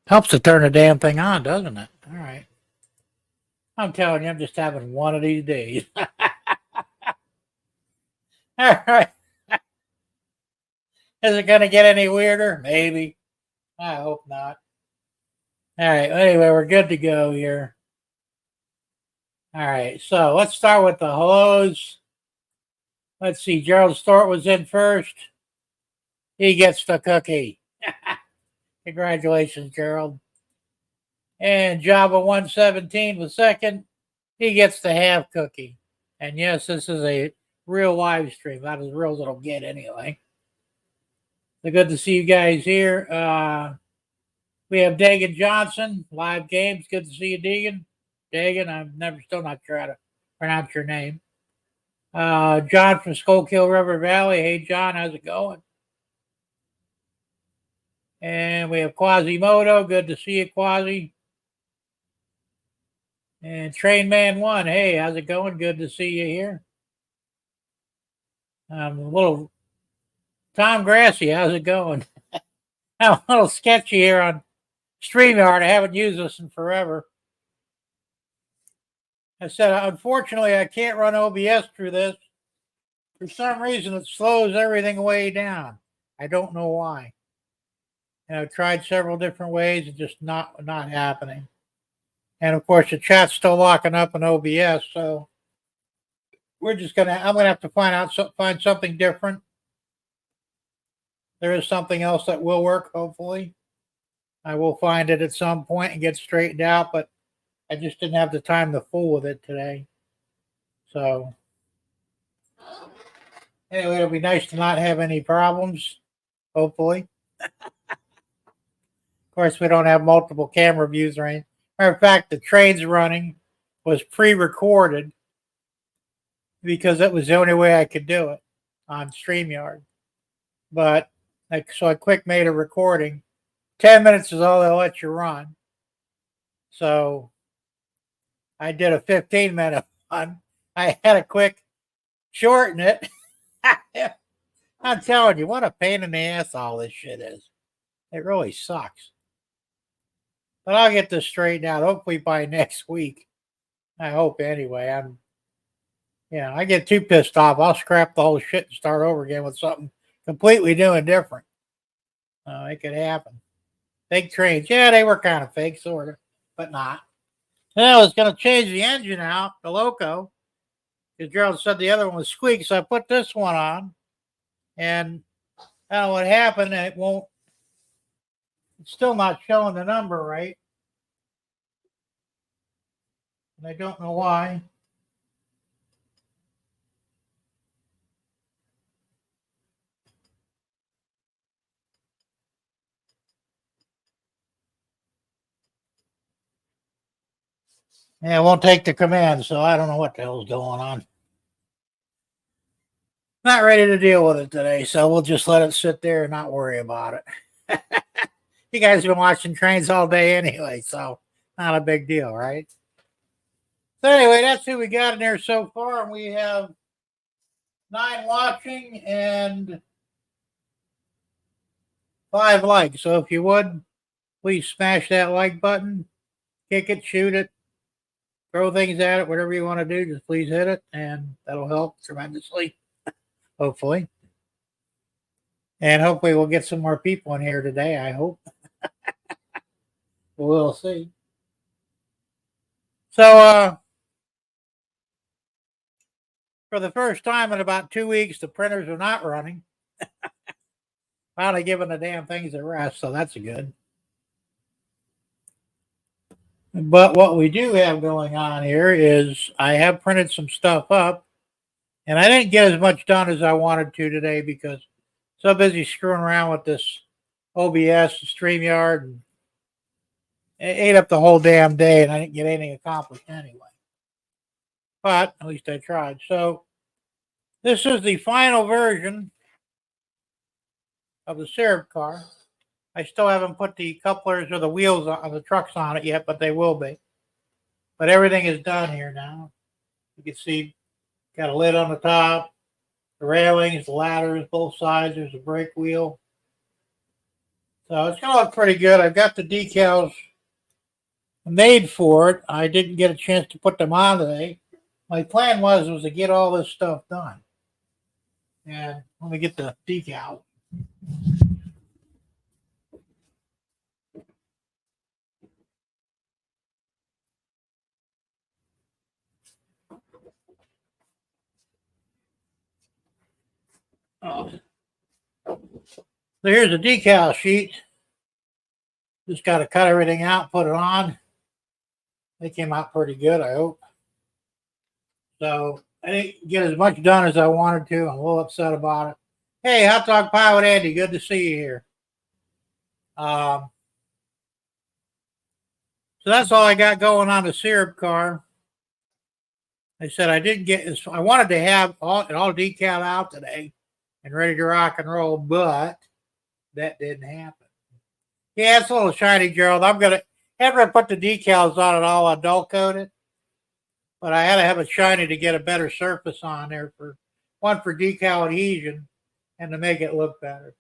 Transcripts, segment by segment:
Helps to turn the damn thing on, doesn't it? All right. I'm telling you, I'm just having one of these days. All right. Is it going to get any weirder? Maybe. I hope not. All right. Anyway, we're good to go here. All right. So let's start with the hellos. Let's see. Gerald Stort was in first. He gets the cookie. Congratulations, Gerald. And Java 117 was second. He gets the half cookie. And yes, this is a real live stream. Not as real as it'll get anyway. So good to see you guys here. We have Dagan Johnson, live games. Good to see you, Dagan. Dagan, I'm still not sure how to pronounce your name. John from Schuylkill River Valley. Hey, John, how's it going? And we have Quasimodo. Good to see you, Quasi. And Train Man 1. Hey, how's it going? Good to see you here. A little Tom Grassy, how's it going? I'm a little sketchy here on StreamYard. I haven't used this in forever. I said, unfortunately, I can't run OBS through this. For some reason, it slows everything way down. I don't know why. And I've tried several different ways. It's just not happening. And of course, the chat's still locking up in OBS. So I'm gonna have to find something different. There is something else that will work. Hopefully, I will find it at some point and get straightened out. But I just didn't have the time to fool with it today. So anyway, it'll be nice to not have any problems. Hopefully. Of course, we don't have multiple camera views or anything. Matter of fact, the trains running was pre-recorded because it was the only way I could do it on StreamYard. But so I quick made a recording. 10 minutes is all they'll let you run. So I did a 15-minute one. I had a quick shorten it. I'm telling you, what a pain in the ass all this shit is. It really sucks. But I'll get this straightened out hopefully by next week. I hope anyway. I get too pissed off. I'll scrap the whole shit and start over again with something completely new and different. It could happen. Fake trains. Yeah, they were kind of fake, sort of, but not. And I was going to change the engine out, the loco, because Gerald said the other one was squeak, so I put this one on. And what happened, it's still not showing the number right. And I don't know why. Yeah, it won't take the command, so I don't know what the hell's going on. Not ready to deal with it today, so we'll just let it sit there and not worry about it. You guys have been watching trains all day anyway, so not a big deal, right? So anyway, that's who we got in there so far, and we have 9 watching and 5 likes. So if you would, please smash that like button, kick it, shoot it, throw things at it, whatever you want to do, just please hit it, and that'll help tremendously, hopefully. And hopefully we'll get some more people in here today, I hope. We'll see. So, for the first time in about 2 weeks, the printers are not running. Finally giving the damn things a rest, so that's good. But what we do have going on here is I have printed some stuff up, and I didn't get as much done as I wanted to today because I'm so busy screwing around with this OBS and StreamYard, and it ate up the whole damn day, and I didn't get anything accomplished anyway. But at least I tried. So this is the final version of the syrup car. I still haven't put the couplers or the wheels on the trucks on it yet, but they will be. But everything is done here now. You can see, got a lid on the top, the railings, the ladders, both sides. There's a brake wheel. So it's going to look pretty good. I've got the decals made for it. I didn't get a chance to put them on today. My plan was to get all this stuff done. And let me get the decal. Oh. So here's the decal sheet. Just got to cut everything out, put it on. They came out pretty good, I hope. So I didn't get as much done as I wanted to. I'm a little upset about it. Hey, Hot Dog Pilot Andy, good to see you here. So that's all I got going on the syrup car. I said I didn't get this. I wanted to have it all decal out today and ready to rock and roll, but that didn't happen. Yeah, it's a little shiny, Gerald. I'm gonna after I put the decals on it all, I'll dull coat it. But I had to have it shiny to get a better surface on there for decal adhesion and to make it look better.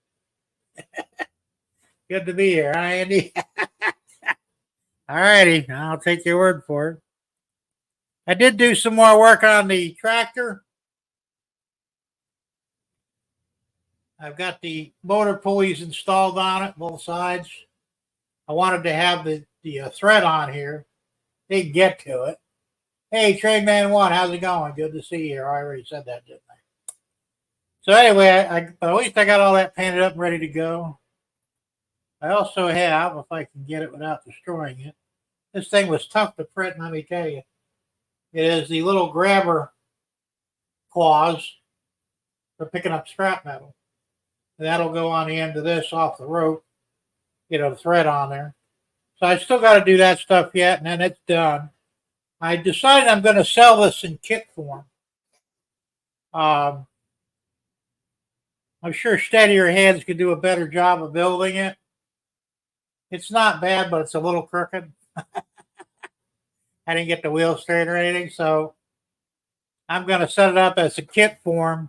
Good to be here, huh, Andy? All righty, I'll take your word for it. I did do some more work on the tractor. I've got the motor pulleys installed on it, both sides. I wanted to have the thread on here. Didn't get to it. Hey, Trademan One, how's it going? Good to see you. I already said that, didn't I? So anyway, but at least I got all that painted up and ready to go. I also have, if I can get it without destroying it, this thing was tough to print, let me tell you. It is the little grabber claws for picking up scrap metal. And that'll go on the end of this off the rope, the thread on there. So I still got to do that stuff yet, and then it's done. I decided I'm going to sell this in kit form. I'm sure Steadier Hands could do a better job of building it. It's not bad, but it's a little crooked. I didn't get the wheel straight or anything, so I'm going to set it up as a kit form,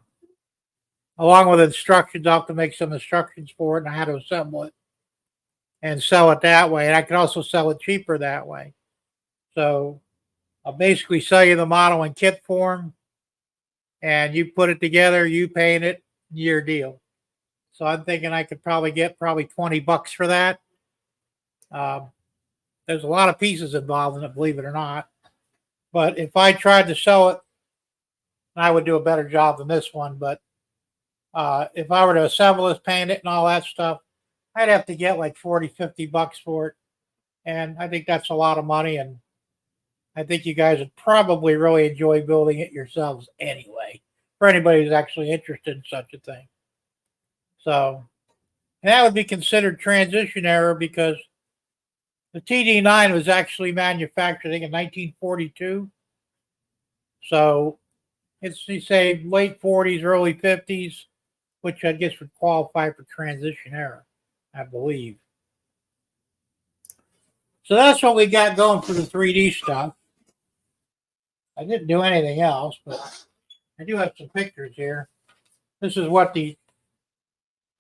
along with instructions. I'll have to make some instructions for it and how to assemble it and sell it that way. And I can also sell it cheaper that way. So I'll basically sell you the model in kit form, and you put it together, you paint it, your deal. So I'm thinking I could probably get $20 for that. There's a lot of pieces involved in it, believe it or not. But if I tried to sell it, I would do a better job than this one. But if I were to assemble this, paint it, and all that stuff, I'd have to get like $40-50 for it. And I think that's a lot of money. And I think you guys would probably really enjoy building it yourselves anyway, for anybody who's actually interested in such a thing. So, and that would be considered transition error because the TD9 was actually manufactured, I think, in 1942. So it's, you say, late 40s, early 50s, which I guess would qualify for transition error, I believe. So that's what we got going for the 3D stuff. I didn't do anything else, but I do have some pictures here. This is what the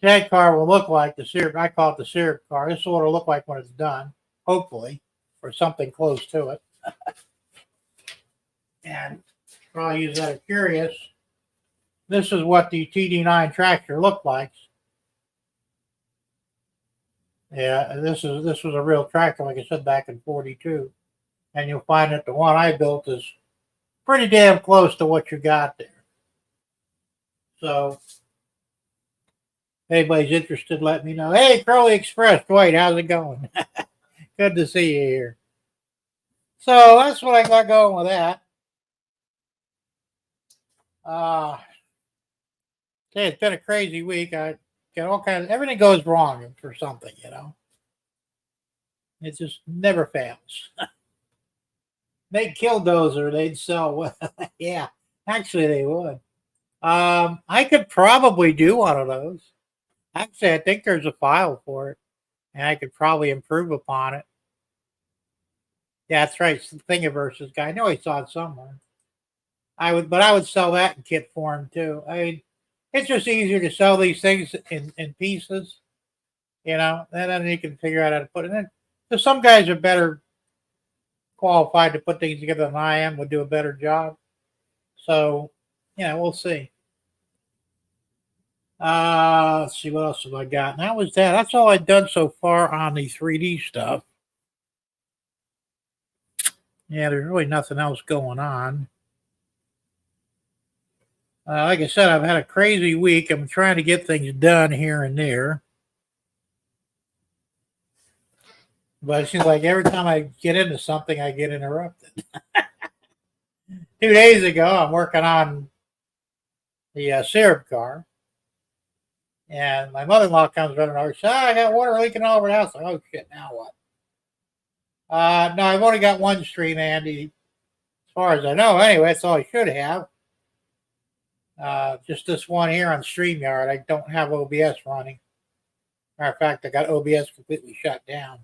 tag car will look like. The syrup, I call it the syrup car. This is what it'll look like when it's done, hopefully, or something close to it. And for all you that are curious, this is what the TD9 tractor looked like. Yeah, this was a real tractor, like I said, back in 42. And you'll find that the one I built is pretty damn close to what you got there. So, if anybody's interested, let me know. Hey, Crowley Express, Dwight, how's it going? Good to see you here. So, that's what I got going with that. It's been a crazy week. I got all kinds of, everything goes wrong for something, It just never fails. They'd kill Dozer, they'd sell well. Yeah, actually they would. I could probably do one of those. Actually, I think there's a file for it, and I could probably improve upon it. Yeah, that's right. It's the Thingiverse's guy. I know I saw it somewhere. I would sell that in kit form too. I mean, it's just easier to sell these things in pieces and then he can figure out how to put it in. So some guys are better qualified to put things together than I am, would do a better job. So, we'll see. Let's see, what else have I got? And that was that. That's all I've done so far on the 3D stuff. Yeah, there's really nothing else going on. Like I said, I've had a crazy week. I'm trying to get things done here and there. But it seems like every time I get into something, I get interrupted. 2 days ago, I'm working on the syrup car. And my mother-in-law comes running over. She says, I got water leaking all over the house. Like, oh, shit, now what? No, I've only got one stream, Andy, as far as I know. Anyway, that's all I should have. Just this one here on StreamYard. I don't have OBS running. Matter of fact, I got OBS completely shut down.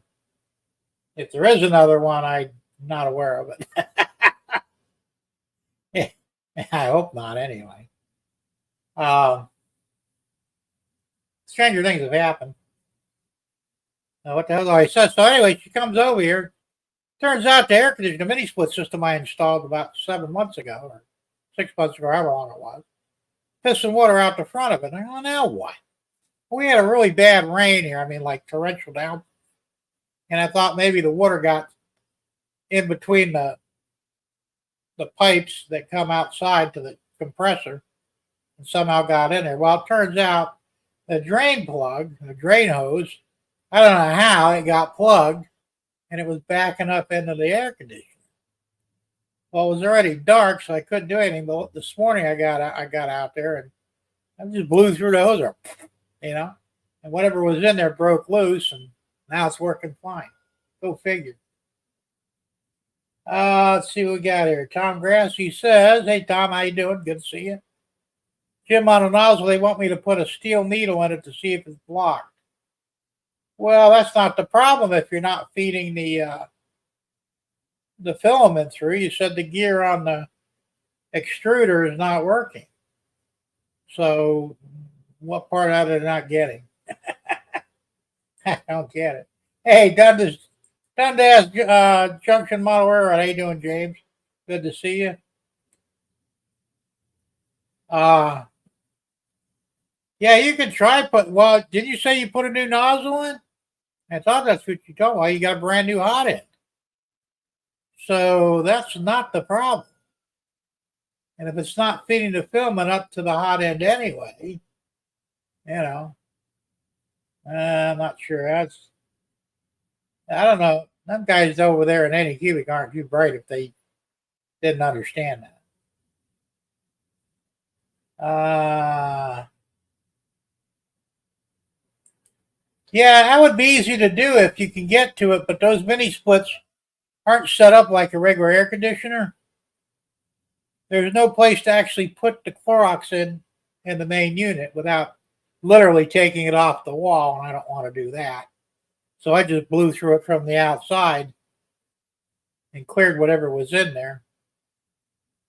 If there is another one, I'm not aware of it. I hope not, anyway. Stranger things have happened. What the hell do I say? So anyway, she comes over here. Turns out the air conditioner, the mini split system I installed about 7 months ago, or 6 months ago, however long it was, pissed some water out the front of it. And I go, now what? We had a really bad rain here. I mean, like torrential down. And I thought maybe the water got in between the pipes that come outside to the compressor and somehow got in there. Well, it turns out the drain plug, the drain hose, I don't know how it got plugged and it was backing up into the air conditioner. Well, it was already dark, so I couldn't do anything. But this morning I got out there and I just blew through the hose, and whatever was in there broke loose, and now it's working fine. Go figure. Let's see what we got here. Tom Grassy says, hey, Tom, how you doing? Good to see you. Jim on a nozzle, they want me to put a steel needle in it to see if it's blocked. Well, that's not the problem if you're not feeding the filament through. You said the gear on the extruder is not working. So what part of it are not getting? I don't get it. Hey, Dundas Junction Model Railroad. How you doing, James? Good to see you. Yeah, you can try well, did you say you put a new nozzle in? I thought that's what you told me. Well, you got a brand new hot end. So that's not the problem. And if it's not feeding the filament up to the hot end anyway, I'm not sure. I don't know. Them guys over there in any cubic aren't too bright if they didn't understand that. Yeah, that would be easy to do if you can get to it, but those mini splits aren't set up like a regular air conditioner. There's no place to actually put the Clorox in the main unit without literally taking it off the wall, and I don't want to do that. So I just blew through it from the outside and cleared whatever was in there.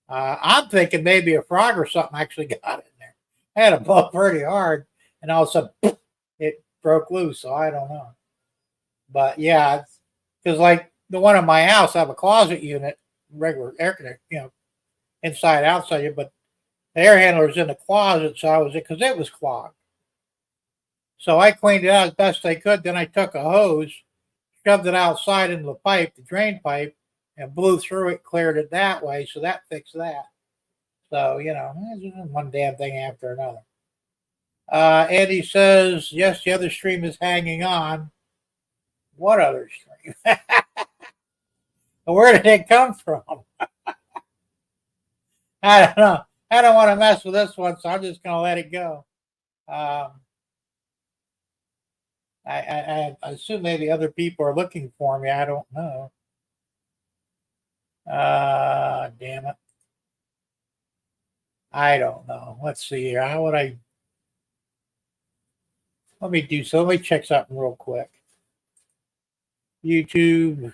I'm thinking maybe a frog or something actually got in there. I had to blow pretty hard, and all of a sudden, it broke loose, so I don't know. But yeah, because like the one in my house, I have a closet unit, regular air conditioner, inside, outside, but the air handler's in the closet, so because it was clogged. So I cleaned it out as best I could. Then I took a hose, shoved it outside into the pipe, the drain pipe, and blew through it, cleared it that way. So that fixed that. So, one damn thing after another. Andy says, yes, the other stream is hanging on. What other stream? Where did it come from? I don't know. I don't want to mess with this one, so I'm just going to let it go. I assume maybe other people are looking for me. I don't know. Damn it. I don't know. Let's see here. How would I? Let me do so. Let me check something real quick. YouTube.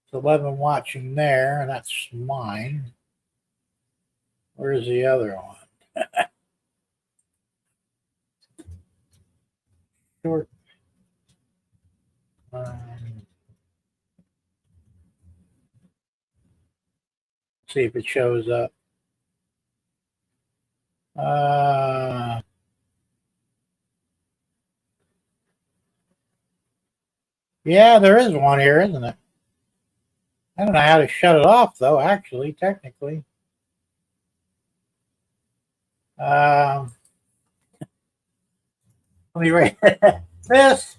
It's 11 watching there, and that's mine. Where's the other one? Short. See if it shows up. Yeah, there is one here, isn't it? I don't know how to shut it off, though, actually, technically. Let me read. This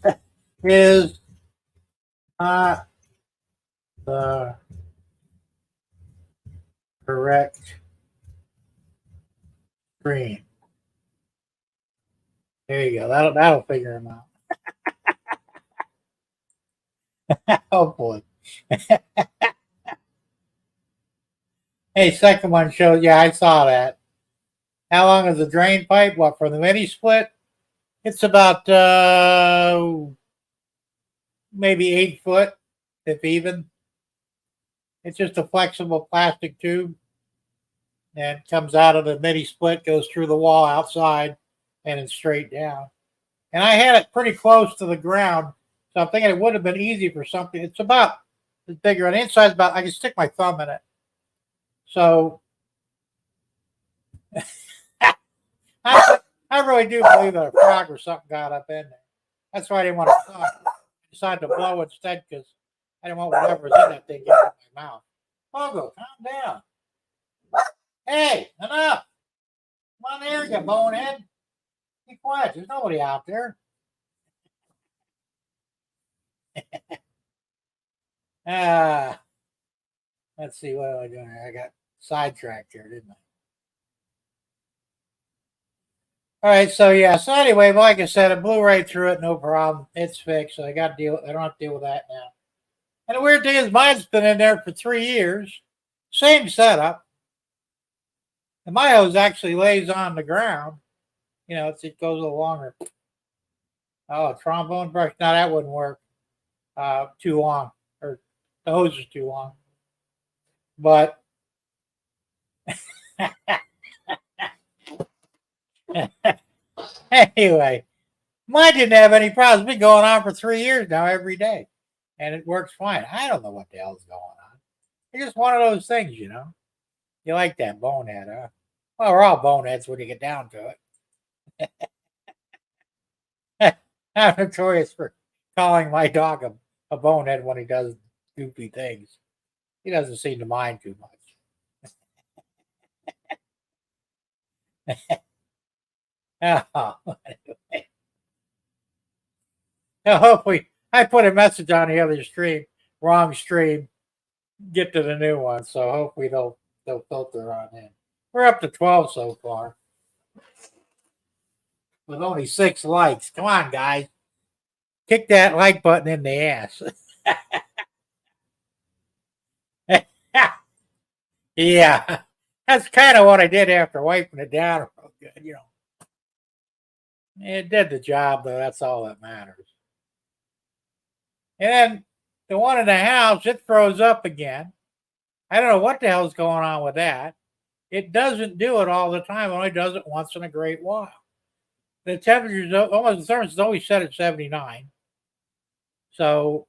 is not the correct screen. There you go. That'll figure him out. Oh boy. Hey, second one shows. Yeah, I saw that. How long is the drain pipe? What, for the mini split? It's about maybe 8 foot, if even. It's just a flexible plastic tube, and comes out of the mini split, goes through the wall outside, and it's straight down. And I had it pretty close to the ground, so I'm thinking it would have been easy for something. It's about as bigger on the inside, about I can stick my thumb in it. So I really do believe that a frog or something got up in there. That's why I didn't want to talk. I decided to blow instead because I didn't want whatever's in that thing getting in my mouth. Pogo, calm down. Hey, enough. Come on there, you bonehead. Be quiet. There's nobody out there. Let's see, what am I doing here? I got sidetracked here, didn't I? All right, so yeah, so anyway, like I said, it blew right through it, no problem. It's fixed, so I don't have to deal with that now. And the weird thing is, mine's been in there for 3 years. Same setup. And my hose actually lays on the ground. You know, it goes a little longer. Oh, trombone brush. Now that wouldn't work. Too long. Or the hose is too long. But anyway, mine didn't have any problems. It's been going on for 3 years now every day. And it works fine. I don't know what the hell's going on. It's just one of those things, you know. You like that bonehead, huh? Well, we're all boneheads when you get down to it. I'm notorious for calling my dog a bonehead when he does goofy things. He doesn't seem to mind too much. Oh, anyway. Now, hopefully, I put a message on the other stream, wrong stream. Get to the new one, so hopefully they'll filter on in. We're up to 12 so far, with only 6 likes. Come on, guys, kick that like button in the ass. Yeah, that's kind of what I did after wiping it down real good, you know. It did the job, though. That's all that matters. And then the one in the house, it froze up again. I don't know what the hell's going on with that. It doesn't do it all the time. It only does it once in a great while. The temperature's almost, the thermostat is always set at 79. So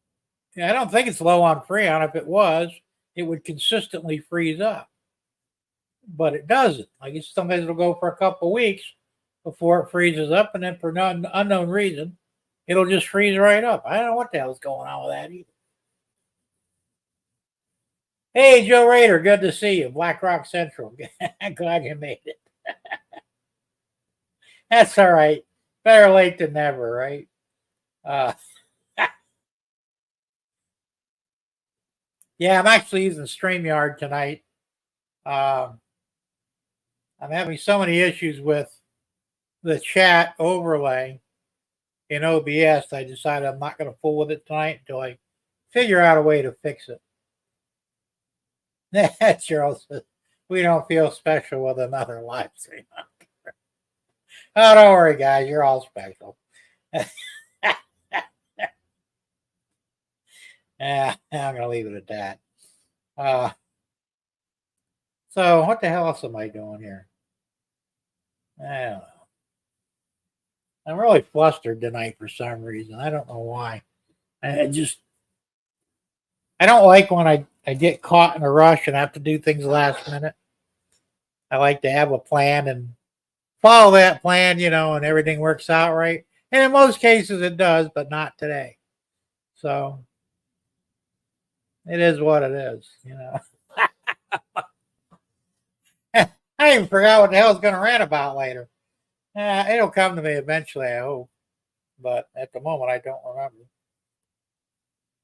I don't think it's low on Freon. If it was, it would consistently freeze up. But it doesn't. I guess sometimes it'll go for a couple of weeks before it freezes up, and then for no unknown reason, it'll just freeze right up. I don't know what the hell's going on with that either. Hey, Joe Rader, good to see you. Black Rock Central. Glad you made it. That's all right. Better late than never, right? Yeah, I'm actually using StreamYard tonight. I'm having so many issues with the chat overlay in OBS. I decided I'm not going to fool with it tonight until I figure out a way to fix it. Cheryl says, we don't feel special with another live stream. Oh, don't worry, guys. You're all special. I'm going to leave it at that. So what the hell else am I doing here? I don't know. I'm really flustered tonight for some reason. I don't know why. I just I don't like when I get caught in a rush and have to do things last minute. I like to have a plan and follow that plan, and everything works out right. And in most cases it does, but not today. So it is what it is. I even forgot what the hell I was going to rant about later. It'll come to me eventually, I hope. But at the moment, I don't remember.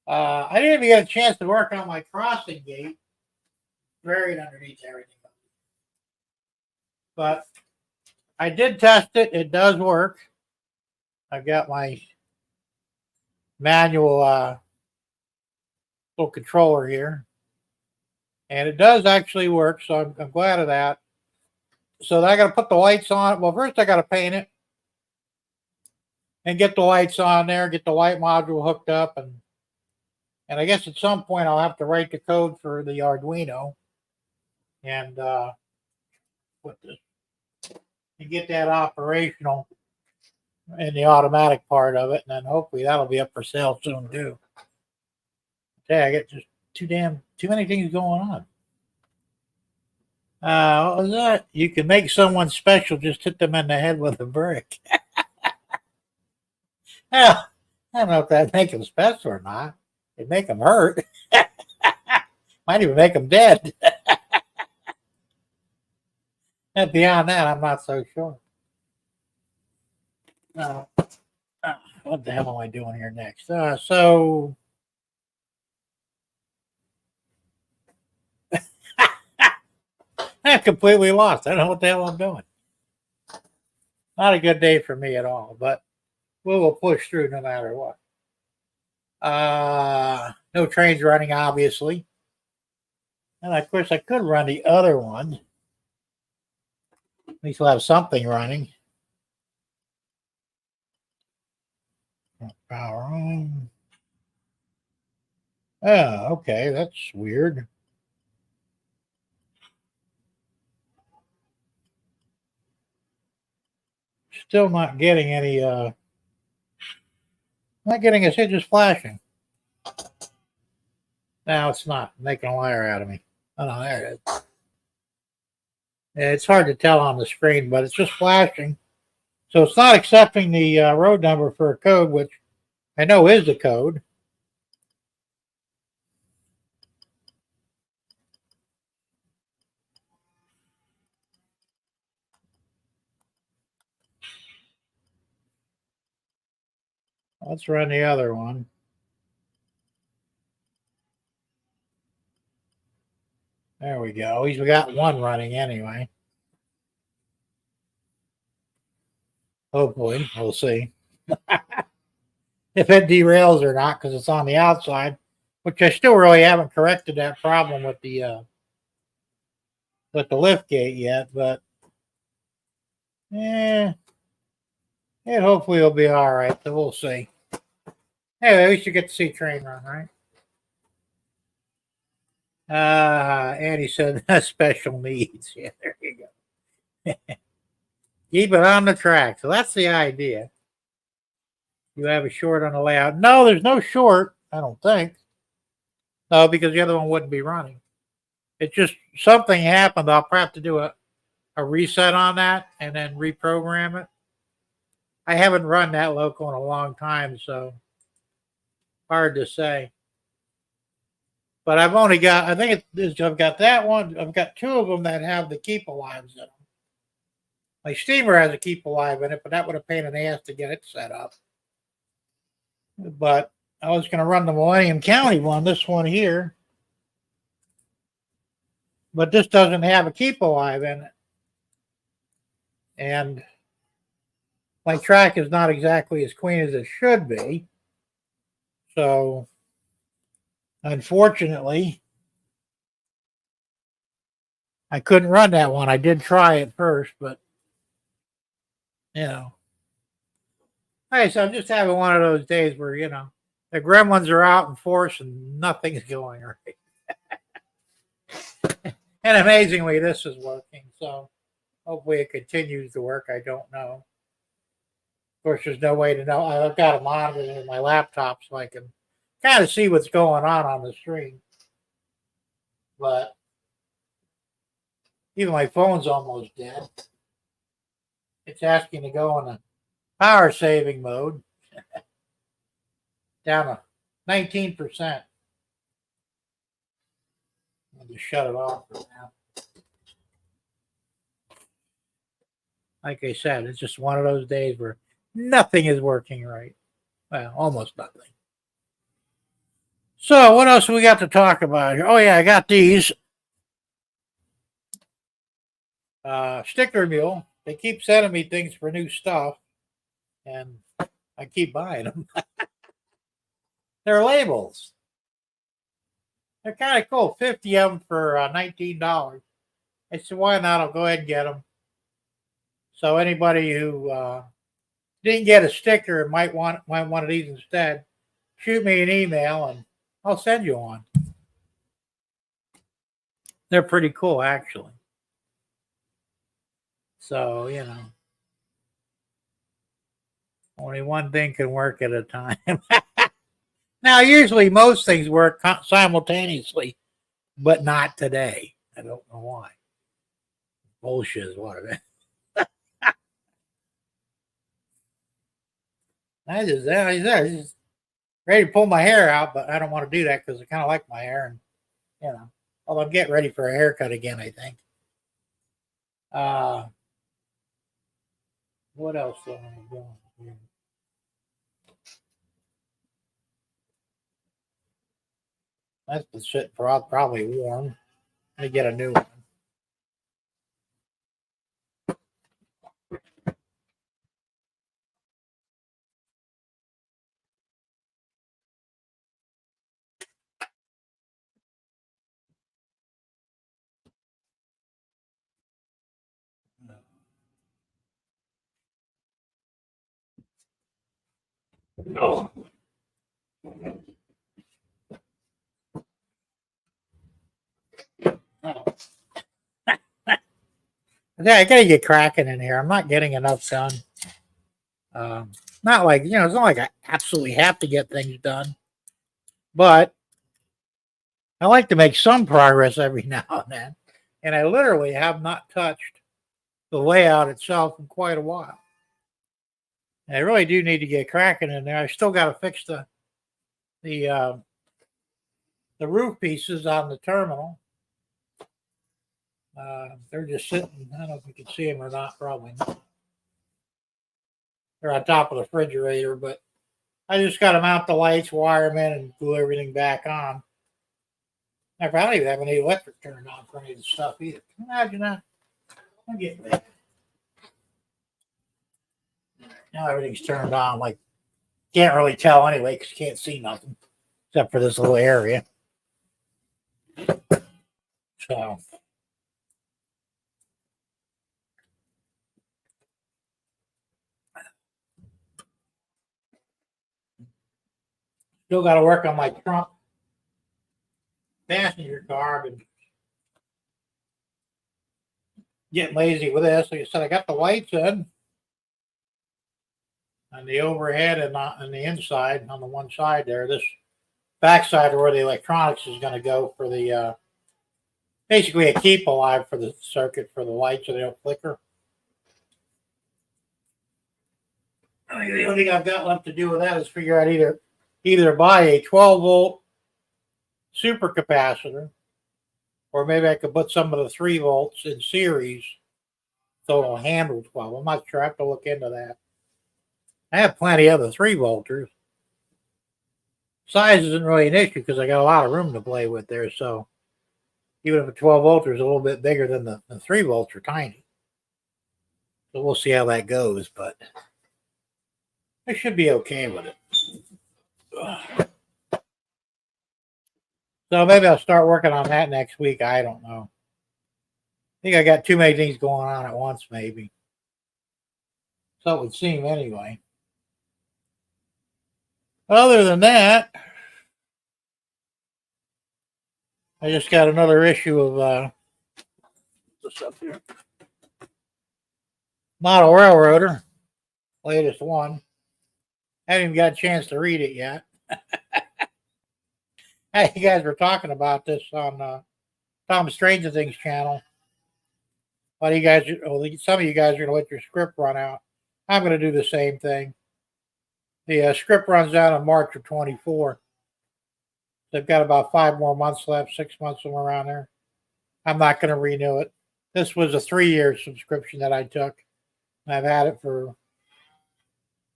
I didn't even get a chance to work on my crossing gate buried underneath everything. But I did test it. It does work. I've got my manual little controller here. And it does actually work, so I'm glad of that. So I got to put the lights on it. Well, first I got to paint it and get the lights on there, get the light module hooked up, and I guess at some point I'll have to write the code for the Arduino and put this and get that operational in the automatic part of it, and then hopefully that'll be up for sale soon too. Okay, I get just too many things going on. What was that? You can make someone special, just hit them in the head with a brick. Well, I don't know if that'd make them special or not. It'd make them hurt. Might even make them dead. And beyond that, I'm not so sure. What the hell am I doing here next? So I'm completely lost. I don't know what the hell I'm doing. Not a good day for me at all, but we will push through no matter what. No trains running, obviously. And of course, I could run the other one. At least we'll have something running. Power on. Oh, okay, that's weird. Still not getting any, not getting a hit, just flashing. No, it's not making a liar out of me. Oh, no, there it is. It's hard to tell on the screen, but it's just flashing. So it's not accepting the road number for a code, which I know is the code. Let's run the other one. There we go. At least we got one running anyway. Hopefully, we'll see. If it derails or not, because it's on the outside, which I still really haven't corrected that problem with the lift gate yet, but it hopefully will be all right. So we'll see. Anyway, at least you get to see train run, right? Andy said special needs. Yeah, there you go. Keep it on the track. So that's the idea. You have a short on the layout. No, there's no short, I don't think. No, because the other one wouldn't be running. It's just something happened. I'll probably have to do a reset on that and then reprogram it. I haven't run that local in a long time, so hard to say. But I've only got, I think I've got that one. I've got two of them that have the keep alives in them. My steamer has a keep alive in it, but that would have pain in the ass to get it set up. But I was going to run the Millennium County one, this one here. But this doesn't have a keep alive in it. And my track is not exactly as clean as it should be. So, unfortunately, I couldn't run that one. I did try it first, but, Hey, so I'm just having one of those days where, the gremlins are out in force and nothing's going right. And amazingly, this is working. So hopefully it continues to work. I don't know. course, there's no way to know. I've got a monitor in my laptop so I can kind of see what's going on the screen. But even my phone's almost dead. It's asking to go in a power saving mode. Down to 19%. I'll just shut it off for now. Like I said, it's just one of those days where nothing is working right. Well, almost nothing. So, what else we got to talk about here? Oh, yeah, I got these. Sticker Mule. They keep sending me things for new stuff, and I keep buying them. They're labels. They're kind of cool. 50 of them for $19. I said, why not? I'll go ahead and get them. So anybody who didn't get a sticker and might want one of these instead, shoot me an email and I'll send you one. They're pretty cool, actually. So, you know, only one thing can work at a time. Now, usually most things work simultaneously, but not today. I don't know why. Bullshit is what it is. I just ready to pull my hair out, but I don't want to do that because I kind of like my hair, and you know, although I'm getting ready for a haircut again, I think. What else am I doing here? That's the shit probably warm. Let me get a new one. Oh. Yeah, I gotta get cracking in here. I'm not getting enough done. Not like, you know, it's not like I absolutely have to get things done, but I like to make some progress every now and then. And I literally have not touched the layout itself in quite a while. And I really do need to get cracking in there. I still got to fix the roof pieces on the terminal. They're just sitting. I don't know if you can see them or not. Probably not. They're on top of the refrigerator, but I just got to mount the lights, wire them in, and glue everything back on. I don't even have any electric turned on for any of the stuff either. Can you imagine that? I'm getting there. Now everything's turned on. Like, can't really tell anyway because you can't see nothing except for this little area. So. Still got to work on my trunk passenger car. I've been getting lazy with this. Like I said, I got the lights in on the overhead and on the inside, on the one side there. This backside where the electronics is going to go for the basically a keep alive for the circuit for the lights so they don't flicker. The only thing I've got left to do with that is figure out either buy a 12-volt super capacitor, or maybe I could put some of the 3 volts in series so it'll handle 12. I'm not sure. I have to look into that. I have plenty of the 3 volters. Size isn't really an issue because I got a lot of room to play with there. So even if a 12 volter is a little bit bigger than the 3 volts are tiny. So we'll see how that goes, but I should be okay with it. So maybe I'll start working on that next week. I don't know. I think I got too many things going on at once, maybe. So it would seem anyway. Other than that, I just got another issue of what's up here? Model Railroader. latest one. I haven't even got a chance to read it yet. Hey, you guys were talking about this on Tom Stranger Things channel. Well, some of you guys are going to let your script run out. I'm going to do the same thing. The script runs out on March of 24. They've got about 5 more months left, 6 months, somewhere around there. I'm not going to renew it. This was a 3-year subscription that I took. I've had it for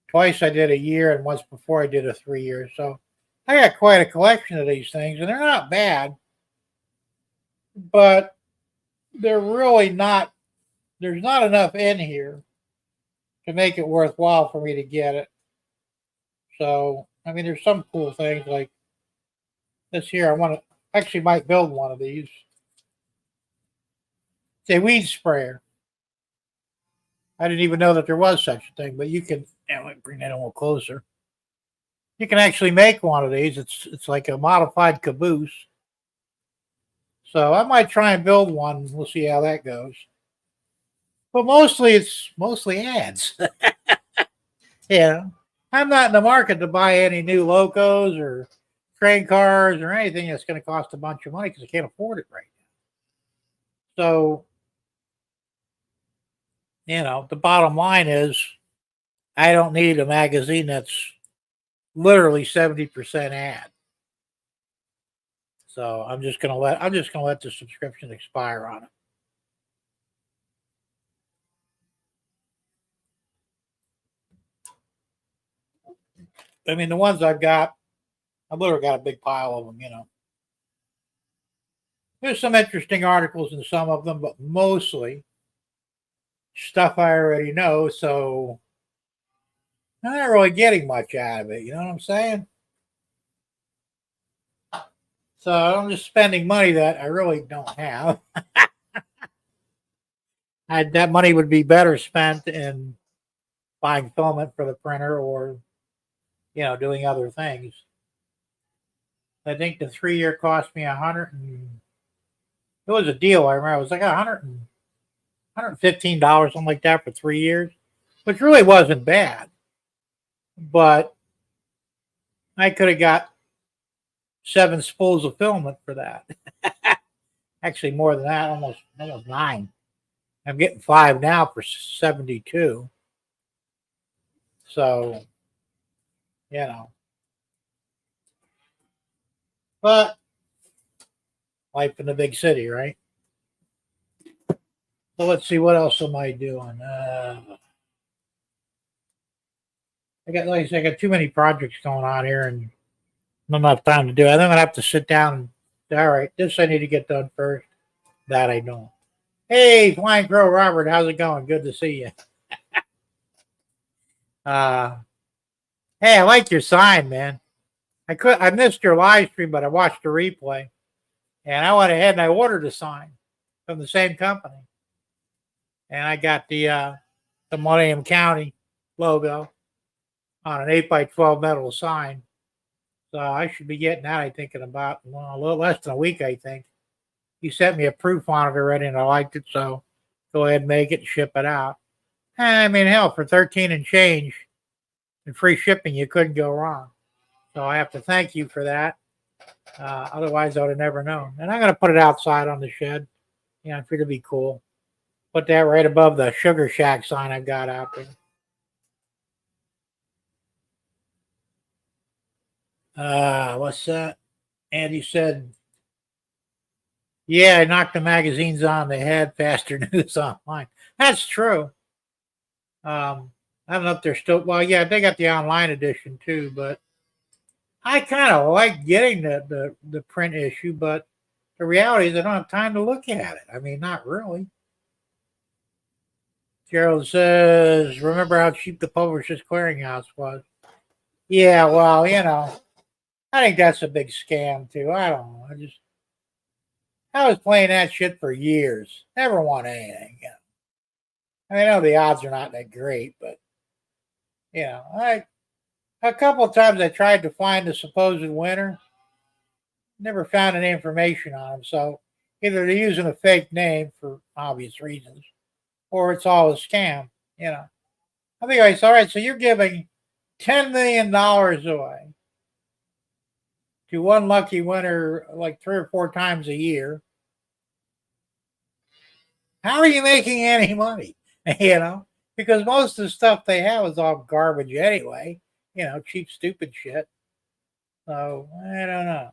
twice. I did a year, and once before I did a 3 year. So I got quite a collection of these things, and they're not bad, but they're really not. There's not enough in here to make it worthwhile for me to get it. So I mean, there's some cool things like this here. I want to actually might build one of these. It's a weed sprayer. I didn't even know that there was such a thing, but you can. Let me bring that a little closer. You can actually make one of these. It's like a modified caboose. So I might try and build one. We'll see how that goes. But it's mostly ads. Yeah, I'm not in the market to buy any new locos or train cars or anything that's going to cost a bunch of money because I can't afford it right now. So, the bottom line is I don't need a magazine that's literally 70% ad. So I'm just gonna let the subscription expire on it. I mean, the ones I've literally got a big pile of them. There's some interesting articles in some of them, but mostly stuff I already know. So I'm not really getting much out of it. You know what I'm saying? So I'm just spending money that I really don't have. That money would be better spent in buying filament for the printer or, doing other things. I think the 3-year cost me it was a deal. I remember it was like $115, something like that for 3 years, which really wasn't bad. But I could have got 7 spools of filament for that. Actually, more than that, almost 9. I'm getting 5 now for 72. So, but life in the big city, right? So let's see, what else am I doing? Like I said, I got too many projects going on here, and not enough time to do it. I'm gonna have to sit down and all right, this I need to get done first. That I don't. Hey, Flying Crow Robert, how's it going? Good to see you. Hey, I like your sign, man. I missed your live stream, but I watched the replay, and I went ahead and I ordered a sign from the same company, and I got the Millennium County logo on an 8x12 metal sign. So I should be getting that, I think, in about a little less than a week, I think. You sent me a proof on it already, and I liked it, so go ahead and make it and ship it out. I mean, hell, for 13 and change and free shipping, you couldn't go wrong. So I have to thank you for that. Otherwise, I would have never known. And I'm going to put it outside on the shed. I figured it'd be cool. Put that right above the Sugar Shack sign I've got out there. What's that? Andy said, yeah, I knocked the magazines on the head, faster news online. That's true. I don't know if they're still, well, yeah, they got the online edition too, but I kind of like getting the print issue, but the reality is I don't have time to look at it. I mean, not really. Gerald says, remember how cheap the Publishers Clearinghouse was? Yeah, well, I think that's a big scam too. I don't know. I was playing that shit for years. Never won anything. I mean, I know the odds are not that great, but a couple of times I tried to find the supposed winner. Never found any information on them. So either they're using a fake name for obvious reasons, or it's all a scam. I think I saw, all right, so you're giving $10 million away to one lucky winner like 3 or 4 times a year. How are you making any money? You know, because most of the stuff they have is all garbage anyway. You know, cheap, stupid shit. So I don't know.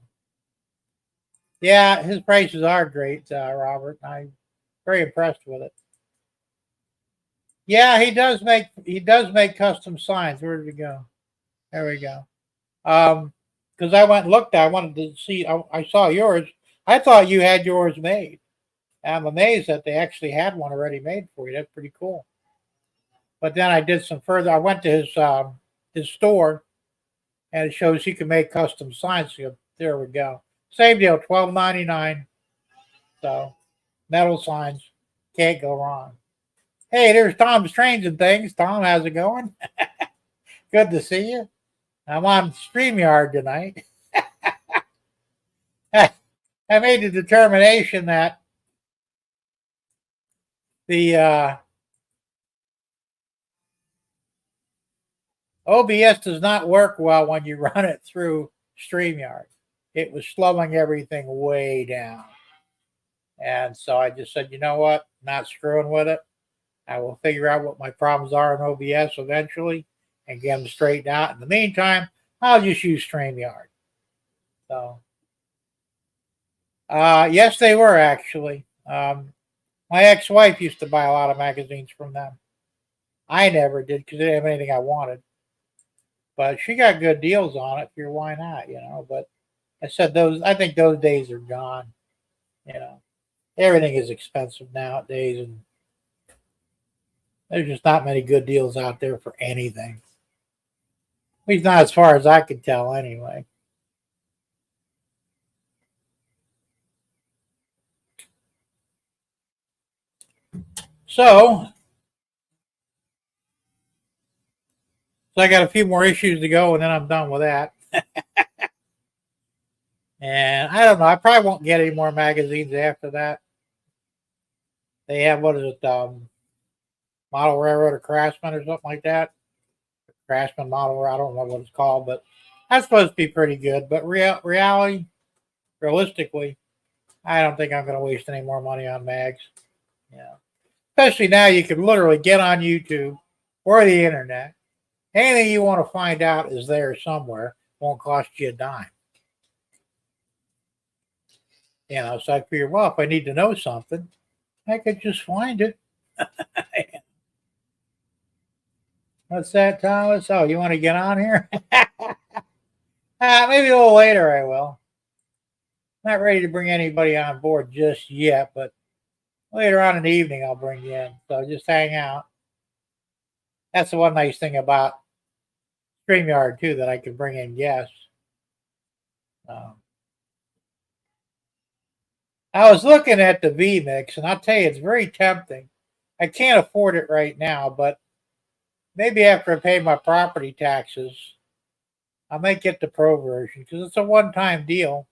Yeah, his prices are great, Robert. I'm very impressed with it. Yeah, he does make custom signs. Where did we go? There we go. Because I went and looked, I wanted to see. I saw yours. I thought you had yours made. I'm amazed that they actually had one already made for you. That's pretty cool. But then I did some further. I went to his store, and it shows he can make custom signs. So there we go. Same deal, $12.99. So metal signs, can't go wrong. Hey, there's Tom's Trains and Things. Tom, how's it going? Good to see you. I'm on StreamYard tonight. I made the determination that the OBS does not work well when you run it through StreamYard. It was slowing everything way down. And so I just said, you know what? Not screwing with it. I will figure out what my problems are in OBS eventually and get them straightened out. In the meantime, I'll just use StreamYard. So, yes, they were actually. My ex-wife used to buy a lot of magazines from them. I never did because they didn't have anything I wanted. But she got good deals on it. Figure why not, you know? But I said I think those days are gone. You know, everything is expensive nowadays, and there's just not many good deals out there for anything. At least not as far as I could tell, anyway. So I got a few more issues to go, and then I'm done with that. And I don't know. I probably won't get any more magazines after that. They have, what is it, Model Railroad or Craftsman or something like that. Craftsman Model, I don't know what it's called, but that's supposed to be pretty good. But realistically, I don't think I'm going to waste any more money on mags. Yeah, especially now you can literally get on YouTube or the internet. Anything you want to find out is there somewhere. Won't cost you a dime. You know, so I figure, well, if I need to know something, I could just find it. What's that, Thomas? Oh, you want to get on here? Maybe a little later I will. Not ready to bring anybody on board just yet, but later on in the evening I'll bring you in. So just hang out. That's the one nice thing about StreamYard too, that I can bring in guests. I was looking at the VMix, and I'll tell you, it's very tempting. I can't afford it right now, but maybe after I pay my property taxes, I might get the pro version because it's a one-time deal.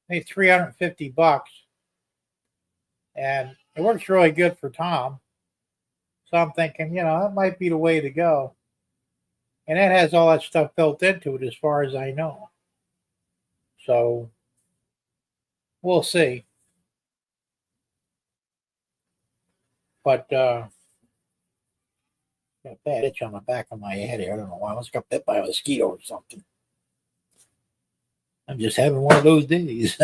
Maybe $350, and it works really good for Tom. So I'm thinking, you know, that might be the way to go. And that has all that stuff built into it, as far as I know. So we'll see. But got a bad itch on the back of my head here. I don't know why. I must got bit by a mosquito or something. I'm just having one of those days.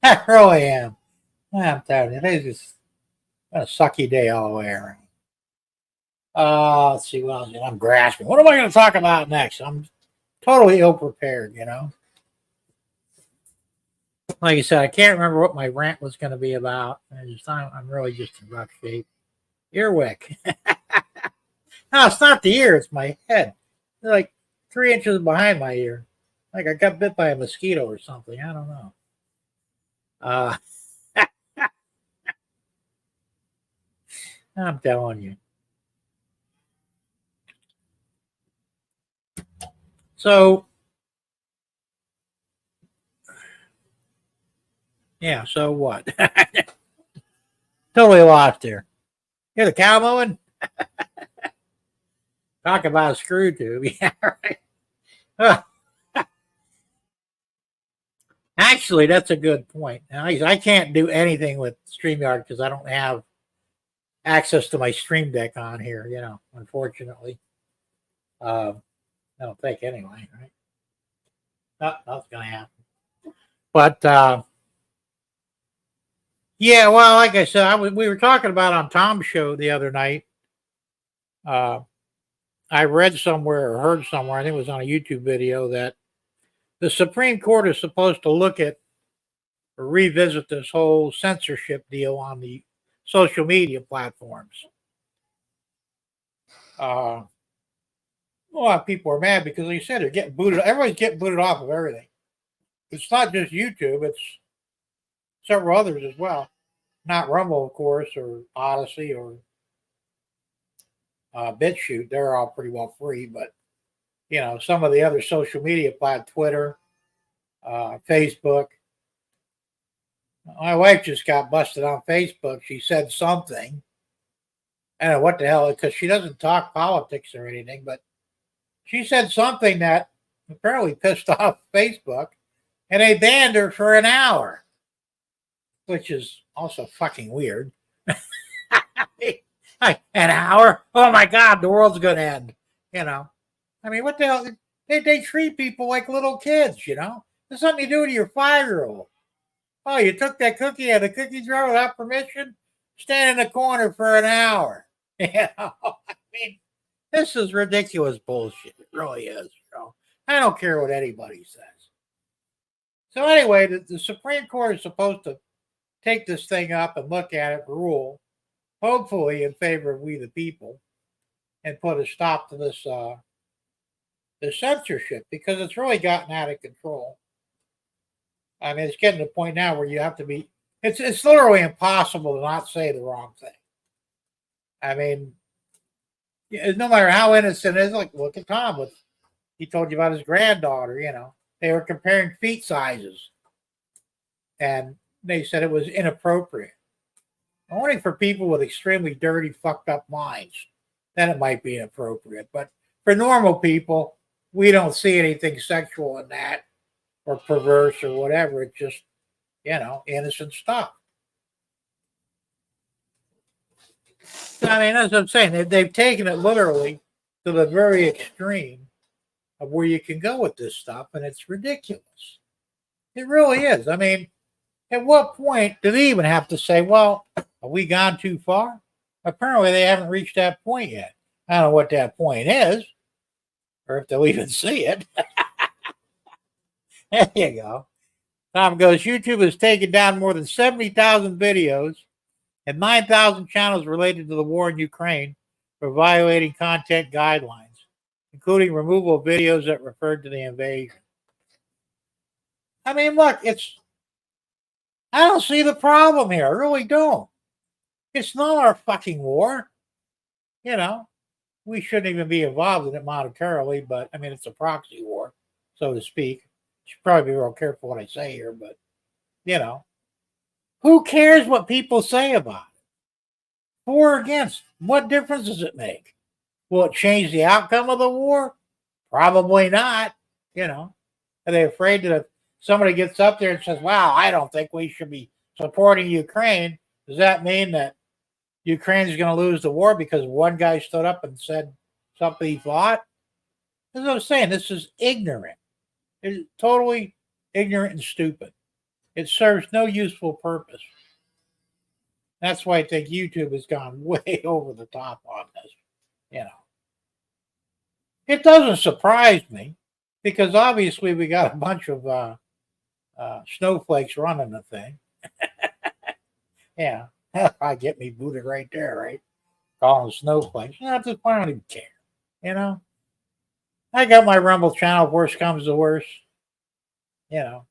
I really am. I'm telling you, today's just a sucky day all the way around. Let's see what else. I'm grasping. What am I going to talk about next? I'm totally ill prepared, you know. Like I said, I can't remember what my rant was going to be about. I'm really just in rough shape. Earwick. No, it's not the ear. It's my head. They're like 3 inches behind my ear. Like I got bit by a mosquito or something. I don't know. I'm telling you. So, yeah, so what? Totally lost here. You're the cow mowing? Talk about a screw tube. Yeah, right. Well, actually, that's a good point. I can't do anything with StreamYard because I don't have access to my Stream Deck on here, unfortunately. I don't think anyway, right? Nothing's going to happen. But, yeah, well, like I said, we were talking about on Tom's show the other night. I read somewhere or heard somewhere, I think it was on a YouTube video, that the Supreme Court is supposed to look at or revisit this whole censorship deal on the social media platforms. A lot of people are mad because, like you said, they're getting booted. Everybody's getting booted off of everything. It's not just YouTube; it's several others as well. Not Rumble, of course, or Odyssey, or BitChute. They're all pretty well free, but some of the other social media platforms, Twitter, Facebook. My wife just got busted on Facebook. She said something. I don't know what the hell, because she doesn't talk politics or anything, but she said something that apparently pissed off Facebook, and they banned her for an hour, which is also fucking weird. An hour? Oh my God, the world's going to end. I mean, what the hell? They treat people like little kids, There's something to do to your 5-year-old. Oh, you took that cookie out of the cookie jar without permission? Stand in the corner for an hour. I mean, this is ridiculous bullshit. It really is. I don't care what anybody says. So anyway, the Supreme Court is supposed to take this thing up and look at it, rule, hopefully in favor of we the people, and put a stop to this the censorship, because it's really gotten out of control. I mean, it's getting to the point now where you have to be. It's literally impossible to not say the wrong thing. I mean, no matter how innocent it is, like look at Tom. He told you about his granddaughter. They were comparing feet sizes, and they said it was inappropriate. Only for people with extremely dirty, fucked up minds, then it might be inappropriate. But for normal people, we don't see anything sexual in that, or perverse or whatever. It's just, innocent stuff. I mean, that's what I'm saying. They've taken it literally to the very extreme of where you can go with this stuff, and it's ridiculous. It really is. I mean, at what point do they even have to say, well, have we gone too far? Apparently, they haven't reached that point yet. I don't know what that point is, or if they'll even see it. There you go. Tom goes, YouTube has taken down more than 70,000 videos and 9,000 channels related to the war in Ukraine for violating content guidelines, including removal of videos that referred to the invasion. I mean, look, I don't see the problem here. I really don't. It's not our fucking war. We shouldn't even be involved in it monetarily, but I mean, it's a proxy war, so to speak. Should probably be real careful what I say here, but who cares what people say about it? For or against? What difference does it make? Will it change the outcome of the war? Probably not. Are they afraid that if somebody gets up there and says, "Wow, I don't think we should be supporting Ukraine," does that mean that Ukraine is going to lose the war because one guy stood up and said something he thought? That's what I'm saying. This is ignorant. It's totally ignorant and stupid. It serves no useful purpose. That's why I think YouTube has gone way over the top on this. It doesn't surprise me, because obviously we got a bunch of snowflakes running the thing. Yeah, I get me booted right there, right? Calling snowflakes. At this point, I don't even care. I got my Rumble channel. Worst comes to worst. And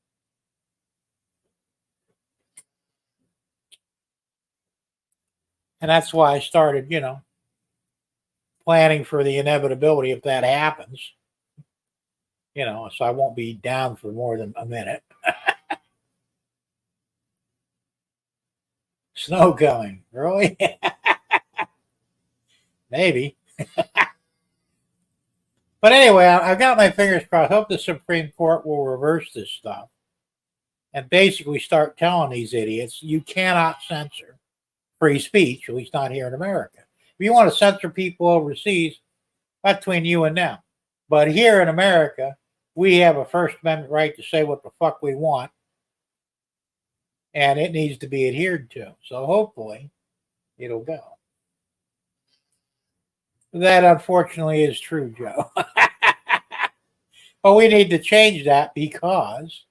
that's why I started, planning for the inevitability if that happens. So I won't be down for more than a minute. Snow coming, really? Maybe. But anyway, I've got my fingers crossed. I hope the Supreme Court will reverse this stuff and basically start telling these idiots you cannot censor free speech, at least not here in America. If you want to censor people overseas, that's between you and them. But here in America, we have a First Amendment right to say what the fuck we want, and it needs to be adhered to. So hopefully it'll go. That unfortunately is true, Joe. But we need to change that because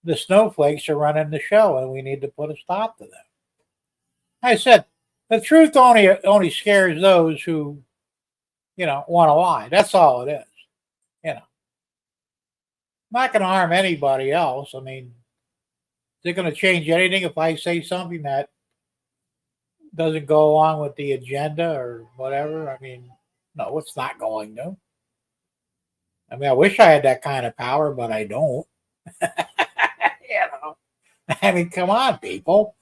the snowflakes are running the show and we need to put a stop to them. I said, the truth only scares those who, want to lie. That's all it is. I'm not going to harm anybody else. I mean, is it going to change anything if I say something that doesn't go along with the agenda or whatever? I mean, no, it's not going to. I mean, I wish I had that kind of power, but I don't. I mean, come on, people.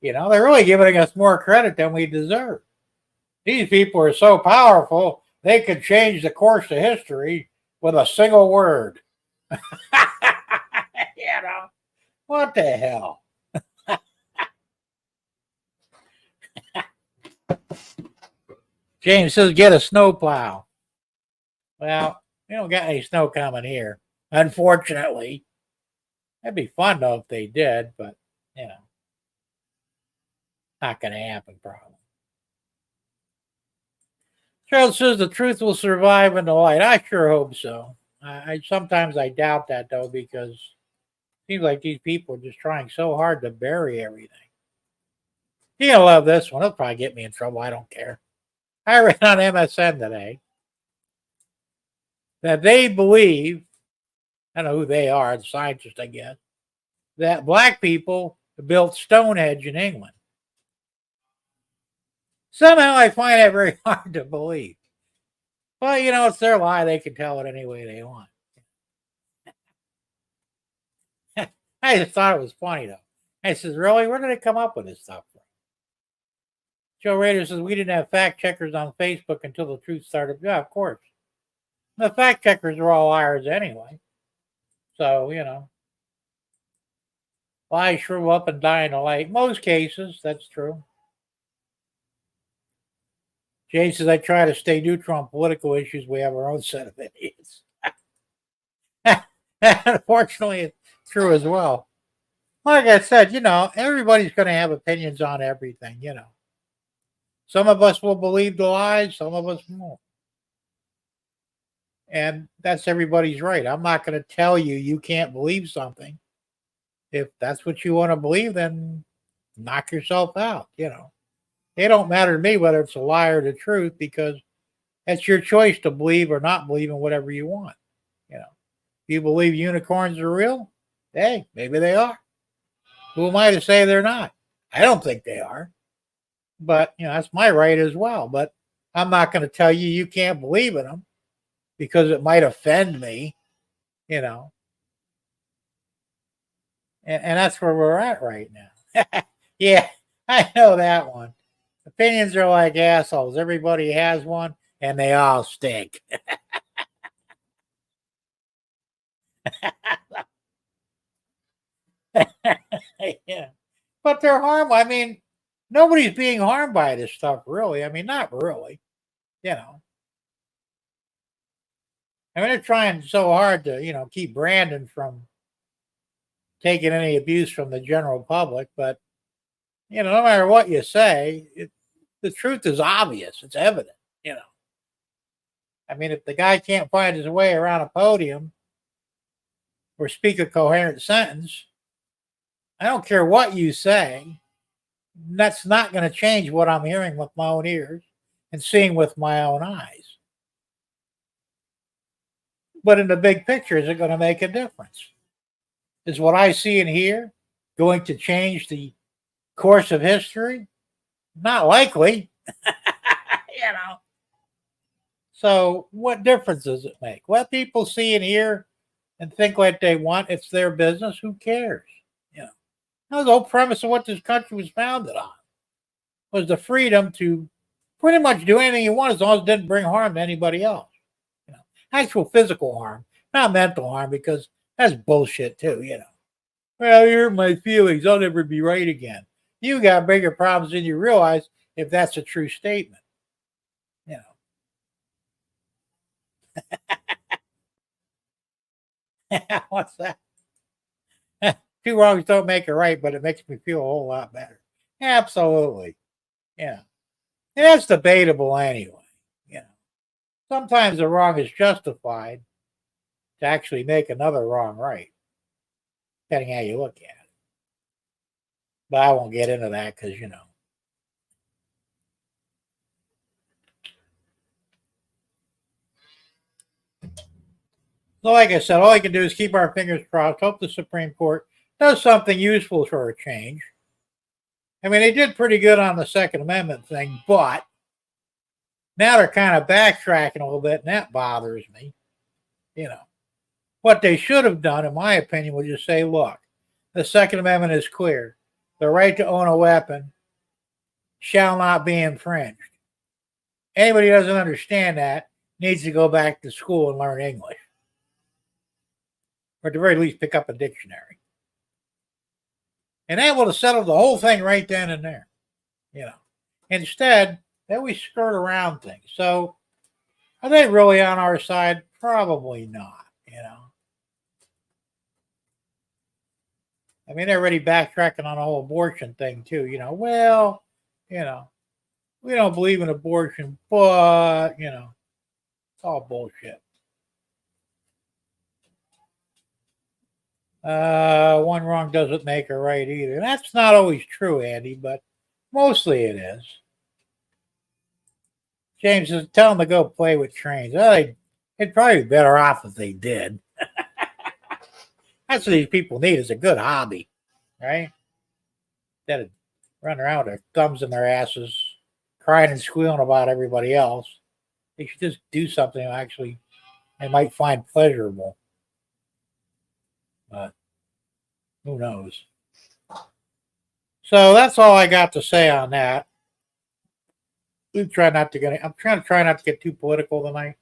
They're really giving us more credit than we deserve. These people are so powerful, they could change the course of history with a single word. What the hell? James says, get a snowplow. Well, we don't got any snow coming here, unfortunately. That'd be fun, though, if they did, but, not going to happen, probably. Charles says the truth will survive in the light. I sure hope so. Sometimes I doubt that, though, because it seems like these people are just trying so hard to bury everything. You're going to love this one. It'll probably get me in trouble. I don't care. I read on MSN today that they believe, I don't know who they are, the scientists, I guess, that black people built Stonehenge in England. Somehow I find that very hard to believe. But, it's their lie. They can tell it any way they want. I just thought it was funny, though. I says, really? Where did they come up with this stuff from? Joe Rader says, we didn't have fact checkers on Facebook until the truth started. Yeah, of course. The fact checkers are all liars anyway. So, lies shrivel up and die in the light. Most cases, that's true. Jay says, I try to stay neutral on political issues. We have our own set of idiots. Unfortunately, it's true as well. Like I said, everybody's going to have opinions on everything, Some of us will believe the lies, some of us won't. And that's everybody's right. I'm not going to tell you you can't believe something. If that's what you want to believe, then knock yourself out, It don't matter to me whether it's a lie or the truth because that's your choice to believe or not believe in whatever you want. If you believe unicorns are real, hey, maybe they are. Who am I to say they're not? I don't think they are. But, that's my right as well. But I'm not going to tell you you can't believe in them because it might offend me, And that's where we're at right now. Yeah, I know that one. Opinions are like assholes. Everybody has one, and they all stink. Yeah. But they're harmful. I mean, nobody's being harmed by this stuff, really. I mean, not really. I mean, they're trying so hard to, keep Brandon from taking any abuse from the general public. But, no matter what you say, the truth is obvious. It's evident, I mean, if the guy can't find his way around a podium or speak a coherent sentence, I don't care what you say. That's not going to change what I'm hearing with my own ears and seeing with my own eyes. But in the big picture, is it going to make a difference? Is what I see and hear going to change the course of history? Not likely. So what difference does it make? Let people see and hear and think what they want. It's their business. Who cares? That was the whole premise of what this country was founded on, was the freedom to pretty much do anything you want as long as it didn't bring harm to anybody else. Actual physical harm, not mental harm, because that's bullshit too. Well, you hurt my feelings. I'll never be right again. You got bigger problems than you realize if that's a true statement. You know. What's that? Two wrongs don't make it right, but it makes me feel a whole lot better. Absolutely. Yeah. And that's debatable anyway. Sometimes a wrong is justified to actually make another wrong right, depending how you look at it. But I won't get into that because, So like I said, all I can do is keep our fingers crossed, hope the Supreme Court does something useful for a change. I mean, they did pretty good on the Second Amendment thing, but now they're kind of backtracking a little bit, and that bothers me. What they should have done, in my opinion, was just say, look, the Second Amendment is clear. The right to own a weapon shall not be infringed. Anybody who doesn't understand that needs to go back to school and learn English. Or at the very least, pick up a dictionary. And that would have settled the whole thing right then and there. Instead, then we skirt around things. So, are they really on our side? Probably not, I mean, they're already backtracking on the whole abortion thing, too. Well, we don't believe in abortion, but, it's all bullshit. One wrong doesn't make a right either. That's not always true, Andy, but mostly it is. James says, tell them to go play with trains. Well, they'd probably be better off if they did. That's what these people need, is a good hobby, right? Instead of running around with their thumbs in their asses, crying and squealing about everybody else. They should just do something actually they might find pleasurable. But who knows? So that's all I got to say on that. I'm trying to try not to get too political tonight.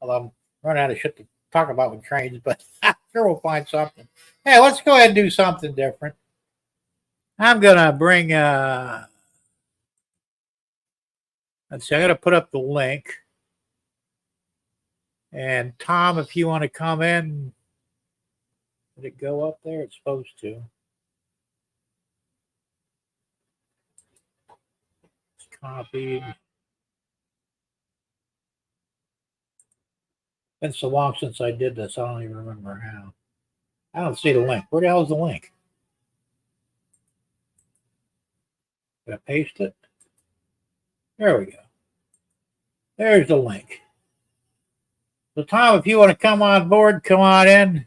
Although I'm running out of shit to talk about with trains, but I'm sure we'll find something. Hey, let's go ahead and do something different. I'm gonna bring let's see, I'm gonna put up the link. And Tom, if you want to come in, did it go up there? It's supposed to. It's copied. Been so long since I did this, I don't even remember how. I don't see the link. Where the hell is the link? Did I paste it? There we go. There's the link. So, Tom, if you want to come on board, come on in.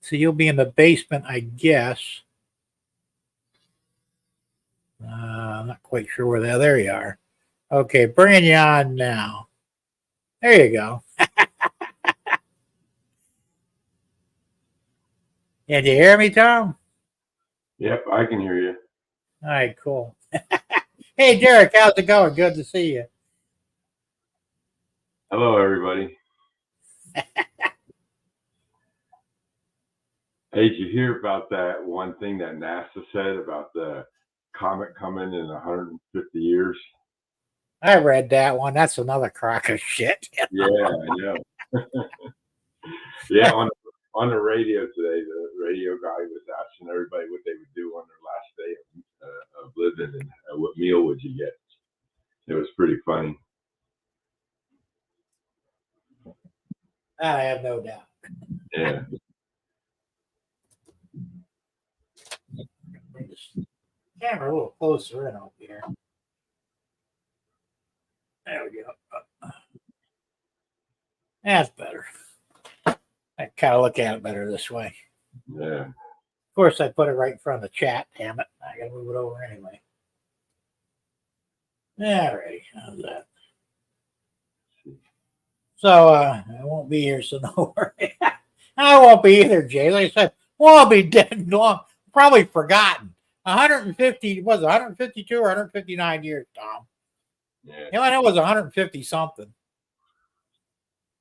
So you'll be in the basement, I guess. I'm not quite sure where there you are. Okay, bringing you on now. There you go. Yeah, did you hear me, Tom? Yep, I can hear you. All right, cool. Hey, Derek, how's it going? Good to see you. Hello, everybody. Hey, did you hear about that one thing that NASA said about the comet coming in 150 years? I read that one. That's another crock of shit. Yeah, I know. Yeah, on the radio today, the radio guy was asking everybody what they would do on their last day of living and what meal would you get. It was pretty funny. I have no doubt. Yeah. Bring this camera a little closer in over here. There we go. That's better. I kind of look at it better this way. Yeah. Of course, I put it right in front of the chat. Damn it. I got to move it over anyway. Alrighty. How's that? So, I won't be here, so no worry. I won't be either, Jay. Like I said, we'll all be dead and long. Probably forgotten. 150 was it 152 or 159 years, Tom. Yeah. I know it was 150 something.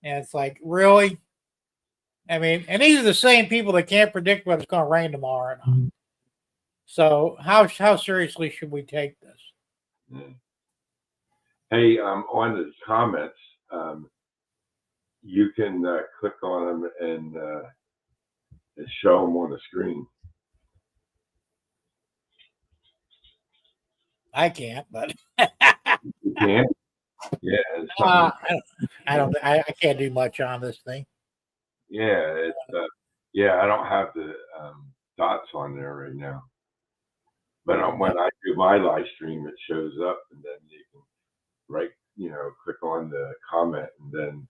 And it's like, really? I mean, and these are the same people that can't predict whether it's going to rain tomorrow or not. So how seriously should we take this? Yeah. Hey, on the comments, you can click on them and show them on the screen. I can't, but You can? Yeah. It's something. I can't do much on this thing. Yeah, it's yeah. I don't have the dots on there right now, but when I do my live stream, it shows up, and then you can click on the comment, and then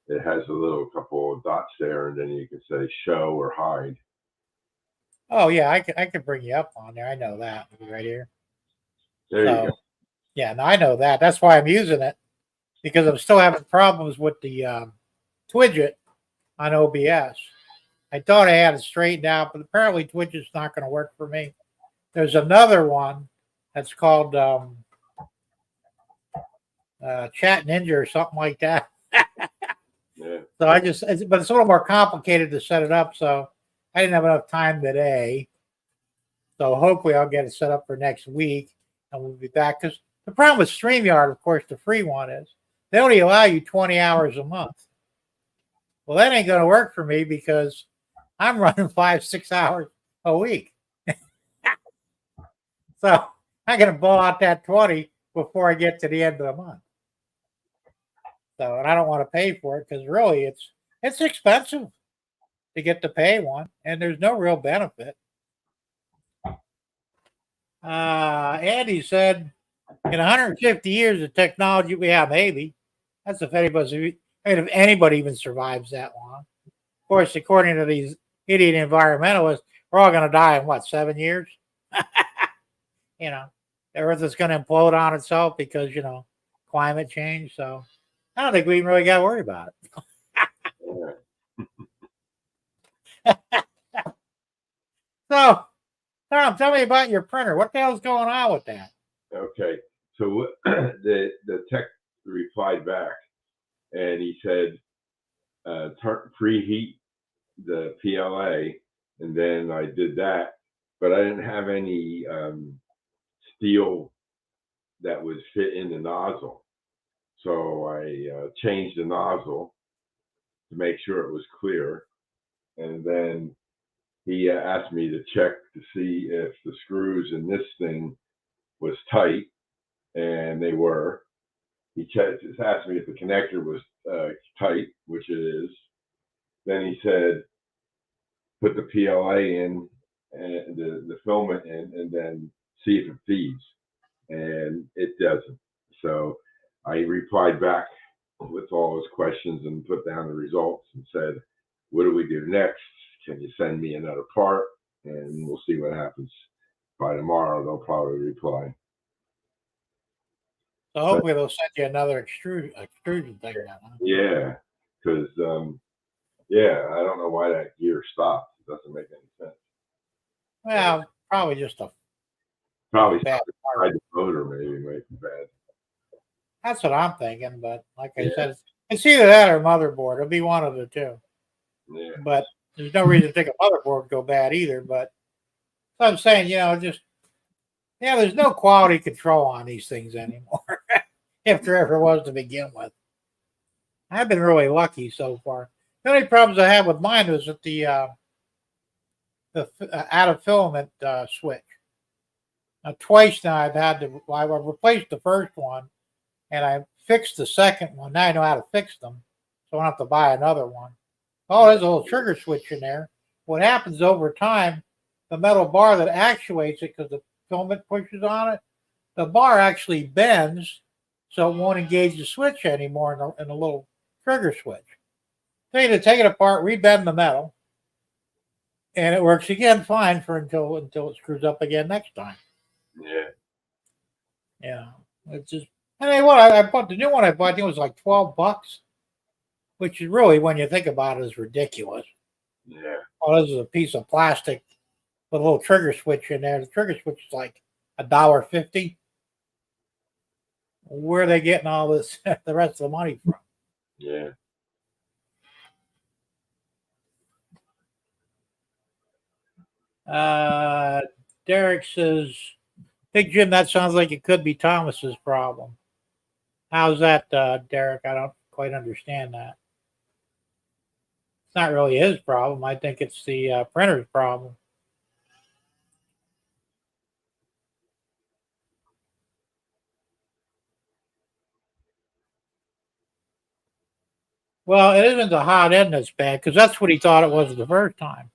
it has a little couple of dots there, and then you can say show or hide. Oh yeah, I could bring you up on there. I know that right here. There you go. Yeah, no, I know that. That's why I'm using it, because I'm still having problems with the Twidget on OBS. I thought I had it straightened out, but apparently Twidget's not going to work for me. There's another one that's called Chat Ninja or something like that. Yeah. So but it's a little more complicated to set it up. So I didn't have enough time today. So hopefully I'll get it set up for next week, and we'll be back. Because the problem with StreamYard, of course, the free one is they only allow you 20 hours a month. Well, that ain't going to work for me because I'm running 5-6 hours a week. So I'm going to blow out that 20 before I get to the end of the month. So, and I don't want to pay for it because really it's expensive to get to pay one, and there's no real benefit. Andy said, in 150 years of technology, maybe. That's if anybody even survives that long. Of course, according to these idiot environmentalists, we're all going to die in 7 years? The Earth is going to implode on itself because, climate change. So I don't think we even really got to worry about it. So, Tom, tell me about your printer. What the hell's going on with that? Okay. So the tech replied back, and he said, preheat the PLA, and then I did that, but I didn't have any steel that would fit in the nozzle. So I changed the nozzle to make sure it was clear, and then he asked me to check to see if the screws in this thing was tight, and they were. He just asked me if the connector was tight, which it is. Then he said, put the PLA in and the filament in, and then see if it feeds, and it doesn't. So I replied back with all his questions and put down the results and said, what do we do next? Can you send me another part? And we'll see what happens. By tomorrow, they'll probably reply. So hopefully they'll send you another extrusion thing. Huh? Yeah, because I don't know why that gear stopped. It doesn't make any sense. Well, probably just a bad part. The motor maybe might be bad. That's what I'm thinking, but like I said, it's either that or motherboard. It'll be one of the two. Yeah. But there's no reason to think a motherboard would go bad either. But so I'm saying, there's no quality control on these things anymore. If there ever was to begin with. I've been really lucky so far. The only problems I had with mine was with the out of filament switch. Twice now I replaced the first one and I fixed the second one. Now I know how to fix them, so I don't have to buy another one. Oh, there's a little trigger switch in there. What happens over time, the metal bar that actuates it, because the filament pushes on it, the bar actually bends, so it won't engage the switch anymore in the little trigger switch. So you need to take it apart, rebend the metal, and it works again fine until it screws up again next time. Yeah. Yeah. It's just, I bought the new one I bought, I think it was like $12, which is really, when you think about it, is ridiculous. Yeah. Oh, this is a piece of plastic with a little trigger switch in there. The trigger switch is like $1.50. Where are they getting all this, the rest of the money from? Yeah. Derek says, Big Jim, that sounds like it could be Thomas's problem. How's that, Derek? I don't quite understand that. It's not really his problem. I think it's the printer's problem. Well, it isn't the hot end that's bad because that's what he thought it was the first time.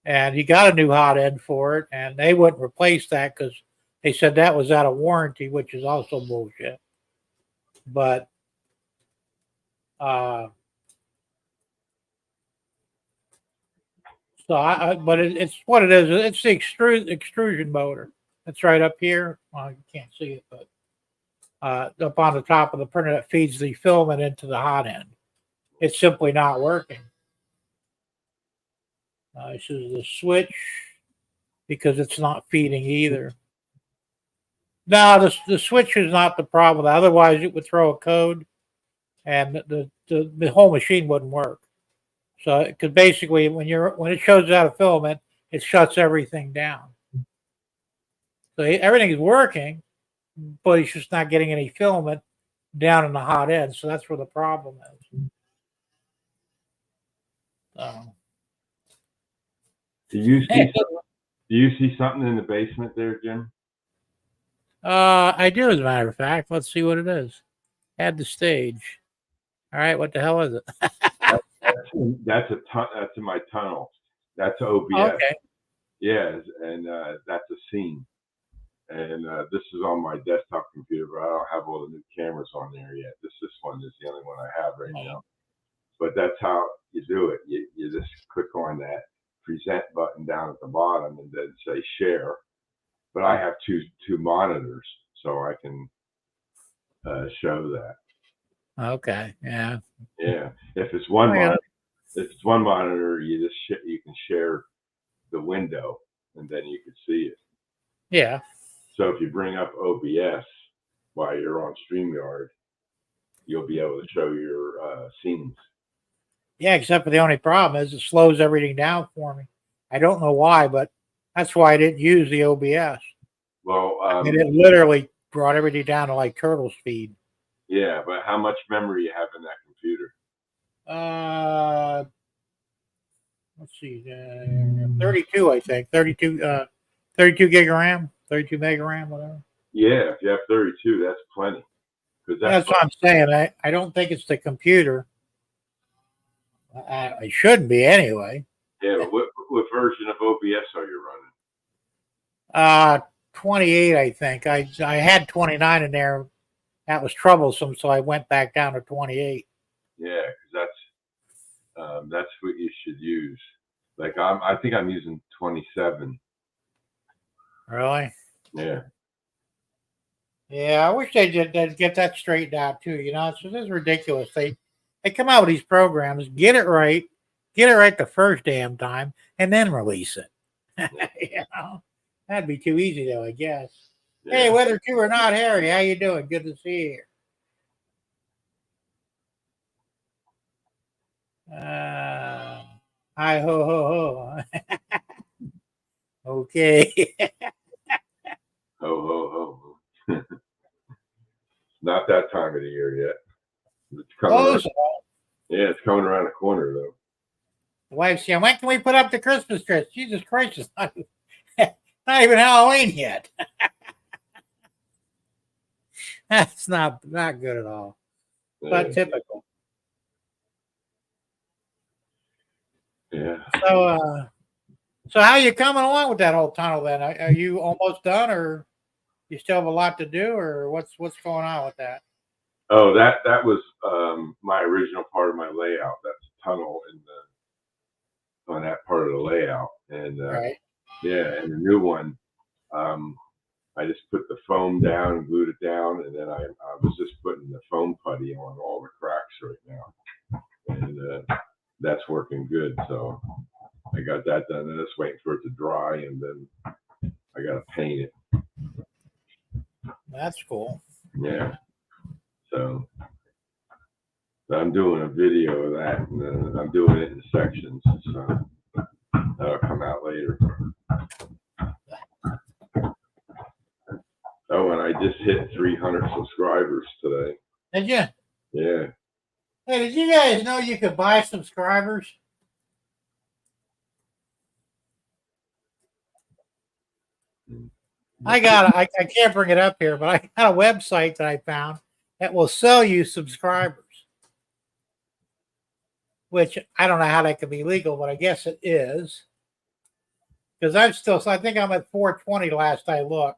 And he got a new hot end for it, and they wouldn't replace that because they said that was out of warranty, which is also bullshit. But it's what it is. It's the extrusion motor. It's right up here. Well, you can't see it, but up on the top of the printer that feeds the filament into the hot end. It's simply not working. This is the switch because it's not feeding either. No, the switch is not the problem. Otherwise, it would throw a code, and the whole machine wouldn't work. So, because basically, when it shows out a filament, it shuts everything down. So everything is working, but it's just not getting any filament down in the hot end. So that's where the problem is. Do you see something in the basement there, Jim? I do, as a matter of fact. Let's see what it is. Add the stage. All right, what the hell is it? That's in my tunnel. That's OBS. Okay. Yeah, and that's a scene. And this is on my desktop computer, but I don't have all the new cameras on there yet. This one is the only one I have right now. But that's how you do it. You just click on that present button down at the bottom and then say share. But I have two monitors, so I can show that. Okay. Yeah. Yeah. If it's one monitor, you can share the window, and then you can see it. Yeah. So if you bring up OBS while you're on StreamYard, you'll be able to show your scenes. Yeah, except for the only problem is it slows everything down for me. I don't know why, but that's why I didn't use the OBS. Well, and it literally brought everything down to like turtle speed. Yeah, but how much memory you have in that computer? Let's see, 32, I think. 32 gig of RAM, 32 meg of RAM, whatever. Yeah, if you have 32, that's plenty. That's what I'm saying. I don't think it's the computer. It shouldn't be anyway. Yeah, but what version of OBS are you running? 28, I think. I had 29 in there. That was troublesome, so I went back down to 28. Yeah, because that's what you should use. Like I think I'm using 27. Really? Yeah. Yeah, I wish they'd get that straightened out too. You know, it's just ridiculous. They come out with these programs, get it right the first damn time, and then release it. You know, that'd be too easy though, I guess. Yeah. Hey, whether true or not, Harry, how you doing? Good to see you here. Hi ho ho ho. Okay. Ho ho ho. Not that time of the year yet. It's coming. Yeah, it's coming around the corner though. The wife said, "When can we put up the Christmas tree?" Jesus Christ, it's not even Halloween yet. That's not good at all. Yeah. But typical. Yeah. So how are you coming along with that whole tunnel then? Are you almost done, or you still have a lot to do, or what's going on with that? Oh, that was my original part of my layout. That's a tunnel on that part of the layout, and right. Yeah, and the new one, I just put the foam down and glued it down, and then I was just putting the foam putty on all the cracks right now, and that's working good. So I got that done. And just waiting for it to dry, and then I got to paint it. That's cool. Yeah. So I'm doing a video of that, and then I'm doing it in sections. So that'll come out later. Oh, and I just hit 300 subscribers today. Did you? Yeah. Hey, did you guys know you could buy subscribers? I can't bring it up here, but I got a website that I found that will sell you subscribers, which I don't know how that could be legal, but I guess it is. Because I think I'm at 420 last I looked.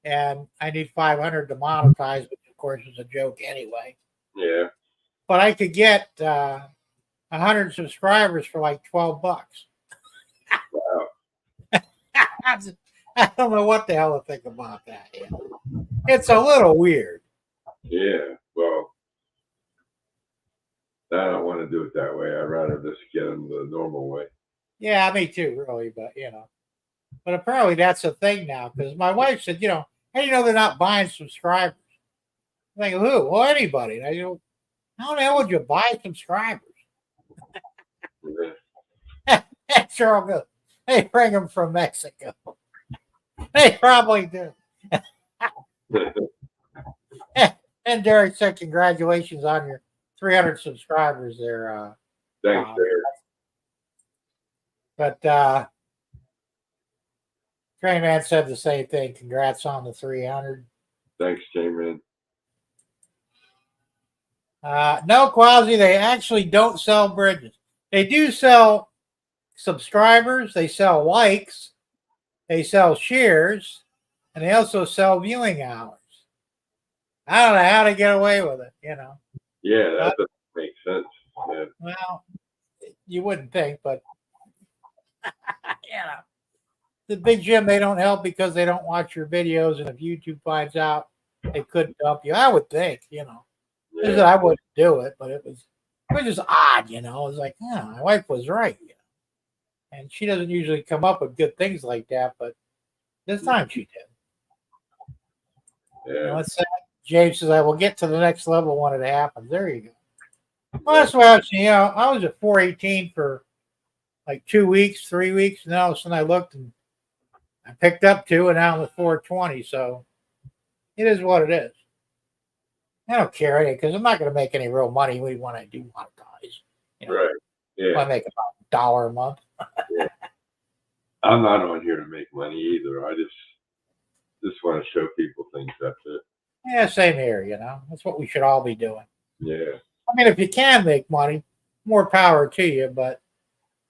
And I need 500 to monetize, which of course is a joke anyway. Yeah. But I could get 100 subscribers for like $12. Wow. I don't know what the hell to think about that. It's a little weird. Yeah. Well, I don't want to do it that way. I'd rather just get them the normal way. Yeah, me too, really. But but apparently that's a thing now because my wife said, how do you know they're not buying subscribers? I'm like, who? Well, anybody. And I go, how the hell would you buy subscribers? Yeah. Cheryl goes, they bring them from Mexico. They probably do. And Derek said, congratulations on your 300 subscribers there. Thanks, Derek. But Train Man said the same thing. Congrats on the 300. Thanks, J-Man. No, Quasi, they actually don't sell bridges. They do sell subscribers. They sell likes. They sell shares. And they also sell viewing hours. I don't know how to get away with it, Yeah, that doesn't make sense. Yeah. Well, you wouldn't think, but the Big Jim, they don't help because they don't watch your videos. And if YouTube finds out, they couldn't dump you. I would think, Yeah. I wouldn't do it, but it was just odd, It was like, my wife was right, And she doesn't usually come up with good things like that, but this time she did. Yeah. What's that? James says, I will get to the next level when it happens. There you go. Well, that's what I was saying. I was at 418 for like 2 weeks, 3 weeks. And all of a sudden I looked and I picked up 2 and now I'm at 420. So it is what it is. I don't care because I'm not going to make any real money when I do monetize. Right. Yeah. I make about $1 a month. Yeah. I'm not on here to make money either. I just want to show people things. That's it. Yeah, same here. That's what we should all be doing. Yeah. I mean, if you can make money, more power to you. But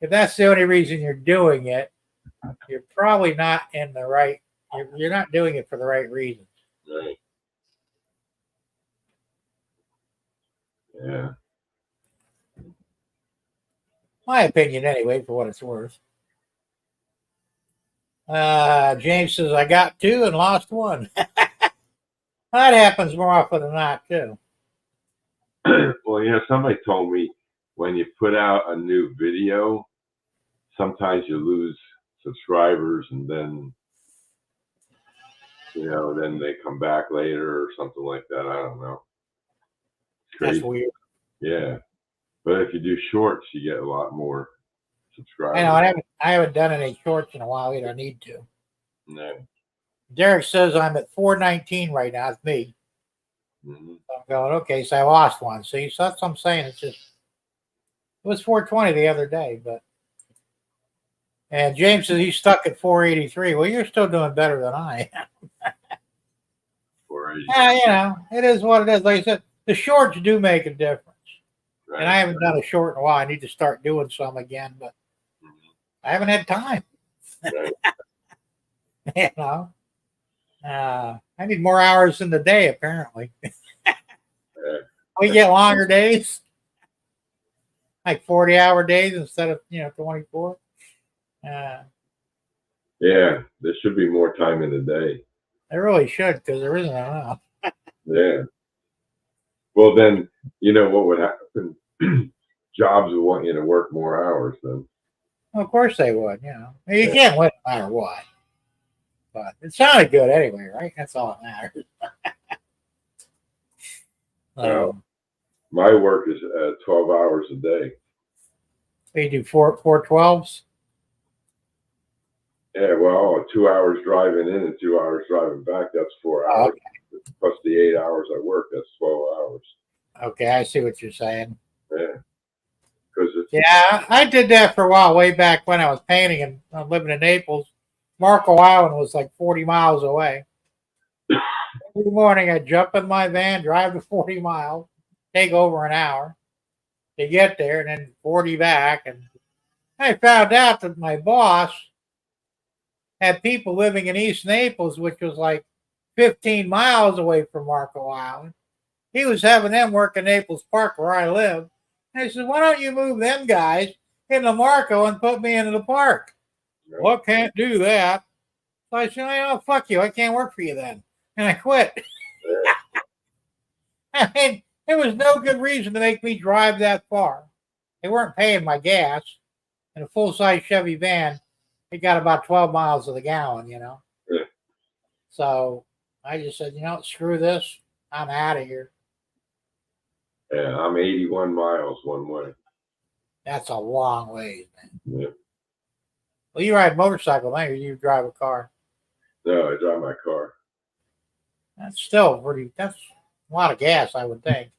if that's the only reason you're doing it, you're probably not in the right. You're not doing it for the right reasons. Right. Yeah. My opinion, anyway, for what it's worth. James says, I got 2 and lost 1. That happens more often than not, too. Well, somebody told me when you put out a new video, sometimes you lose subscribers and then, then they come back later or something like that. I don't know. It's crazy. That's weird. Yeah. But if you do shorts, you get a lot more subscribers. I know. I haven't done any shorts in a while either. I need to. No. Derek says I'm at 419 right now. It's me. Mm-hmm. So I'm going, okay, so I lost 1. See, so that's what I'm saying. It was 420 the other day, and James says he's stuck at 483. Well, you're still doing better than I am. 483. Yeah, it is what it is. Like I said, the shorts do make a difference. Right. And I haven't done a short in a while. I need to start doing some again, but I haven't had time. Right. I need more hours in the day, apparently. We get longer days, like 40-hour days instead of 24. Yeah, there should be more time in the day. They really should, because there isn't enough. Yeah. Well, then what would happen? Jobs would want you to work more hours then. Well, of course they would. You Yeah. can't win no matter what. But it sounded good anyway, right? That's all that matters. Well, Um, my work is 12 hours a day. we do four 12s. Yeah, well, 2 hours driving in and 2 hours driving back, that's 4 hours. Oh, Plus the 8 hours I work, that's 12 hours. okay, I see what you're saying. Yeah. Because it's, Yeah, I did that for a while, way back when I was painting and living in Naples. Marco Island was like 40 miles away. Every morning I'd jump in my van, drive the 40 miles, take over an hour to get there, and then 40 back. And I found out that my boss had people living in East Naples, which was like 15 miles away from Marco Island. He was having them work in Naples Park where I live. And I said, why don't you move them guys into Marco and put me into the park? Well, I can't do that. So I said, oh, fuck you. I can't work for you then. And I quit. I mean, there was no good reason to make me drive that far. They weren't paying my gas. In a full-size Chevy van, it got about 12 miles to the gallon. yeah. So I just said, screw this. I'm out of here. Yeah, I'm 81 miles one way. That's a long ways, man. Yeah. Well, you ride a motorcycle, man, or you drive a car. No, I drive my car. That's still that's a lot of gas, I would think.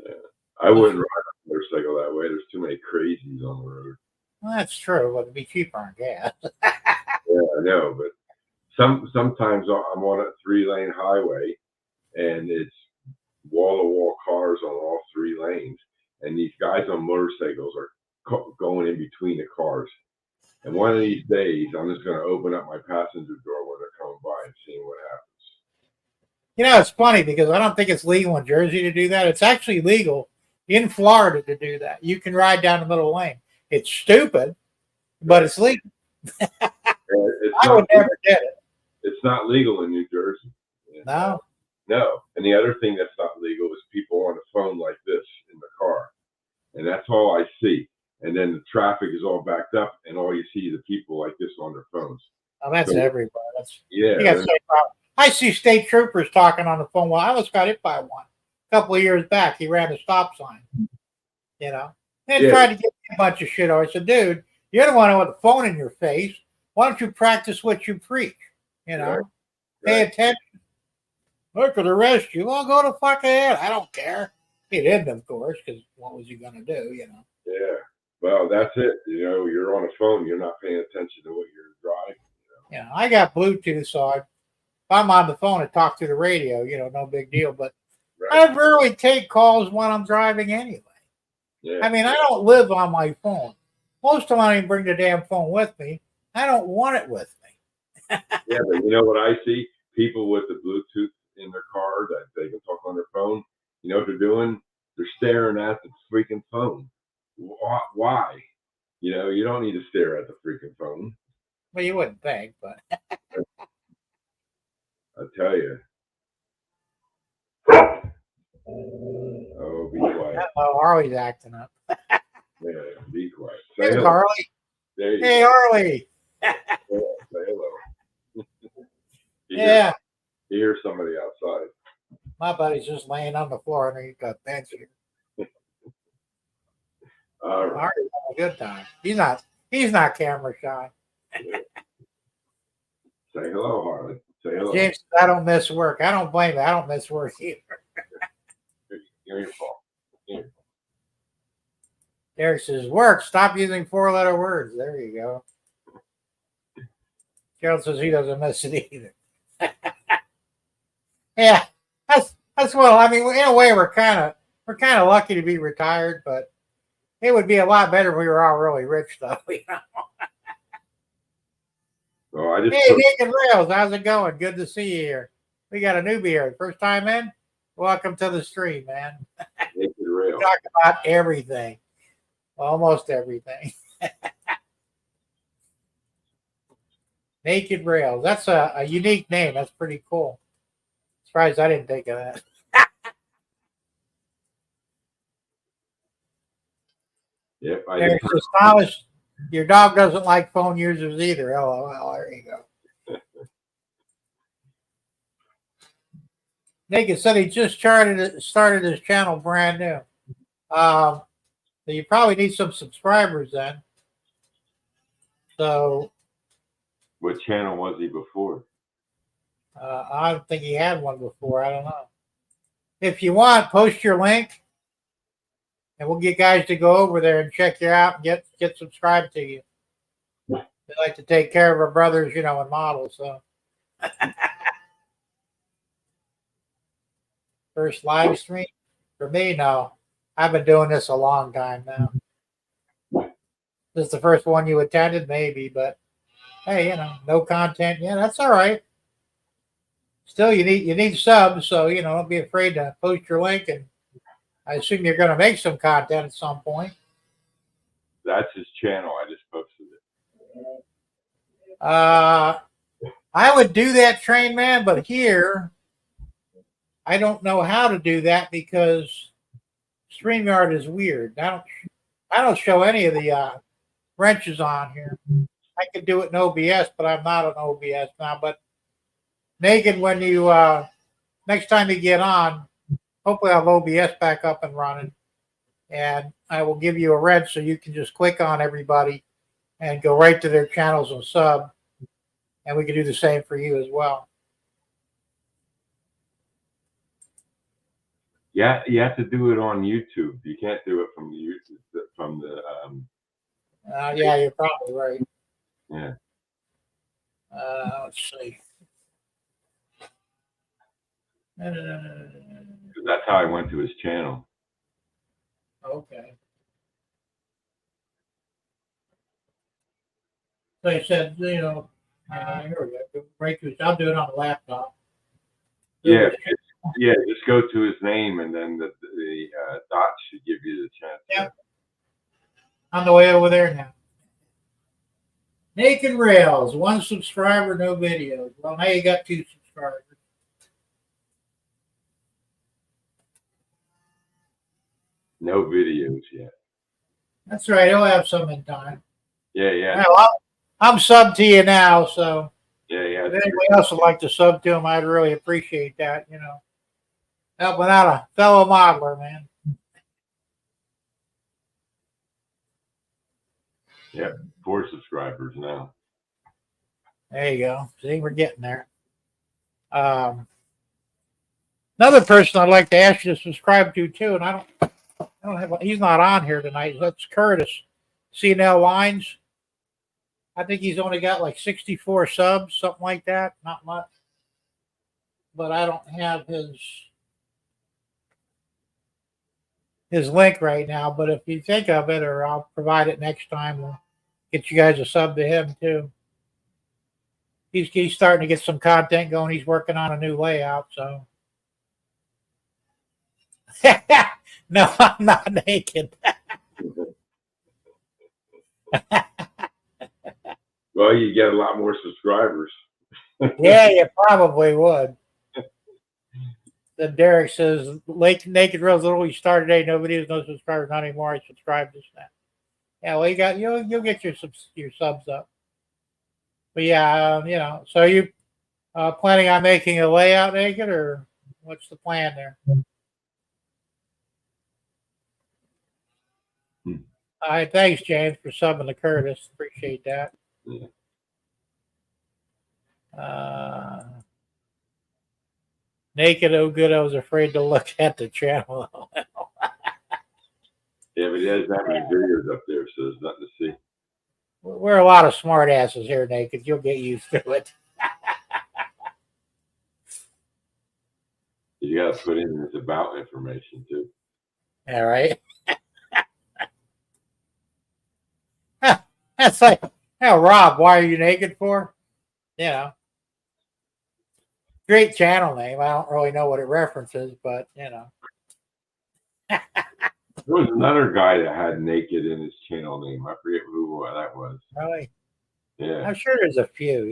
Yeah. I wouldn't ride a motorcycle that way. There's too many crazies on the road. Well, that's true, but it'd be cheaper on gas. Yeah, I know, but sometimes I'm on a 3-lane highway and it's wall to wall cars on all 3 lanes, and these guys on motorcycles are going in between the cars. And one of these days, I'm just going to open up my passenger door when they're coming by and seeing what happens. It's funny because I don't think it's legal in Jersey to do that. It's actually legal in Florida to do that. You can ride down the middle lane. It's stupid, but it's legal. I would never get it. It's not legal in New Jersey. No. No. And the other thing that's not legal is people on the phone like this in the car. And that's all I see. And then the traffic is all backed up, and all you see are the people like this on their phones. Oh, that's So, everybody. yeah. You got the same problem. I see state troopers talking on the phone. Well, I almost got hit by one a couple of years back. He ran a stop sign, and tried to get me a bunch of shit. I said, dude, you're the one with the phone in your face. Why don't you practice what you preach? Right. Pay attention. I could arrest you. Well, go to fuck ahead. I don't care. He didn't, of course, because what was he going to do, Yeah. Well, that's it. You're on a phone. You're not paying attention to what you're driving. I got Bluetooth, so if I'm on the phone, I talk through the radio, no big deal. But Right. I rarely take calls when I'm driving anyway. Yeah. I mean, I don't live on my phone. Most of the time, I don't even bring the damn phone with me. I don't want it with me. Yeah, but you know what I see? People with the Bluetooth in their car that they can talk on their phone. You know what they're doing? They're staring at the freaking phone. Why? You don't need to stare at the freaking phone. Well, you wouldn't think, but I tell you. Oh, be quiet. hello, Harley's acting up. Yeah, be quiet. Say Hey, hello. Harley. There you Hey, go. Harley. Yeah, say hello. Yeah, You hear somebody outside. my buddy's just laying on the floor underneath the bench here. All right. Harley's having a good time. He's not camera shy. Yeah. Say hello, Harley. Say hello. James says, I don't miss work. I don't blame you. I don't miss work either. Give me your phone. Here. Derek says, work. Stop using 4-letter words. There you go. Gerald says he doesn't miss it either. Yeah, that's well. I mean, in a way, we're kind of lucky to be retired, but it would be a lot better if we were all really rich, though. So I just Hey, Nick and Rails, how's it going? Good to see you here. We got a newbie here. First time in? Welcome to the stream, man. make it real. We talk about everything, almost everything. Naked Rails. That's a unique name. That's pretty cool. Surprised I didn't think of that. Yep, I There's just stylish Your dog doesn't like phone users either. LOL. There you go. Naked said he just started his channel brand new. So you probably need some subscribers then. So What channel was he before? I don't think he had one before. I don't know. If you want, post your link, and we'll get guys to go over there and check you out and get subscribed to you. They like to take care of our brothers, and models. So first live stream for me, no. I've been doing this a long time now. This is the first one you attended, maybe, but hey, no content. Yeah, that's all right. Still, you need subs, so don't be afraid to post your link, and I assume you're going to make some content at some point. That's his channel. I just posted it. I would do that, Train Man, but here I don't know how to do that because StreamYard is weird. I don't show any of the wrenches on here. I could do it in OBS, but I'm not on OBS now. But Naked, when you next time you get on, hopefully I'll have OBS back up and running, and I will give you a wrench so you can just click on everybody and go right to their channels and sub, and we can do the same for you as well. Yeah, you have to do it on YouTube. You can't do it from the YouTube from the. Yeah, you're probably right. Yeah. Let's see. That's how I went to his channel. Okay. So I said, here we go. Breakthroughs. I'll do it on the laptop. Yeah, just go to his name, and then the dots should give you the chance. Yep. On the way over there now. Naked Rails, 1 subscriber, no videos. Well, now you got 2 subscribers. No videos yet. That's right. He'll have some in time. Yeah. Well, I'm sub to you now, so Yeah. if anybody else would like to sub to him, I'd really appreciate that. Helping out a fellow modeler, man. Yep, 4 subscribers now. There you go. See, we're getting there. Another person I'd like to ask you to subscribe to too, and I don't have. He's not on here tonight. That's Curtis, CNL Lines. I think he's only got like 64 subs, something like that. Not much, but I don't have his link right now. But if you think of it, or I'll provide it next time, we'll get you guys a sub to him too. He's starting to get some content going. He's working on a new layout, so. No, I'm not naked. Well, you get a lot more subscribers. Yeah, you probably would. Then Derek says, Naked Rails literally started today. No videos, no subscribers, not anymore. I subscribed to that. Yeah, well, you'll get your subs up. But yeah, so are you planning on making a layout, Naked, or what's the plan there? All right, thanks, James, for subbing to Curtis. Appreciate that. Yeah. Naked, oh good, I was afraid to look at the channel. Yeah, but he doesn't have any videos up there, so there's nothing to see. We're a lot of smart asses here, Naked. You'll get used to it. You got to put in his about information too. All right. That's like, Rob, why are you naked for? Great channel name. I don't really know what it references, but There was another guy that had naked in his channel name. I forget who that was. Really? Yeah. I'm sure there's a few.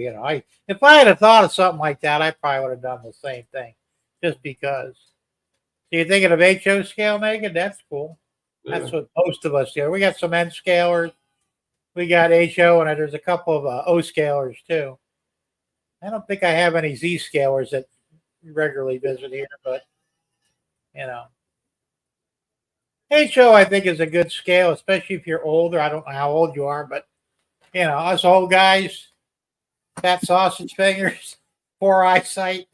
If I had thought of something like that, I probably would have done the same thing, just because. So you're thinking of HO scale, Naked? That's cool. Yeah. That's what most of us do. We got some N scalers. We got HO, and there's a couple of O scalers too. I don't think I have any Z scalers that regularly visit here, but you know, HO I think is a good scale, especially if you're older. I don't know how old you are, but you know, us old guys, fat sausage fingers, poor eyesight.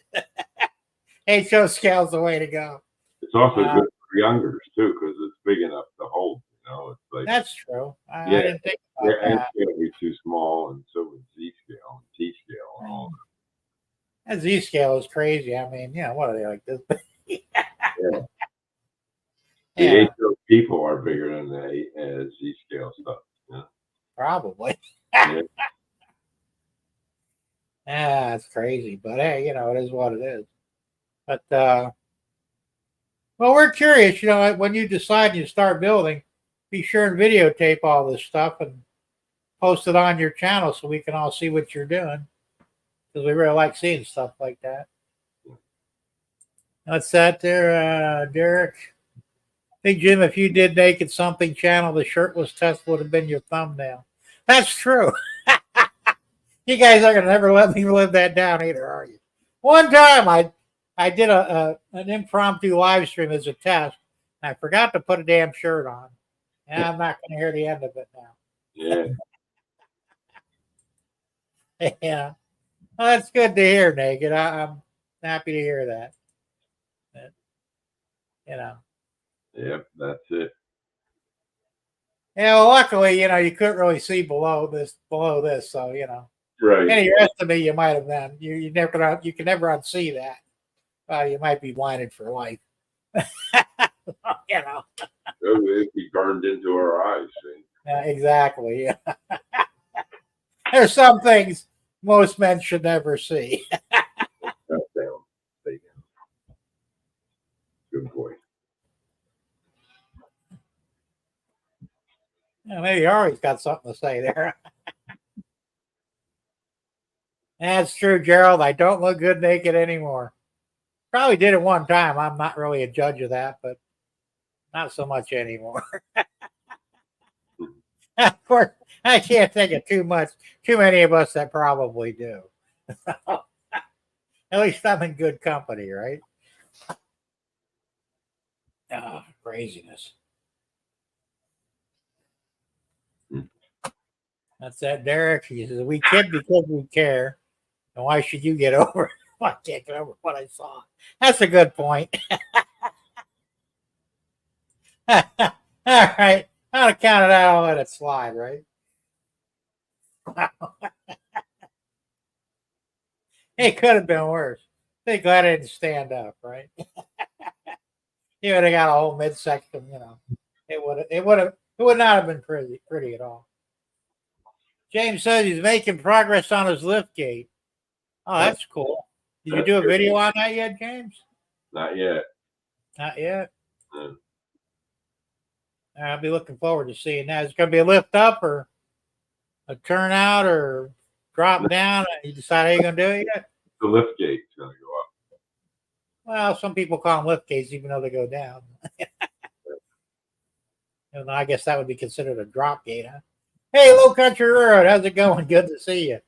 HO scale's the way to go. It's also good for youngers too, because it's big enough to hold. You know, it's like That's true. I yeah, didn't think about yeah, that. scale would be too small, and so would Z scale and T scale and all. That Z scale is crazy. I mean, yeah, what are they like this? Yeah. The Yeah, HO people are bigger than the Z scale stuff. Yeah. probably. Yeah. Yeah, it's crazy, but hey, you know, it is what it is. But well, we're curious. You know, when you decide you start building, be sure and videotape all this stuff and post it on your channel so we can all see what you're doing, because we really like seeing stuff like that. What's that there, Derek? Hey Jim, if you did Naked Something channel, the shirtless test would have been your thumbnail. That's true. You guys are gonna never let me live that down either, are you? One time I did an impromptu live stream as a test, and I forgot to put a damn shirt on. And I'm not gonna hear the end of it now. Yeah. Yeah. Well, that's good to hear, Naked. I'm happy to hear that. But, you know. Yep. That's it. Yeah, well, luckily, you know, you couldn't really see below this, so you know. Right. Any rest of me, you might have been. You never, you can never unsee that. You might be blinded for life. You know. It'd be burned into our eyes. See? Yeah, exactly. Yeah. There's some things most men should never see. Up, down, stay down. Good boy. Yeah, maybe Ari's got something to say there. That's true, Gerald. I don't look good naked anymore. Probably did it one time. I'm not really a judge of that, but not so much anymore. Of course, I can't think of too many of us that probably do. At least I'm in good company, right? Oh, craziness. That's that, Derek. He says, we kid because we care. And why should you get over it? I can't get over what I saw. That's a good point. All right. On account of that, I'll let it slide, right? It could have been worse. Be glad I didn't stand up, right? You would have got a whole midsection, you know. It would not have been pretty at all. James says he's making progress on his lift gate. Oh, that's cool. Did you do a video on that yet, James? Not yet. Not yet. No. I'll be looking forward to seeing that. It's going to be a lift up or a turnout or drop down. You decide how you're going to do it yet? The lift gate's going to go up. Well, some people call them lift gates even though they go down. And I guess that would be considered a drop gate, huh? Hey, Low Country Road, how's it going? Good to see you.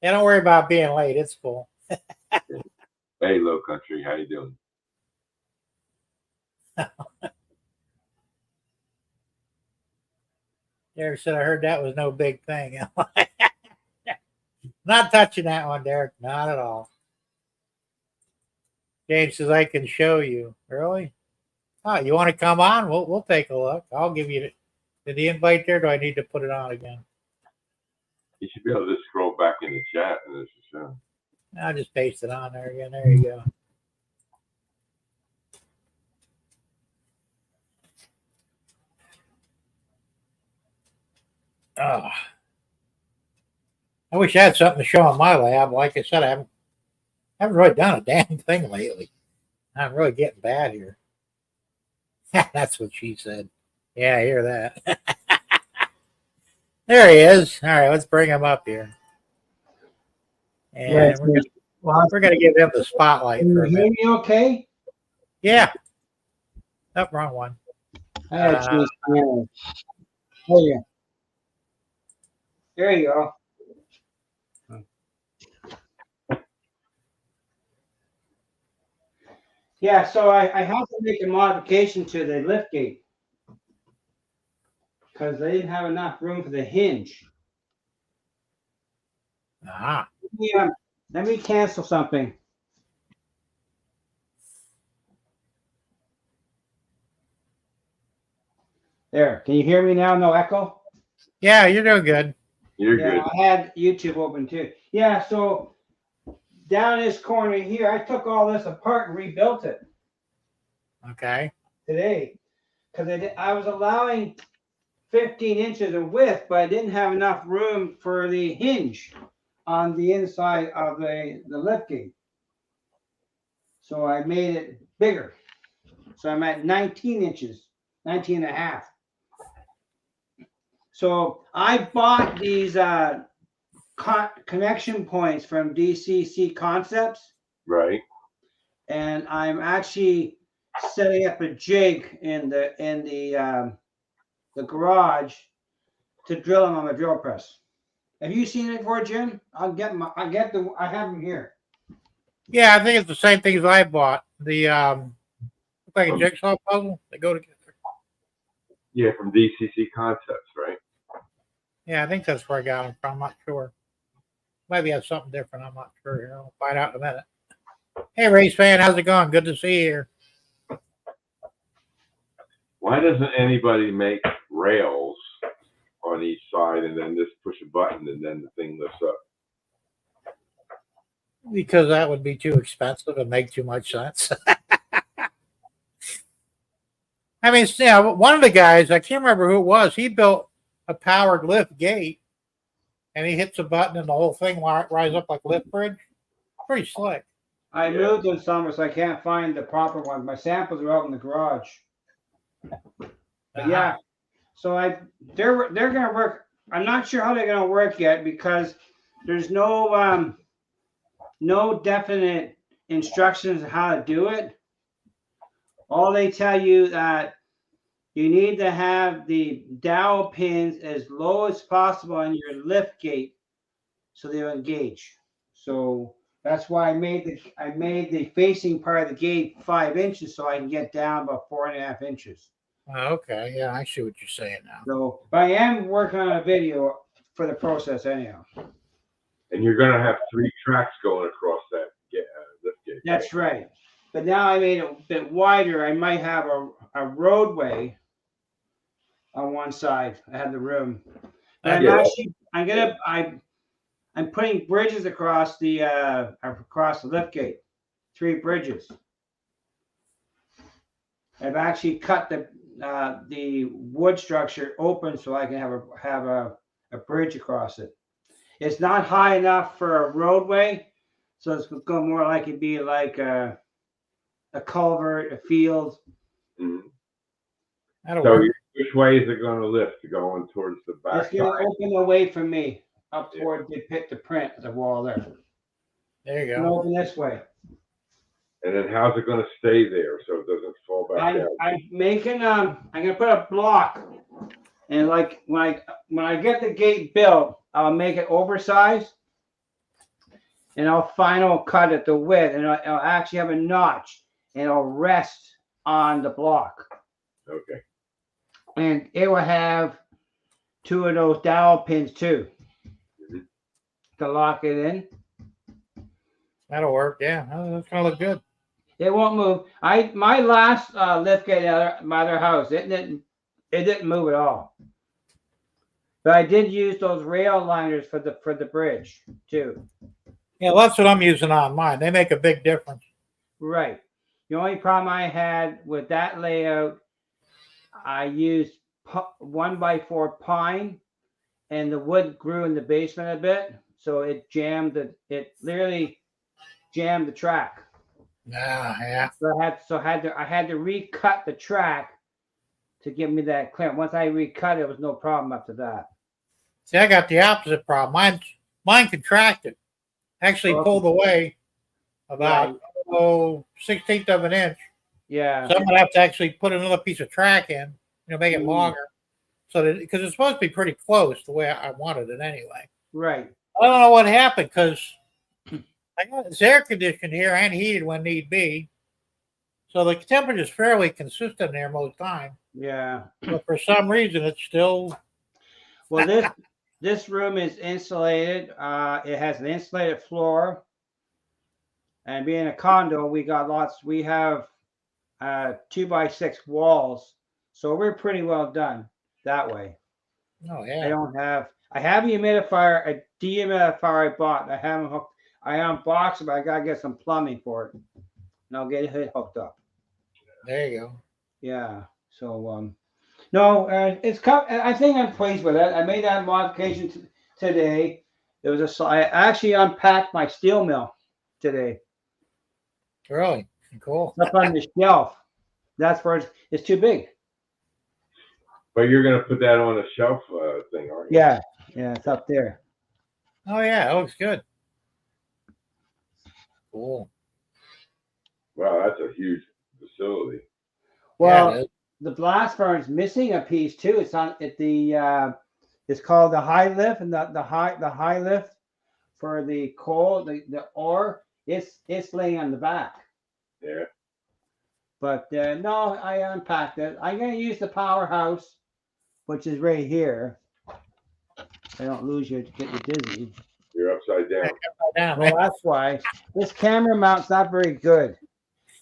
Yeah, don't worry about being late. It's cool. Hey, Low Country, how you doing? Derek said, I heard that was no big thing. Not touching that one, Derek. Not at all. James says, I can show you. Really? Oh, you want to come on? We'll take a look. I'll give you the invite there. Do I need to put it on again? You should be able to scroll back in the chat and this is shown. I'll just paste it on there again. There you go. Oh. I wish I had something to show on my lab. Like I said, I haven't really done a damn thing lately. I'm really getting bad here. That's what she said. Yeah, I hear that. There he is. All right, let's bring him up here. And we're gonna give him the spotlight. Can you for a hear minute. me okay? Yeah. Oh, wrong one. Hi, oh, yeah. There you go. Yeah, so I had to make a modification to the lift gate because they didn't have enough room for the hinge. Ah, Yeah, let me cancel something. There, can you hear me now? No echo? yeah, you're doing good. You're Yeah, good. I had YouTube open too. Yeah, so down this corner here, I took all this apart and rebuilt it Okay. today because I was allowing 15 inches of width, but I didn't have enough room for the hinge on the inside of the lift gate. So I made it bigger. So I'm at 19 inches, 19 and a half. So I bought these connection points from DCC Concepts, Right. and I'm actually setting up a jig in the garage to drill them on the drill press. Have you seen it before, Jim? I have them here. Yeah, I think it's the same thing as I bought. The look like a From, jigsaw puzzle. They go together. yeah, from DCC Concepts, right? Yeah, I think that's where I got them from. I'm not sure. Maybe have something different. I'm not sure. Here, I'll find out in a minute. Hey, race fan, how's it going? Good to see you here. Why doesn't anybody make rails on each side and then just push a button and then the thing lifts up? Because that would be too expensive and make too much sense. I mean, yeah, one of the guys, I can't remember who it was, he built a powered lift gate and he hits a button and the whole thing rises up like lift bridge. Pretty slick. I Yeah. moved in summer, so I can't find the proper ones. My samples are out in the garage. But yeah, so they're gonna work. I'm not sure how they're gonna work yet because there's no definite instructions on how to do it. All they tell you that you need to have the dowel pins as low as possible on your lift gate so they'll engage. So that's why I made the facing part of the gate 5 inches so I can get down about 4.5 inches. Okay, yeah, I see what you're saying now. So, but I am working on a video for the process anyhow. And you're going to have 3 tracks going across that lift gate. That's right. But now I made it a bit wider. I might have a roadway on one side. I have the room. But I'm putting bridges across the lift gate. 3 bridges. I've actually cut the wood structure open so I can have a bridge across it. It's not high enough for a roadway, so it's going more like it'd be like a culvert, a field. Mm-hmm. That'll So work. which way is it going to lift? Going towards the back It's going to side? open away from me, up toward the print, the wall there. There you It's go. open this way. And then how's it going to stay there so it doesn't fall back down? I'm making I'm gonna put a block, and like when I get the gate built, I'll make it oversized, and I'll final cut at the width, and I'll actually have a notch, and it'll rest on the block, Okay. and it will have 2 of those dowel pins too, to lock it in. That'll work. Yeah, that's gonna look good. It won't move. My last lift gate at my other house, it didn't move at all. But I did use those rail liners for the bridge too. Yeah, well, that's what I'm using on mine. They make a big difference. Right. The only problem I had with that layout, I used 1x4 pine, and the wood grew in the basement a bit, so it literally jammed the track. Yeah. So I had to recut the track to give me that clearance. Once I recut it, was no problem after that. See, I got the opposite problem. Mine contracted. Actually pulled away about 1/16 of an inch. Yeah. So I'm gonna have to actually put another piece of track in, make it longer, So because it's supposed to be pretty close the way I wanted it anyway. Right. I don't know what happened because I got it's air conditioned here and heated when need be. So the temperature is fairly consistent there most time. Yeah. But for some reason it's still Well, this room is insulated. It has an insulated floor. And being a condo, we have 2x6 walls. So we're pretty well done that way. oh yeah. I have a humidifier, a dehumidifier I bought. I unboxed it, but I gotta get some plumbing for it. And I'll get it hooked up. There you go. Yeah. So no, I think I'm pleased with it. I made that modification today. I actually unpacked my steel mill today. Really? Cool. It's up on the shelf. That's where it's too big. But you're going to put that on a shelf thing, aren't you? Yeah, it's up there. Oh yeah, it looks good. Cool. Wow, that's a huge facility. Well, yeah, the blast furnace missing a piece too. It's on at the it's called the high lift, and the high lift for the coal, the ore, it's laying on the back. Yeah. But no, I unpacked it. I'm gonna use the powerhouse, which is right here. I don't lose you to get you dizzy. You're upside down. down, Well, that's why this camera mount's not very good.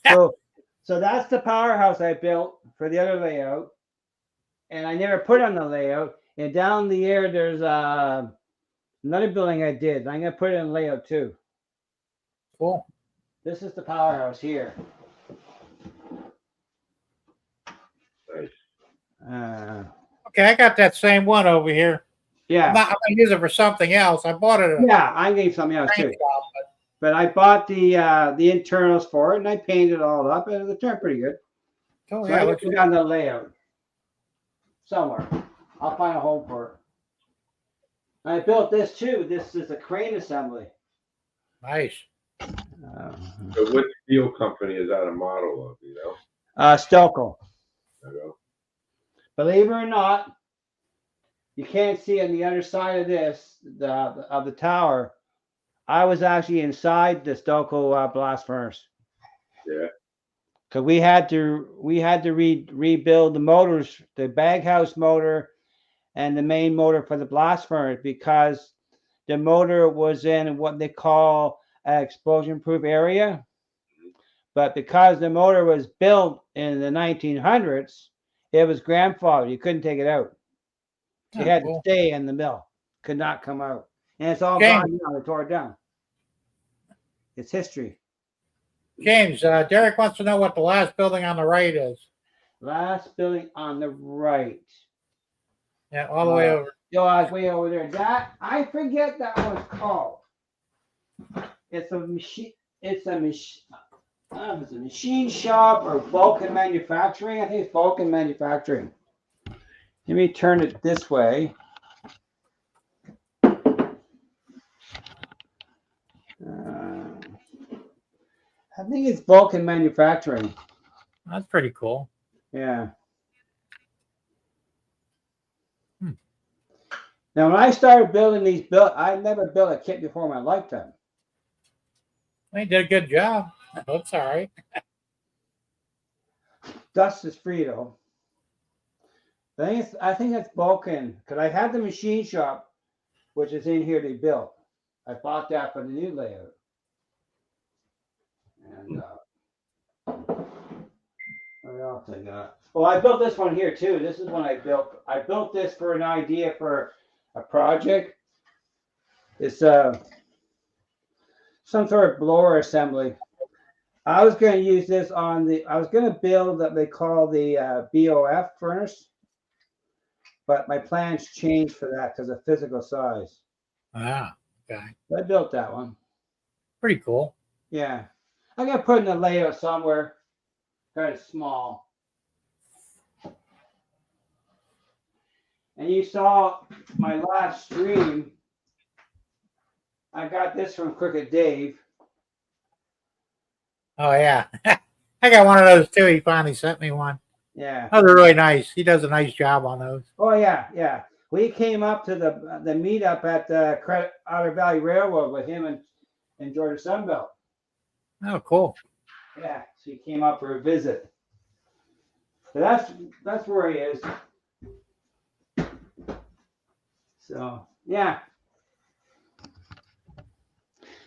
So that's the powerhouse I built for the other layout, and I never put on the layout. And down the air, there's another building I did. I'm gonna put it in layout too. Cool. This is the powerhouse here. Nice. Okay, I got that same one over here. Yeah. I'm gonna use it for something else. I bought it. Yeah, I gave something else too. But I bought the internals for it, and I painted it all up, and it turned pretty good. Oh So yeah, I looks put it on the layout somewhere. I'll find a home for it. I built this too. This is a crane assembly. nice. So what steel company is that a model of, you know? Stokel. I go, Believe it or not, you can't see on the other side of this, of the tower. I was actually inside the Stokel blast furnace. yeah. Because we had to rebuild the motors, the baghouse motor, and the main motor for the blast furnace, because the motor was in what they call an explosion-proof area. But because the motor was built in the 1900s, it was grandfathered. You couldn't take it out. It had to stay in the mill. Could not come out. And it's all gone now. They tore it down. It's history. James, Derek wants to know what the last building on the right is. Last building on the right. Yeah, all the way over. Yo, I was way over there. That I forget that one's called. It's a machine. It's a machine. It's a machine shop or Vulcan Manufacturing. I think it's Vulcan Manufacturing. Let me turn it this way. I think it's Vulcan Manufacturing. That's pretty cool. Yeah. Now, when I started building these, I never built a kit before in my lifetime. They did a good job. That's all right. Dust is free though. I think it's Vulcan, because I had the machine shop, which is in here they built. I bought that for the new layout. And what else I got? Well, I built this one here too. This is one I built. I built this for an idea for a project. It's some sort of blower assembly. I was going to use this on I was going to build what they call the BOF furnace, but my plans changed for that because of physical size. Ah, okay. So I built that one. Pretty cool. Yeah. I'm going to put in the layout somewhere. Kind of small. And you saw my last stream. I got this from Crooked Dave. Oh yeah. I got one of those too. He finally sent me one. Yeah. Oh, they're really nice. He does a nice job on those. Oh yeah, yeah. We came up to the meetup at the Otter Valley Railroad with him and Georgia Sunbelt. Oh, cool. Yeah, so he came up for a visit. So that's where he is. So yeah.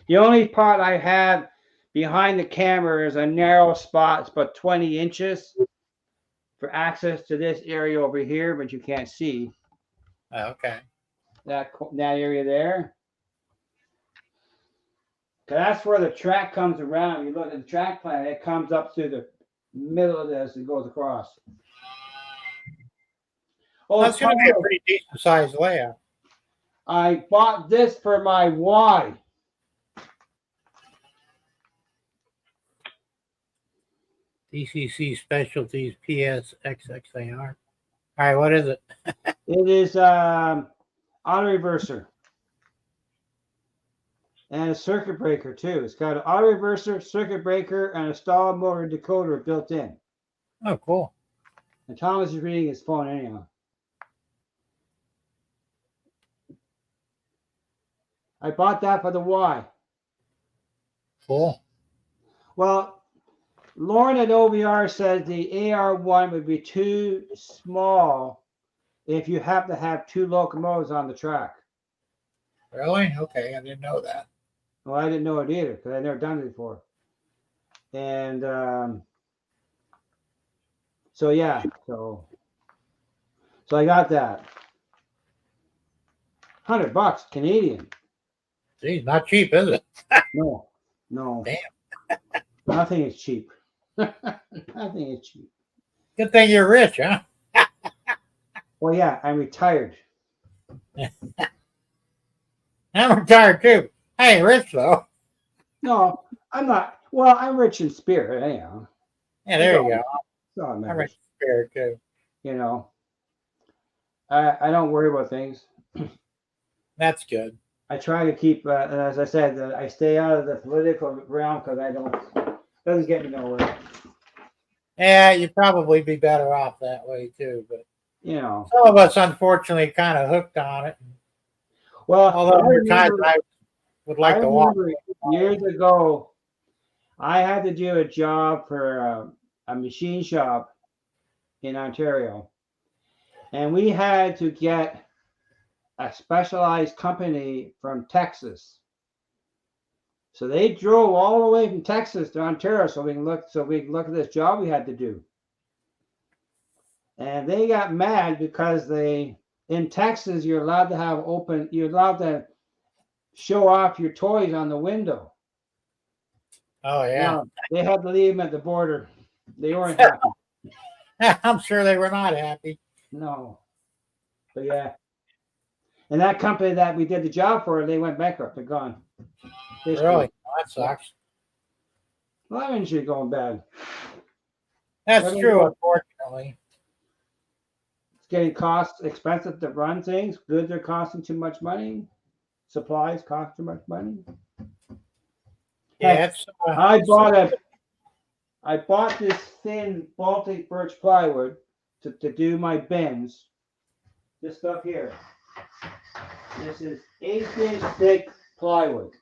The only part I have behind the camera is a narrow spot, it's about 20 inches for access to this area over here, but you can't see Oh, okay. that area there. That's where the track comes around. You look at the track plan, it comes up through the middle of this and goes across. Oh, That's going to be a Tom, pretty decent sized layout. I bought this for my Y. DCC Specialties PSXXAR. All right, what is it? It is auto reverser and a circuit breaker too. It's got an auto reverser, circuit breaker, and a stall motor decoder built in. Oh, cool. And Thomas is reading his phone anyhow. I bought that for the Y. Cool. Well, Lauren at OVR says the AR1 would be too small if you have to have two locomotives on the track. Really? Okay, I didn't know that. Well, I didn't know it either because I've never done it before. And so yeah, so I got that. $100 Canadian. Geez, not cheap, is it? No, no. Damn. Nothing is cheap. Nothing is cheap. Good thing you're rich, huh? Well, yeah, I'm retired. I'm retired too. I ain't rich though. No, I'm not. Well, I'm rich in spirit, anyhow. Yeah, there you go. So I'm I'm rich in spirit too. You know, I don't worry about things. That's good. I try to keep, and as I said, I stay out of the political realm because doesn't get me nowhere. Yeah, you'd probably be better off that way too. But You know, some of us, unfortunately, kind of hooked on it. well, Although there are times I would like to walk. Years ago, I had to do a job for a machine shop in Ontario, and we had to get a specialized company from Texas. So they drove all the way from Texas to Ontario so we can look at this job we had to do. And they got mad because in Texas you're allowed to show off your toys on the window. Oh yeah. Now, they had to leave them at the border. They weren't happy. I'm sure they were not happy. No. But yeah. And that company that we did the job for, they went bankrupt. They're gone. Really? Oh, that sucks. Well, that industry going bad. That's true, unfortunately. It's getting expensive to run things. Goods are costing too much money. Supplies cost too much money. Yeah, I bought this thin Baltic birch plywood to do my bins. This stuff here. This is 8-inch thick plywood.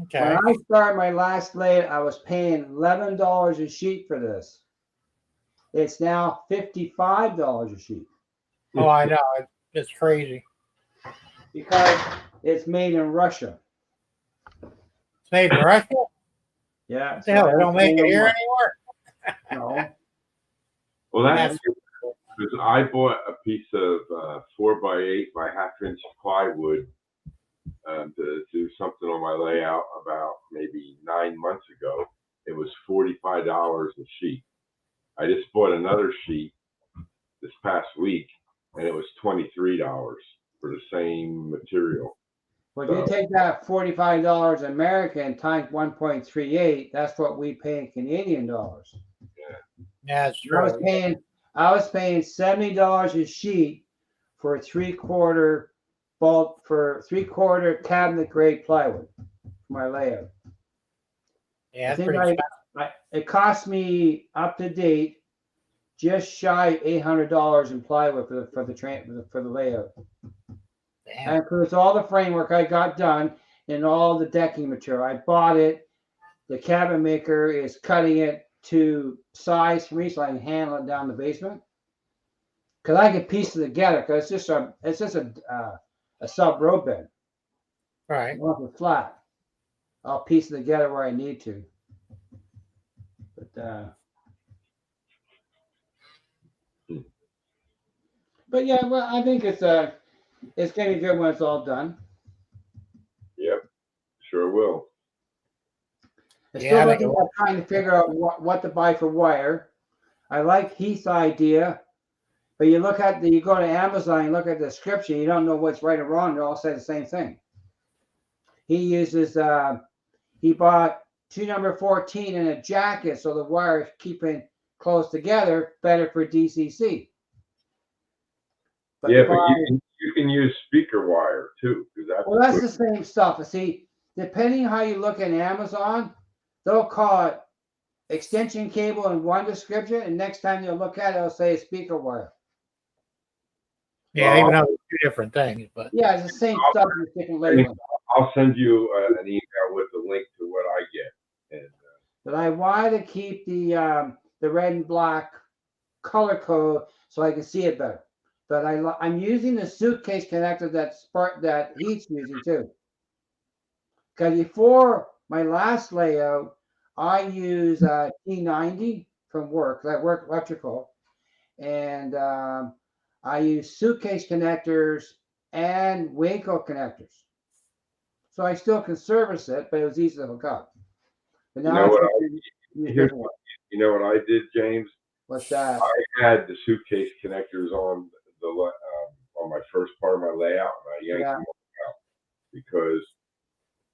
okay. When I started my last lathe, I was paying $11 a sheet for this. It's now $55 a sheet. Oh, I know. It's crazy. Because it's made in Russia. It's made in Russia? Yeah. What the hell? They don't make it here anymore? No. Well, that's because I bought a piece of 4x8 by 1/2-inch plywood to do something on my layout about maybe 9 months ago. It was $45 a sheet. I just bought another sheet this past week, and it was $23 for the same material. Well, if you take that $45 American times 1.38, that's what we pay in Canadian dollars. Yeah, that's true. I was paying $70 a sheet for 3/4 cabinet grade plywood for my layout. Yeah, that's pretty expensive. It cost me up to date just shy of $800 in plywood for the layout. Damn. And includes all the framework I got done and all the decking material. I bought it. The cabinet maker is cutting it to size for me so I can handle it down the basement. Because I can piece it together because it's just a sub road bed. Right. Once it's flat, I'll piece it together where I need to. But yeah, well, I think it's gonna be good when it's all done. Yep, sure will. I'm Yeah, I still think looking at trying to figure out what to buy for wire. I like Heath's idea, but you go to Amazon, you look at the description, you don't know what's right or wrong. They all say the same thing. He uses he bought 2 number 14 in a jacket, so the wire is keeping close together, better for DCC. But you can use speaker wire too, because that's the same stuff. See, depending how you look at Amazon, they'll call it extension cable in one description, and next time you'll look at it, it'll say speaker wire. Yeah, even though it's 2 different things, but yeah, it's the same stuff in different labeling. I'll send you an email with the link to what I get. And but I wanted to keep the red and black color code so I can see it better. But I'm using the suitcase connector that Heath's using too. Because before my last layout, I use T90 from work. I work electrical, and I use suitcase connectors and Waco connectors. So I still can service it, but it was easy to hook up. But now you know what I did, James? What's that? I had the suitcase connectors on my first part of my layout, and I yanked them out because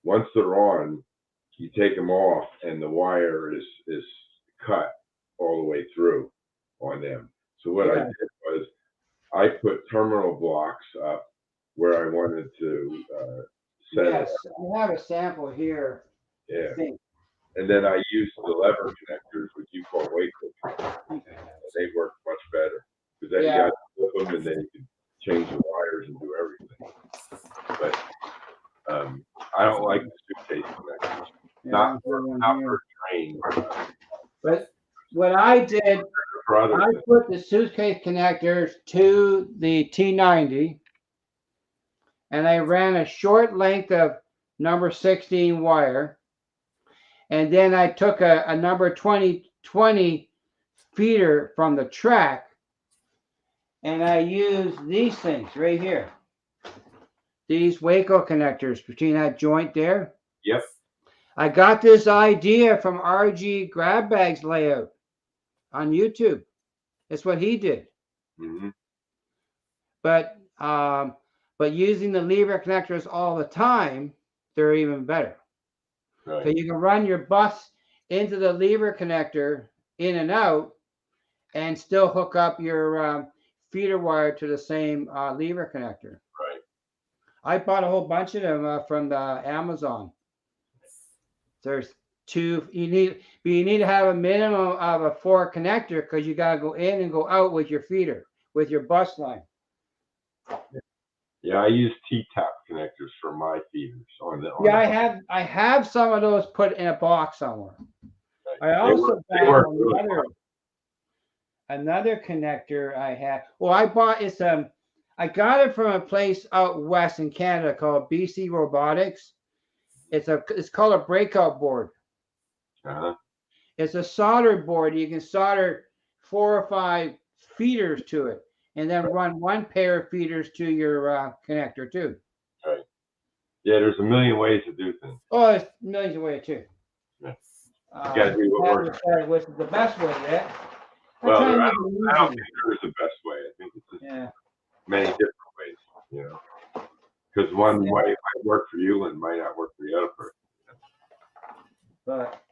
once they're on, you take them off, and the wire is cut all the way through on them. So what I did was I put terminal blocks up where I wanted to set it up. I have a sample here. Yeah. And then I used the lever connectors, which you call Waco. They work much better because then you got to flip them, and then you can change the wires and do everything. But I don't like the suitcase connectors. Not for train. But what I did, I put the suitcase connectors to the T90, and I ran a short length of number 16 wire, and then I took a number 20 feeder from the track, and I used these things right here. These Waco connectors between that joint there. Yep. I got this idea from RG Grab Bags layout on YouTube. That's what he did. Mm-hmm. But using the lever connectors all the time, they're even better. Right. So you can run your bus into the lever connector in and out, and still hook up your feeder wire to the same lever connector. Right. I bought a whole bunch of them from the Amazon. There's 2. You need to have a minimum of a 4 connector because you got to go in and go out with your feeder, with your bus line. Yeah, I use T-tap connectors for my feeders I have some of those put in a box somewhere. Right. I also found another connector I have. Well, I got it from a place out west in Canada called BC Robotics. It's called a breakout board. Uh-huh. It's a solder board. You can solder 4 or 5 feeders to it, and then run 1 pair of feeders to your connector too. Right. Yeah, there's a million ways to do things. Oh, there's millions of ways too. Yeah. You got to do what works. What's the best way yet? Well, I don't think there's the best way. I think it's just many different ways, you know. Because one way might work for you and might not work for the other person. But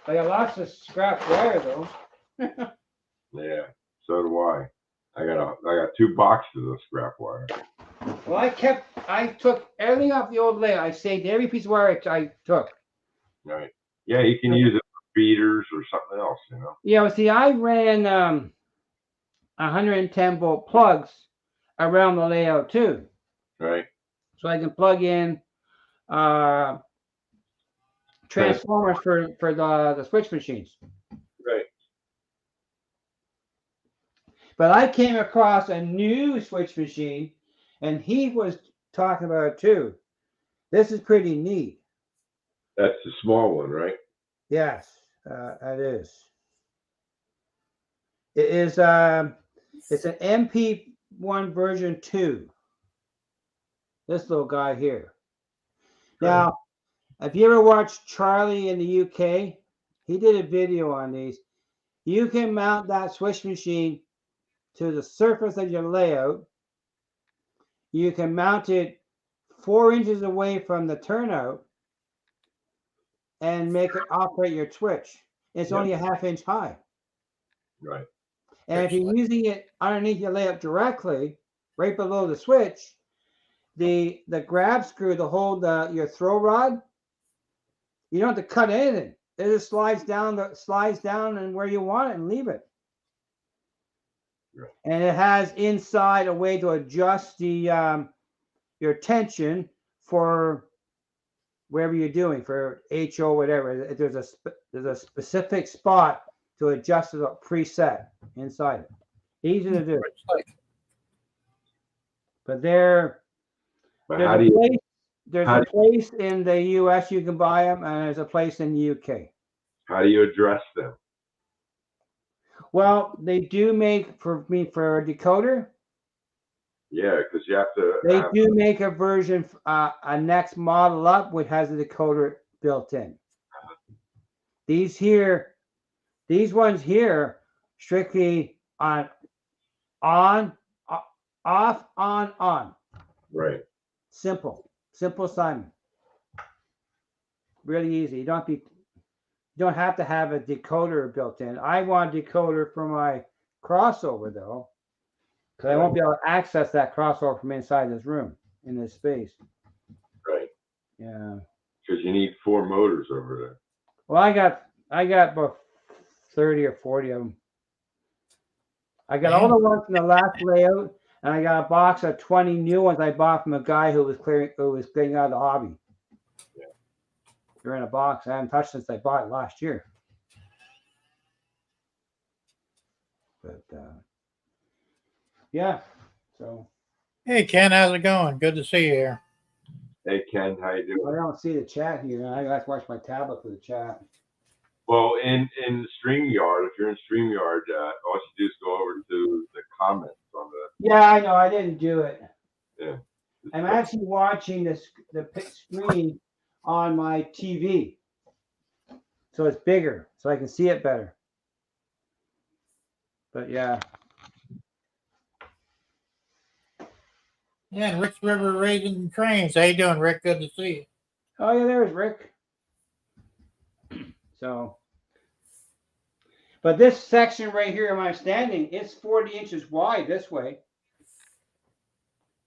I got lots of scrap wire though. Yeah, so do I. I got 2 boxes of scrap wire. Well, I took everything off the old layout. I saved every piece of wire I took. Right. Yeah, you can use it for feeders or something else, you know? Yeah, see, I ran 110 volt plugs around the layout too, Right. so I can plug in transformers for the switch machines. Right. But I came across a new switch machine, and he was talking about it too. This is pretty neat. That's the small one, right? Yes, it is. It is. It's an MP1 version 2. This little guy here. Now, if you ever watched Charlie in the UK, he did a video on these. You can mount that switch machine to the surface of your layout. You can mount it 4 inches away from the turnout and make it operate your switch. It's only a half-inch high. Right. And if you're using it underneath your layout directly, right below the switch, the grab screw to hold your throw rod, you don't have to cut anything. It just slides down and where you want it and leave it. Right. And it has inside a way to adjust the your tension for wherever you're doing, for HO, whatever. There's a specific spot to adjust it up preset inside it. Easy to do. But there's a place in the US you can buy them, and there's a place in the UK. How do you address them? Well, they do make for a decoder. Yeah, because you have to. They do make a version, a next model up, which has a decoder built in. These ones here, strictly on, off, on. Right. Simple assignment. Really easy. You don't have to have a decoder built in. I want a decoder for my crossover though, because I won't be able to access that crossover from inside this room in this space. Right. Yeah. Because you need 4 motors over there. Well, I got about 30 or 40 of them. I got all the ones in the last layout, and I got a box of 20 new ones I bought from a guy who was getting out of the hobby. Yeah. They're in a box. I haven't touched since I bought it last year. But yeah. So. Hey Ken, how's it going? Good to see you here. Hey Ken, how you doing? I don't see the chat here. I have to watch my tablet for the chat. Well, in StreamYard, if you're in StreamYard, all you do is go over to the comments on the. Yeah, I know. I didn't do it. Yeah. I'm actually watching the screen on my TV, so it's bigger, so I can see it better. But yeah. Yeah, and Rick's River Raising Cranes. How you doing, Rick? Good to see you. Oh yeah, there's Rick. So, but this section right here where I'm standing, it's 40 inches wide this way.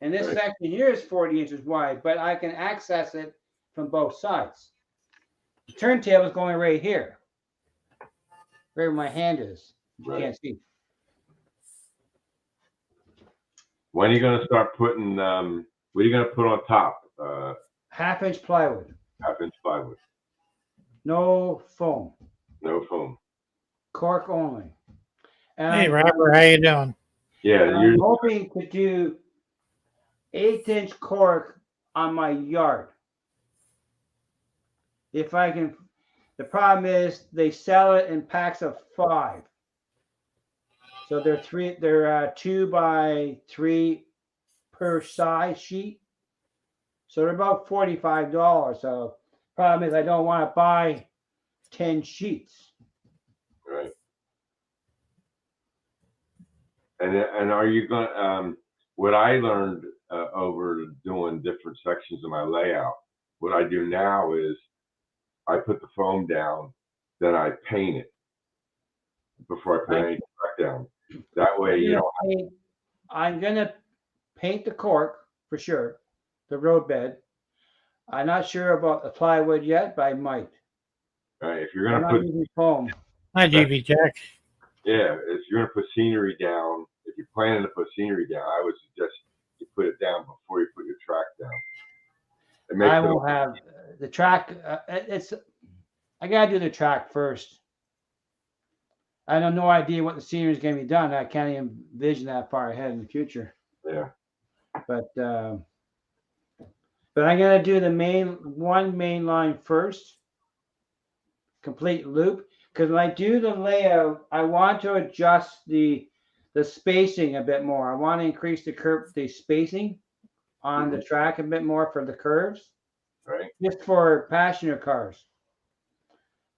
And this section here is 40 inches wide, but I can access it from both sides. The turntable is going right here, right where my hand is. You can't see. When are you going to start putting, what are you going to put on top? Half-inch plywood. Half-inch plywood. No foam. No foam. Cork only. And hey, Robert, how you doing? Yeah, I'm hoping to do 1/8-inch cork on my yard. If I can. The problem is they sell it in packs of 5. So they're 2 by 3 per size sheet. So they're about $45. So problem is I don't want to buy 10 sheets. Right. And are you going to, what I learned over doing different sections of my layout, what I do now is I put the foam down, then I paint it before I put anything back down. That way you don't. I'm going to paint the cork for sure, the road bed. I'm not sure about the plywood yet, but I might. Right? If you're I'm gonna not put, using foam. Hi, GB Jack. yeah, if you're gonna put scenery down, if you're planning to put scenery down, I would suggest you put it down before you put your track down. It makes I it. will have the track. It's I gotta do the track first. I have no idea what the scenery is going to be done. I can't even envision that far ahead in the future. Yeah. But I'm gonna do the main line first, complete loop. Because when I do the layout, I want to adjust the spacing a bit more. I want to increase the spacing on the track a bit more for the curves, Right. just for passenger cars.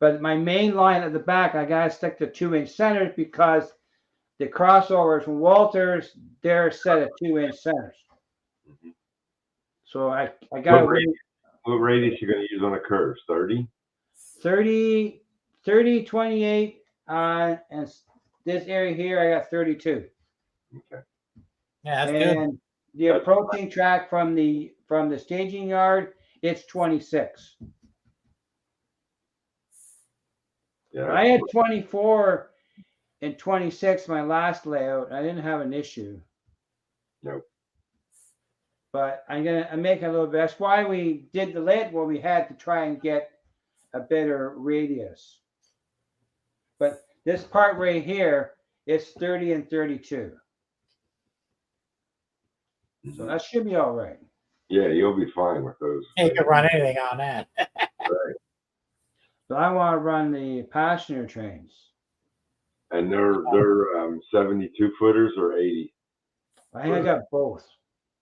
But my main line at the back, I gotta stick to 2-inch centers because the crossovers from Walters, they're set at 2-inch centers. Mm-hmm. So I got what radius you gonna use on the curves? 30? 30, 28, and this area here I got 32. Okay. Yeah, that's And good. the approaching track from the staging yard, it's 26. Yeah. I had 24 and 26 my last layout. I didn't have an issue. Nope. But I'm make it a little bit. That's why we did the layout where we had to try and get a better radius. But this part right here, it's 30 and 32. So that should be all right. Yeah, you'll be fine with those. You can run anything on that. Right. But I want to run the passenger trains. And they're 72 footers or 80. I think I got both.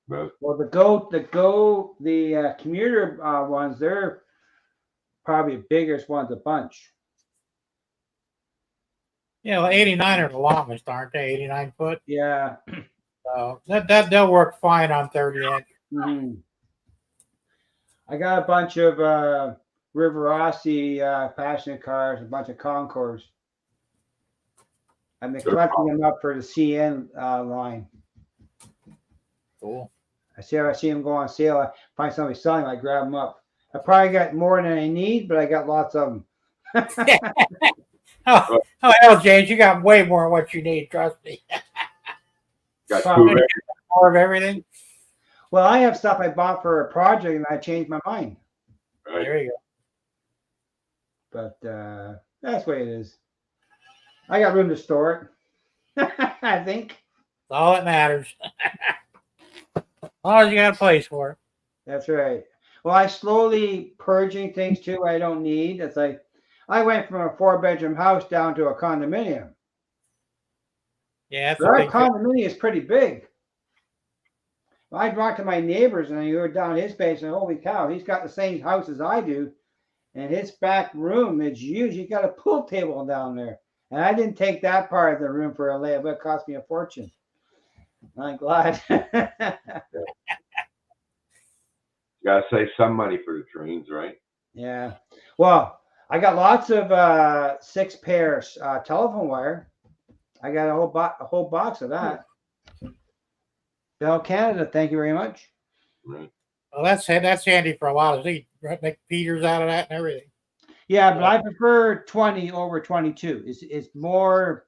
Both. Well, the commuter ones, they're probably the biggest ones a bunch. Yeah, well, 89 are the longest, aren't they? 89 foot. Yeah. So they'll work fine on 30 inch. Mm-hmm. I got a bunch of River Rossi passenger cars, a bunch of Concords. I've been collecting them up for the CN line. Cool. I see them go on sale. I find somebody selling them, I grab them up. I probably got more than I need, but I got lots of them. Oh hell, James, you got way more than what you need. Trust me. Got more of everything. Well, I have stuff I bought for a project and I changed my mind. Right. There you go. But that's the way it is. I got room to store it. I think. That's all that matters. As long as you got a place for it. That's right. Well, I slowly purging things too I don't need. It's like I went from a 4-bedroom house down to a condominium. Yeah, that's Our condominium is pretty big. I talked to my neighbors and I go down his basement. Holy cow, he's got the same house as I do. And his back room is huge. He's got a pool table down there. And I didn't take that part of the room for a layup. It cost me a fortune. I'm glad. You gotta save some money for the trains, right? Yeah. Well, I got lots of 6 pairs telephone wire. I got a whole box of that. Bell Canada, thank you very much. Right. Well, that's handy for a lot of these. Make feeders out of that and everything. Yeah, but I prefer 20 over 22. It's more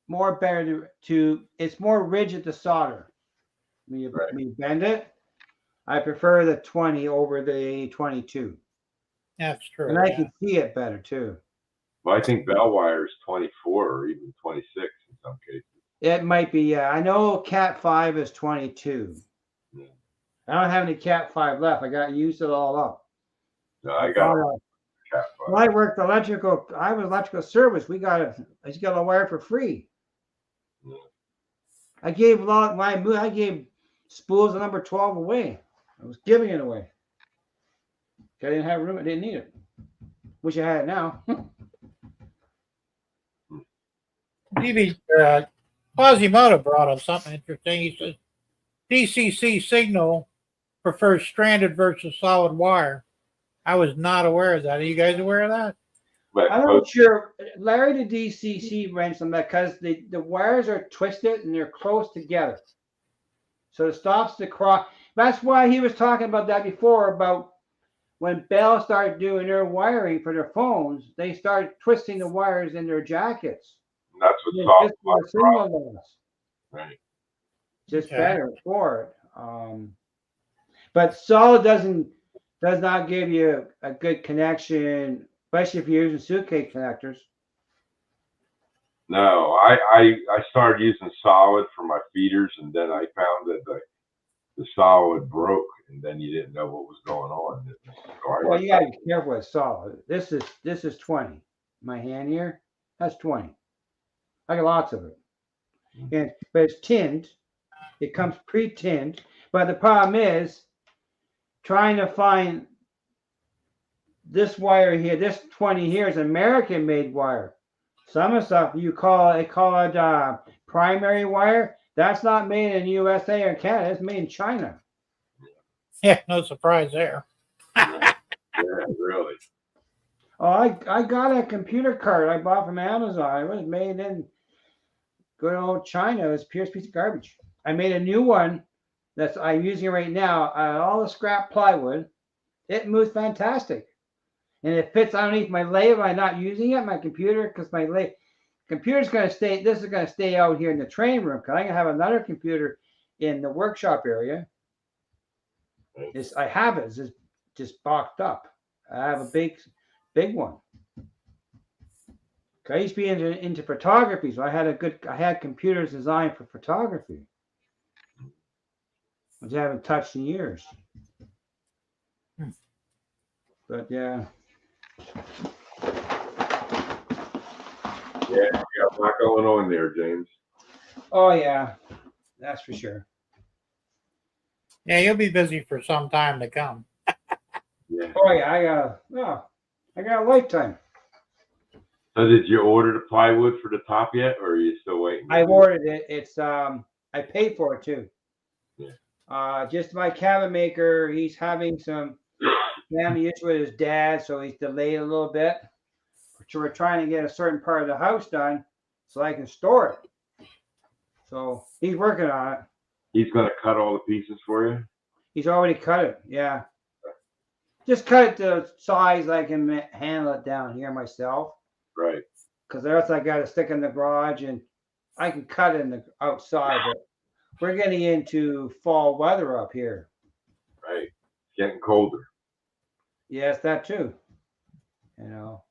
better to it's more rigid to solder. When you bend it, I prefer the 20 over the 22. That's true. And I can see it better too. Well, I think bell wire is 24 or even 26 in some cases. It might be, yeah. I know Cat 5 is 22. Yeah. I don't have any Cat 5 left. I got used it all up. No, I got Cat 5. When I worked electrical, I was electrical service. I just got a wire for free. Yeah. I gave I gave spools of number 12 away. I was giving it away. I didn't have room. I didn't need it. Wish I had it now. Maybe Quasimodo brought up something interesting. He says DCC signal prefers stranded versus solid wire. I was not aware of that. Are you guys aware of that? But I'm not sure. Larry, the DCC wrench on that because the wires are twisted and they're close together. So it stops the cross. That's why he was talking about that before, about when Bell started doing their wiring for their phones, they started twisting the wires in their jackets. And that's what Yeah, solved just for the signal loss. right. Just Okay. better for it. But solid does not give you a good connection, especially if you're using suitcase connectors. No, I started using solid for my feeders, and then I found that the solid broke, and then you didn't know what was going on. Well, you gotta be careful with solid. This is 20. My hand here, that's 20. I got lots of it. But it's tinned. It comes pre-tinned. But the problem is trying to find this wire here, this 20 here is American made wire. Some of the stuff they call it primary wire. That's not made in USA or Canada. It's made in China. Yeah, no surprise there. Yeah, really. Oh, I got a computer card I bought from Amazon. It was made in good old China. It was pure piece of garbage. I made a new one that's I'm using right now. All the scrap plywood. It moves fantastic. And it fits underneath my lathe. I'm not using it, my computer, because my computer's going to stay. This is going to stay out here in the train room because I'm going to have another computer in the workshop area. I have it. It's just boxed up. I have a big one. I used to be into photography, so I had computers designed for photography, which I haven't touched in years. But yeah. Yeah, you got a lot going on there, James. Oh yeah, that's for sure. Yeah, you'll be busy for some time to come. Yeah. Oh yeah, I got a lifetime. So did you order the plywood for the top yet, or are you still waiting? I ordered it. It's I paid for it too. Yeah. Just my cabinet maker, he's having some family issue with his dad, so he's delayed a little bit. So we're trying to get a certain part of the house done so I can store it. So he's working on it. He's gonna cut all the pieces for you. He's already cut it. Yeah. Just cut it to size I can handle it down here myself. Right. Because else I got to stick in the garage, and I can cut in the outside. But we're getting into fall weather up here. Right. It's getting colder. Yes, that too. You know,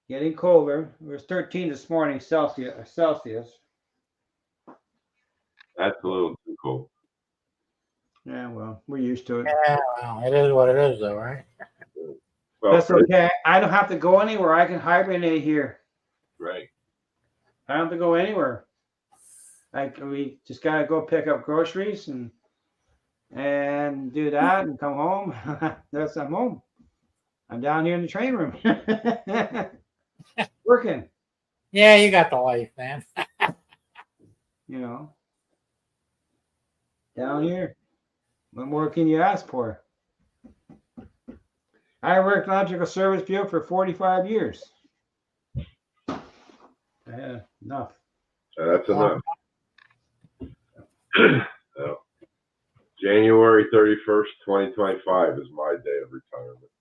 getting colder. It was 13 this morning Celsius. That's a little too cold. Yeah, well, we're used to it. Yeah, well, it is what it is, though, right? Well, That's okay. I don't have to go anywhere. I can hibernate here. Right. I don't have to go anywhere. We just gotta go pick up groceries and do that and come home. I'm home. I'm down here in the train room. Working. Yeah, you got the life, man. You know. Down here. What more can you ask for? I worked in electrical service field for 45 years. Enough. That's enough. So, January 31st, 2025 is my day of retirement.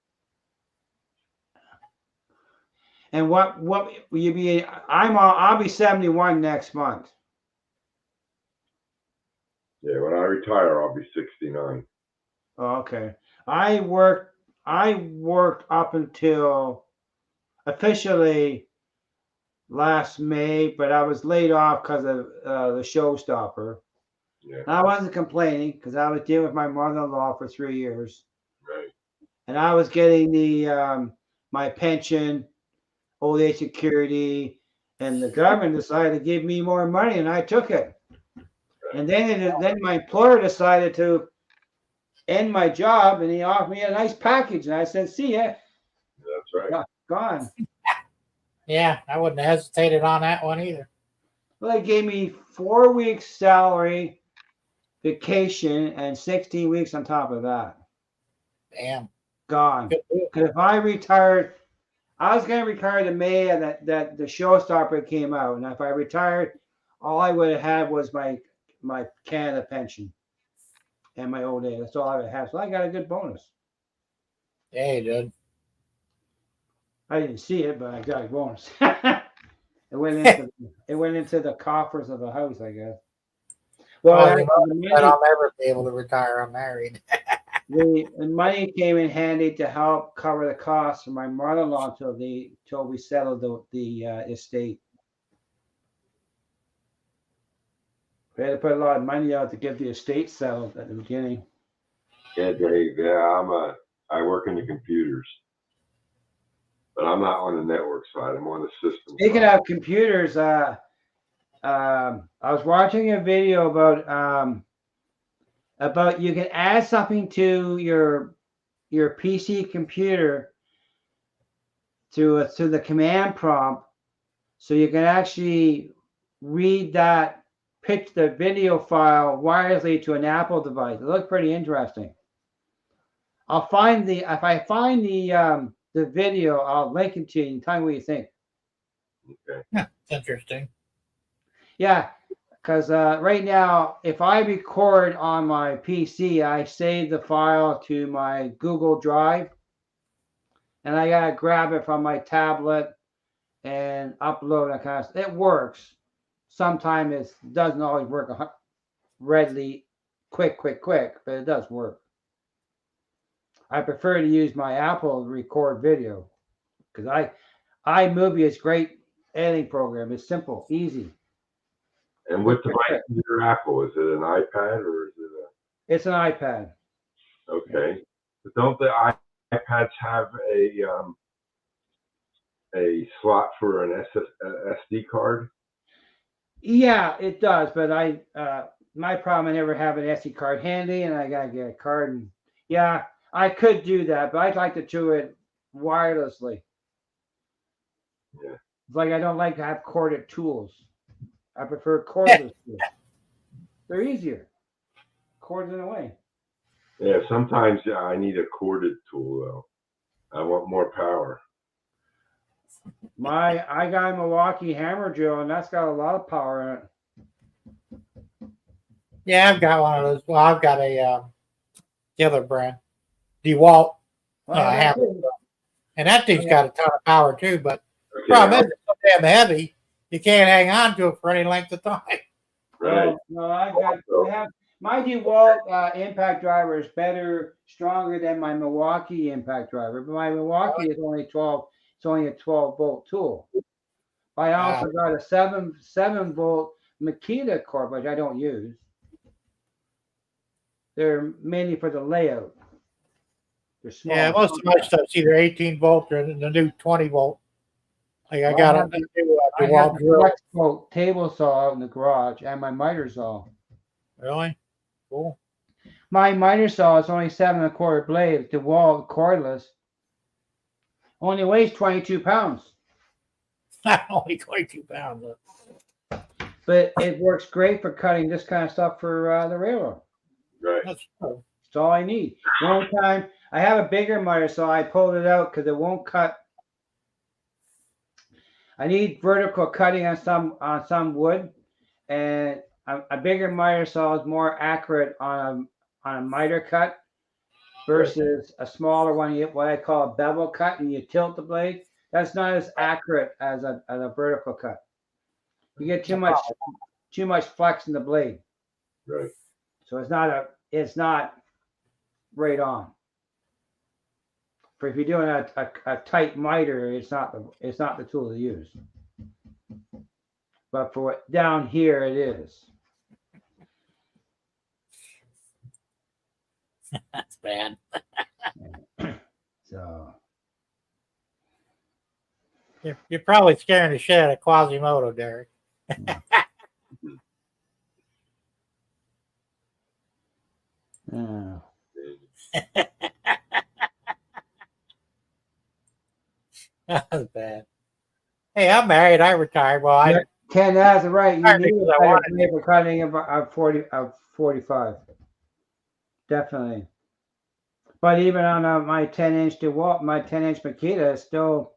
And what will you be? I'll be 71 next month. Yeah, when I retire, I'll be 69. Oh, okay. I worked up until officially last May, but I was laid off because of the showstopper. Yeah. I wasn't complaining because I was dealing with my mother-in-law for 3 years. Right. And I was getting the my pension, old age security, and the government decided to give me more money, and I took it. And then my employer decided to end my job, and he offered me a nice package, and I said, "See ya." That's right. Gone. Yeah, I wouldn't have hesitated on that one either. Well, they gave me 4 weeks salary, vacation, and 16 weeks on top of that. Damn. Gone. Because if I retired, I was going to retire the May that the showstopper came out, and if I retired, all I would have had was my Canada pension, and my old age. That's all I have. So I got a good bonus. Yeah, you did. I didn't see it, but I got a bonus. It went into the coffers of the house, I guess. Well, Well, you actually, know, I'll never be able to retire unmarried. the money came in handy to help cover the costs for my mother-in-law till we settled the estate. We had to put a lot of money out to get the estate settled at the beginning. Yeah, Dave. Yeah, I work in the computers, but I'm not on the network side. I'm on the system Speaking side. of computers, I was watching a video about you can add something to your PC computer to the command prompt, so you can actually read the video file wirelessly to an Apple device. It looks pretty interesting. If I find the video, I'll link it to you and tell me what you think. Okay. Yeah, it's interesting. Yeah, because right now, if I record on my PC, I save the file to my Google Drive, and I gotta grab it from my tablet and upload that kind of stuff. It works. Sometimes it doesn't always work readily, quick, but it does work. I prefer to use my Apple to record video because iMovie is great editing program. It's simple, easy. And what device is your Apple? Is it an iPad or is it It's an iPad. okay? But don't the iPads have a slot for an SD card? Yeah, it does. But my problem, I never have an SD card handy, and I gotta get a card. And yeah, I could do that, but I'd like to do it wirelessly. Yeah. It's like I don't like to have corded tools. I prefer cordless tools. They're easier. Cords in a way. Yeah. Sometimes I need a corded tool though. I want more power. I got a Milwaukee hammer drill, and that's got a lot of power in it. Yeah, I've got one of those. Well, I've got the other brand, DeWalt hammer, and that thing's got a ton of power too. But the problem is, it's so damn heavy, you can't hang on to it for any length of time. Right. No, I have my DeWalt impact driver is stronger than my Milwaukee impact driver. But my Milwaukee is only 12. It's only a 12-volt tool. I also got a 7-volt Makita cord, which I don't use. They're mainly for the layout. They're small. Yeah, most of my stuff's either 18 volt or the new 20 volt. Like I got a new DeWalt drill. Flex table saw out in the garage and my miter saw. Really? Cool. My miter saw is only 7 1/4 blades. DeWalt cordless. Only weighs 22 pounds. Only 22 pounds. But it works great for cutting this kind of stuff for the railroad. Right. That's cool. That's all I need. One time, I have a bigger miter saw. I pulled it out because it won't cut. I need vertical cutting on some wood, and a bigger miter saw is more accurate on a miter cut versus a smaller one, what I call a bevel cut, and you tilt the blade. That's not as accurate as a vertical cut. You get too much flex in the blade. Right. So it's not right on. For if you're doing a tight miter, it's not the tool to use. But for down here, it is. That's bad. So you're probably scaring the shit out of Quasimodo, Derek. That's bad. Hey, I'm married. I retired. Well, Ken, that's right. You need because I wanted a blade for cutting of 45. Definitely. But even on my 10-inch DeWalt, my 10-inch Makita, still,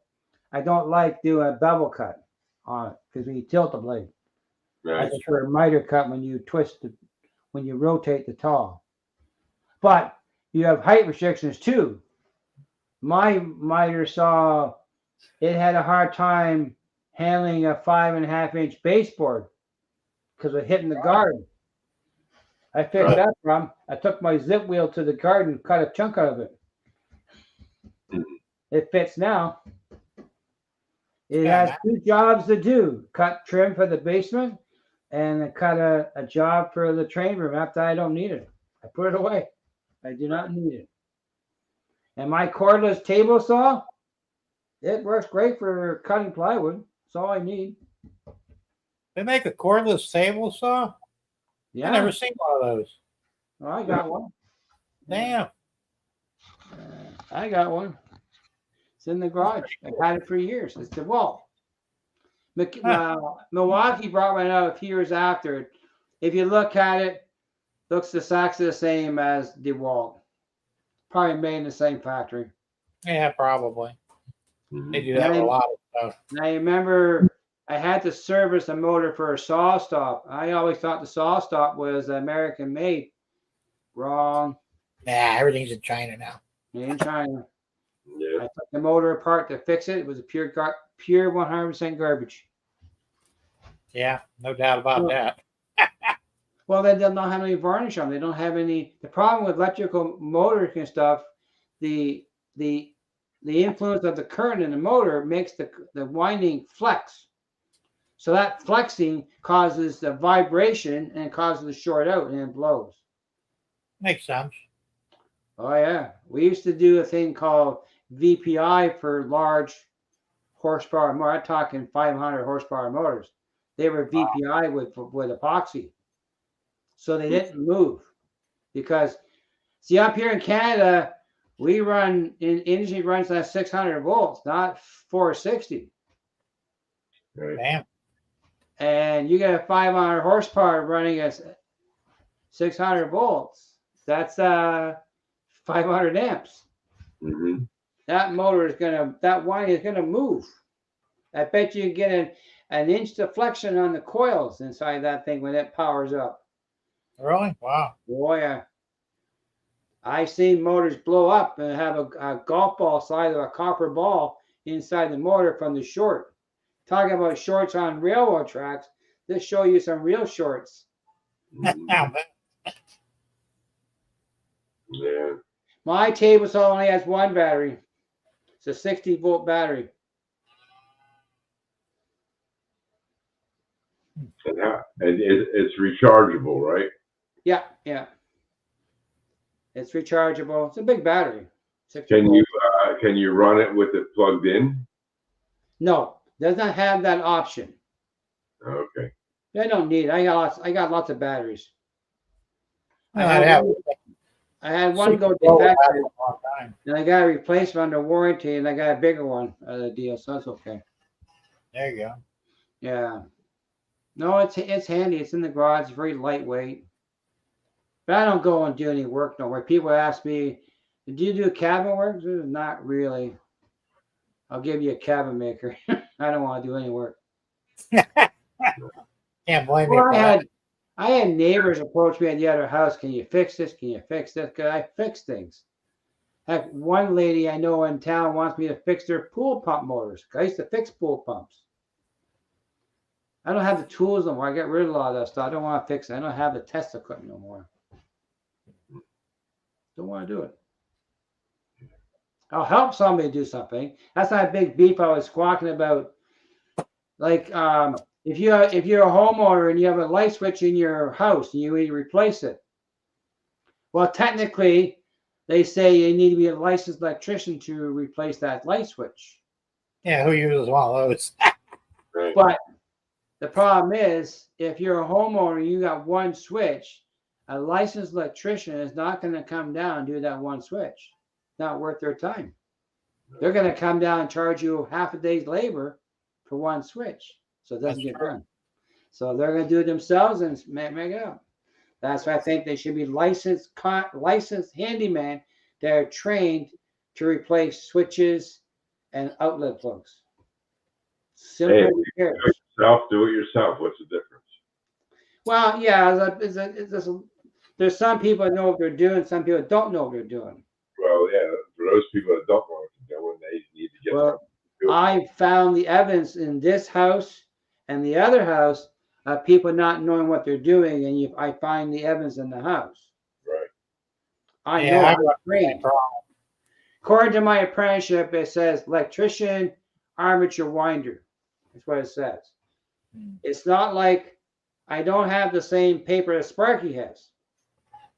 I don't like doing a bevel cut on it because when you tilt the blade, Right. I prefer a miter cut when you twist it, when you rotate the taw. But you have height restrictions too. My miter saw it had a hard time handling a 5.5-inch baseboard because of hitting the garden. I fixed that problem. I took my zip wheel to the garden, cut a chunk out of it. It fits now. It has two jobs to do: cut trim for the basement and cut a job for the train room after I don't need it. I put it away. I do not need it. And my cordless table saw, it works great for cutting plywood. That's all I need. They make a cordless table saw? Yeah. I never seen one of those. Oh, I got one. Damn. I got one. It's in the garage. I've had it for years. It's the wall. Milwaukee brought one out a few years after. If you look at it, looks exactly the same as DeWalt. Probably made in the same factory. Yeah, probably. They do that with a lot of stuff. And I remember I had to service a motor for a saw stop. I always thought the saw stop was American made. Wrong. Nah, everything's in China now. Made in China. Yeah. I took the motor apart to fix it. It was a pure 100% garbage. Yeah, no doubt about that. Well, they don't have any varnish on them. They don't have any. The problem with electrical motors and stuff, the influence of the current in the motor makes the winding flex. So that flexing causes the vibration and causes the short out and it blows. Makes sense. Oh yeah, we used to do a thing called VPI for large horsepower motor. I'm talking 500 horsepower motors. They were VPI with epoxy, so they didn't move because see up here in Canada we run industry runs at 600 volts, not 460. Right. Damn. And you get a 500 horsepower running at 600 volts. That's 500 amps. Mm-hmm. That motor is that winding is gonna move. I bet you get an inch deflection on the coils inside that thing when it powers up. Really? Wow. Oh yeah. I've seen motors blow up and have a golf ball size of a copper ball inside the motor from the short. Talking about shorts on railroad tracks, this show you some real shorts. Yeah. My table saw only has one battery. It's a 60-volt battery. And it's rechargeable, right? Yeah. It's rechargeable. It's a big battery. 60 Can volts. you run it with it plugged in? No, does not have that option. Okay. I don't need it. I got lots of batteries. I had one go defective, and I got a replacement under warranty, and I got a bigger one out of the deal, so that's okay. There you go. Yeah. No, it's handy. It's in the garage. It's very lightweight. But I don't go and do any work nowhere. People ask me, "Do you do cabin work?" Not really. I'll give you a cabin maker. I don't want to do any work. Can't blame me. Well, I had neighbors approach me at the other house. Can you fix this? Can you fix this? Because I fix things. Heck, one lady I know in town wants me to fix their pool pump motors. I used to fix pool pumps. I don't have the tools no more. I got rid of a lot of that stuff. I don't want to fix it. I don't have the test equipment no more. Don't want to do it. I'll help somebody do something. That's not a big beef I was squawking about. Like, if you're a homeowner and you have a light switch in your house and you need to replace it, well, technically, they say you need to be a licensed electrician to replace that light switch. Yeah, who uses one of those? Right. But the problem is, if you're a homeowner and you got one switch, a licensed electrician is not going to come down and do that one switch. Not worth their time. They're going to come down and charge you half a day's labor for one switch. So it doesn't get done. So they're going to do it themselves and make it up. That's why I think they should be licensed handyman that are trained to replace switches and outlet plugs. Simple repairs. Do it yourself. What's the difference? Well, yeah, there's some people that know what they're doing, some people don't know what they're doing. Well, yeah, for those people that don't know what they're doing, they need to get Well, something to do. I found the evidence in this house and the other house of people not knowing what they're doing, and I find the evidence in the house. Right. I Yeah, know I've I'm got the same trained. problem. According to my apprenticeship, it says electrician, armature winder. That's what it says. It's not like I don't have the same paper that Sparky has.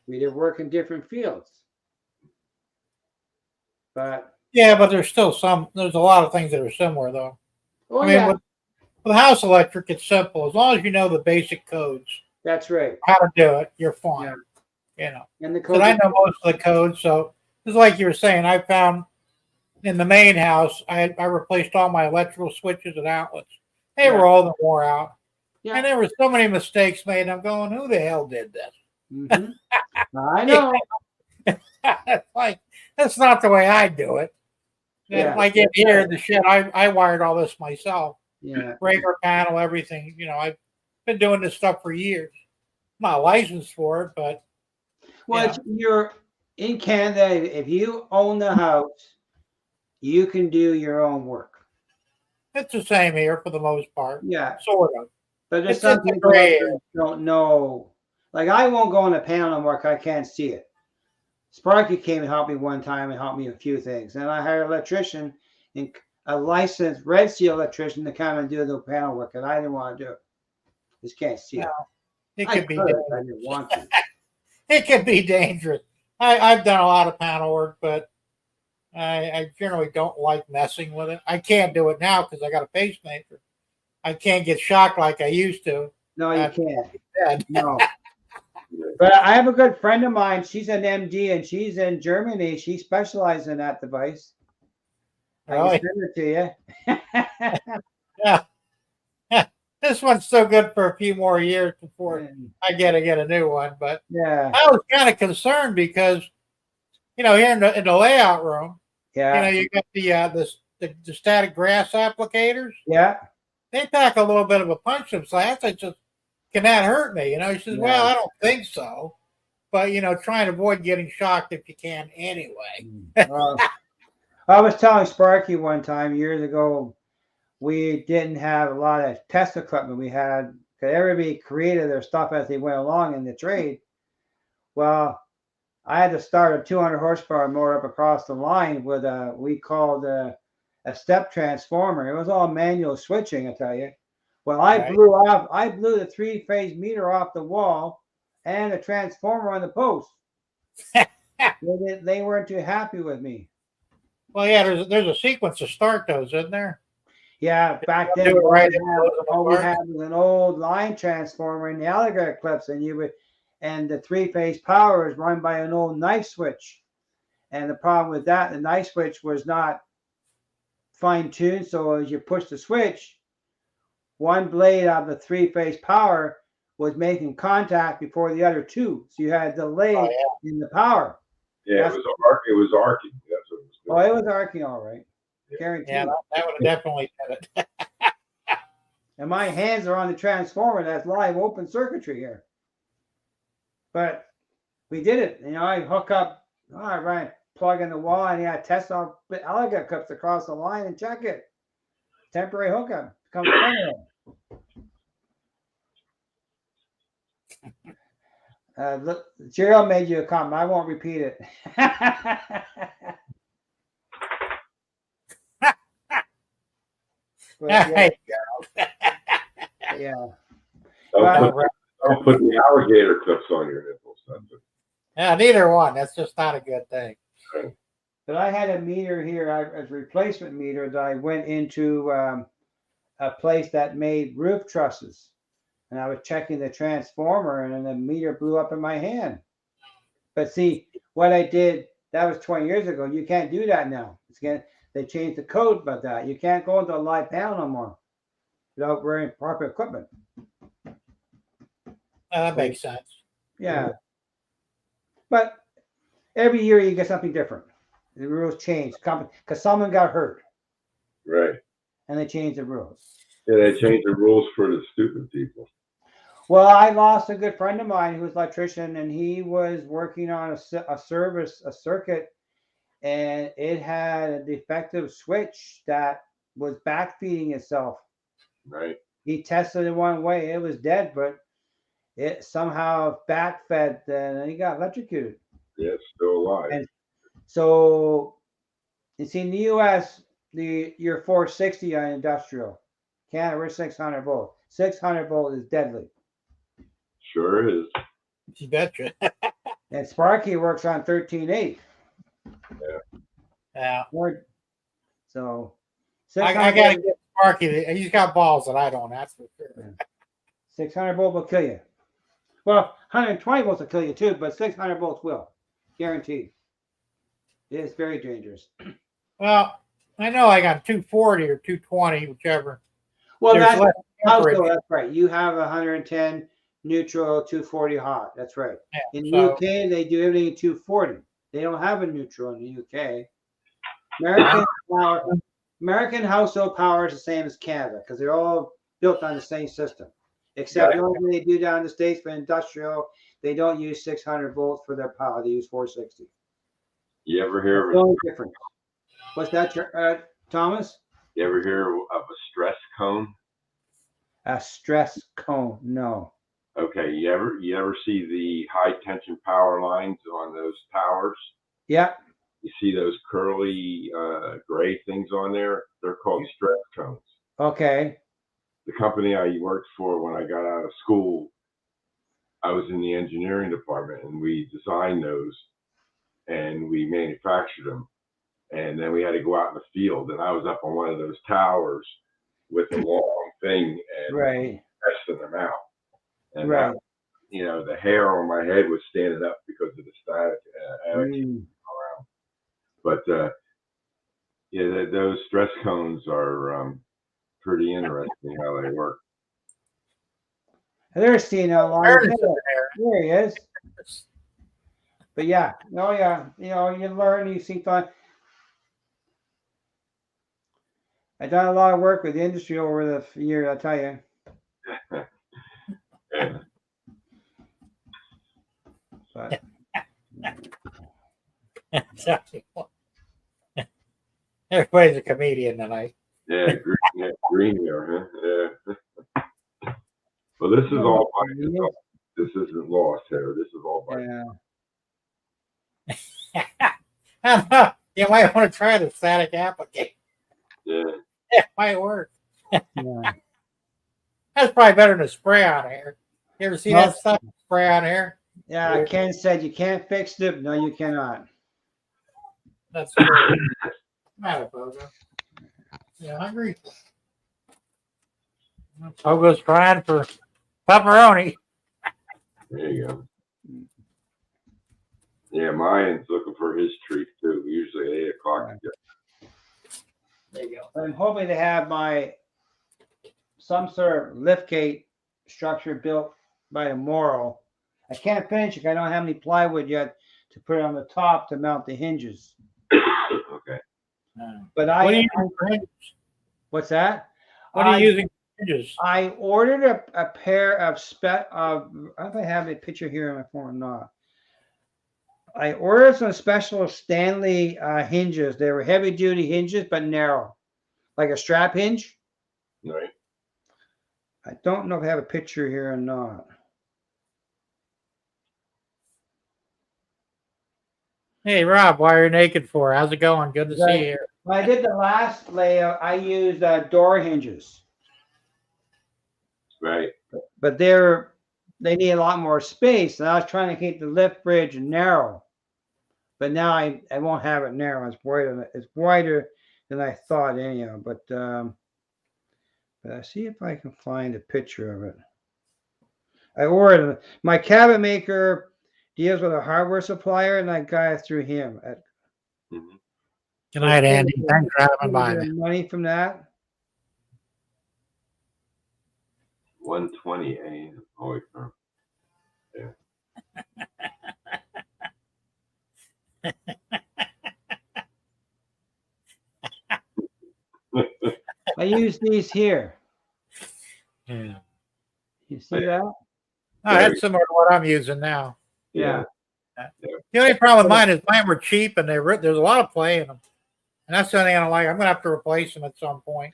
We did work in different fields. But Yeah, but there's a lot of things that are similar though. oh I mean, yeah, with house electric, it's simple. As long as you know the basic codes, that's right. how to do it, you're fine. Yeah. You know. And the But code. I know most of the codes, so just like you were saying, I found in the main house, I replaced all my electrical switches and outlets. They were all wore out. Yeah. And there were so many mistakes made. I'm going, who the hell did this? Mm-hmm. I know. It's like, that's not the way I do it. Yeah. Like in here in the shed, I wired all this myself. Yeah. Breaker panel, everything. You know, I've been doing this stuff for years. I'm not licensed for it, but Well, you're in Canada. If you own the house, you can do your own work. it's the same here for the most part. Yeah. Sort of. But there's It's some just a people gray that don't know. Like I won't go on the panel and work. I can't see it. Sparky came and helped me one time and helped me a few things. And I hired an electrician and a licensed Red Seal electrician to come and do the panel work, and I didn't want to do it. Just can't see it. It I could be could, dangerous. I didn't want to. It could be dangerous. I've done a lot of panel work, but I generally don't like messing with it. I can't do it now because I got a pacemaker. I can't get shocked like I used to. No, you can't. Dead. No. But I have a good friend of mine. She's an MD and she's in Germany. She specializes in that device. I Really? can send it to you. Yeah. This one's so good for a few more years before I get a new one. But Yeah. I was kind of concerned because, here in the layout room, Yeah. you got the static grass applicators. Yeah. They pack a little bit of a punch. So I said, can that hurt me? He says, well, I don't think so. But, try and avoid getting shocked if you can anyway. I was telling Sparky one time years ago, we didn't have a lot of test equipment. We had, because everybody created their stuff as they went along in the trade. Well, I had to start a 200 horsepower motor up across the line with we called a step transformer. It was all manual switching, I tell you. Well, I blew the 3-phase meter off the wall and the transformer on the post. They weren't too happy with me. Well, yeah, there's a sequence to start those, isn't there? Yeah, back then all we had was an old line transformer in the alligator clips, and the 3-phase power is run by an old knife switch. And the problem with that, the knife switch was not fine-tuned, so as you push the switch, one blade of the 3-phase power was making contact before the other two. So you had a delay in the power. Yeah, it was arcing. That's what it was doing. Oh, it was arcing all right. Guaranteed. Yeah, that would have definitely did it. And my hands are on the transformer. That's live open circuitry here. But we did it. I hook up, I ran plug in the wall, and I test our alligator clips across the line and check it. Temporary hookup. Comes look, Gerald made you a comment. I won't repeat it. Yeah. Don't put the alligator clips on your nipples. Yeah, neither one. That's just not a good thing. But I had a meter here, as a replacement meter, that I went into a place that made roof trusses. And I was checking the transformer, and the meter blew up in my hand. But see, what I did, that was 20 years ago. You can't do that now. They changed the code about that. You can't go into a live panel no more without wearing proper equipment. That makes sense. Yeah. But every year you get something different. The rules change because someone got hurt. Right. And they changed the rules. Yeah, they changed the rules for the stupid people. Well, I lost a good friend of mine who was an electrician, and he was working on a circuit, and it had a defective switch that was backfeeding itself. Right. He tested it one way, it was dead, but it somehow backfed, and he got electrocuted. Yeah, it's still alive. And so, you see, in the U.S., your 460 on industrial. Canada, we're 600 volt. 600 volt is deadly. Sure is. You betcha. And Sparky works on 13.8. Yeah. So, I 600 gotta get Sparky. He's got balls that I don't. That's for sure. 600 volt will kill you. Well, 120 volts will kill you too, but 600 volts will, guaranteed. It is very dangerous. Well, I know I got 240 or 220, whichever. Well, There's that's less also, amperage. that's right. You have 110 neutral, 240 hot. That's right. Yeah, In the so- UK, they do everything at 240. They don't have a neutral in the UK. American household power is the same as Canada because they're all built on the same system. Except the only thing they do down in the States for industrial, they don't use 600 volts for their power. They use 460. You ever hear The of only difference. What's that, Thomas? you ever hear of a stress cone? A stress cone. No. Okay, you ever see the high tension power lines on those towers? Yeah. You see those curly gray things on there? They're called stress cones. Okay. The company I worked for when I got out of school, I was in the engineering department, and we designed those and we manufactured them. And then we had to go out in the field, and I was up on one of those towers with a long thing and Right. testing them out. And Right. that, the hair on my head was standing up because of the static energy around. But yeah, those stress cones are pretty interesting how they work. There's Steve online. Ernest is there. There he is. But yeah, oh yeah, you learn, you see fun. I've done a lot of work with the industry over the years, I'll tell you. Yeah. But Everybody's a comedian tonight. Yeah, green here, huh? Yeah. Well, this is all by yourself. This isn't lost here. This is all by yeah. You might want to try the static applicator. Yeah. It might work. Yeah. That's probably better than a spray on hair. You ever see Well, that stuff? Spray on hair? Yeah, Ken said you can't fix it. No, you cannot. That's true. Matter, Bogo. You hungry? Bogo's trying for pepperoni. There you go. Yeah, Mayan's looking for his treat too. Usually at 8 o'clock. There you go. I'm hoping to have some sort of liftgate structure built by tomorrow. I can't finish it. I don't have any plywood yet to put on the top to mount the hinges. Okay. But What are you using for hinges? what's that? What are you using for hinges? I ordered a pair of I don't know if I have a picture here on my phone or not. I ordered some special Stanley hinges. They were heavy duty hinges, but narrow, like a strap hinge. Right. I don't know if I have a picture here or not. Hey, Rob, why are you naked for? How's it going? Good to see you here. When I did the last layout, I used door hinges, Right. but they need a lot more space. And I was trying to keep the lift bridge narrow, but now I won't have it narrow. It's wider than I thought anyhow. But I see if I can find a picture of it. I ordered my cabinet maker deals with a hardware supplier, and I got it through him. Mm-hmm. Good night, Andy. Thanks for having by me. Money from that. 120, holy crap. Yeah. I use these here. Yeah. You see that? Oh, that's similar to what I'm using now. Yeah. The only problem with mine is mine were cheap and there's a lot of play in them. And that's the only thing I don't like. I'm going to have to replace them at some point.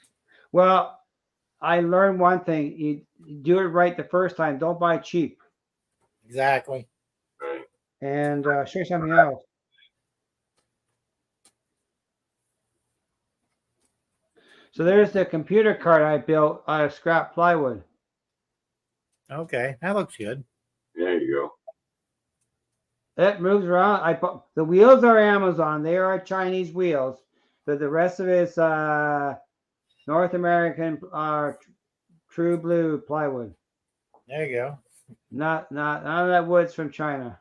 Well, I learned one thing. You do it right the first time. Don't buy cheap. Exactly. Right. And show you something else. So there's the computer card I built out of scrap plywood. Okay, that looks good. There you It moves around. The wheels are Amazon. They are Chinese wheels, but the rest of it's North American true blue plywood. There you go. None of that wood's from China.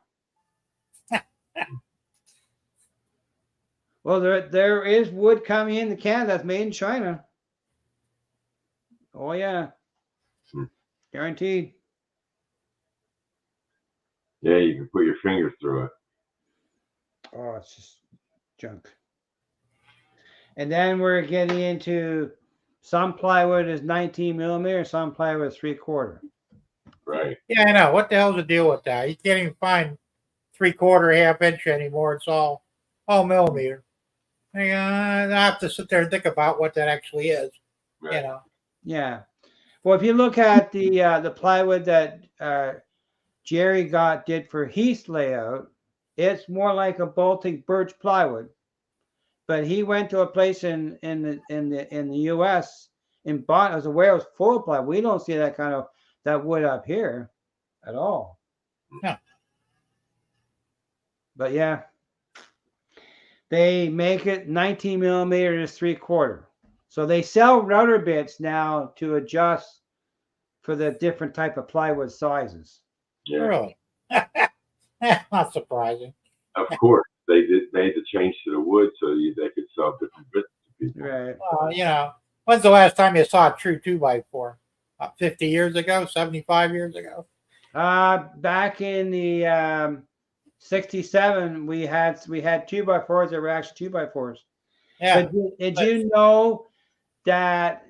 Well, there is wood coming into Canada that's made in China. Oh yeah, guaranteed. Yeah, you can put your fingers through it. Oh, it's just junk. And then we're getting into some plywood is 19 millimeter, some plywood is 3/4. Right. Yeah, I know. What the hell's the deal with that? You can't even find 3/4, ½ inch anymore. It's all millimeter. I have to sit there and think about what that actually is. Right. You know. Yeah. Well, if you look at the plywood that Jerry did for Heath's layout, it's more like a Baltic birch plywood. But he went to a place in the U.S. and bought as a warehouse full of plywood. We don't see that wood up here at all. Yeah. But yeah, they make it 19 millimeters 3/4. So they sell router bits now to adjust for the different type of plywood sizes. Yeah. Really? Not surprising. Of course, they made the change to the wood so they could sell different bits to people. Right. You know, when's the last time you saw a true 2x4? 50 years ago, 75 years ago? Back in the 67, we had 2x4s that were actually 2x4s. Yeah. But did you know that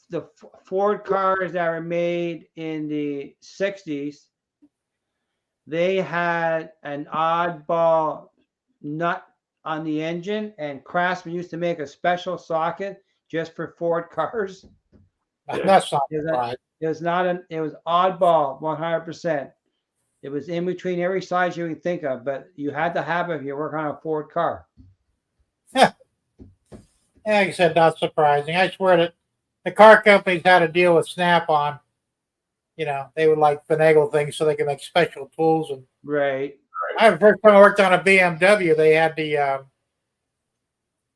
the Ford cars that were made in the 60s, they had an oddball nut on the engine, and Craftsman used to make a special socket just for Ford cars? Yeah. That's not surprising. It was oddball 100%. It was in between every size you can think of, but you had to have it if you work on a Ford car. Yeah, like I said, not surprising. I swear that the car companies had to deal with Snap-on. You know, they would like finagle things so they could make special tools. And Right. I the first time I worked on a BMW, they had the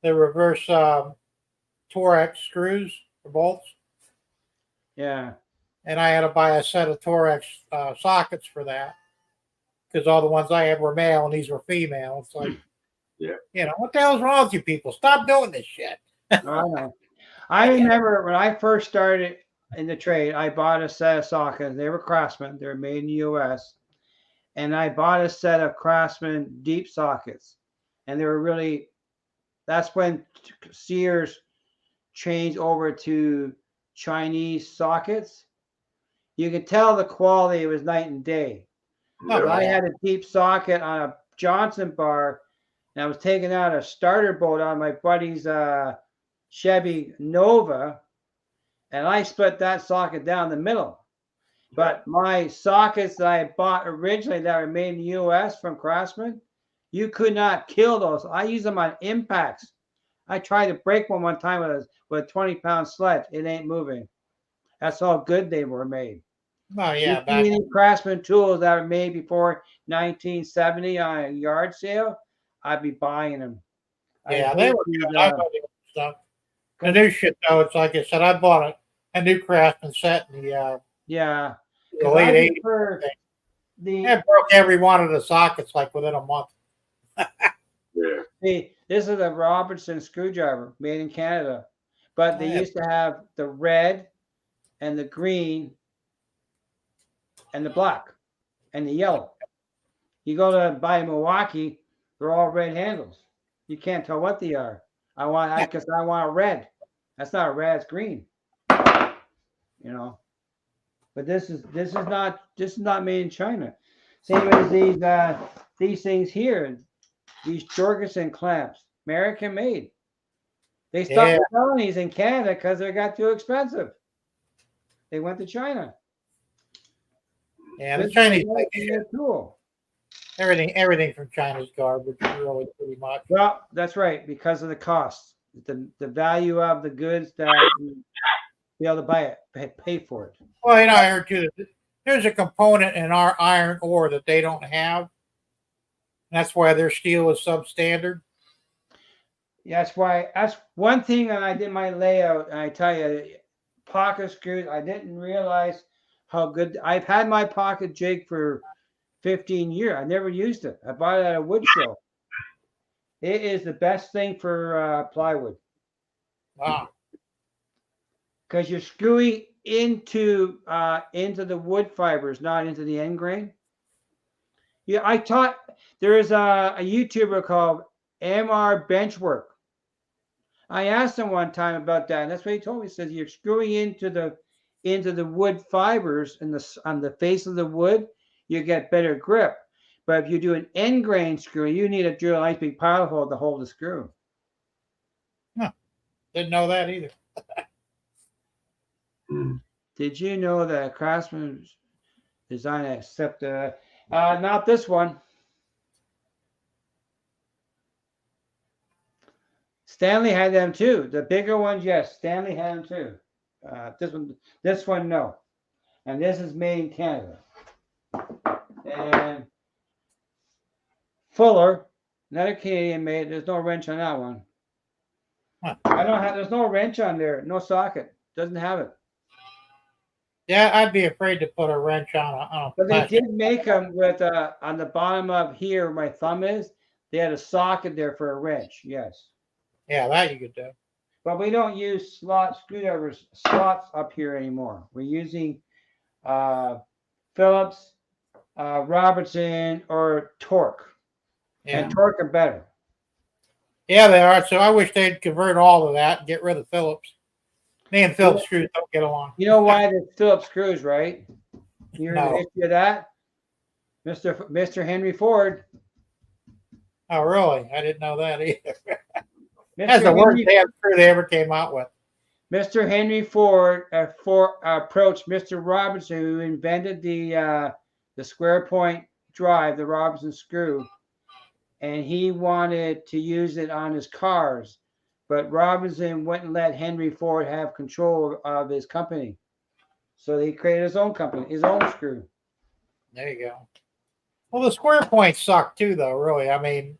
reverse Torex screws for bolts, Yeah. and I had to buy a set of Torex sockets for that because all the ones I had were male and these were female. It's like, Yeah. you know, what the hell's wrong with you people? Stop doing this shit. I know. I remember when I first started in the trade, I bought a set of sockets. They were Craftsman. They were made in the U.S. And I bought a set of Craftsman deep sockets. And they were really, that's when Sears changed over to Chinese sockets. You could tell the quality was night and day. But I had a deep socket on a Johnson bar, and I was taking out a starter bolt on my buddy's Chevy Nova, and I split that socket down the middle. But my sockets that I bought originally that were made in the U.S. from Craftsman, you could not kill those. I use them on impacts. I tried to break one time with a 20-pound sledge. It ain't moving. That's how good they were made. Oh yeah, If you need Craftsman tools that were made before 1970 on a yard sale, I'd be buying them. Yeah, they were good. I bought the stuff. The new shit though, it's like I said, I bought a new Craftsman set in the late 80s. It broke every one of the sockets like within a month. Yeah. See, this is a Robertson screwdriver made in Canada, but they used to have the red and the green and the black and the yellow. You go to buy Milwaukee, they're all red handles. You can't tell what they are. I want a red. That's not a red, it's green. You know. But this is not made in China. Same as these things here, these Jorgensen clamps, American made. They stopped selling these in Canada because they got too expensive. They went to China. Yeah, the Chinese make shit. Cool. Everything from China's garbage, really, pretty much. Well, that's right, because of the cost, the value of the goods that you be able to buy it, pay for it. Well, I heard too that there's a component in our iron ore that they don't have. That's why their steel is substandard. Yeah, that's one thing that I did my layout, and I tell you, pocket screws, I didn't realize how good. I've had my pocket jig for 15 years. I never used it. I bought it at a wood show. It is the best thing for plywood. Wow. Because you're screwing into the wood fibers, not into the end grain. Yeah, there is a YouTuber called MR Benchwork. I asked him one time about that, and that's what he told me. He says you're screwing into the wood fibers on the face of the wood, you get better grip. But if you do an end grain screw, you need to drill a nice big pilot hole to hold the screw. Huh. Didn't know that either. Did you know that Craftsman design except not this one? Stanley had them too. The bigger ones, yes. Stanley had them too. This one, no. And this is made in Canada. And Fuller, another Canadian made. There's no wrench on that one. Huh. There's no wrench on there. No socket. Doesn't have it. Yeah, I'd be afraid to put a wrench on a But they did make them with on the bottom of here where my thumb is. They had a socket there for a wrench. Yes. Yeah, that you could do. But we don't use screwdrivers slots up here anymore. We're using Phillips, Robertson, or Torque. Yeah. And Torque are better. Yeah, they are. So I wish they'd convert all of that and get rid of Phillips. Me and Phillips screws don't get along. You know why there's Phillips screws, right? You heard No. the history of that? Mr. Henry Ford. Oh, really? I didn't know that either. That's the worst damn screw they ever came out with. Mr. Henry Ford approached Mr. Robinson, who invented the square point drive, the Robinson screw, and he wanted to use it on his cars. But Robinson wouldn't let Henry Ford have control of his company. So he created his own company, his own screw. There you go. Well, the square points suck too, though, really. I mean,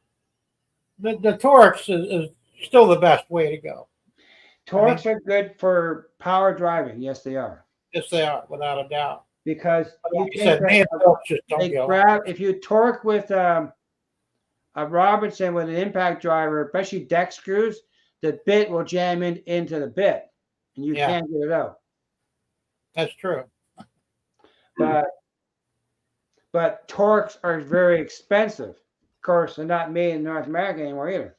the Torx is still the best way to go. Torques are good for power driving. Yes, they are. Yes, they are, without a doubt. Because like you said, me and Phillips just don't go. If you torque with a Robinson with an impact driver, especially deck screws, the bit will jam into the bit, and you can't get it out. That's true. But Torques are very expensive. Of course, they're not made in North America anymore either.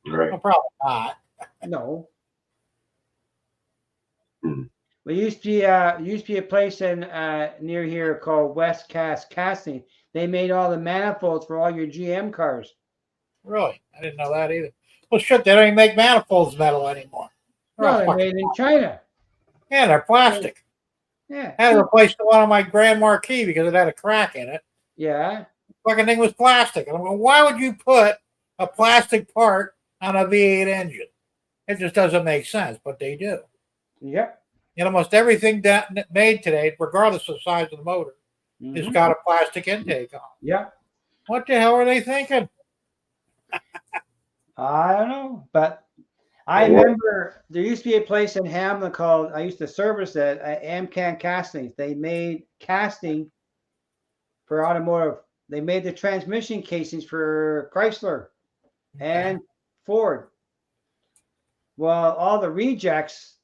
Right. Well, probably not. No. There used to be a place in near here called West Casting. They made all the manifolds for all your GM cars. Really? I didn't know that either. Well, shit, they don't even make manifolds metal anymore. They're made in China. Yeah, they're plastic. Yeah. I had to replace the one on my Grand Marquis because it had a crack in it. Yeah. The fucking thing was plastic. And I'm going, why would you put a plastic part on a V8 engine? It just doesn't make sense, but they do. Yep. And almost everything that made today, regardless of the size of the motor, has got a plastic intake on. Yep. What the hell are they thinking? I don't know, but I remember there used to be a place in Hamlin called, I used to service it, Amcan Castings. They made casting for automotive. They made the transmission casings for Chrysler and Ford. Well, all the rejects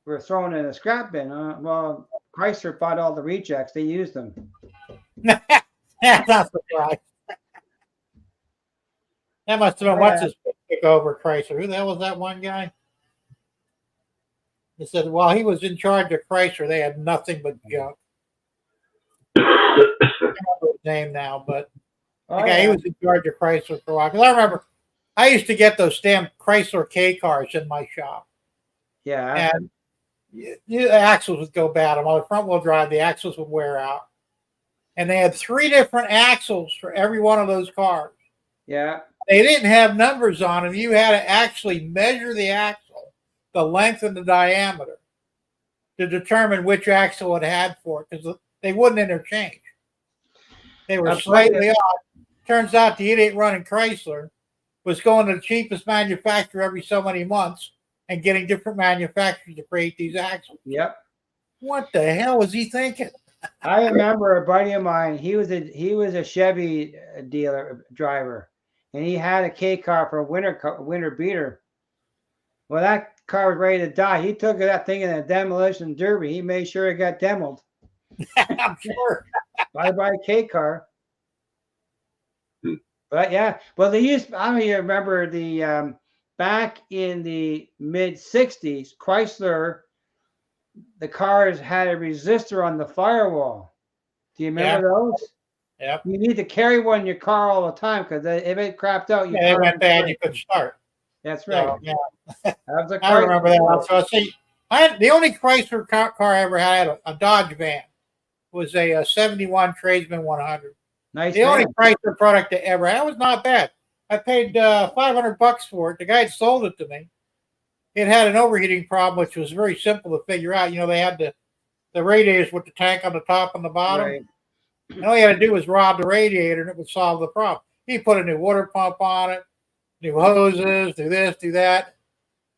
were thrown in a scrap bin. Well, Chrysler bought all the rejects. They used them. That's not surprised. That must have been what's his took over Chrysler. Who the hell was that one guy? They said, well, he was in charge of Chrysler. They had nothing but junk. I don't remember his name now, but he was in charge of Chrysler for a while. Because I remember I used to get those damn Chrysler K cars in my shop. Yeah. And the axles would go bad. On the front wheel drive, the axles would wear out. And they had 3 different axles for every one of those cars. Yeah. They didn't have numbers on them. You had to actually measure the axle, the length and the diameter, to determine which axle it had for it, because they wouldn't interchange. They were slightly off. Turns out the idiot running Chrysler was going to the cheapest manufacturer every so many months and getting different manufacturers to create these axles. Yep. What the hell was he thinking? I remember a buddy of mine. He was a Chevy driver, and he had a K car for a winter beater. Well, that car was ready to die. He took that thing in a demolition derby. He made sure it got demoed. I'm sure. By a K car. But yeah, well, they used. I mean, you remember the back in the mid '60s, Chrysler. The cars had a resistor on the firewall. Do you remember those? Yep. You need to carry one in your car all the time because if it crapped out, it went bad. You couldn't start. That's right. So, yeah. That was a I remember that. So see, the only Chrysler car I ever had, a Dodge van, was a 71 Tradesman 100. Nice. The only Chrysler product I ever had. It was not bad. I paid $500 for it. The guy that sold it to me, it had an overheating problem, which was very simple to figure out. You know, they had the radiators with the tank on the top and the bottom. Right. And all you had to do was rod the radiator, and it would solve the problem. He put a new water pump on it, new hoses, do this, do that.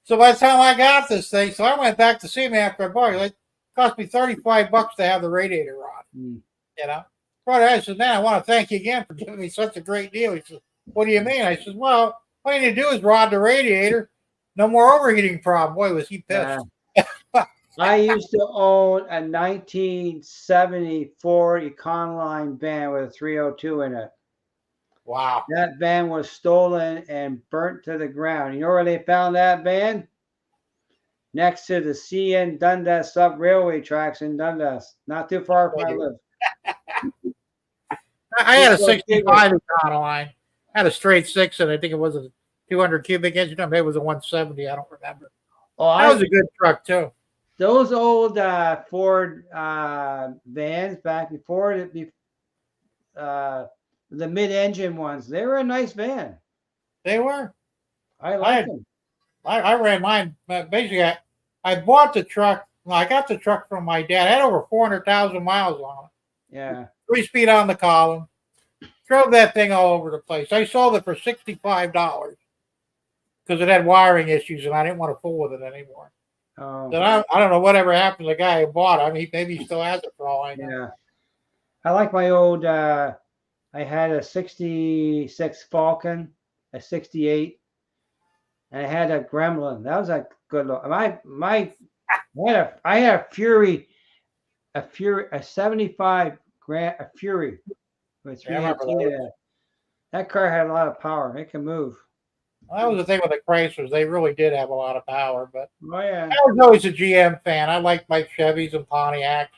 So by the time I got this thing, so I went back to see him after I bought it. It cost me $35 to have the radiator on. You know, brother, I said, man, I want to thank you again for giving me such a great deal. He said, what do you mean? I said, well, all you need to do is rod the radiator. No more overheating problem. Boy, was he pissed. I used to own a 1974 Econoline van with a 302 in it. Wow. That van was stolen and burnt to the ground. You know where they found that van? Next to the CN Dundas sub railway tracks in Dundas. Not too far from where I live. I had a 65 Econoline. I had a straight 6, and I think it was a 200 cubic engine. Maybe it was a 170. I don't remember. Oh, that was a good truck too. Those old Ford vans back before the mid-engine ones, they were a nice van. They were. I liked them. I ran mine. Basically, I bought the truck. Well, I got the truck from my dad. It had over 400,000 miles on it. Yeah. 3-speed on the column. Drove that thing all over the place. I sold it for $65 because it had wiring issues, and I didn't want to fool with it anymore. Oh. So I don't know whatever happened to the guy who bought it. I mean, maybe he still has it for all I know. Yeah. I like my old, I had a 66 Falcon, a 68, and I had a Gremlin. That was a good look. I had a Fury, a 75 a Fury. With 318. That car had a lot of power. It can move. Well, that was the thing with the Chryslers. They really did have a lot of power. But I was always a GM fan. I liked my Chevys and Pontiacs.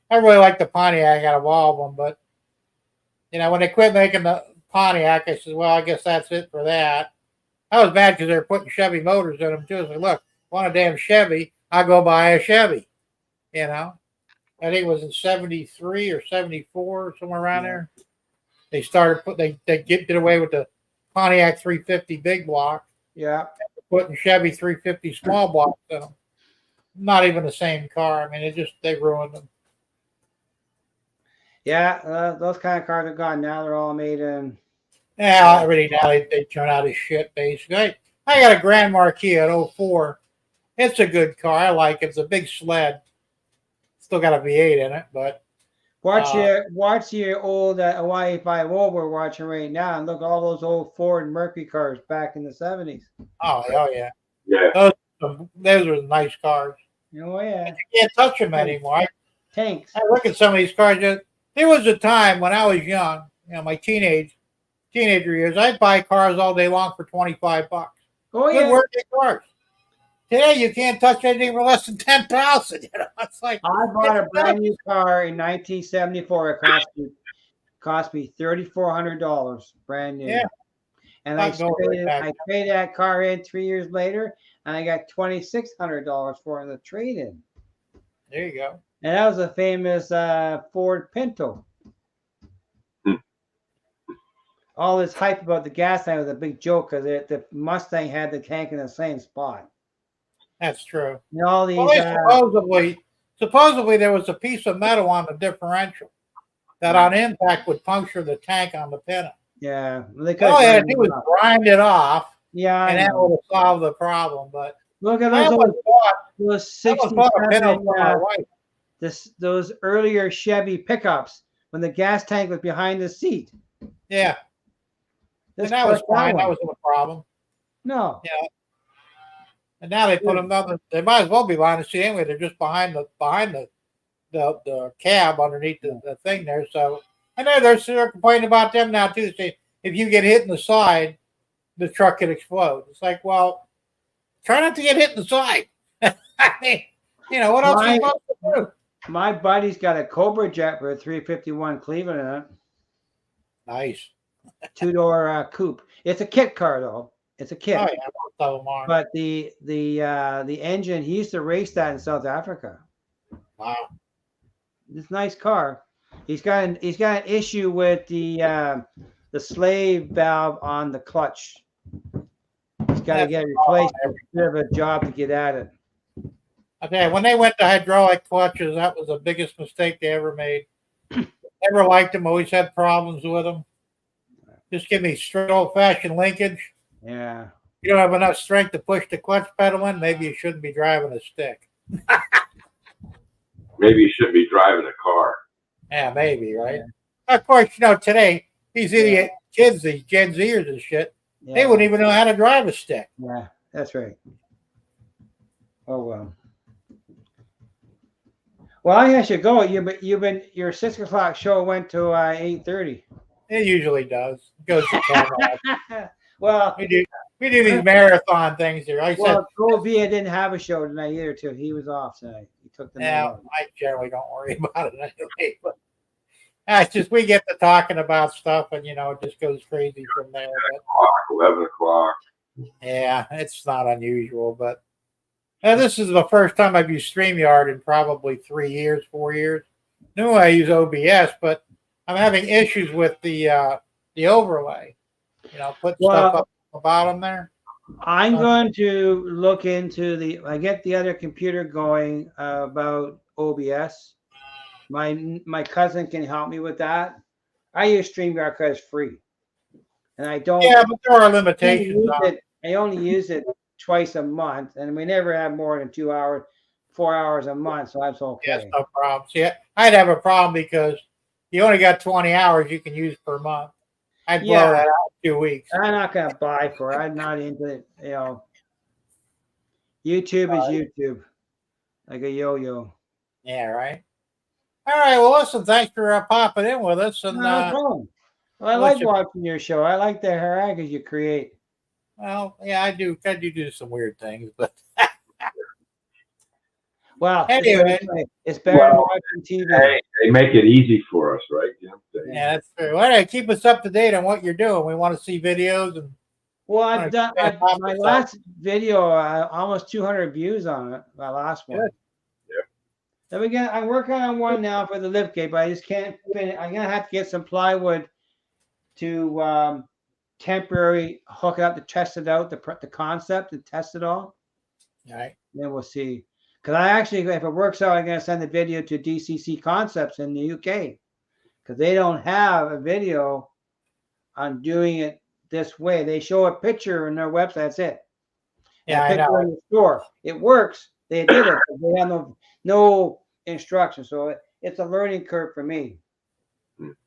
I really liked the Pontiac out of all of them. But, you know, when they quit making the Pontiac, I said, well, I guess that's it for that. I was mad because they were putting Chevy motors in them, too. I said, look, want a damn Chevy, I'll go buy a Chevy. You know? I think it was in 73 or 74, somewhere around there. They started they did away with the Pontiac 350 big block. Yeah. Putting Chevy 350 small blocks in them. Not even the same car. I mean, they ruined them. Yeah, those kind of cars are gone now. They're all made in. Yeah, everything now they turn out as shit, basically. I got a Grand Marquis at 04. It's a good car. I like it. It's a big sled. Still got a V8 in it, but watch your old Hawaii 5 we're watching right now, and look at all those old Ford and Mercury cars back in the 70s. Oh yeah, yeah. Those are nice cars. Oh yeah, you can't touch them anymore. Tanks. I look at some of these cars. There was a time when I was young, you know, my teenager years, I'd buy cars all day long for $25. Oh Good yeah, working cars. Today you can't touch anything for less than 10,000. It's like I bought a it's brand new car in 1974. It cost me $3,400, brand new. Yeah, And not going right back. I traded that car in 3 years later, and I got $2,600 for the trade-in. There you go. And that was a famous Ford Pinto. Hmm. All this hype about the gas tank was a big joke because the Mustang had the tank in the same spot. That's true. And all these, Well, supposedly there was a piece of metal on the differential that on impact would puncture the tank on the pinna. yeah, they All they had to grind do was it up. grind it off, Yeah, I and that know. would have solved the problem. But Look at I those almost bought a pinna 67, for my wife. those earlier Chevy pickups when the gas tank was behind the seat. Yeah, This and that was crushed fine. one. That wasn't a problem. No. Yeah. And now they put them down. They might as well be behind the seat anyway. They're just behind the cab underneath the thing there. So I know they're complaining about them now too. Say if you get hit in the side, the truck could explode. It's like, well, try not to get hit in the side. I mean, what else are you supposed to do? My buddy's got a Cobra Jet for a 351 Cleveland in it. Nice. Two-door coupe. It's a kit car though. It's a kit. Oh yeah, most of them are. But the engine, he used to race that in South Africa. Wow. It's a nice car. He's got an issue with the slave valve on the clutch. He's got to get it replaced. It's a bit of a job to get at it. Okay, when they went to hydraulic clutches, that was the biggest mistake they ever made. Never liked them. Always had problems with them. Just give me straight old-fashioned linkage. Yeah. You don't have enough strength to push the clutch pedal in. Maybe you shouldn't be driving a stick. Maybe you shouldn't be driving a car. Yeah, maybe, right? Yeah. Of course, today, these idiot kids, these Gen Zers and shit, they wouldn't even know how to drive a stick. Yeah, that's right. Oh, well. Well, I guess you go. Your 6 o'clock show went to 8:30. It usually does. It goes to camera. Well, we do these marathon things here. Govia didn't have a show tonight either, too. He was off tonight. He took the night off. I generally don't worry about it anyway. But it's just we get to talking about stuff, and it just goes crazy from there. 11 o'clock. Yeah, it's not unusual, but this is the first time I've used StreamYard in probably 4 years. No, I use OBS, but I'm having issues with the overlay. Put stuff up on the bottom there. I'm going to look into I get the other computer going about OBS. My cousin can help me with that. I use StreamYard because it's free, and I don't. Yeah, but there are limitations. I only use it twice a month, and we never have more than 4 hours a month, so that's okay. Yes, no problem. See, I'd have a problem because you only got 20 hours you can use per month. I'd blow that out in 2 weeks. I'm not going to buy for it. I'm not into it. YouTube is YouTube, like a yo-yo. Yeah, right. All right. Well, listen, thanks for popping in with us. And no problem. Well, I like watching your show. I like the harangues you create. Well, yeah, I do do some weird things, but well, anyway, it's better than watching TV. Hey, they make it easy for us, right, Jim? Yeah, that's true. All right, keep us up to date on what you're doing. We want to see videos and. Well, I've done my last video, almost 200 views on it. My last one. Good. Yeah. Then again, I'm working on one now for the lift gate, but I just can't finish. I'm gonna have to get some plywood to temporary hook it up to test it out, the concept, and test it all. All right. Then we'll see. Because I actually, if it works out, I'm gonna send the video to DCC Concepts in the UK, because they don't have a video on doing it this way. They show a picture on their website. That's it. Yeah, I know. In the store. It works. They did it. They have no instructions, so it's a learning curve for me.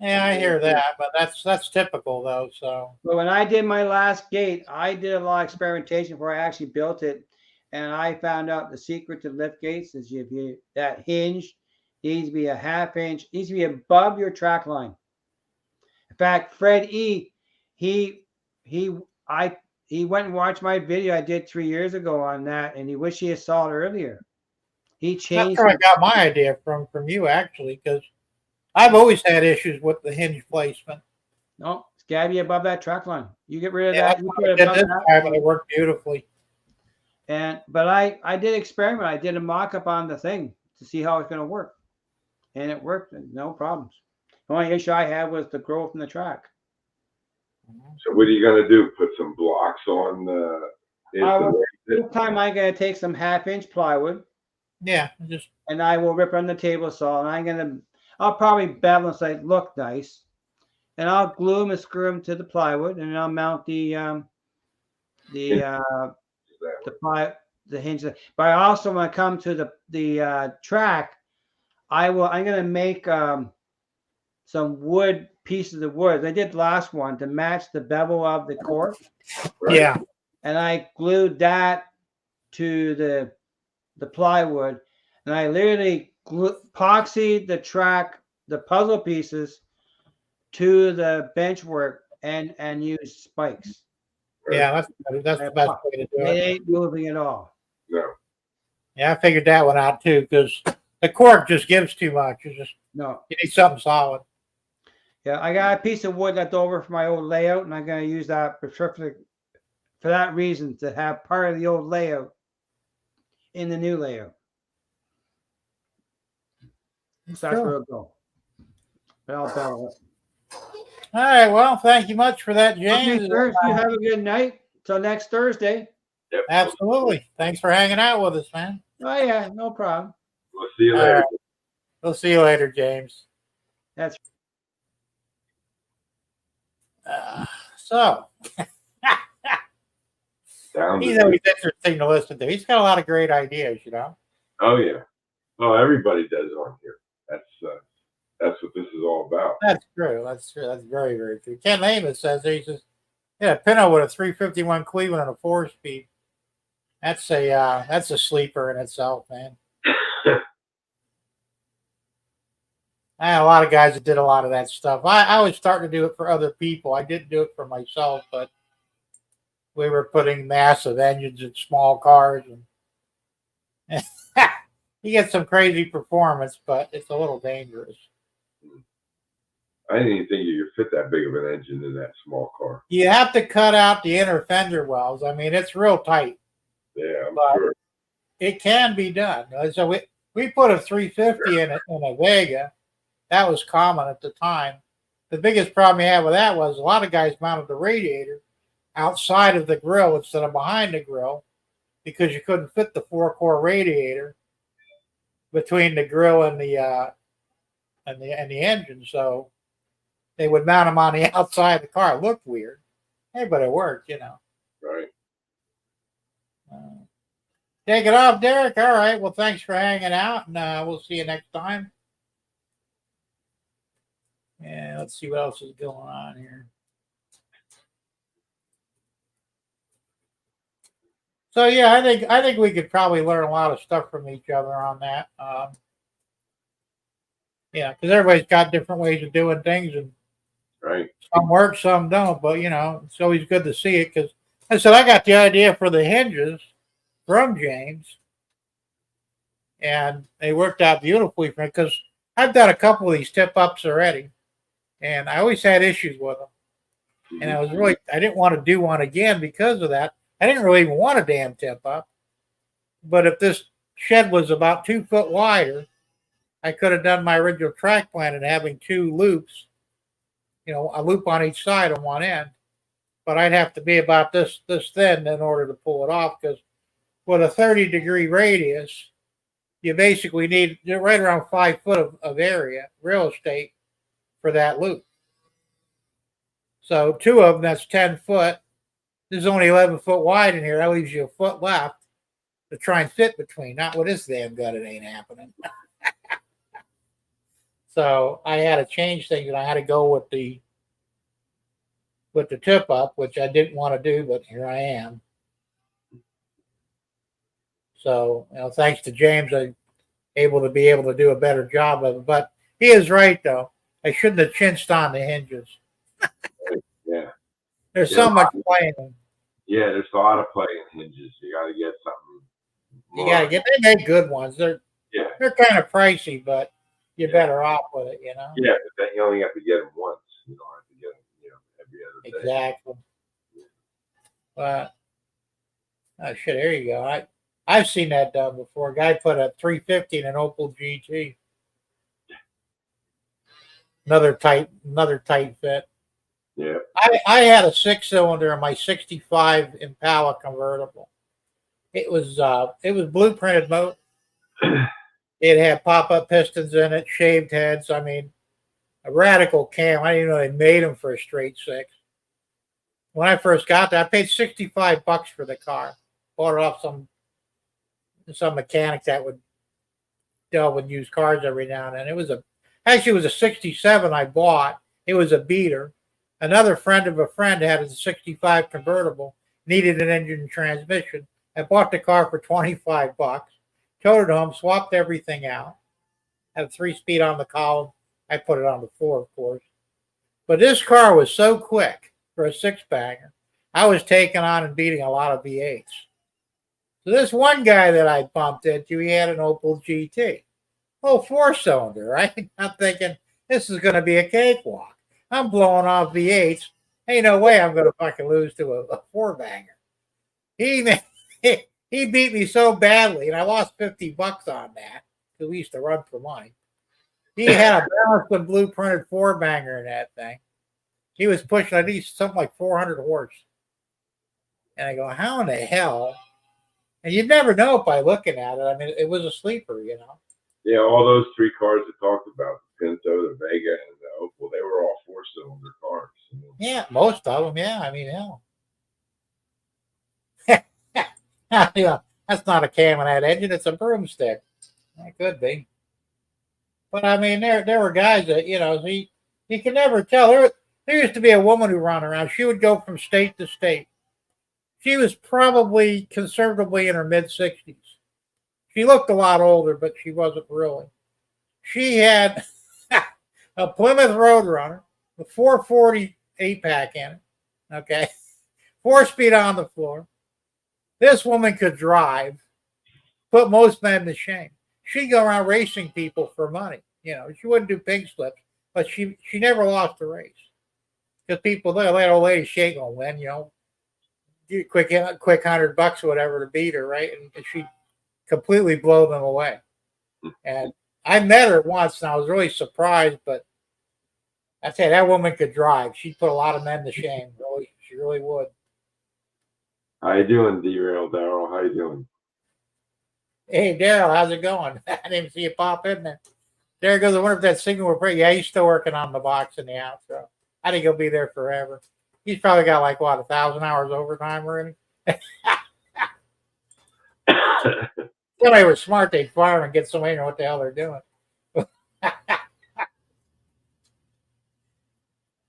Yeah, I hear that, but that's typical though. So. But when I did my last gate, I did a lot of experimentation before I actually built it, and I found out the secret to lift gates is that hinge needs to be a ½ inch, needs to be above your track line. In fact, Fred E, I he went and watched my video I did 3 years ago on that, and he wished he had saw it earlier. He That's changed. where I got my idea from you, actually, because I've always had issues with the hinge placement. No, it's gotta be above that track line. You get rid of Yeah, that. that's You what put I it did above this that. time, and it worked beautifully. But I did experiment. I did a mock-up on the thing to see how it's going to work, and it worked. No problems. The only issue I had was the growth in the track. So what are you gonna do? Put some blocks on This time I'm going to take some 1/2-inch plywood, Yeah, just and I will rip on the table saw, and I'll probably bevel them so they look nice, and I'll glue them and screw them to the plywood, and I'll mount the hinge. But I also, when I come to the track, I'm going to make some wood pieces of wood. I did last one to match the bevel of the cork. Right? yeah. And I glued that to the plywood, and I literally epoxied the track, the puzzle pieces to the benchwork and used spikes. Yeah, that's the best way to do It it. ain't moving at all. No. Yeah, I figured that one out too, because the cork just gives too much. You No. need something solid. Yeah, I got a piece of wood left over from my old layout, and I'm going to use that for that reason, to have part of the old layout in the new layout. So that's where it'll go. But I'll bevel it. All right. Well, thank you much for that, Okay, James. sir, you have a good night. Till next Thursday. Yep. Absolutely. Thanks for hanging out with us, man. Oh yeah, no problem. We'll see you All later. right. We'll see you later, James. That's So Down he's to always interesting to listen to. He's got a lot of great ideas, you know. Oh yeah. Oh, everybody does on here. That's what this is all about. That's true. That's true. That's very, very true. Ken Amos says he says, yeah, Pinto with a 351 Cleveland and a 4-speed. That's a sleeper in itself, man. I had a lot of guys that did a lot of that stuff. I was starting to do it for other people. I didn't do it for myself, but we were putting massive engines in small cars, and you get some crazy performance, but it's a little dangerous. I didn't even think you could fit that big of an engine in that small car. You have to cut out the inner fender wells. I mean, it's real tight. Yeah, I'm But sure. it can be done. So we put a 350 in a Vega. That was common at the time. The biggest problem we had with that was a lot of guys mounted the radiator outside of the grill instead of behind the grill, because you couldn't fit the 4-core radiator between the grill and the engine. So they would mount them on the outside of the car. It looked weird. Hey, but it worked, you know. Right. Take it off, Derek. All right. Well, thanks for hanging out, and we'll see you next time. Yeah, let's see what else is going on here. So yeah, I think we could probably learn a lot of stuff from each other on that. Yeah, because everybody's got different ways of doing things, and Right. some work, some don't. But you know, it's always good to see it, because I said I got the idea for the hinges from James, and they worked out beautifully for me, because I've done a couple of these tip ups already, and I always had issues with them. And I didn't want to do one again because of that. I didn't really even want a damn tip up. But if this shed was about 2 foot wider, I could have done my original track plan and having 2 loops, you know, a loop on each side on one end. But I'd have to be about this thin in order to pull it off, because with a 30-degree radius, you basically need right around 5 foot of area, real estate, for that loop. So 2 of them, that's 10 foot. There's only 11 foot wide in here. That leaves you a foot left to try and fit between. Not with this damn gut, it ain't happening. So I had to change things, and I had to go with the tip up, which I didn't want to do, but here I am. So, you know, thanks to James, I'm able to do a better job of it. But he is right, though. I shouldn't have chinched on the hinges. Yeah. There's so much playing. Yeah, there's a lot of play in hinges. You got to get something You more. got to get. They make good ones. Yeah, They're kind of pricey, but you're Yeah. better off with it. You know. yeah, but then you only have to get them once. You don't have to get them, every other day. Exactly. But oh shit, there you go. I've seen that done before. A guy put a 350 in an Opel GT. Another tight fit. Yeah. I had a 6-cylinder in my 65 Impala convertible. It was blueprinted motor. It had pop-up pistons in it, shaved heads. I mean, a radical cam. I didn't even know they made them for a straight six. When I first got there, I paid $65 for the car. Bought it off some mechanic that would deal with used cars every now and then. It was a 67 I bought. It was a beater. Another friend of a friend had a 65 convertible, needed an engine and transmission. I bought the car for $25, towed it home, swapped everything out. Had a 3-speed on the column. I put it on the 4, of course. But this car was so quick for a 6-banger. I was taking on and beating a lot of V8s. So this one guy that I bumped into, he had an Opel GT. Oh, 4-cylinder, right? I'm thinking, this is going to be a cakewalk. I'm blowing off V8s. Ain't no way I'm going to fucking lose to a 4-banger. He beat me so badly, and I lost $50 on that because we used to run for money. He had a balanced and blueprinted 4-banger in that thing. He was pushing at least something like 400 horse. And I go, how in the hell? And you'd never know it by looking at it. I mean, it was a sleeper, you know. Yeah, all those 3 cars I talked about, the Pinto, the Vega, and the Opel, they were all 4-cylinder cars. Yeah, most of them. Yeah, I mean, hell. Yeah, that's not a cam in that engine. It's a broomstick. That could be. But I mean, there were guys that you can never tell. There used to be a woman who ran around. She would go from state to state. She was probably conservatively in her mid-60s. She looked a lot older, but she wasn't really. She had a Plymouth Roadrunner, the 440 8-pack in it. Okay, 4-speed on the floor. This woman could drive, put most men to shame. She'd go around racing people for money. She wouldn't do pink slips, but she never lost a race. Because people, that old lady, she ain't gonna win, quick $100 or whatever to beat her, right? And she completely blow them away. And I met her once, and I was really surprised. But I say that woman could drive. She'd put a lot of men to shame. Really, she really would. How you doing, Derail Daryl? How you doing? Hey, Daryl, how's it going? I didn't even see you pop in there. There goes. I wonder if that signal will break. Yeah, he's still working on the box in the outro. I think he'll be there forever. He's probably got 1,000 hours overtime already. Somebody was smart, they'd fire him and get somebody to know what the hell they're doing.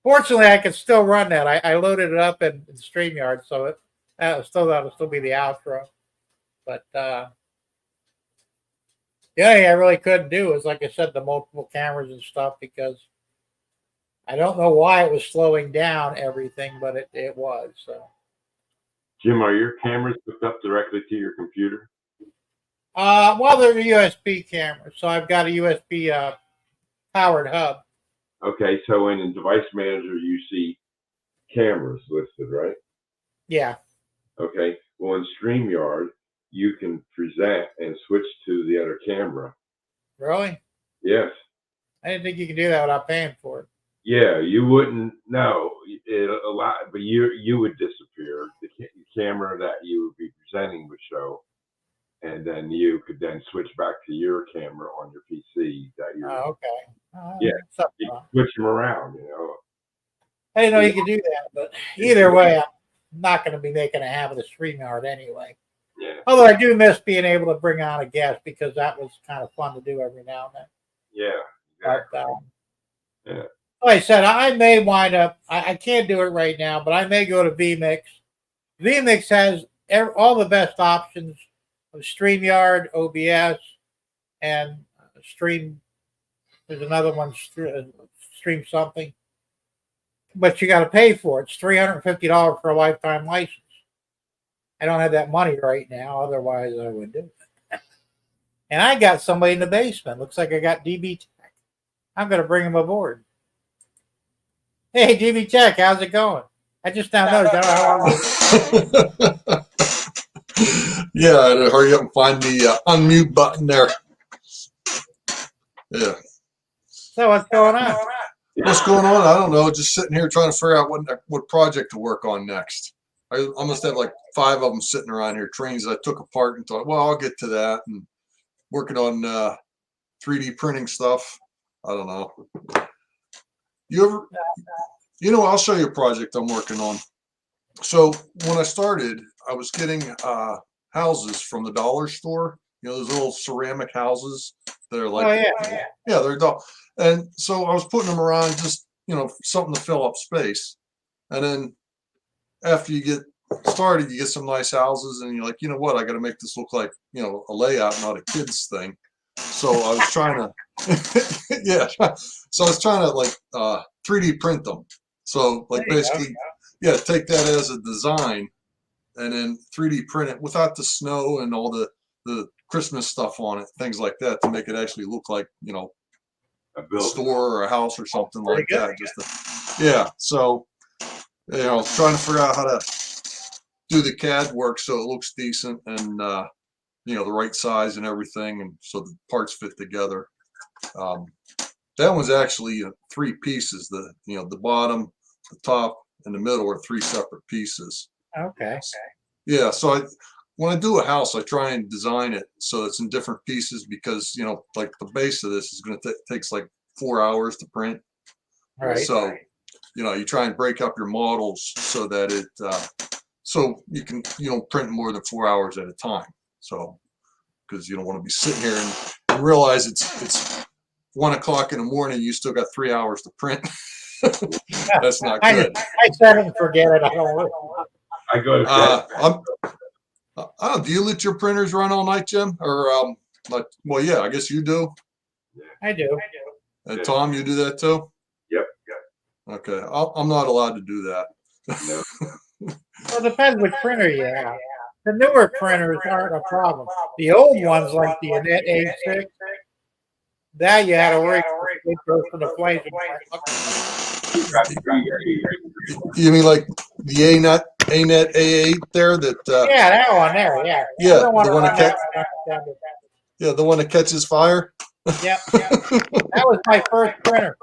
Fortunately, I can still run that. I loaded it up in StreamYard, so that'll still be the outro. But the only thing I really couldn't do is, like I said, the multiple cameras and stuff, because I don't know why it was slowing down everything, but it was. So, Jim, are your cameras hooked up directly to your computer? well, they're USB cameras, so I've got a USB powered hub. Okay, so in the device manager, you see cameras listed, right? Yeah. Okay. Well, in StreamYard, you can present and switch to the other camera. Really? Yes. I didn't think you could do that without paying for it. Yeah, you wouldn't know a lot, but you would disappear. The camera that you would be presenting would show, and then you could then switch back to your camera on your PC. Oh, okay. Yeah, you can switch them around. I didn't know you could do that, but either way, I'm not going to be making a habit of StreamYard anyway. Yeah. Although I do miss being able to bring on a guest, because that was kind of fun to do every now and then. Yeah. Exactly. But, yeah. Like I said, I may wind up. I can't do it right now, but I may go to vMix. vMix has all the best options of StreamYard, OBS, and Stream. There's another one, Stream something. But you got to pay for it. It's $350 for a lifetime license. I don't have that money right now. Otherwise, I would do it. And I got somebody in the basement. Looks like I got DB Tech. I'm going to bring him aboard. Hey, DB Tech, how's it going? I just now noticed. I don't know how long. Yeah, I had to hurry up and find the unmute button there. Yeah. So what's going on? What's going on? I don't know. Just sitting here trying to figure out what project to work on next. I must have like 5 of them sitting around here, trains that I took apart and thought, well, I'll get to that. And working on 3D printing stuff. I don't know. I'll show you a project I'm working on. So when I started, I was getting houses from the dollar store. Those little ceramic houses that are like, yeah, they're doll. And so I was putting them around, just something to fill up space. And then after you get started, you get some nice houses, and you're like, you know what, I got to make this look like a layout, not a kid's thing. So I was trying to, yeah. So I was trying to like 3D print them. So like basically, yeah, take that as a design, and then 3D print it without the snow and all the Christmas stuff on it, things like that, to make it actually look like a store or a house or something like that. Yeah. So trying to figure out how to do the CAD work so it looks decent and the right size and everything, and so the parts fit together. That one's actually 3 pieces. The bottom, the top, and the middle are 3 separate pieces. Okay. Yeah. So when I do a house, I try and design it so it's in different pieces, because like the base of this is going to takes like 4 hours to print. Right. So you try and break up your models so that it so you can print more than 4 hours at a time. So because you don't want to be sitting here and realize it's 1 o'clock in the morning, you still got 3 hours to print. That's not good. I set it and forget it. I don't worry. I go to bed. I don't. Do you let your printers run all night, Jim? Or well, yeah, I guess you do. I do. And Tom, you do that too? Yep. Okay, I'm not allowed to do that. No. Well, it depends which printer you have. The newer printers aren't a problem. The old ones, like the Annette A6, that you had to worry it goes to the flames. You mean like the ANET A8 there? That Yeah, that one there. Yeah. Yeah, the one the one that catches fire. Yep. That was my first printer.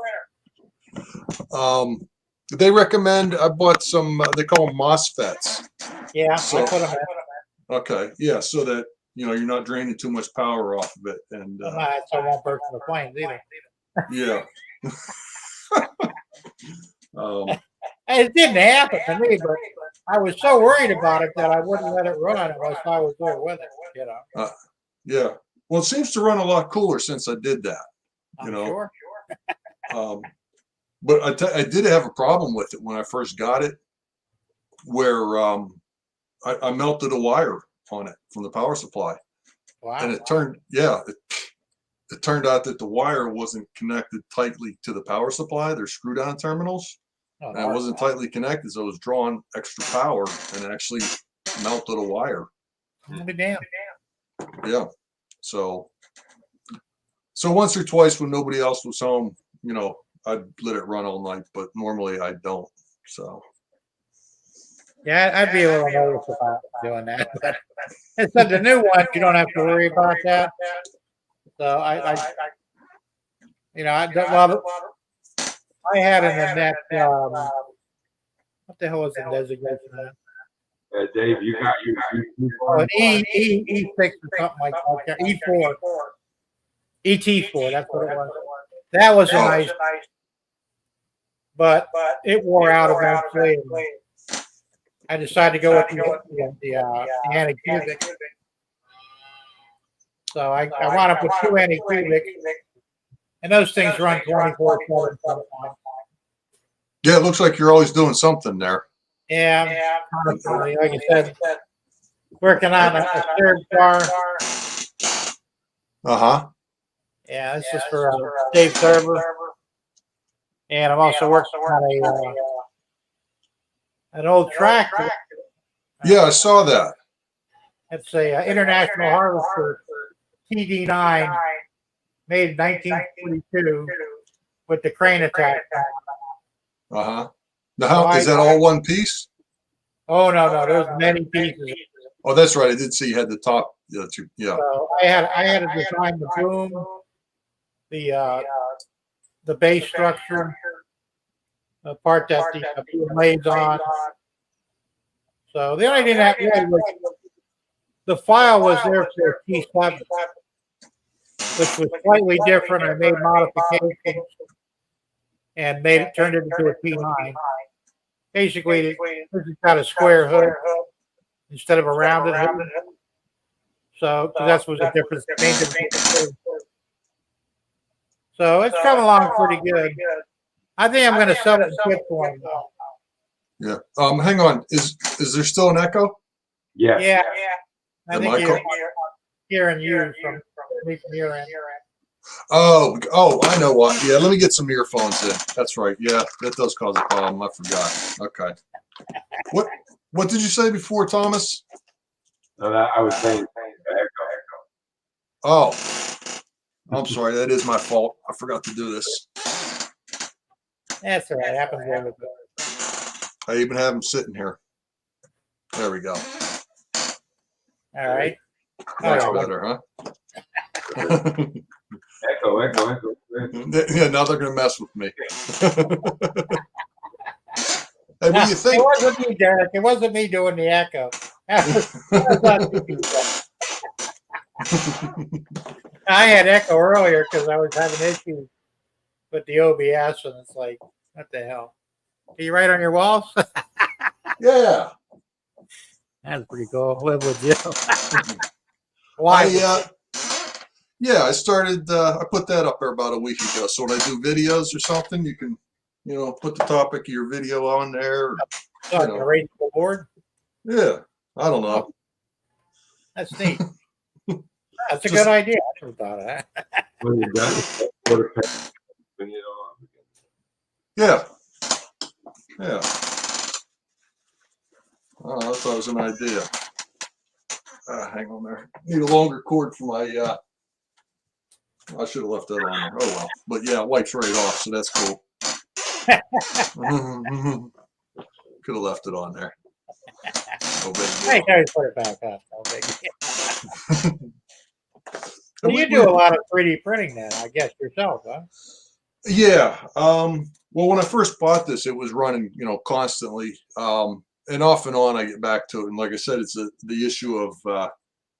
They recommend. I bought some. They call them MOSFETs. Yeah, So- I put them in. Okay, yeah, so that you're not draining too much power off of it, and So I won't burst the flames either. yeah. It didn't happen to me, but I was so worried about it that I wouldn't let it run unless I was there with it. Yeah. Well, it seems to run a lot cooler since I did that. I'm sure. But I did have a problem with it when I first got it, where I melted a wire on it from the power supply, Wow. and it turned out that the wire wasn't connected tightly to the power supply. They're screw-down terminals, and it wasn't tightly connected, so it was drawing extra power and actually melted a wire. I'll be damned. Yeah. So once or twice when nobody else was home, I'd let it run all night, but normally I don't. So. Yeah, I'd be a little nervous about doing that. But instead the new ones, you don't have to worry about that. So I had an Annette. What the hell was the designation of that? Dave, you got An E6 or something like that. E4. ET4, that's what it was. That was nice, but it wore out eventually. I decided to go with the anti-cubic. So I wound up with 2 anti-cubic, and those things run 24/7. Yeah, it looks like you're always doing something there. Yeah, constantly, like I said, working on a third car. Yeah, this is for Dave Server, and I'm also working on an old tractor. Yeah, I saw that. It's a International Harvester TD9 made in 1942 with the crane attachment. Uh-huh. Now, is that all one piece? Oh no, there's many pieces. Oh, that's right. I did see you had the top. Yeah, two. Yeah. So I had to design the boom, the base structure, the part that the boom lays on. So the only thing that really was the file was there for T7, which was slightly different. I made modifications and turned it into a T9. Basically, this has got a square hood instead of a rounded hood. So that's was the difference. So it's coming along pretty good. I think I'm going to sell it in kit form. Yeah. Hang on. Is there still an echo? Yeah. Yeah. I Am think I you're hearing you from your end. Oh, I know what. Yeah, let me get some earphones in. That's right. Yeah, that does cause a problem. I forgot. Okay. What did you say before, Thomas? No, that I was saying echo. Oh, I'm sorry. That is my fault. I forgot to do this. That's all right. Happens every day. I even have them sitting here. There we go. All right. That's yeah. better, huh? Echo. Yeah, now they're gonna mess with me. Hey, what do you It think? wasn't me, Derek. It wasn't me doing the echo. I had echo earlier because I was having issues with the OBS, and it's like, what the hell? Are you right on your walls? Yeah. That's pretty cool. Live with you. Yeah, I started. I put that up there about a week ago. So when I do videos or something, you can, put the topic of your video on there. Like a radio board. Yeah, I don't know. That's neat. That's a good idea. I never thought of that. When you're done, bring it on. Yeah. Oh, I thought it was an idea. Hang on there. Need a longer cord for my. I should have left that on there. Oh well. But yeah, it wipes right off, so that's cool. Could have left it on there. No big deal. Hey, guys, put it back up. No big deal. So you do a lot of 3D printing then, I guess, yourself, huh? Yeah. Well, when I first bought this, it was running, constantly. And off and on, I get back to it. And like I said, it's the issue of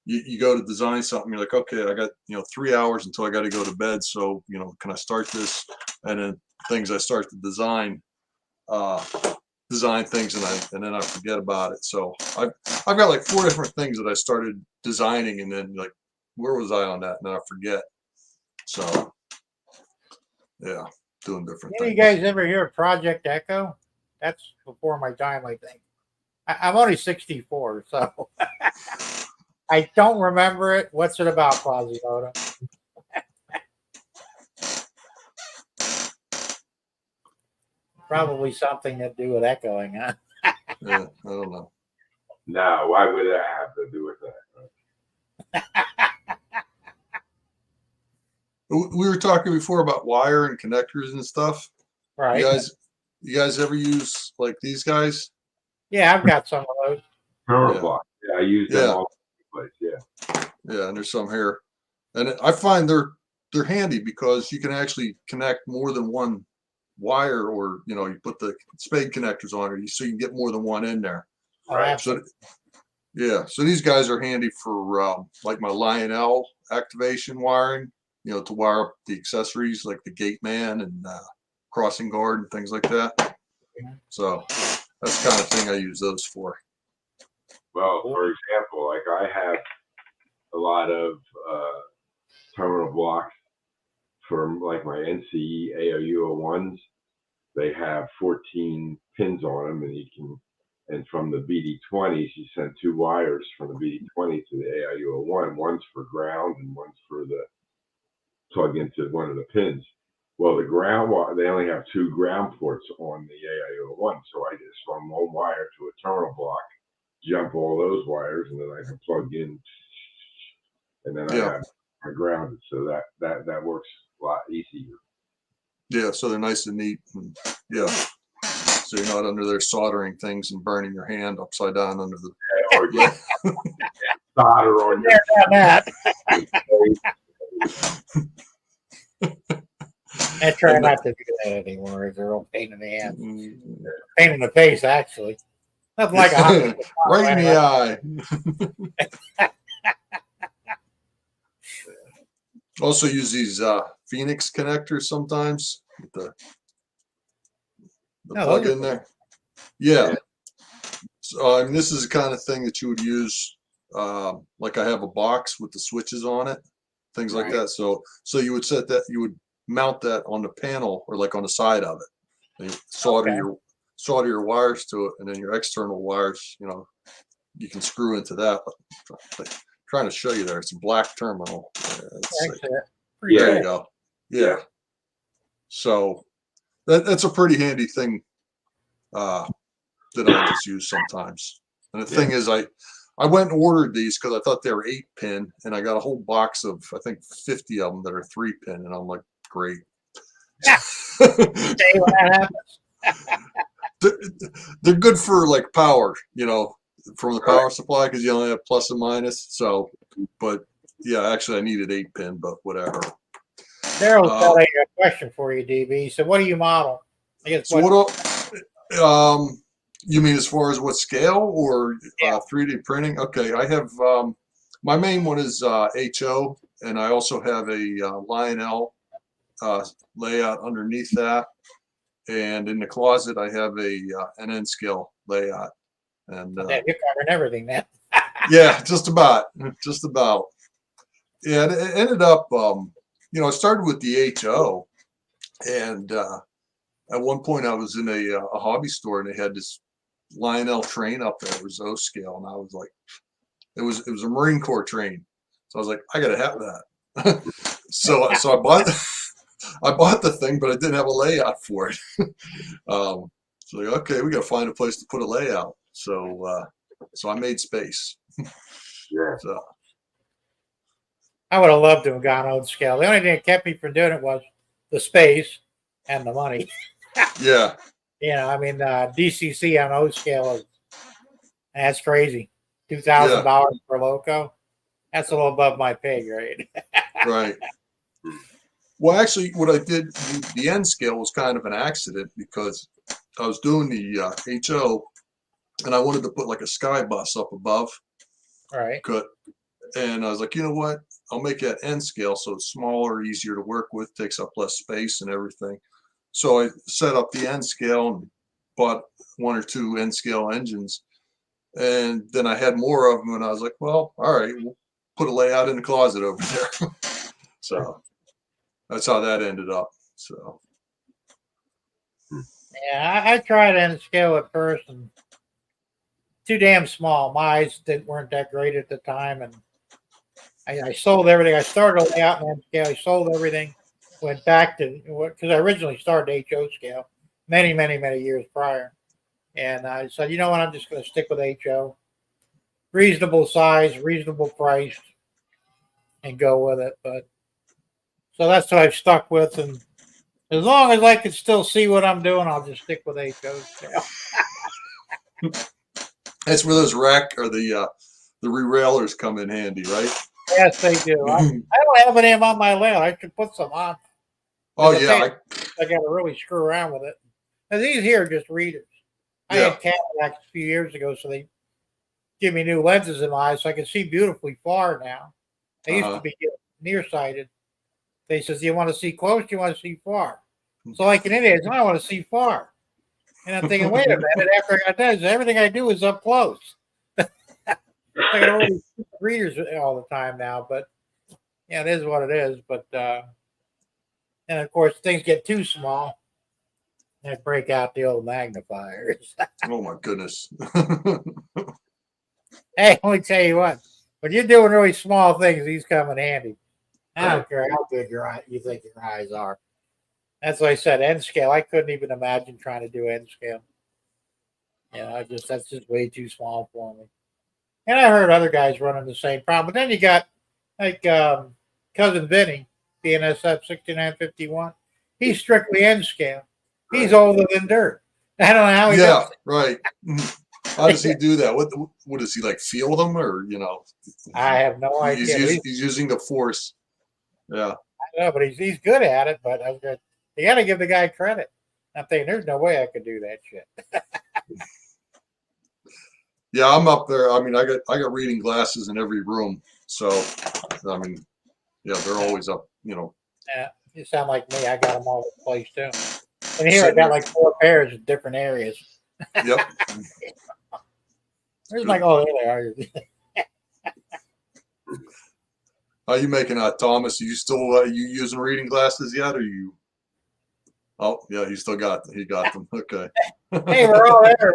you go to design something, you're like, okay, I got 3 hours until I got to go to bed. So can I start this? And then things I start to design things, and then I forget about it. So I've got like 4 different things that I started designing, and then like, where was I on that? And then I forget. So yeah, doing different things. You guys ever hear of Project Echo? That's before my time, I think. I'm only 64, so I don't remember it. What's it about, Quasimodo? Probably something to do with echoing, huh? Yeah, I don't know. No, why would that have to do with that? We were talking before about wire and connectors and stuff. Right. You guys ever use like these guys? Yeah, I've got some of those. Terminal block. Yeah, I use them all over the place. Yeah. Yeah, and there's some here, and I find they're handy because you can actually connect more than one wire, or you put the spade connectors on it, so you can get more than one in there. Right. So yeah, so these guys are handy for like my Lionel activation wiring, to wire up the accessories like the gate man and crossing guard and things like that. So that's the kind of thing I use those for. Well, for example, like I have a lot of terminal blocks for like my NCE AOU01s. They have 14 pins on them, and from the BD20s, you send 2 wires from the BD20 to the AIU01. One's for ground and one's for the plug into one of the pins. Well, the ground wire, they only have 2 ground ports on the AIU01, so I just run one wire to a terminal block jump all those wires, and then I can plug in, and then I Yeah. have my grounded. So that works a lot easier. Yeah, so they're nice and neat. And yeah. So you're not under there soldering things and burning your hand upside down under the Or just solder on your Done that. I try not to do that anymore. It's a real pain in the ass. Pain in the face, actually. Nothing like a hot right in the eye. Also use these Phoenix connectors sometimes with the No, plug those are in there. Yeah. So I mean, this is the kind of thing that you would use. Like I have a box with the switches on it, things like Right. that. So you would set that, you would mount that on the panel or like on the side of it. And you solder your wires to it, and then your external wires, you know, you can screw into that. Trying to show you there. It's a black terminal. Pretty There cool. you go. Yeah. So that's a pretty handy thing that I just use sometimes. And the thing is, I went and ordered these because I thought they were 8-pin, and I got a whole box of, I think, 50 of them that are 3-pin, and I'm like, great. Tell you what happens. They're good for like power, you know, from the power supply, because you only have plus and minus. So, but yeah, actually I needed 8-pin, but whatever. Daryl's got a question for you, DB. So what do you model? I guess So you mean as far as what scale or 3D printing? Okay, I have my main one is HO, and I also have a Lionel layout underneath that. And in the closet, I have an N scale layout. And you're covering everything now. yeah, just about. Yeah, it ended up, you know, I started with the HO, and at one point I was in a hobby store, and they had this Lionel train up there. It was O scale, and I was like, it was a Marine Corps train, so I was like, I gotta have that. so I bought the thing, but I didn't have a layout for it. So like, okay, we gotta find a place to put a layout. So I made space. Yeah. So I would have loved to have gone old scale. The only thing that kept me from doing it was the space and the money. yeah. You know, I mean, DCC on O scale that's crazy. $2,000 per loco. That's a little above my pay grade. Right. Well, actually, what I did, the N scale was kind of an accident because I was doing the HO, and I wanted to put like a sky bus up above. Right. And I was like, you know what? I'll make that N scale so it's smaller, easier to work with, takes up less space and everything. So I set up the N scale and bought 1 or 2 N scale engines. And then I had more of them, and I was like, well, all right, we'll put a layout in the closet over there. So that's how that ended up. So yeah, I tried N scale at first, and too damn small. My eyes weren't that great at the time, and I sold everything. I started a layout in N scale. I sold everything. Went back to because I originally started HO scale many years prior, and I said, you know what, I'm just going to stick with HO. Reasonable size, reasonable price, and go with it. But so that's what I've stuck with, and as long as I can still see what I'm doing, I'll just stick with HO scale. that's where those rack or the re-railers come in handy, right? Yes, they do. I don't have any on my layout. I should put some on. Oh yeah, I got to really screw around with it. Now, these here are just readers. I had cataracts a few years ago, so they give me new lenses in my eyes, so I can see beautifully far now. I used to be nearsighted. They says, "Do you want to see close? Do you want to see far?" So like an idiot, I want to see far. And I'm thinking, wait a minute. After I got that, everything I do is up close. I got to really see readers all the time now, but yeah, it is what it is. But and of course, things get too small. I break out the old magnifiers. Oh my goodness. Hey, let me tell you what. When you're doing really small things, these come in handy. I don't care how good you think your eyes are. That's what I said. N scale. I couldn't even imagine trying to do N scale. That's just way too small for me. And I heard other guys running the same problem. But then you got like cousin Vinny, BNSF 6951. He's strictly N scale. He's older than dirt. I don't know how he does it. Right. How does he do that? What does he like feel them or I have no idea. He's using the force. Yeah. I know, but he's good at it. But you got to give the guy credit. I'm thinking there's no way I could do that shit. Yeah, I'm up there. I mean, I got reading glasses in every room. So, I mean, yeah, they're always up. Yeah, you sound like me. I got them all over the place too. And here I got like 4 pairs in different areas. Yep. There's like, oh, there they are. How you making out, Thomas? Are you still you using reading glasses yet, or you? Oh, yeah, he got them. Okay. Hey, we're all there.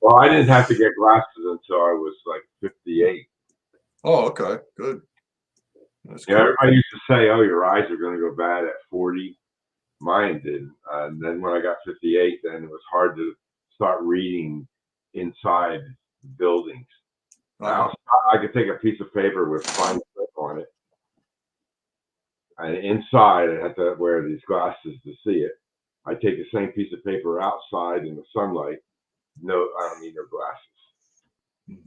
Well, I didn't have to get glasses until I was like 58. Oh, okay, good. That's Yeah, cool. everybody used to say, "Oh, your eyes are going to go bad at 40." Mine did, and then when I got 58, then it was hard to start reading inside buildings. Now I could take a piece of paper with fine tip on it, and inside I had to wear these glasses to see it. I take the same piece of paper outside in the sunlight. No, I don't need no glasses.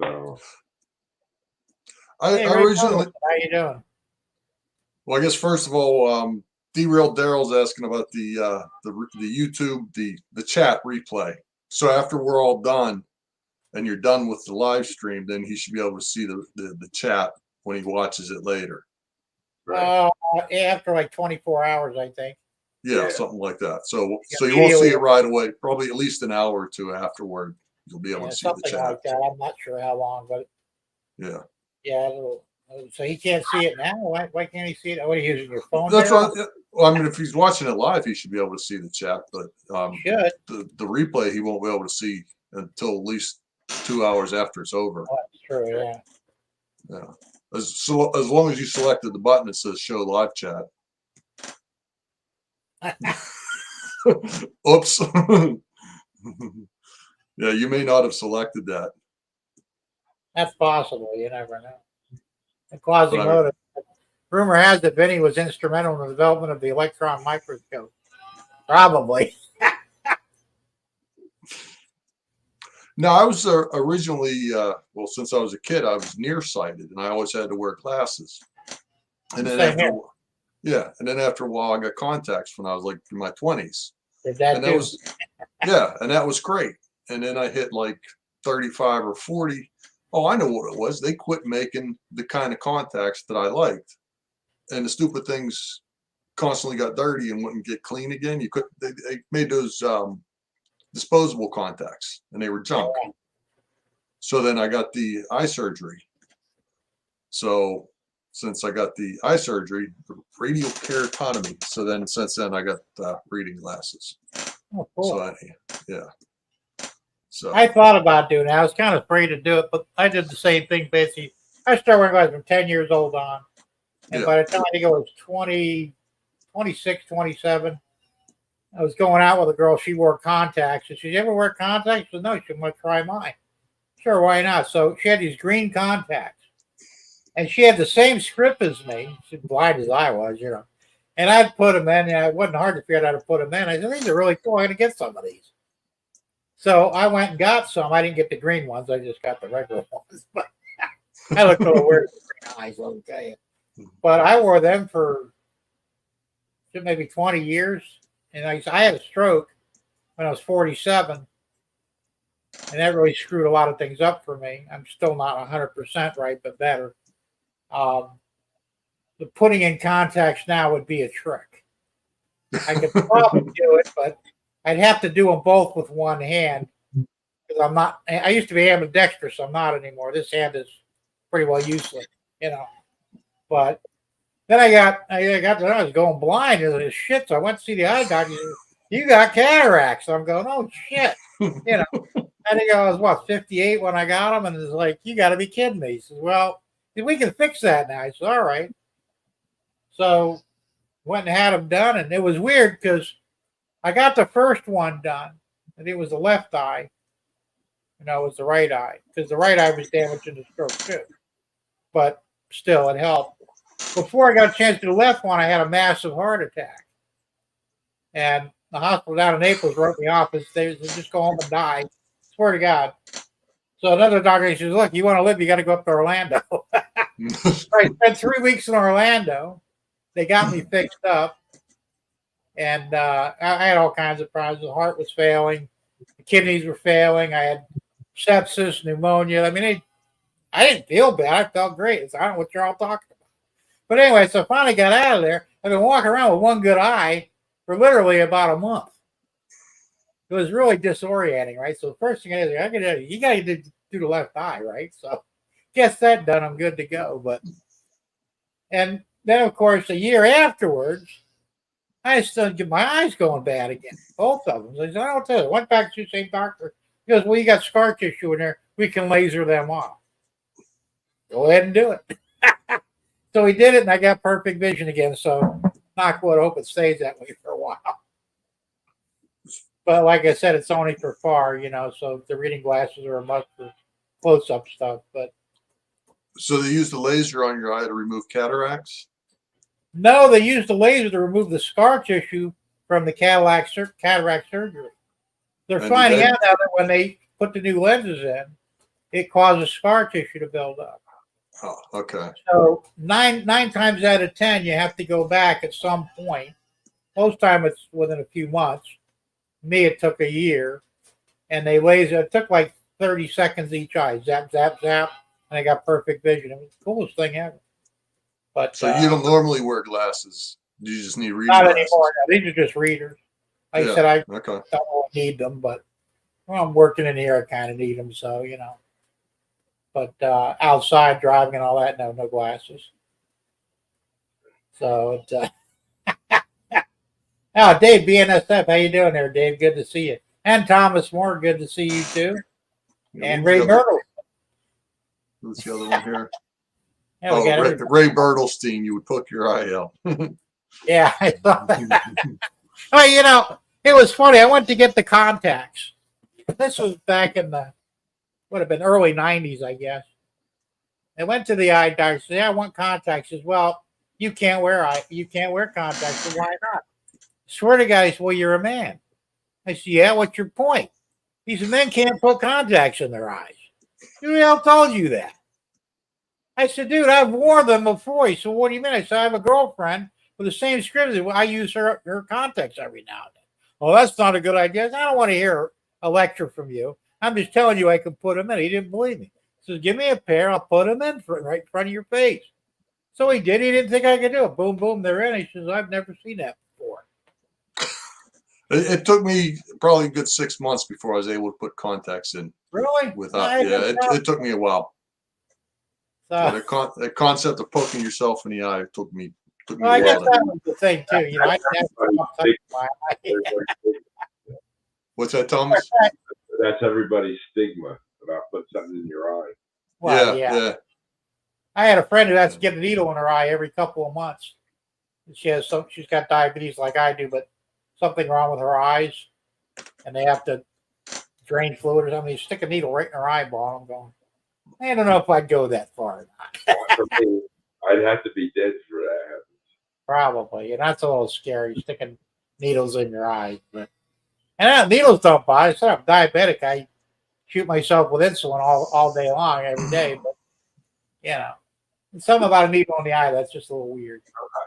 So Hey, I originally. how you doing? Well, I guess first of all, Derailed Daryl's asking about the YouTube the chat replay. So after we're all done, and you're done with the live stream, then he should be able to see the chat when he watches it later. right. After like 24 hours, I think. Yeah, something like that. So Yeah, you won't see it right away. Probably at least an hour or two afterward, you'll be able to see the something chat. like that. I'm not sure how long, but Yeah. yeah. So he can't see it now. Why can't he see it? What are you using your phone? That's there? right. Well, I mean, if he's watching it live, he should be able to see the chat. But Should. the replay, he won't be able to see until at least 2 hours after it's over. Oh, that's true. Yeah. Yeah. As long as you selected the button that says show live chat. Oops. Yeah, you may not have selected that. That's possible. You never know. And Quasimodo. Rumor has that Vinny was instrumental in the development of the electron microscope. Probably. No, I was originally, well, since I was a kid, I was nearsighted and I always had to wear glasses. And then after a while, I got contacts when I was like in my 20s. Did that And do? that was, yeah, and that was great. And then I hit like 35 or 40. Oh, I know what it was. They quit making the kind of contacts that I liked. And the stupid things constantly got dirty and wouldn't get clean again. They made those disposable contacts and they were junk. Yeah. So then I got the eye surgery. So since I got the eye surgery, radial keratotomy. So then since then I got reading glasses. Oh, cool. So yeah. So I thought about doing it. I was kind of afraid to do it, but I did the same thing basically. I started wearing glasses from 10 years old on. And by the time I think I was 20, 26, 27, I was going out with a girl. She wore contacts. And she said, "You ever wear contacts?" I said, "No." She said, "I'm going to try mine." Sure, why not? So she had these green contacts. And she had the same script as me. She's blind as I was, you know. And I'd put them in. And it wasn't hard to figure out how to put them in. I said, "These are really cool. I'm going to get some of these." So I went and got some. I didn't get the green ones. I just got the regular ones. But I looked a little weird with green eyes, let me tell you. But I wore them for maybe 20 years. And I had a stroke when I was 47. And that really screwed a lot of things up for me. I'm still not 100% right, but better. The putting in contacts now would be a trick. I could probably do it, but I'd have to do them both with one hand. Because I'm not, I used to be ambidextrous. I'm not anymore. This hand is pretty well useless, you know. But then I was going blind and shit. So I went to see the eye doctor. He said, "You got cataracts." So I'm going, "Oh shit," you know. I think I was 58 when I got them, and it's like, "You got to be kidding me." He says, "Well, we can fix that now." I said, "All right." So went and had them done, and it was weird because I got the first one done, I think it was the left eye. No, it was the right eye because the right eye was damaged in the stroke too. But still, it helped. Before I got a chance to do the left one, I had a massive heart attack. And the hospital down in Naples wrote me off. They said, just go home and die. Swear to God. So another doctor says, look, you want to live, you got to go up to Orlando. I spent 3 weeks in Orlando. They got me fixed up. And I had all kinds of problems. The heart was failing. The kidneys were failing. I had sepsis, pneumonia. I mean, I didn't feel bad. I felt great. So I don't know what you're all talking about. But anyway, so I finally got out of there. I've been walking around with one good eye for literally about a month. It was really disorienting, right? So the first thing you got to do the left eye, right? So guess that done. I'm good to go. And then, of course, a year afterwards, I still get my eyes going bad again, both of them. So I said, I don't tell you. Went back to the same doctor. He goes, well, you got scar tissue in there. We can laser them off. Go ahead and do it. So he did it, and I got perfect vision again. So knock wood, hope it stays that way for a while. But like I said, it's only for far, so the reading glasses are a must for close-up stuff. But So they use the laser on your eye to remove cataracts? no, they used the laser to remove the scar tissue from the cataract surgery. They're finding out now that when they put the new lenses in, it causes scar tissue to build up. Oh, okay. So nine times out of 10, you have to go back at some point. Most time it's within a few months. Me, it took a year, and they laser. It took like 30 seconds each eye. Zap, zap, zap, and I got perfect vision. It was the coolest thing ever. But so you don't normally wear glasses. You just need reading not glasses. anymore. No, these are just readers. Like I said, I don't really need them, but when I'm working in here, I kind of need them. So But outside driving and all that, no glasses. So Dave, BNSF, how you doing there, Dave? Good to see you. And Thomas Moore, good to see you too. Yeah, and Ray Myrtle. Who's the other one here? Yeah, Ray Bertelstein, you would poke your eye out. Yeah, I saw that. Oh, it was funny. I went to get the contacts. This was back in the would have been early 90s, I guess. I went to the eye doctor. Said, I want contacts. He says, well, you can't wear contacts. So why not? Swear to God, he said, well, you're a man. I said, yeah, what's your point? He said, men can't put contacts in their eyes. Who the hell told you that? I said, dude, I've worn them before. He said, what do you mean? I said, I have a girlfriend with the same script. I use her contacts every now and then. Well, that's not a good idea. I don't want to hear a lecture from you. I'm just telling you I can put them in. He didn't believe me. He says, give me a pair. I'll put them in right in front of your face. So he did. He didn't think I could do it. Boom, boom, they're in. He says, I've never seen that before. It took me probably a good 6 months before I was able to put contacts in. Really? It took me a while. So, the concept of poking yourself in the eye took me a while. I guess that was the thing too. What's that, Thomas? That's everybody's stigma about putting something in your eye. Well, yeah. I had a friend who has to get a needle in her eye every couple of months. She's got diabetes like I do, but something wrong with her eyes, and they have to drain fluid or something. You stick a needle right in her eyeball. I'm going, I don't know if I'd go that far or not. I'd have to be dead for that. Probably, and that's a little scary, sticking needles in your eyes. And needles don't bother. So I'm diabetic. I shoot myself with insulin all day long, every day. But something about a needle in the eye that's just a little weird.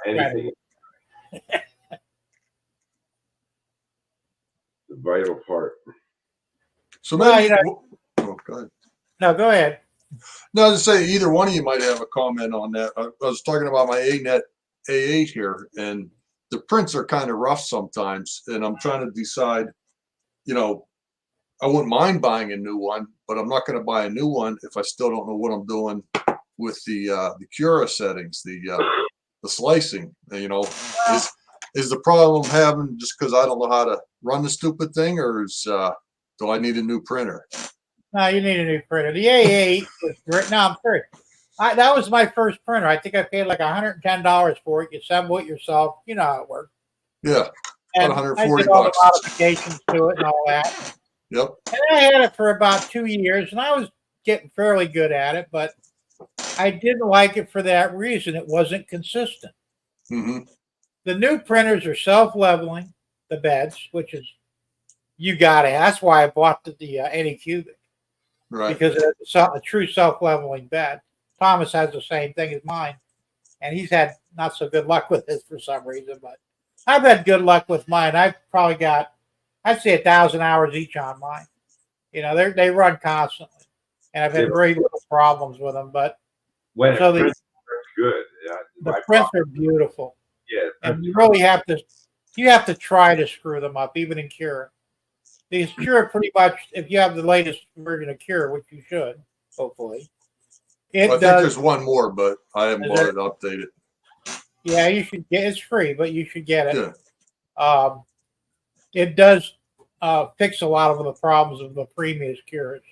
Anything. The vital part. So maybe. Go ahead. No, go ahead. No, I was to say either one of you might have a comment on that. I was talking about my ANET A8 here, and the prints are kind of rough sometimes, and I'm trying to decide. I wouldn't mind buying a new one, but I'm not going to buy a new one if I still don't know what I'm doing with the Cura settings, the slicing. Is the problem I'm having just because I don't know how to run the stupid thing, or do I need a new printer? No, you need a new printer. The A8 was great. No, I'm sorry. That was my first printer. I think I paid like $110 for it. You assemble it yourself. You know how it works. Yeah, and about $140. I did all the modifications to it and all that. Yep. And I had it for about 2 years, and I was getting fairly good at it, but I didn't like it for that reason. It wasn't consistent. Hmm. The new printers are self-leveling, the beds, which is you got it. That's why I bought the Anycubic, Right. because it's a true self-leveling bed. Thomas has the same thing as mine, and he's had not so good luck with this for some reason, but I've had good luck with mine. I've probably got, I'd say 1,000 hours each on mine. You know, they run constantly, and I've had very little problems with them. But when so it prints, it's good. the prints are beautiful, Yeah, and you really have to try to screw them up, even in Cure. Because Cure pretty much, if you have the latest version of Cure, which you should, hopefully, it I think does. there's one more, but I haven't Is bothered there? to update it. Yeah, you should get. It's free, but you should get it. Yeah. It does fix a lot of the problems of the previous Cures.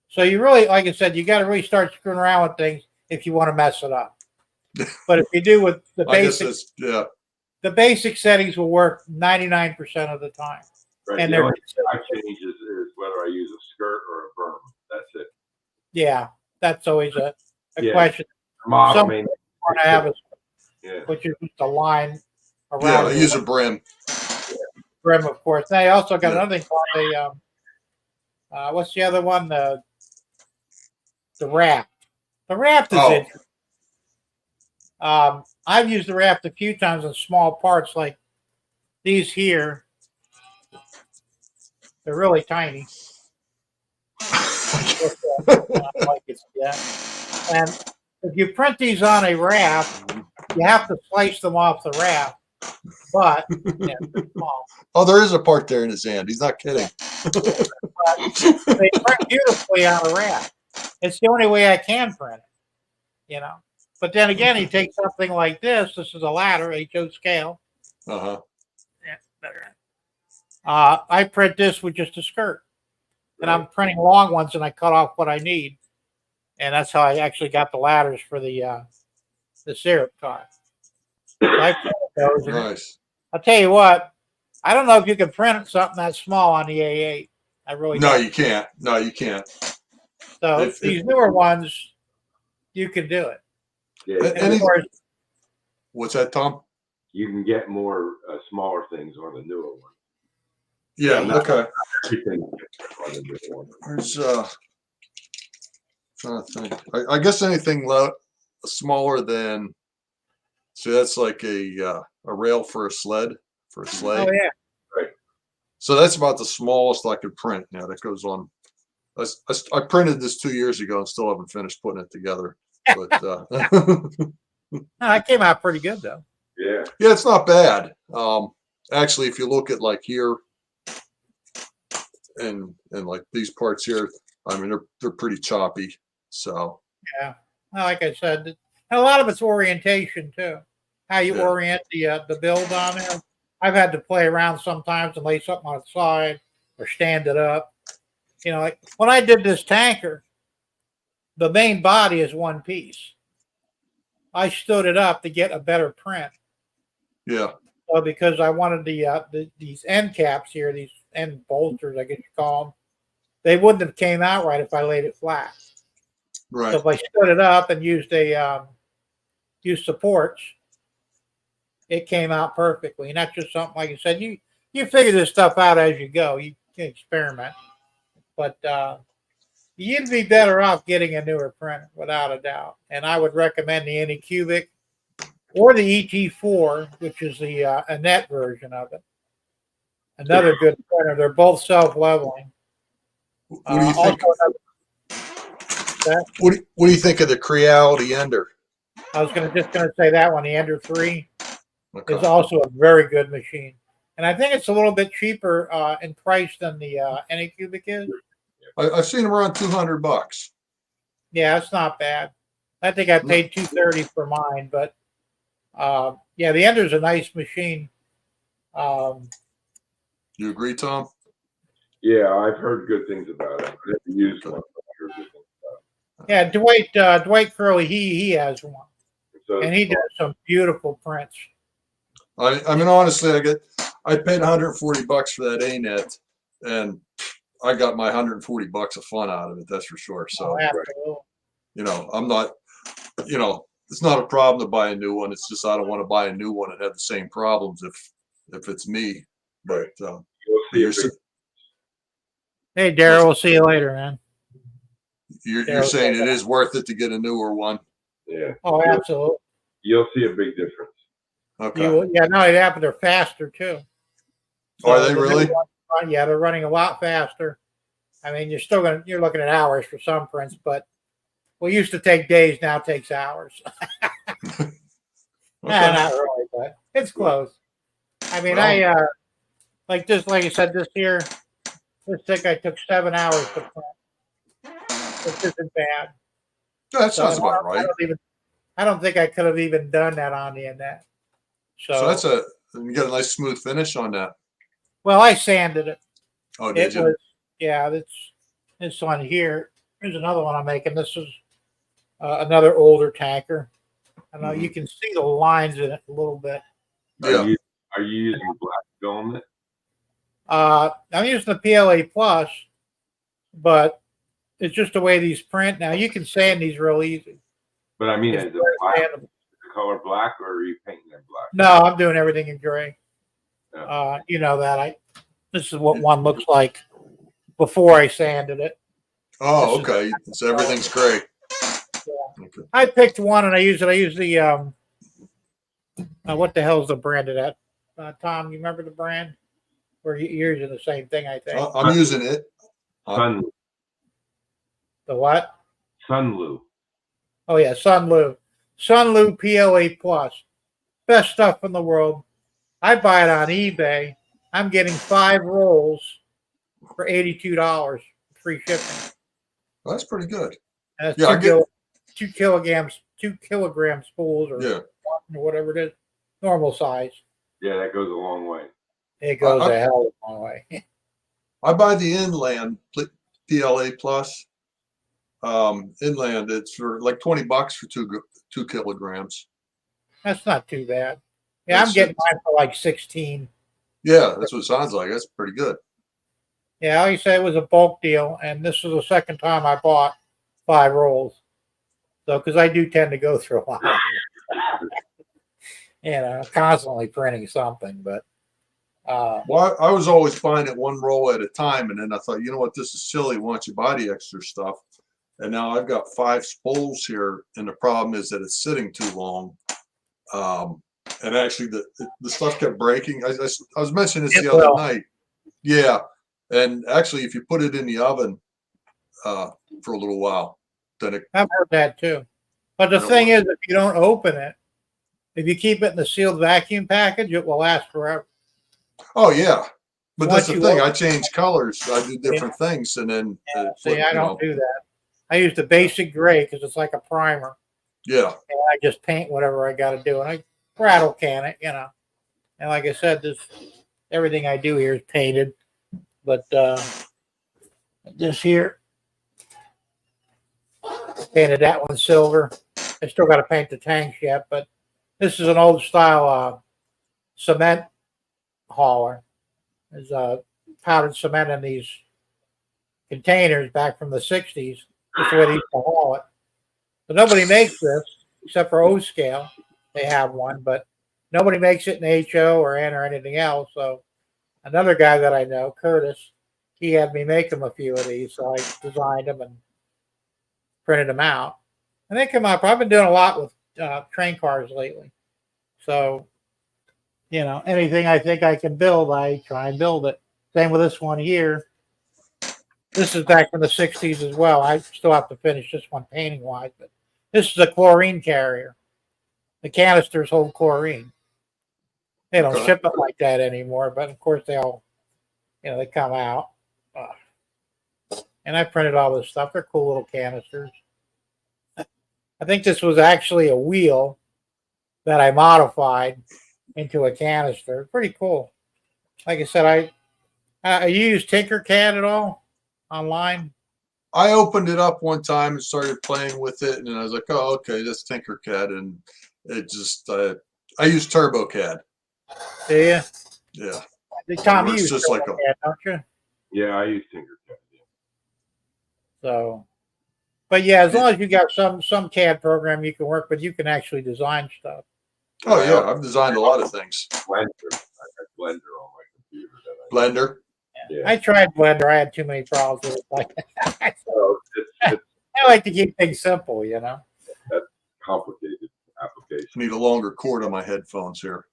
So you really, like I said, you got to really start screwing around with things if you want to mess it up. But if you do with the I guess basic, it's, yeah. the basic settings will work 99% of the time. right. And The they're only thing I change is whether I use a skirt or a berm. That's it. yeah, that's always a Yeah. question. Model Some may people want to have a, yeah. which is just a line around. Yeah, I the use a brim. brim, of course. They also got Yeah. another thing called a what's the other one? The raft. The raft is interesting. I've used the raft a few times on small parts like these here. They're really tiny. Like it's, yeah. And if you print these on a raft, you have to slice them off the raft. But yeah, they're small. Oh, there is a part there in his hand. He's not kidding. They print beautifully on a raft. It's the only way I can print it, you know. But then again, you take something like this. This is a ladder, HO scale. Uh-huh. Yeah, better. I print this with just a skirt, and I'm printing long ones, and I cut off what I need, and that's how I actually got the ladders for the syrup car. So I printed those. And Nice. I'll tell you what, I don't know if you can print something that small on the A8. I really No, don't. you can't. No, you can't. So these newer ones, you can do it. Yeah. And of course, What's that, Tom? You can get more smaller things on the newer one. Yeah, Yeah, okay. Everything on the newer one. There's trying to think. I guess anything smaller than, so that's like a rail for a sled, for a sleigh. oh yeah. So that's about the smallest I could print. Now that goes on. I printed this 2 years ago and still haven't finished putting it together. But No, it came out pretty good though. Yeah. yeah, it's not bad. Actually, if you look at like here and like these parts here, I mean they're pretty choppy. So Yeah. Well, like I said, a lot of it's orientation too. How you Yeah. orient the build on there. I've had to play around sometimes and lay something on its side or stand it up. You know, like when I did this tanker, the main body is one piece. I stood it up to get a better print. yeah, So because I wanted these end caps here, these end bolsters, I guess you call them, they wouldn't have came out right if I laid it flat. right. So if I stood it up and used used supports, it came out perfectly. And that's just something, like I said, you figure this stuff out as you go. You can experiment, but you'd be better off getting a newer printer without a doubt. And I would recommend the Anycubic or the ET4, which is the Annette version of it. Another good printer. They're both self-leveling. What do you think? That, What do you think of the Creality Ender? I was just gonna say that one, the Ender 3, Okay. is also a very good machine. And I think it's a little bit cheaper in price than the Anycubic is. I've seen them around $200. Yeah, it's not bad. I think I paid $230 for mine, but yeah, the Ender's a nice machine. You agree, Tom? Yeah, I've heard good things about it. I never used one. But I heard good things about Yeah, Dwight Curley, he has one, it. So and he does some beautiful prints. I mean, honestly, I paid $140 for that A-net, and I got my $140 of fun out of it. That's for sure. So, Absolutely. you know, I'm not, you know, it's not a problem to buy a new one. It's just I don't want to buy a new one and have the same problems if it's me. But You'll see a you're, big, Hey, Daryl, we'll see you later, man. you're saying it is worth it to get a newer one. yeah. Oh, absolutely. You'll see a big difference. Okay. Yeah, no, it happened. They're faster too. Are they the new really? ones, yeah, they're running a lot faster. I mean, you're looking at hours for some prints, but what used to take days now takes hours. Okay. Not really, but it's close. I mean, Well, like I said, this stick I took 7 hours to print, which isn't bad. that So sounds about right. I don't think I could have even done that on the internet. So that's you got a nice smooth finish on that. Well, I sanded it. Oh, did It you? was, yeah, this one here. Here's another one I'm making. This is another older tanker. I know you can see the lines in it a little bit. Yeah. Are you using black filament? I'm using the PLA Plus, but it's just the way these print. Now you can sand these real easy. But I mean, is It's it black, sand them. the color black, or are you painting it black? No, I'm doing everything in gray. Yeah. You know that this is what one looks like before I sanded it. Oh, okay. So everything's great. Yeah. Okay. I picked one and I use the what the hell's the brand of that? Tom, you remember the brand? Or you're using the same thing, I think. I'm using it. Sun, The what? Sunlu. Oh yeah, Sunlu. Sunlu PLA Plus. Best stuff in the world. I buy it on eBay. I'm getting 5 rolls for $82, free shipping. Well, that's pretty good. And that's Yeah, 2 kilogram spools or Yeah. whatever it is. Normal size. Yeah, that goes a long way. It goes I- a hell of a long way. I buy the Inland PLA Plus. Inland, it's for like $20 for 2 kilograms. That's not too bad. Yeah, I'm That's getting it. mine for like 16. Yeah, that's what it sounds like. That's pretty good. Yeah, like you say, it was a bulk deal, and this is the second time I bought 5 rolls. So, because I do tend to go through a lot, constantly printing something. But Well, I was always buying it one roll at a time, and then I thought, you know what, this is silly. Why don't you buy the extra stuff? And now I've got 5 spools here, and the problem is that it's sitting too long. And actually, the stuff kept breaking. I was mentioning this the other night. Yeah, and actually, if you put it in the oven for a little while, then it. I've heard that too. But the thing is, if you don't open it, if you keep it in the sealed vacuum package, it will last forever. Oh yeah, but that's the Once thing. you I change colors. I do different things, and then see, I don't do that. I use the basic gray because it's like a primer. Yeah. And I just paint whatever I got to do, and I rattle can it, And like I said, everything I do here is painted, but this here painted that one silver. I still got to paint the tanks yet, but this is an old style cement hauler. There's powdered cement in these containers back from the 60s. Just the way they used to haul it. So nobody makes this except for O Scale. They have one, but nobody makes it in HO or N or anything else. So another guy that I know, Curtis, he had me make him a few of these. So I designed them and printed them out. And they come up. I've been doing a lot with train cars lately. So, anything I think I can build, I try and build it. Same with this one here. This is back from the 60s as well. I still have to finish this one painting wise, but this is a chlorine carrier. The canisters hold chlorine. They don't ship it like that anymore, but of course they all, they come out. And I printed all this stuff. They're cool little canisters. I think this was actually a wheel that I modified into a canister. Pretty cool. Like I said, I use Tinkercad at all online. I opened it up one time and started playing with it, and I was like, "Oh, okay, that's Tinkercad," and it just I use TurboCAD. Do you? Yeah. Tom, you It's use just like TurboCAD, don't you? Yeah, I use Tinkercad. So, but yeah, as long as you got some CAD program you can work with, you can actually design stuff. Oh yeah, I've designed a lot of things. Blender. I got Blender on my computer. Blender. Yeah. I tried Blender. I had too many problems with it. So it's I like to keep things simple, you know. that's complicated application. Need a longer cord on my headphones here.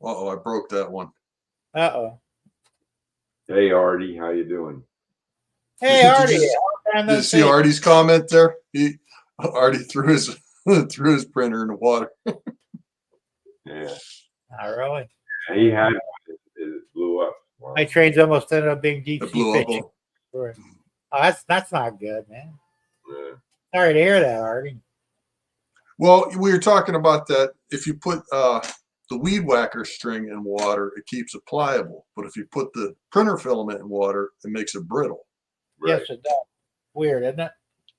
Uh-oh, I broke that one. Uh-oh. Hey Artie, how you doing? Hey, Did you Artie. just- long time Did no you see see. Artie's comment there? Artie threw his threw his printer in the water. Yeah. Not really. He had one. It blew up. Wow. My trains almost ended up being deep It sea blew up. fishing. Oh, that's not good, man. Yeah. Sorry to hear that, Artie. Well, we were talking about that. If you put the weed whacker string in water, it keeps it pliable. But if you put the printer filament in water, it makes it brittle. Right. Yes, it does. Weird, isn't it?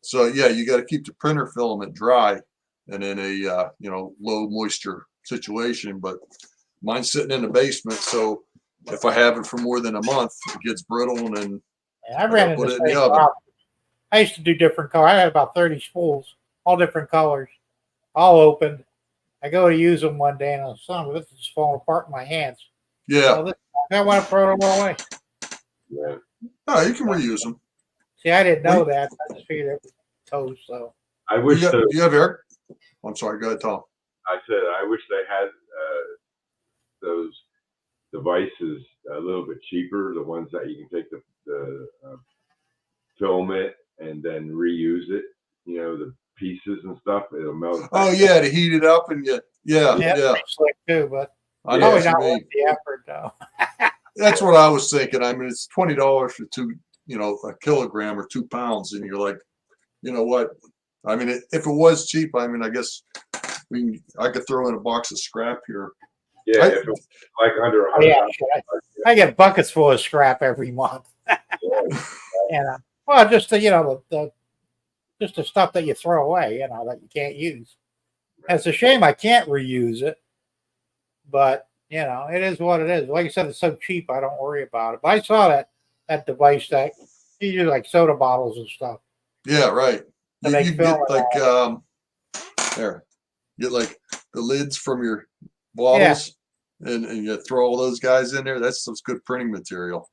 So yeah, you got to keep the printer filament dry and in a low moisture situation. But mine's sitting in the basement, so if I have it for more than a month, it gets brittle, and then Yeah, I ran into put the it in the same oven. problem. I used to do different colors. I had about 30 spools, all different colors, all opened. I go to use them one day, and the son, this is falling apart in my hands. Yeah, Oh, I want to throw them all away. Yeah. no, you can reuse them. See, I didn't know Wait. that. I just figured it was toast. So I wish Do that you have air? I'm sorry. Go ahead, Tom. I said I wish they had those devices a little bit cheaper. The ones that you can take the filament and then reuse it. You know, the pieces and stuff. It'll melt. Oh yeah, to heat it up and yeah. pretty slick too, but I know probably what you not mean. worth the effort though. That's what I was thinking. I mean, it's $20 for a kilogram or 2 pounds, and you're like, you know what? I mean, if it was cheap, I mean, I guess I could throw in a box of scrap here. Yeah, I- if it was like under Oh, yeah, $100. shit. I get buckets full of scrap every month. And well, just the just the stuff that you throw away, that you can't use. And it's a shame I can't reuse it, but it is what it is. Like I said, it's so cheap, I don't worry about it. But I saw that device that you use like soda bottles and stuff. Yeah, right. To You, make you film get and like get like the lids from your bottles, and you throw all those guys in there. That's good printing material.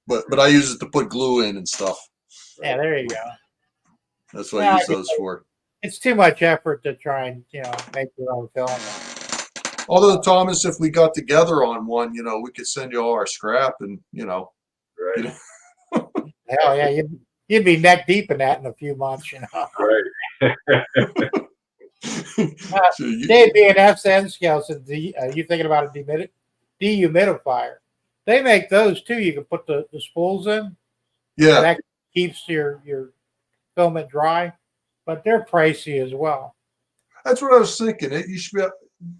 But I use it to put glue in and stuff. Yeah, there you go. That's what Yeah, I use those for. It's too much effort to try and make your own film. Although Thomas, if we got together on one, we could send you all our scrap, and Right. Hell yeah, you'd be neck deep in that in a few months. Right. So you- Dave B&F's N scale said, you thinking about a dehumidifier? They make those too. You can put the spools in. yeah, That keeps your filament dry, but they're pricey as well. that's what I was thinking. You should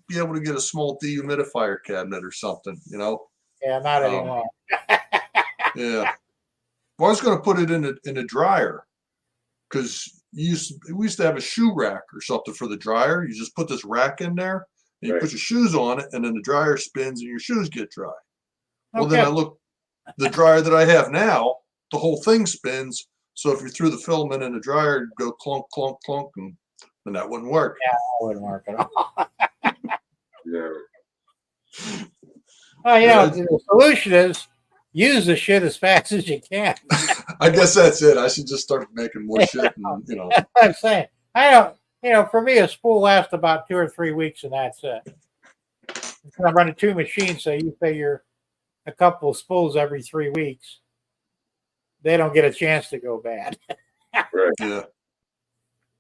be able to get a small dehumidifier cabinet or something. Yeah, not Um, anymore. Yeah. Well, I was going to put it in a dryer because we used to have a shoe rack or something for the dryer. You just put this rack in there and you Right. put your shoes on it, and then the dryer spins and your shoes get dry. Well, Okay. then I look, the dryer that I have now, the whole thing spins. So if you threw the filament in the dryer, it'd go clunk, clunk, clunk, and that wouldn't work. That wouldn't work at all. Yeah. Well, Yeah, the solution is use the shit as fast as you can. I guess that's it. I should just start making more shit, and That's what I'm saying. I don't. For me, a spool lasts about 2 or 3 weeks, and that's it. I'm running 2 machines, so you figure a couple of spools every 3 weeks. They don't get a chance to go bad. yeah.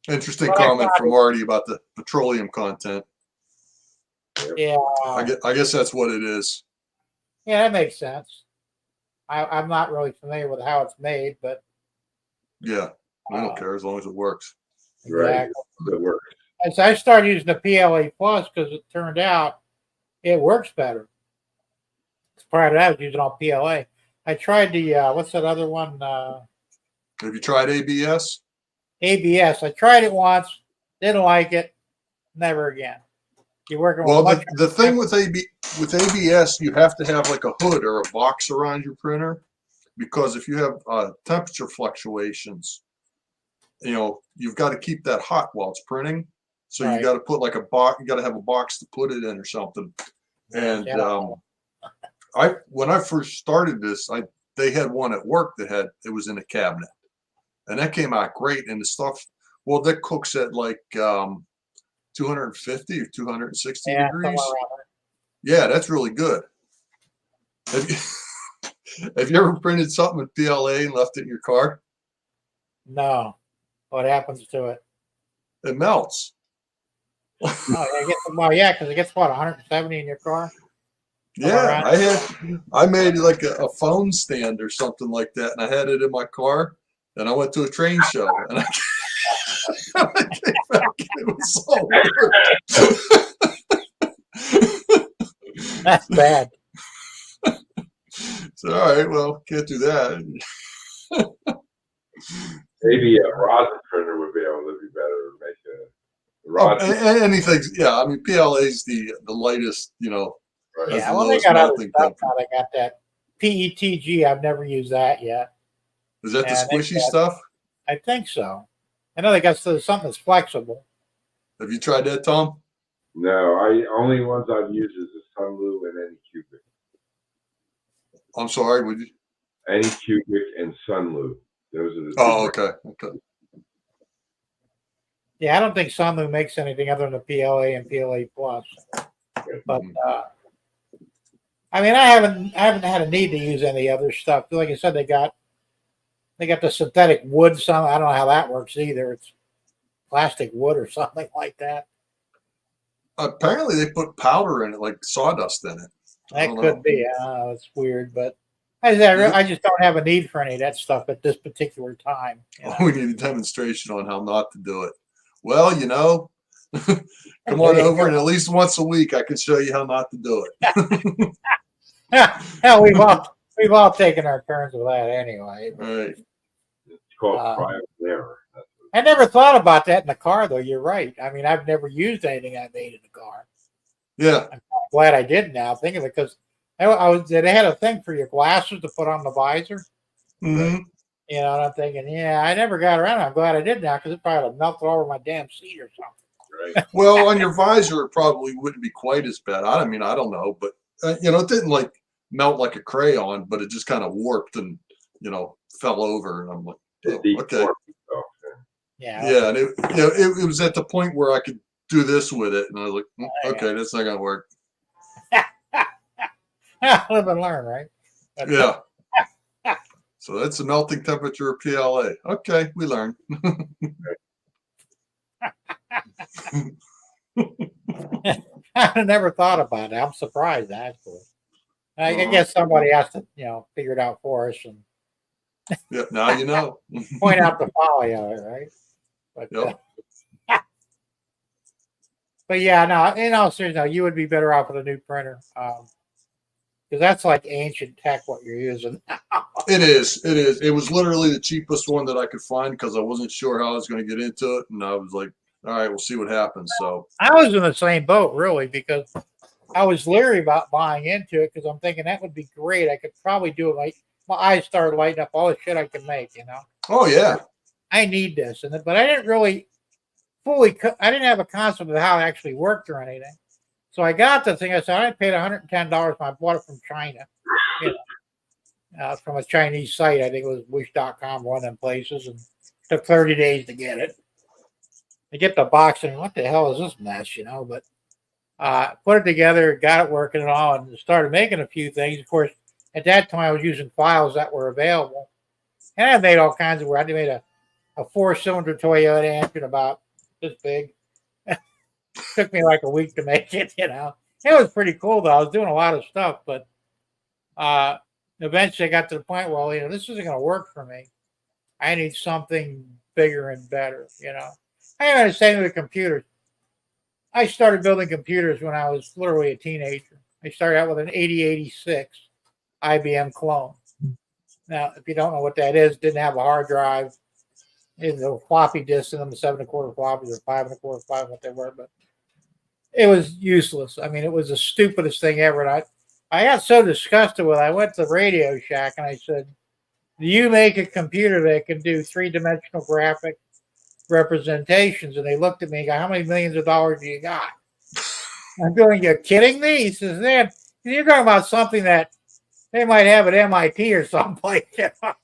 Interesting Well, I comment thought from Marty about the petroleum content. Yeah, I guess that's what it is. yeah, that makes sense. I'm not really familiar with how it's made, but Yeah, I don't Uh, care as long as it works. Right. exactly. It works. And so I started using the PLA Plus because it turned out it works better. Prior to that, I was using all PLA. I tried the what's that other one? Have you tried ABS? ABS. I tried it once, didn't like it, never again. You're working Well, with much. the thing with ABS, you have to have like a hood or a box around your printer, because if you have temperature fluctuations, you've got to keep that hot while it's printing. So you Right. got to put like a box. You got to have a box to put it in or something. And when I first started this, they had one at work it was in a cabinet, and that came out great. And the stuff, well, that cooks at like 250 or 260 Yeah, degrees. somewhere around there. Yeah, that's really good. Have you ever printed something with PLA and left it in your car? No. What happens to it? It melts. Oh, yeah, because it gets what, 170 in your car? Yeah, I made like a phone stand or something like that, and I had it in my car, and I went to a train show, and I came back and it was all warped. That's bad. So, all right, well, can't do that. Maybe a rosin printer would be able to be better. Make a rosin. Anything, yeah. I mean, PLA is the lightest, Right. has Yeah, the well, they lowest got other melting stuff temperature. now. They got that PETG. I've never used that yet. Is that the And they squishy got- stuff? I think so. I know they got something that's flexible. Have you tried that, Tom? No, only ones I've used is the Sunlu and Anycubic. I'm sorry, would you? Anycubic and Sunlu. Those are the two. Oh, okay. Yeah, I don't think Sunlu makes anything other than the PLA and PLA Plus. But I mean, I haven't had a need to use any other stuff. Like I said, they got the synthetic wood. Some I don't know how that works either. It's plastic wood or something like that. Apparently, they put powder in it, like sawdust in it. That could be. I don't know. It's weird, but I just don't have a need for any of that stuff at this particular time. We need a demonstration on how not to do it. Well, come on over, and at least once a week, I can show you how not to do it. Hell, we've all taken our turns with that anyway. Right. It's called trial and error. I never thought about that in the car, though. You're right. I mean, I've never used anything I made in the car. Yeah. I'm glad I did now, thinking of it, because they had a thing for your glasses to put on the visor. Mm-hmm. And I'm thinking, yeah, I never got around. I'm glad I did now, because it probably would have melted all over my damn seat or something. Right. Well, on your visor, it probably wouldn't be quite as bad. I mean, I don't know, but it didn't like melt like a crayon, but it just kind of warped and fell over, and I'm like, oh, okay. Yeah. And it was at the point where I could do this with it, and I was like, okay, that's not gonna work. Live and learn, right? Yeah. So that's the melting temperature of PLA. Okay, we learned. I never thought about it. I'm surprised, actually. I guess somebody has to, figure it out for us and Yeah, now you know. point out the folly of it, right? But, Yep. but yeah, no, in all seriousness, you would be better off with a new printer. Because that's like ancient tech, what you're using. It is. It was literally the cheapest one that I could find because I wasn't sure how I was going to get into it. And I was like, all right, we'll see what happens. So I was in the same boat, really, because I was leery about buying into it because I'm thinking that would be great. I could probably do it. Like my eyes started lighting up, all the shit I could make, Oh, yeah. I need this. But I didn't really I didn't have a concept of how it actually worked or anything. So I got the thing. I said, I paid $110 when I bought it from China, from a Chinese site. I think it was wish.com, one of them places, and it took 30 days to get it. I get the box and what the hell is this mess, But put it together, got it working and all, and started making a few things. Of course, at that time, I was using files that were available. And I made all kinds of work. I made a 4-cylinder Toyota engine about this big. Took me like a week to make it, It was pretty cool, though. I was doing a lot of stuff, but eventually I got to the point, well, this isn't going to work for me. I need something bigger and better, I am the same with computers. I started building computers when I was literally a teenager. I started out with an 8086 IBM clone. Now, if you don't know what that is, didn't have a hard drive. It was a floppy disk in them, 7 1/4 floppies or 5 1/4, 5, what they were. But it was useless. I mean, it was the stupidest thing ever. And I got so disgusted with it. I went to Radio Shack and I said, do you make a computer that can do three-dimensional graphic representations? And they looked at me and go, how many millions of dollars do you got? I'm going, you're kidding me? He says, man, you're talking about something that they might have at MIT or someplace. You know?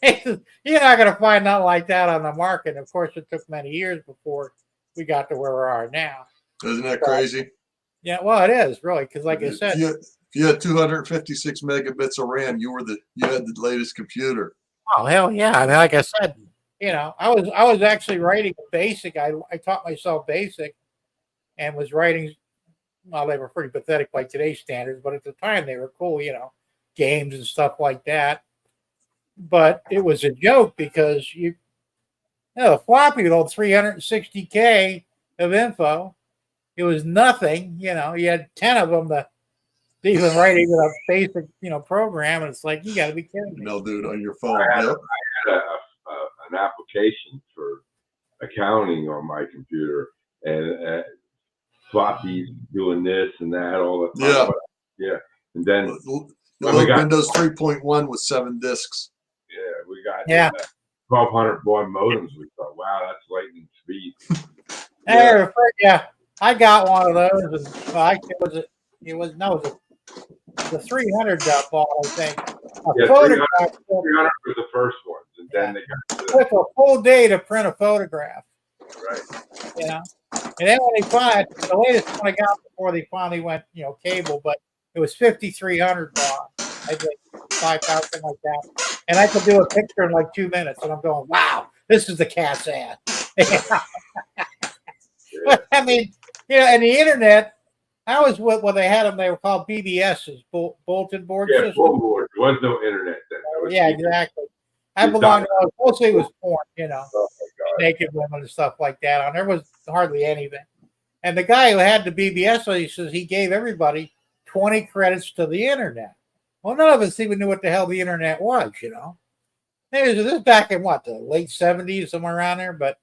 He says, you're not going to find nothing like that on the market. Of course, it took many years before we got to where we are now. Isn't that crazy? Yeah, well, it is really because, like I said, if you had 256 megabits of RAM, you had the latest computer. oh hell yeah! I mean, like I said, you know, I was actually writing BASIC. I taught myself BASIC, and was writing. Well, they were pretty pathetic by today's standards, but at the time they were cool. You know, games and stuff like that. But it was a joke because you know, the floppy would hold 360K of info. It was nothing. You know, you had 10 of them to even write even a basic, you know, program, and it's like you got to be kidding me. No, dude, on your phone. I had, Yep. I had an application for accounting on my computer, and floppies doing this and that all the time. Yeah. And then Windows 3.1 with 7 disks. yeah, we got 1200 baud modems. We thought, wow, that's lightning speed. I got one of those, and well, it was the 300 baud, I think. Yeah, 300 was the first ones, and then they got took a full day to print a photograph. Right. You know, and then when they finally, the latest one I got before they finally went, you know, cable, but it was 5,300 baud. I think 5,000 like that, and I could do a picture in like 2 minutes, and I'm going, wow, this is the cat's ass. But I mean, you know, and the internet. I was what they had them. They were called BBSs, bulletin board Yeah, systems. board. There was no internet then. Yeah, exactly. I belonged to mostly it was porn, you know, naked women and stuff like that. On there was hardly anything. And the guy who had the BBS, he says he gave everybody 20 credits to the internet. Well, none of us even knew what the hell the internet was, you know. This is back in what, the late 70s, somewhere around there. But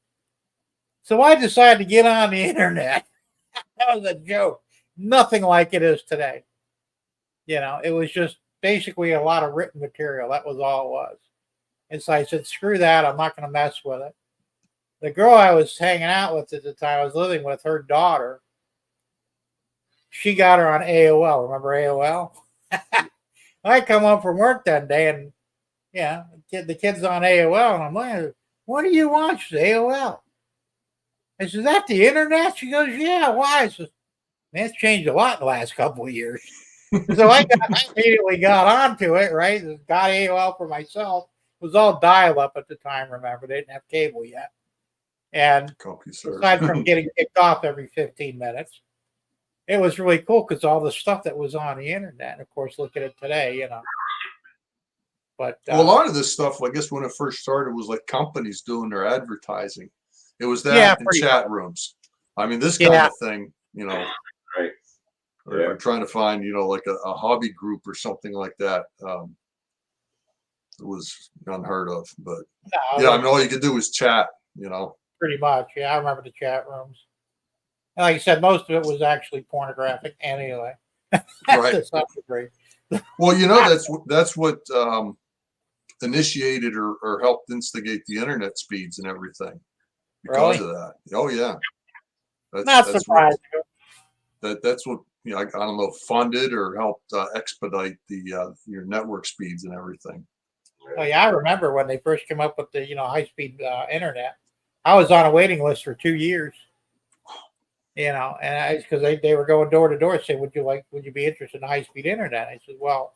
so I decided to get on the internet. That was a joke. Nothing like it is today. You know, it was just basically a lot of written material. That was all it was. And so I said, screw that. I'm not going to mess with it. The girl I was hanging out with at the time, I was living with, her daughter. She got her on AOL. Remember AOL? I come home from work that day and, yeah, the kid's on AOL. And I'm like, what do you watch? AOL. I said, is that the internet? She goes, yeah, why? I said, man, it's changed a lot in the last couple of years. So I immediately got onto it, right? Got AOL for myself. It was all dial-up at the time, remember. They didn't have cable yet. And aside from getting kicked off every 15 minutes, it was really cool because all the stuff that was on the internet. And of course, look at it today, you know. But well, a lot of this stuff, I guess, when it first started, was like companies doing their advertising. It was that in chat rooms. I mean, this kind of thing, you know. Right. Or trying to find, you know, like a hobby group or something like that. It was unheard of. But yeah, I mean, all you could do was chat, you know. Pretty much. Yeah, I remember the chat rooms. And like I said, most of it was actually pornographic anyway. Right. To some degree. Well, you know, that's what initiated or helped instigate the internet speeds and everything because of that. Oh yeah. Not surprising. That's what, you know, I don't know, funded or helped expedite the your network speeds and everything. Oh yeah, I remember when they first came up with the, you know, high-speed internet. I was on a waiting list for 2 years. You know, and because they were going door to door saying, would you be interested in high-speed internet? I said, well,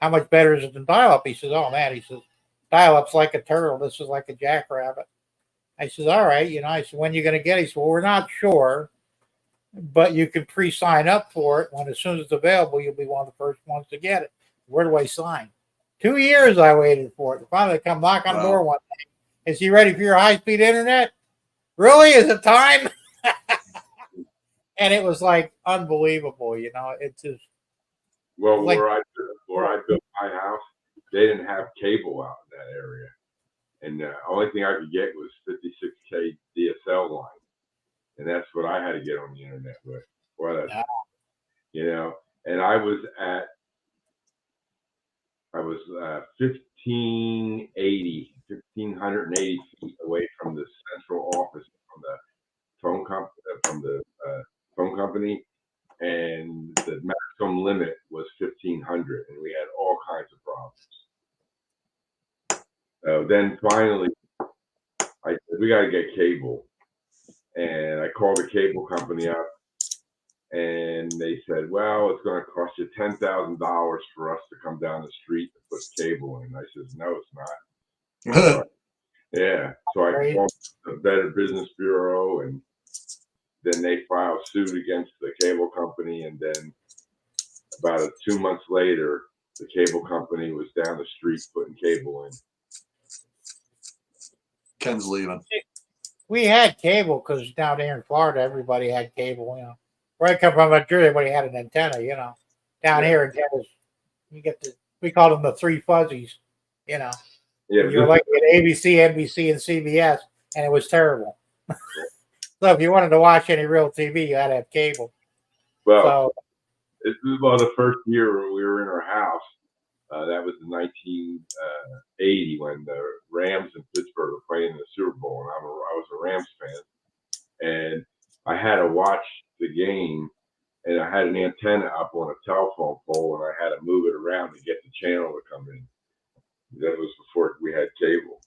how much better is it than dial-up? He says, oh man, he says, dial-up's like a turtle. This is like a jackrabbit. I said, all right, you know, I said, when are you going to get it? He said, well, we're not sure, but you can pre-sign up for it. When as soon as it's available, you'll be one of the first ones to get it. Where do I sign? 2 years I waited for it. Finally, come knock on the door one day. Is he ready for your high-speed internet? Really? Is it time? And it was like unbelievable, you know. It's just well, like, where I built my house, they didn't have cable out in that area, and the only thing I could get was 56K DSL line. and that's what I had to get on the internet with. What a, Yeah. you know, and I was 1,580 feet away from the central office from the phone company, and the maximum limit was 1,500, and we had all kinds of problems. Then finally, I said we got to get cable, and I called the cable company up, and they said, "Well, it's going to cost you $10,000 for us to come down the street to put cable in." I says, "No, it's not." So, yeah, so I Right. called the Better Business Bureau, and then they filed suit against the cable company, and then about 2 months later, the cable company was down the street putting cable in. Ken's leaving. We had cable because down there in Florida, everybody had cable. You know, where I come from, I'm sure everybody had an antenna. You know, down Yeah. here antennas, you get we call them the three fuzzies. You know, Yeah, you're like at ABC, NBC, and CBS, and it was terrible. So if you wanted to watch any real TV, you had to have cable. well, So this is about the first year when we were in our house. That was in 1980 when the Rams in Pittsburgh were playing in the Super Bowl, and I was a Rams fan, and I had to watch the game, and I had an antenna up on a telephone pole, and I had to move it around to get the channel to come in. That was before we had cable.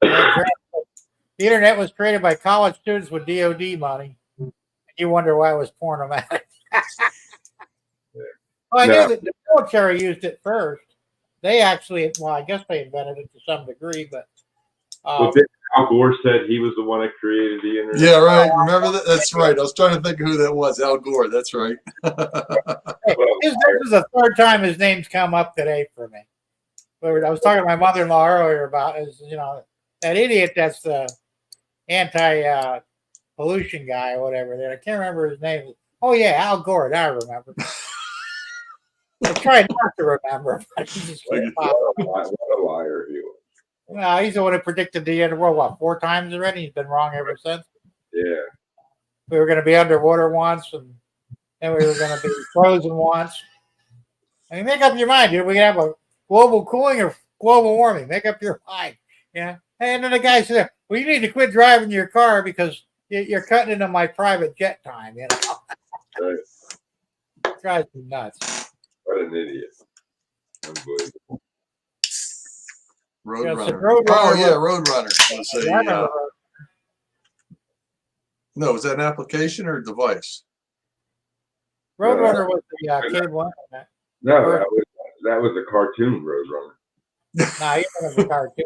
the internet was created by college students with DoD money. You wonder why it was pornomatic. Well, I knew that the military used it first. They actually, well, I guess they invented it to some degree, but Well, Al Gore said he was the one that created the internet. Yeah, right. Remember that? That's right. I was trying to think of who that was. Al Gore. That's right. hey, this is the third time his name's come up today for me. I was talking to my mother-in-law earlier about that idiot that's the anti-pollution guy or whatever. There, I can't remember his name. Oh yeah, Al Gore. Now I remember. I tried not to remember, but he just can't pop up. What a liar he was. Well, he's the one who predicted the end of the world, what, 4 times already? He's been wrong ever since. Yeah. We were going to be underwater once, and then we were going to be frozen once. I mean, make up your mind, dude. We can have a global cooling or global warming. Make up your mind. Yeah. And then the guy said, well, you need to quit driving your car because you're cutting into my private jet time, you know. Right. It drives me nuts. What an idiot. Unbelievable. Roadrunner. Roadrunner Oh yeah, Roadrunner. Let's say, I remember no, is that an application or a device? Roadrunner was the cable internet. No, that was a cartoon Roadrunner. No, you don't have the cartoon.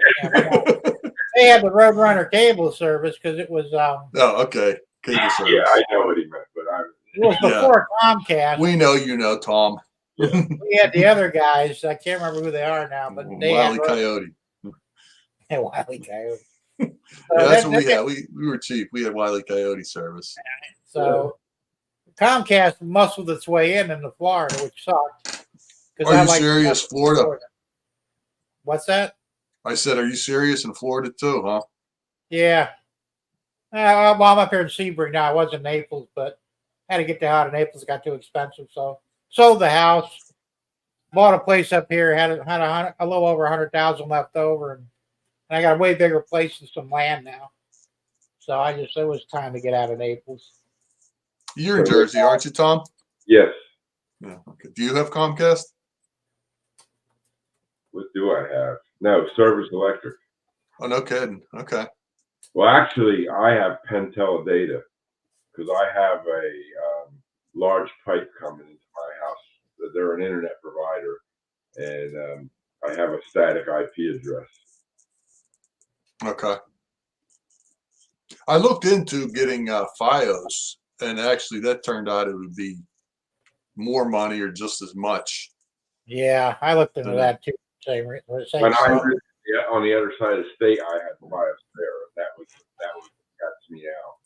They had the Roadrunner cable service because it was Oh, okay. Cable service. Yeah, I know what he meant, but it was before Comcast. We know you know, Tom. We had the other guys. I can't remember who they are now, but they Wile E. had Coyote. Wile E. Coyote. Yeah, that's what we had. We were cheap. We had Wile E. Coyote service. So Comcast muscled its way into Florida, which sucked. Are you serious? Florida? What's that? I said, are you serious? In Florida too, huh? Yeah. Well, I'm up here in Sebring now. I was in Naples, but had to get the hell out of Naples. It got too expensive, so sold the house, bought a place up here, had a little over 100,000 left over, and I got a way bigger place and some land now. So it was time to get out of Naples. You're in Jersey, aren't you, Tom? yes. Yeah. Okay. Do you have Comcast? What do I have? No, Service Electric. Oh, no kidding. Okay. Well, actually, I have Penn Teledata because I have a large pipe coming into my house. They're an internet provider, and I have a static IP address. Okay. I looked into getting FiOS, and actually that turned out it would be more money or just as much. Yeah, I looked into that too. Same When I lived on the other side of the state, I had FiOS there. That was what got me out.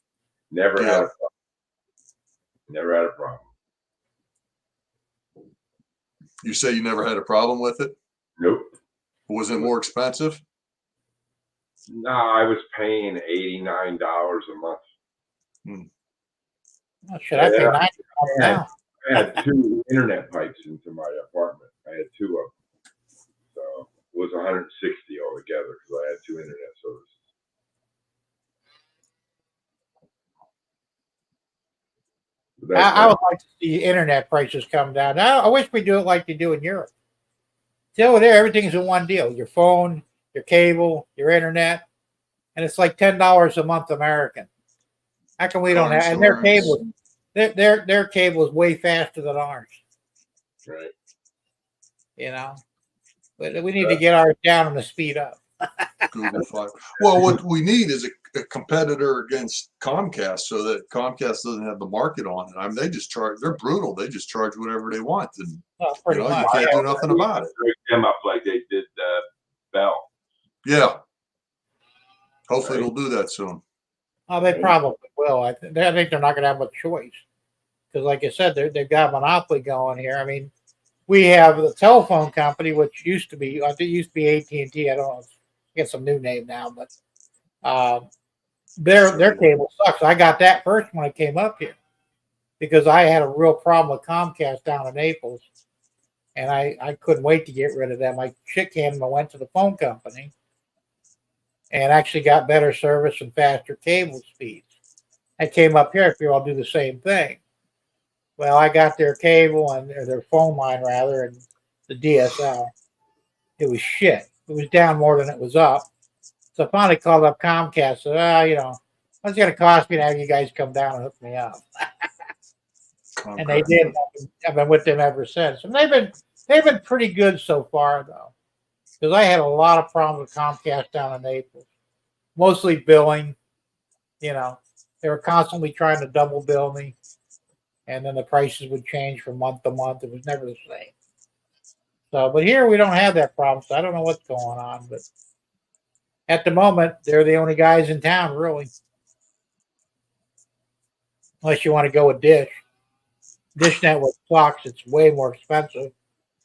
Never had a problem. Never had a problem. You say you never had a problem with it? Nope. Was it more expensive? No, I was paying $89 a month. Oh, shit, I pay 90 a month now. I had 2 internet pipes into my apartment. I had 2 of them. So it was 160 altogether because I had 2 internet services. I would like to see internet prices come down. I wish we do it like they do in Europe. See, over there, everything's in one deal: your phone, your cable, your internet, and it's like $10 a month American. How come we don't have? And their cable, their cable is way faster than ours. Right. You know, but we need to get ours down and the speed up. Google Fiber. Well, what we need is a competitor against Comcast, so that Comcast doesn't have the market on it. I mean, they just charge. They're brutal. They just charge whatever they want, and Well, pretty much. you can't do nothing about it. Break them up like they did Bell. Yeah. Hopefully, they'll do that soon. Oh, they probably will. I think they're not going to have much choice because, like I said, they've got a monopoly going here. I mean, we have the telephone company, which used to be, I think it used to be AT&T. I don't know, get some new name now, but their cable sucks. I got that first when I came up here because I had a real problem with Comcast down in Naples, and I couldn't wait to get rid of them. I shit canned them. I went to the phone company and actually got better service and faster cable speeds. I came up here, I figure I'll do the same thing. Well, I got their cable and their phone line rather, and the DSL. It was shit. It was down more than it was up. So I finally called up Comcast. Said, you know, what's it going to cost me to have you guys come down and hook me up? And they did. I've been with them ever since. And they've been pretty good so far, though, because I had a lot of problems with Comcast down in Naples. Mostly billing. You know, they were constantly trying to double bill me, and then the prices would change from month to month. It was never the same. So, but here we don't have that problem, so I don't know what's going on. But at the moment, they're the only guys in town, really. Unless you want to go with Dish. Dish Network sucks. It's way more expensive,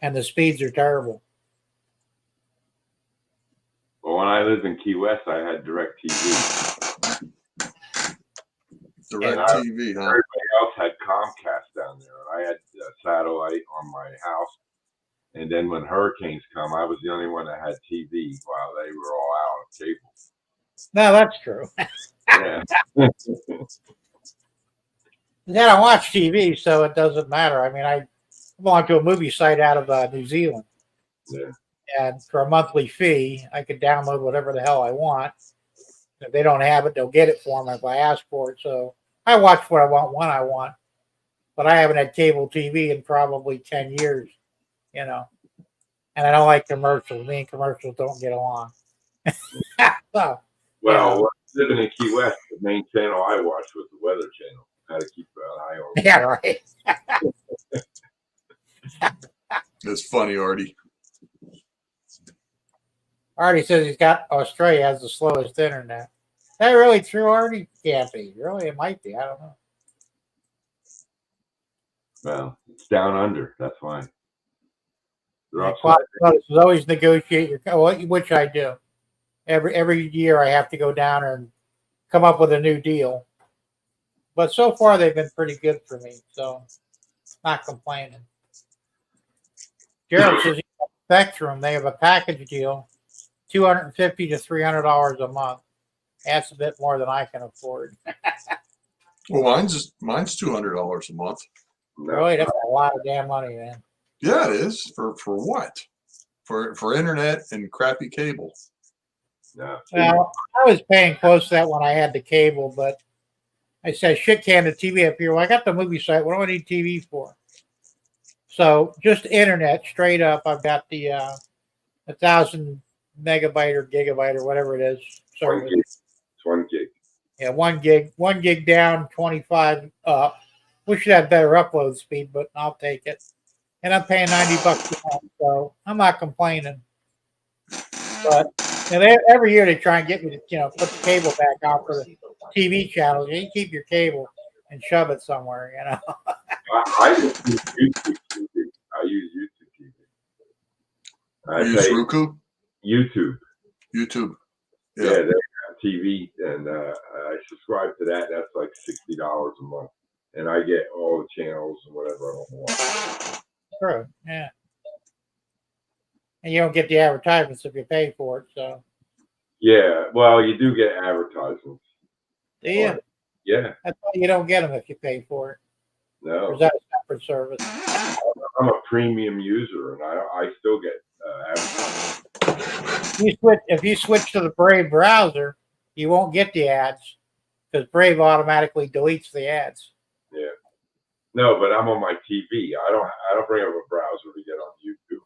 and the speeds are terrible. Well, when I lived in Key West, I had DirecTV. DirecTV, huh? Everybody else had Comcast down there. I had satellite on my house. And then when hurricanes come, I was the only one that had TV while they were all out of cable. No, that's true. Yeah. Then I watch TV, so it doesn't matter. I mean, I belong to a movie site out of New Zealand. Yeah. And for a monthly fee, I could download whatever the hell I want. If they don't have it, they'll get it for me if I ask for it. So I watch what I want when I want. But I haven't had cable TV in probably 10 years, you know. And I don't like commercials. Me and commercials don't get along. So, Well, living in Key West, the main channel I watched was the Weather Channel. Had to keep an eye on it. yeah, right. It's funny, Artie. Artie says he's got Australia has the slowest internet. Is that really true, Artie? Can't be. Really, it might be. I don't know. Well, it's down under. That's why. There's always negotiate your, which I do. Every year I have to go down and come up with a new deal. But so far they've been pretty good for me, so not complaining. Gerald says Spectrum, they have a package deal, $250 to $300 a month. That's a bit more than I can afford. Well, mine's $200 a month. Really, that's a lot of damn money, man. Yeah, it is. For what? For internet and crappy cable. Yeah. Well, I was paying close to that when I had the cable, but I said shit can the TV up here. Well, I got the movie site. What do I need TV for? So just internet straight up. I've got the 1,000 megabyte or gigabyte or whatever it is. Service. It's 1 gig. Yeah, 1 gig down, 25 up. We should have better upload speed, but I'll take it. And I'm paying $90 a month, so I'm not complaining. But every year they try and get me to, put the cable back on for the TV channels. You keep your cable and shove it somewhere, I just use YouTube TV. I use YouTube TV. You use Roku? YouTube. YouTube. Yeah, they have TV, and I subscribe to that. That's like $60 a month, and I get all the channels and whatever I want. True. Yeah. And you don't get the advertisements if you pay for it. So. Yeah, well, you do get advertisements. Do you? on it. Yeah, That's why you don't get them if you pay for it. Or no, is that a separate service? I'm a premium user, and I still get advertisements. If you switch to the Brave browser, you won't get the ads because Brave automatically deletes the ads. Yeah, no, but I'm on my TV. I don't bring up a browser to get on YouTube.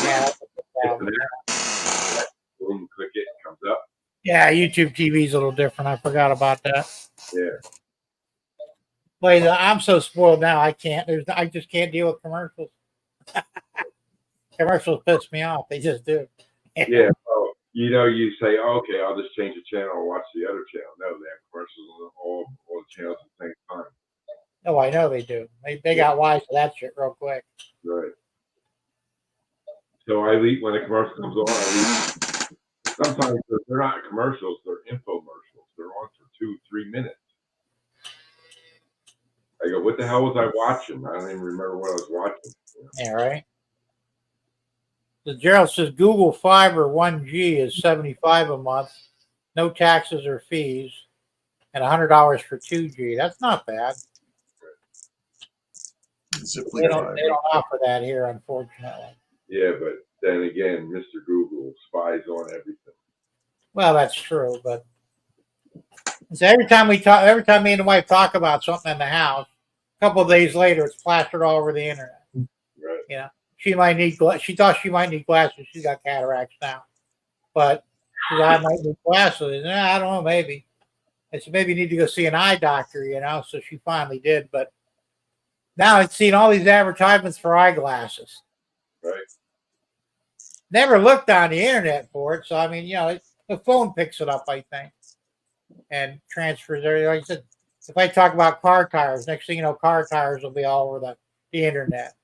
Yeah, that's a good browser. Boom, click it, it comes up. Yeah, YouTube TV is a little different. I forgot about that. Yeah, But I'm so spoiled now. I just can't deal with commercials. Commercials piss me off. They just do. yeah. Well, you say, okay, I'll just change the channel and watch the other channel. No, they have commercials on all the channels at the same time. Oh, I know they do. They got wise to that shit real quick. Right. So I leave when a commercial comes on. I leave. Sometimes they're not commercials; they're infomercials. They're on for 2-3 minutes. I go, what the hell was I watching? I don't even remember what I was watching. Yeah, right. The Gerald says Google Fiber 1G is $75 a month, no taxes or fees, and $100 for 2G. That's not bad. Ziply They don't Fiber. offer that here, unfortunately. Yeah, but then again, Mr. Google spies on everything. Well, that's true, but so every time me and the wife talk about something in the house, a couple of days later, it's plastered all over the internet. Right. You know, she thought she might need glasses. She's got cataracts now, but she said, I might need glasses. I don't know, maybe. I said maybe you need to go see an eye doctor. So she finally did, but now it's seen all these advertisements for eyeglasses. Right. Never looked on the internet for it, so I mean, the phone picks it up, I think, and transfers everything. Like I said, if I talk about car tires, next thing you know, car tires will be all over the internet.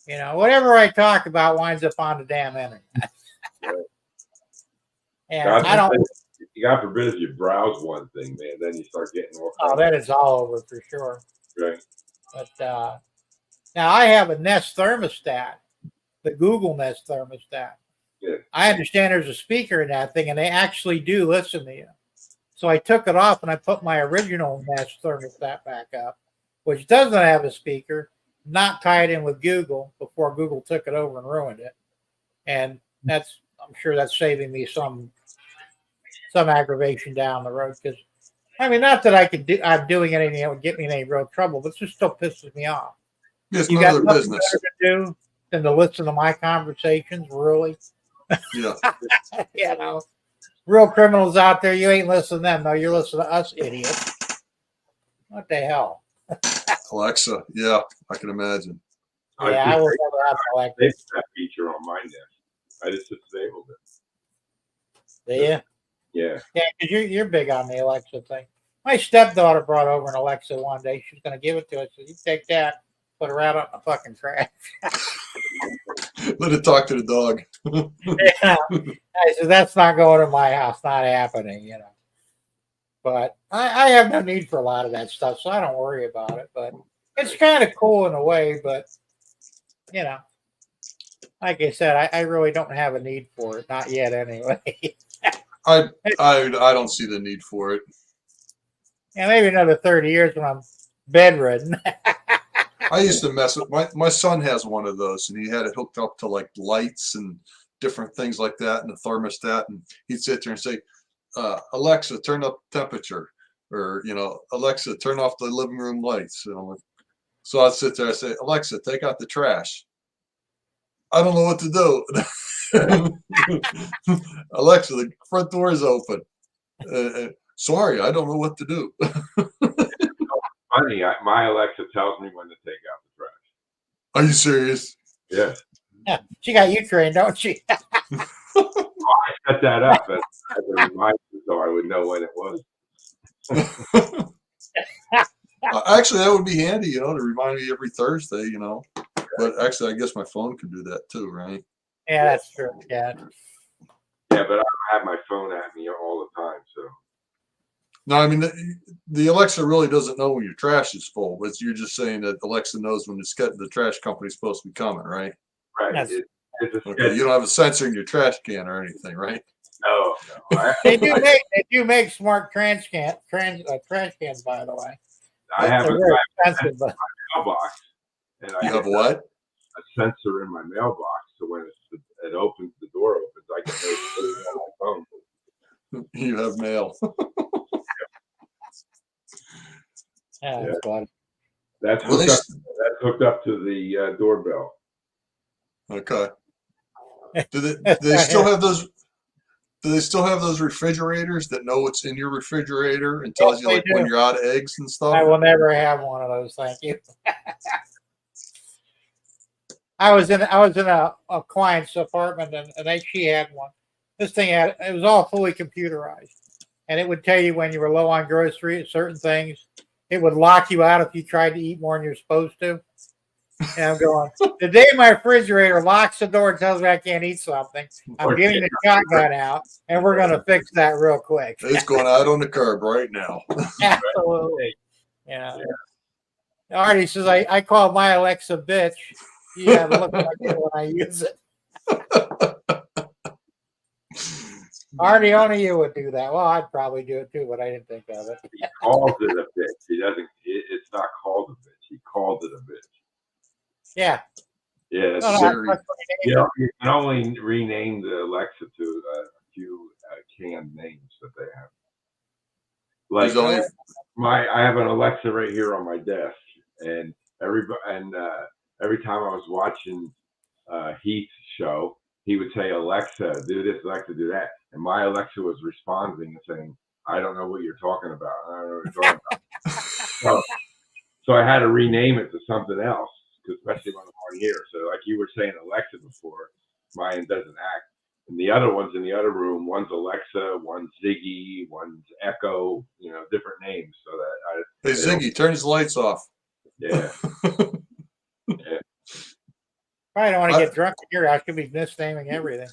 Whatever I talk about winds up on the damn internet. Right. And I don't. God forbid if you browse one thing, man, then you start getting all. Oh, that is all over for sure. Right. But now I have a Nest thermostat, the Google Nest thermostat. Yeah. I understand there's a speaker in that thing, and they actually do listen to you. So I took it off and I put my original Nest thermostat back up, which doesn't have a speaker, not tied in with Google before Google took it over and ruined it. And I'm sure that's saving me some aggravation down the road because, I mean, not that I'm doing anything that would get me in any real trouble, but it just still pisses me off. It's You none got of their nothing business. better to do than to listen to my conversations, really? Yeah. Real criminals out there, you ain't listening to them. No, you're listening to us idiots. What the hell? Alexa. Yeah, I can imagine. Yeah, I will never have to like They this. that feature on my Nest. I just disabled it. Do you? Yeah. Yeah, because you're big on the Alexa thing. My stepdaughter brought over an Alexa one day. She was going to give it to us. So you take that, put her out on the fucking trash. Let it talk to the dog. Yeah. I said, that's not going in my house. Not happening, But I have no need for a lot of that stuff, so I don't worry about it. But it's kind of cool in a way, but, like I said, I really don't have a need for it. Not yet, anyway. I don't see the need for it. Yeah, maybe another 30 years when I'm bedridden. I used to mess with my son has one of those, and he had it hooked up to like lights and different things like that, and the thermostat, and he'd sit there and say, Alexa, turn up temperature, or Alexa, turn off the living room lights. So I'd sit there and say, Alexa, take out the trash. I don't know what to do. Alexa, the front door is open. Sorry, I don't know what to do. Funny, my Alexa tells me when to take out the trash. Are you serious? Yeah. Yeah, she got you trained, don't she? I set that up as a reminder so I would know when it was. Actually, that would be handy, to remind me every Thursday, But actually, I guess my phone can do that too, right? Yeah, that's true. Yeah. Yeah, Yeah, but I don't have my phone at me all the time, so. No, I mean the Alexa really doesn't know when your trash is full, but you're just saying that Alexa knows when the trash company's supposed to be coming, right? Right. Yes. It's a Okay, schedule. you don't have a sensor in your trash can or anything, right? No. They do make smart trash cans, by the way. I have They're a very expensive, but mailbox, and I You have get what? a sensor in my mailbox, so when it opens, the door opens, I can know it's on my phone. You have mail. yeah, Yeah. that's fun. That's Well, hooked up to the doorbell. Okay. Do they still have those? Do they still have those refrigerators that know what's in your refrigerator and tells Yes, you they like when do. you're out of eggs and stuff? I will never have one of those. Thank you. I was in a client's apartment and she had one. This thing it was all fully computerized, and it would tell you when you were low on groceries, certain things. It would lock you out if you tried to eat more than you're supposed to. And I'm going, the day my refrigerator locks the door and tells me I can't eat something, I'm getting the shotgun out and we're going to fix that real quick. It's going out on the curb right now. Absolutely. Yeah. Artie says, I call my Alexa bitch. Yeah, look like it when I use it. Artie, only you would do that. Well, I'd probably do it too, but I didn't think of it. He calls it a bitch. He doesn't. It's not called a bitch. He called it a bitch. Yeah. Yeah. No, Siri. You can only rename the Alexa to a few canned names that they have. Like There's only I have an Alexa right here on my desk, and every time I was watching Heath's show, he would say, "Alexa, do this. Alexa, do that," and my Alexa was responding and saying, "I don't know what you're talking about. I don't know what you're talking about." So I had to rename it to something else, especially when I'm on here. So like you were saying Alexa before, mine doesn't act. And the other ones in the other room, one's Alexa, one's Ziggy, one's Echo, different names. So that hey Ziggy, turn his lights off. yeah. Probably don't want to get drunk in here. I could be misnaming everything.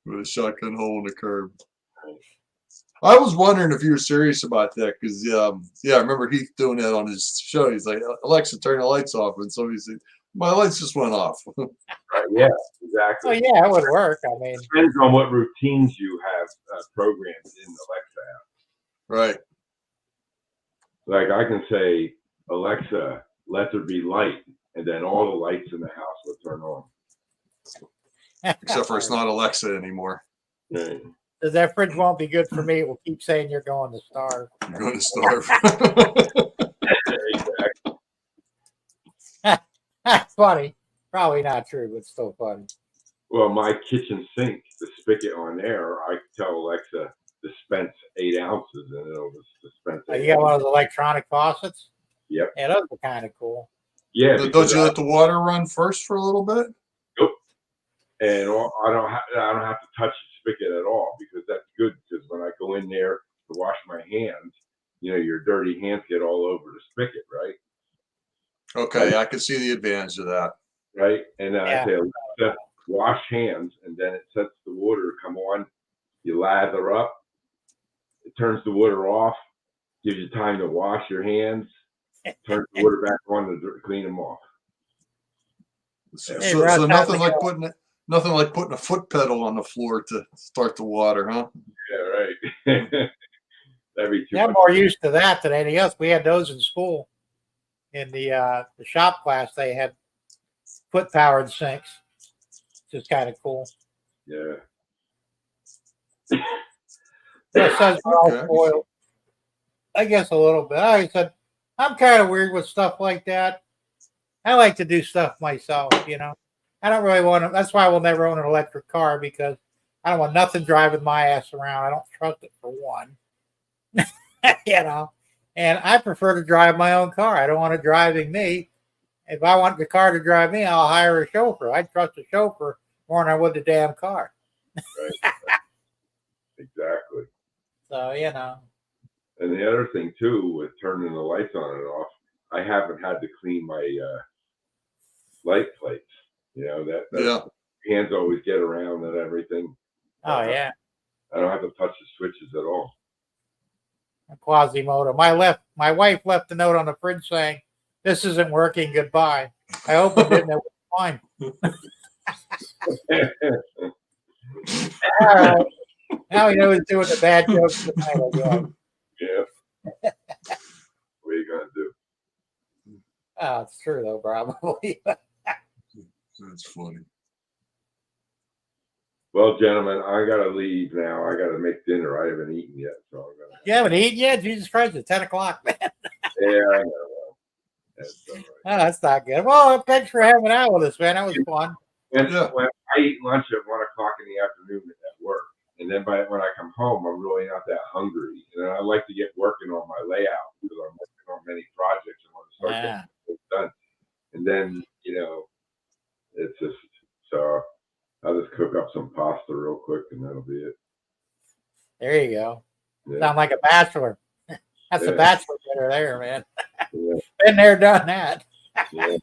With a shotgun hole in the curb. I was wondering if you were serious about that because, I remember Heath doing that on his show. He's like, Alexa, turn the lights off. And somebody said, my lights just went off. Right. Yeah, exactly. Well, yeah, it would work. I mean, Depends on what routines you have programmed in Alexa app. Right. Like I can say, Alexa, let there be light, and then all the lights in the house will turn on. Except for it's not Alexa anymore. Right. Because that fridge won't be good for me. It will keep saying you're going to starve. You're going to starve. Funny. Probably not true, but still funny. Well, my kitchen sink, the spigot on there, I tell Alexa dispense 8 ounces, and it'll dispense. You got one of those electronic faucets? Yep. Yeah, those are kind of cool. Yeah. Don't you let the water run first for a little bit? Nope. And I don't have to touch the spigot at all because that's good. Because when I go in there to wash my hands, your dirty hands get all over the spigot, right? Okay, I can see the advantage of that. Right. And then I say, Alexa, wash hands, and then it sets the water to come on. You lather up. It turns the water off. Gives you time to wash your hands. Turns the water back on to clean them off. So, Hey, so nothing like putting a foot pedal on the floor to start the water, huh? Yeah, right. That'd be too I'm much. more used to that than anything else. We had those in school. In the shop class, they had foot-powered sinks. Just kind of cool. Yeah. Says we're all spoiled. I guess a little bit. I said, I'm kind of weird with stuff like that. I like to do stuff myself, I don't really want to. That's why I will never own an electric car because I don't want nothing driving my ass around. I don't trust it for one. And I prefer to drive my own car. I don't want it driving me. If I want the car to drive me, I'll hire a chauffeur. I trust the chauffeur more than I would the damn car. Right. Exactly. So, And the other thing too, with turning the lights on and off, I haven't had to clean my light plates. That's hands always get around and everything. Oh yeah, I don't have to touch the switches at all. Quasimodo. My wife left a note on the fridge saying, "This isn't working. Goodbye." I hope it didn't. It was fine. All right. Now we know he's doing the bad jokes tonight. I guess. Yeah. What are you gonna do? Oh, it's true though, probably. That's funny. Well, gentlemen, I gotta leave now. I gotta make dinner. I haven't eaten yet, so I'm gonna. You haven't eaten yet? Jesus Christ, it's 10 o'clock, man. Yeah, I know. That's all right. Oh, that's not good. Well, thanks for having out with us, man. That was fun. When Yeah. I eat lunch at 1 o'clock in the afternoon at work, and then when I come home, I'm really not that hungry, and I like to get working on my layout because I'm working on many projects and want to start Yeah. getting things done. And then it's just so I'll just cook up some pasta real quick, and that'll be it. There you go. Yeah. Sound like a bachelor. That's a Yeah. bachelor dinner there, man. Yeah. Been there, done that. Yeah.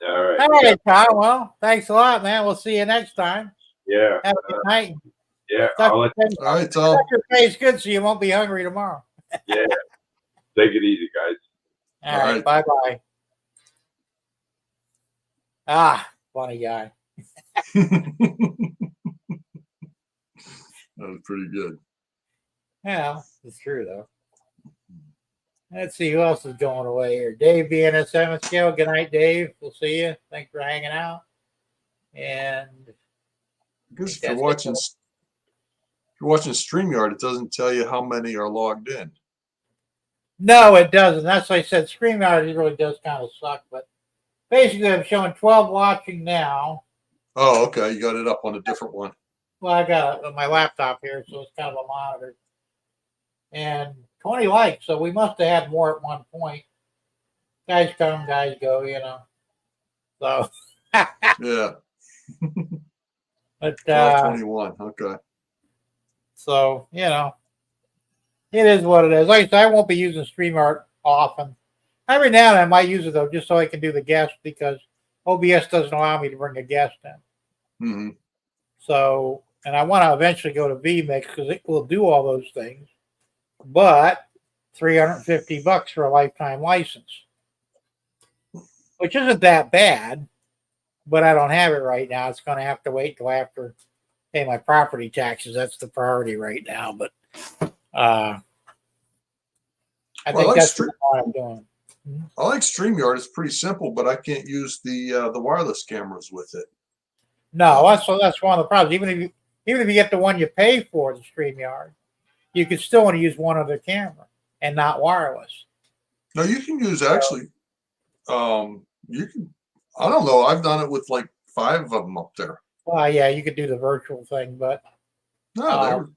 All right. All right, Tom. Well, thanks a lot, man. We'll see you next time. Yeah. Have a good night. Yeah. Tuck I'll let All right, Tom. your face good so you won't be hungry tomorrow. yeah. Take it easy, guys. All right. right. Bye-bye. Ah, funny guy. That was pretty good. Yeah, it's true, though. Let's see who else is going away here. Dave BNSM scale. Good night, Dave. We'll see you. Thanks for hanging out. And Because if you're watching StreamYard, it doesn't tell you how many are logged in. no, it doesn't. That's why I said StreamYard really does kind of suck. But basically, I'm showing 12 watching now. Oh, okay. You got it up on a different one. Well, I got it on my laptop here, so it's kind of a monitor. And 20 likes, so we must have had more at one point. Guys come, guys go, So, Yeah. but 1221. Okay. so it is what it is. Like I said, I won't be using StreamYard often. Every now and then I might use it though, just so I can do the guest because OBS doesn't allow me to bring a guest in. Mm-hmm. So, and I want to eventually go to vMix because it will do all those things, but $350 for a lifetime license, which isn't that bad, but I don't have it right now. It's going to have to wait till after pay my property taxes. That's the priority right now. But I think that's what I'm doing. I like StreamYard. It's pretty simple, but I can't use the wireless cameras with it. No, that's one of the problems. Even if you get the one you pay for, the StreamYard, you can still want to use one other camera and not wireless. No, you can use actually. You can. I don't know. I've done it with like 5 of them up there. Well, yeah, you could do the virtual thing, but No,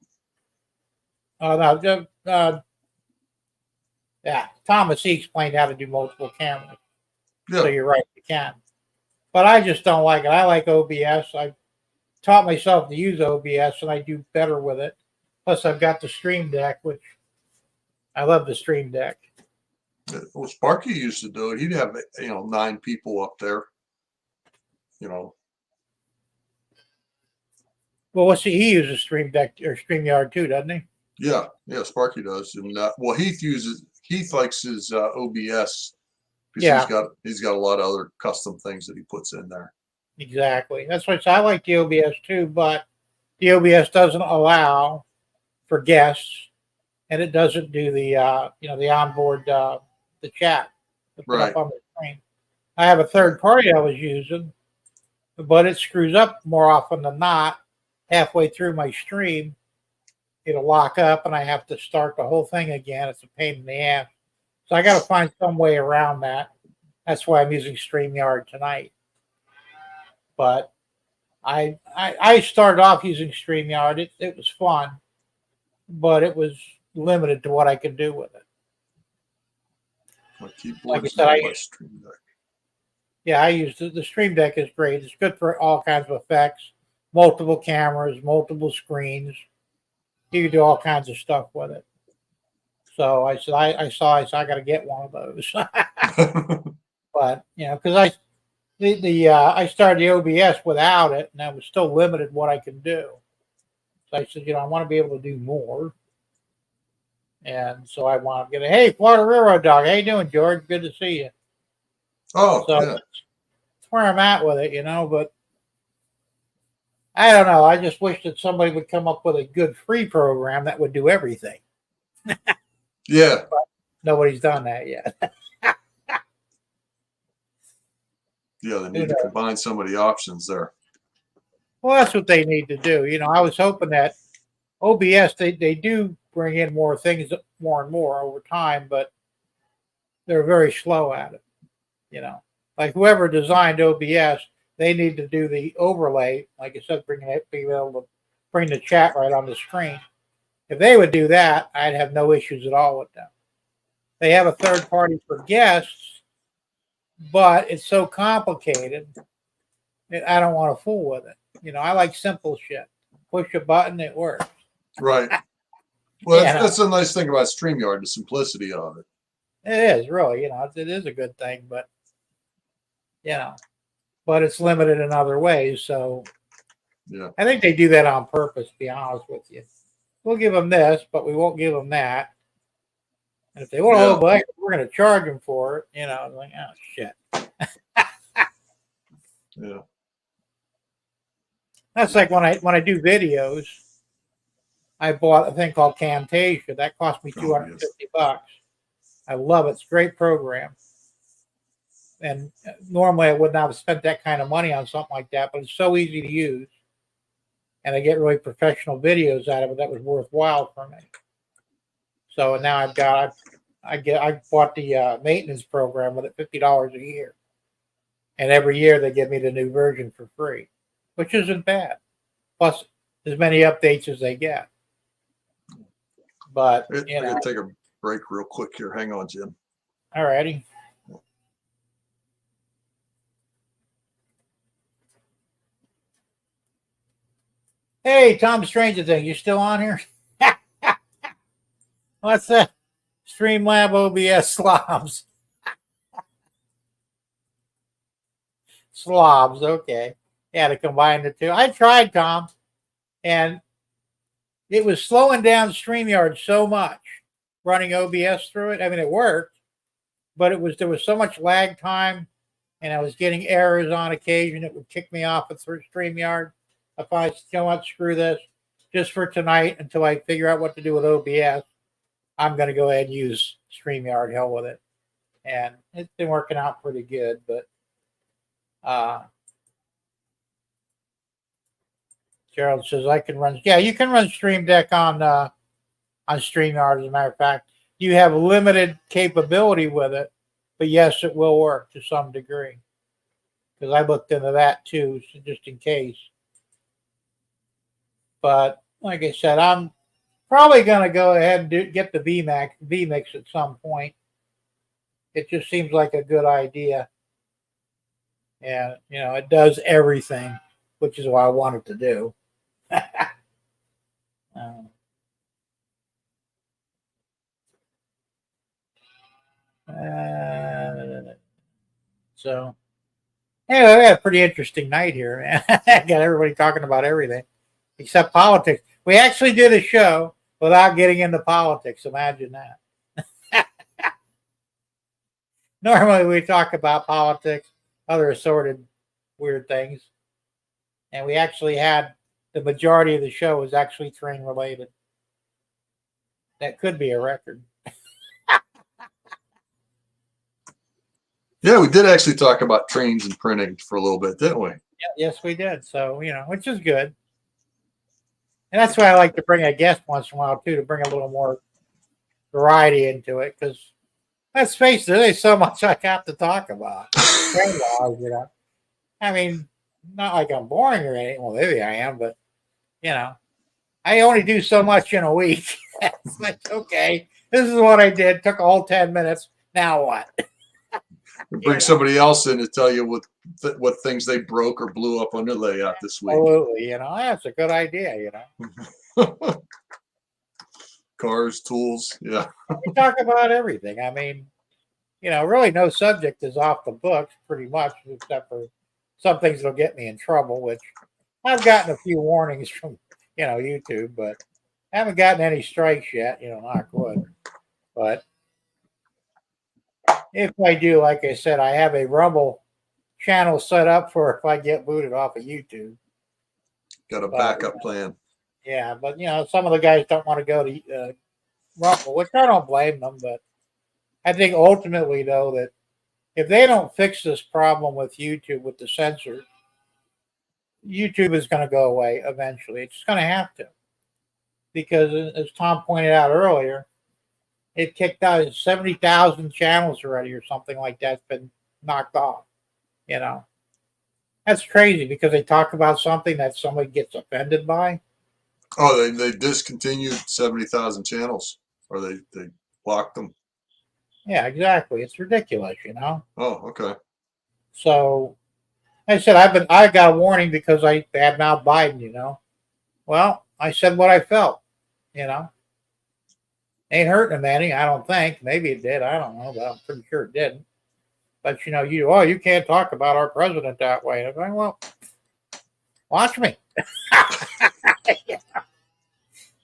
yeah, Thomas he explained how to do multiple cameras. So yeah. you're right, you can. But I just don't like it. I like OBS. I taught myself to use OBS, and I do better with it. Plus, I've got the Stream Deck, which I love the Stream Deck. Well, Sparky used to do it. He'd have 9 people up there. Well, he uses Stream Deck or StreamYard too, doesn't he? Yeah, Sparky does. And well, Heath likes his OBS because Yeah. he's got a lot of other custom things that he puts in there. Exactly. That's why I like the OBS too, but the OBS doesn't allow for guests, and it doesn't do the the onboard the chat to put Right. up on the screen. I have a third party I was using, but it screws up more often than not. Halfway through my stream, it'll lock up, and I have to start the whole thing again. It's a pain in the ass. So I got to find some way around that. That's why I'm using StreamYard tonight. But I started off using StreamYard. It was fun, but it was limited to what I could do with it. My keyboard Like I is said, not I my use- Stream Deck. Yeah, I use the Stream Deck is great. It's good for all kinds of effects, multiple cameras, multiple screens. You can do all kinds of stuff with it. So I said, I got to get one of those. But because I started the OBS without it, and I was still limited what I could do. So I said, I want to be able to do more. And so I want to get hey, Florida Railroad Dog. How you doing, George? Good to see you. Oh, So yeah. that's where I'm at with it, but I don't know. I just wish that somebody would come up with a good free program that would do everything. Yeah. But nobody's done that yet. Yeah, they need to combine some of the options there. Well, that's what they need to do. I was hoping that OBS, they do bring in more things more and more over time, but they're very slow at it. Like whoever designed OBS, they need to do the overlay. Like I said, being able to bring the chat right on the screen. If they would do that, I'd have no issues at all with them. They have a third party for guests, but it's so complicated that I don't want to fool with it. I like simple shit. Push a button, it works. Right. Well, that's a nice thing about StreamYard, the simplicity of it. It is really, it is a good thing, but but it's limited in other ways. So yeah, I think they do that on purpose, to be honest with you. We'll give them this, but we won't give them that. And if they want to hold back, we're going to charge them for it. I'm like, oh shit. Yeah. That's like when I do videos. I bought a thing called Camtasia. That cost me $250. I love it. It's a great program. And normally I would not have spent that kind of money on something like that, but it's so easy to use. And I get really professional videos out of it that was worthwhile for me. So now I bought the maintenance program with it, $50 a year. And every year they give me the new version for free, which isn't bad. Plus as many updates as they get. But I gotta take a break real quick here. Hang on, Jim. All righty. Hey, Tom Stranger Thing, you still on here? What's that? Streamlab OBS slobs. Slobs, okay. Yeah, to combine the two. I tried, Tom, and it was slowing down StreamYard so much running OBS through it. I mean, it worked, but there was so much lag time, and I was getting errors on occasion. It would kick me off of StreamYard. If I what, screw this, just for tonight until I figure out what to do with OBS, I'm going to go ahead and use StreamYard. Hell with it. And it's been working out pretty good, but Gerald says I can run. Yeah, you can run Stream Deck on StreamYard. As a matter of fact, you have limited capability with it, but yes, it will work to some degree. Because I looked into that too, so just in case. But like I said, I'm probably going to go ahead and get the vMix at some point. It just seems like a good idea. And, it does everything, which is what I wanted to do. So, anyway, we had a pretty interesting night here, man. Got everybody talking about everything except politics. We actually did a show without getting into politics. Imagine that. Normally we talk about politics, other assorted weird things. And we actually had the majority of the show was actually train related. That could be a record. Yeah, we did actually talk about trains and printing for a little bit, didn't we? Yeah, yes, we did. So, which is good. And that's why I like to bring a guest once in a while, too, to bring a little more variety into it. Because let's face it, there's so much I got to talk about. Train laws, I mean, not like I'm boring or anything. Well, maybe I am, but, I only do so much in a week. It's like, okay, this is what I did. Took all 10 minutes. Now what? Bring somebody else in to tell you what things they broke or blew up on their layout this week. Absolutely, that's a good idea, Cars, tools, yeah. We talk about everything. I mean, really no subject is off the books pretty much, except for some things that'll get me in trouble, which I've gotten a few warnings from, YouTube, but I haven't gotten any strikes yet, knock wood. But if I do, like I said, I have a Rumble channel set up for if I get booted off of YouTube. Got a But, backup plan. Yeah, but some of the guys don't want to go to Rumble, which I don't blame them. But I think ultimately, though, that if they don't fix this problem with YouTube with the censors, YouTube is going to go away eventually. It's going to have to, because as Tom pointed out earlier, it kicked out 70,000 channels already, or something like that's been knocked off. That's crazy because they talk about something that somebody gets offended by. Oh, they discontinued 70,000 channels, or they blocked them. Yeah, exactly. It's ridiculous, Oh, okay. So, like I said, I got a warning because I badmouthed Biden. Well, I said what I felt. Ain't hurting him any, I don't think. Maybe it did. I don't know, but I'm pretty sure it didn't. But you can't talk about our president that way. And I'm going, well, watch me.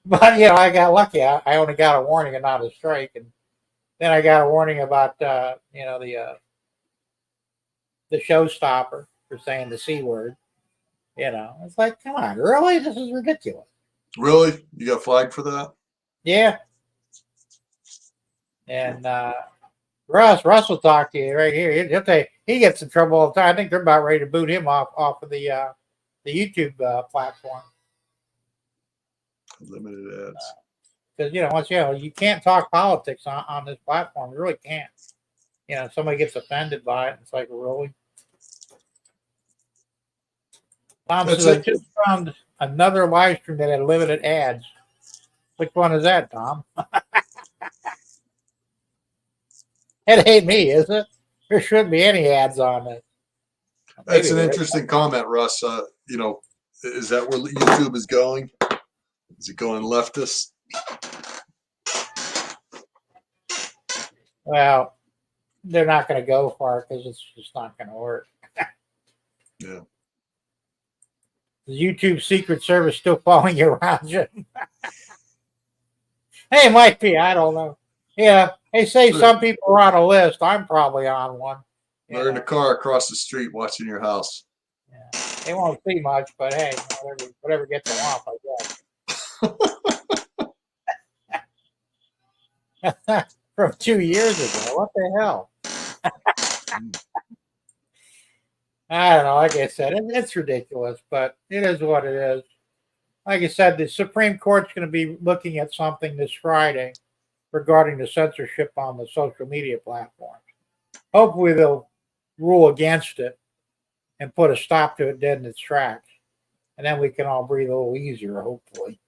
But I got lucky. I only got a warning and not a strike, and then I got a warning about the showstopper for saying the C word. It's like, come on, really? This is ridiculous. Really? You got flagged for that? Yeah. And Russ will talk to you right here. He'll tell you, he gets in trouble all the time. I think they're about ready to boot him off of the YouTube platform. Limited ads. Because once you can't talk politics on this platform. You really can't. If somebody gets offended by it, it's like, really. Tom says, I just found another live stream that had limited ads. Which one is that, Tom? It ain't me, is it? There shouldn't be any ads on it. That's an interesting comment, Russ. Is that where YouTube is going? Is it going leftist? Well, they're not going to go far because it's just not going to work. Yeah. The YouTube Secret Service still following you around, Jim? Hey, it might be. I don't know. Yeah, they say some people are on a list. I'm probably on one. They're in the car across the street watching your house. Yeah. They won't see much, but hey, whatever gets them off, I guess. From 2 years ago. What the hell? I don't know. Like I said, it's ridiculous, but it is what it is. Like I said, the Supreme Court's going to be looking at something this Friday regarding the censorship on the social media platforms. Hopefully, they'll rule against it and put a stop to it dead in its tracks. And then we can all breathe a little easier, hopefully.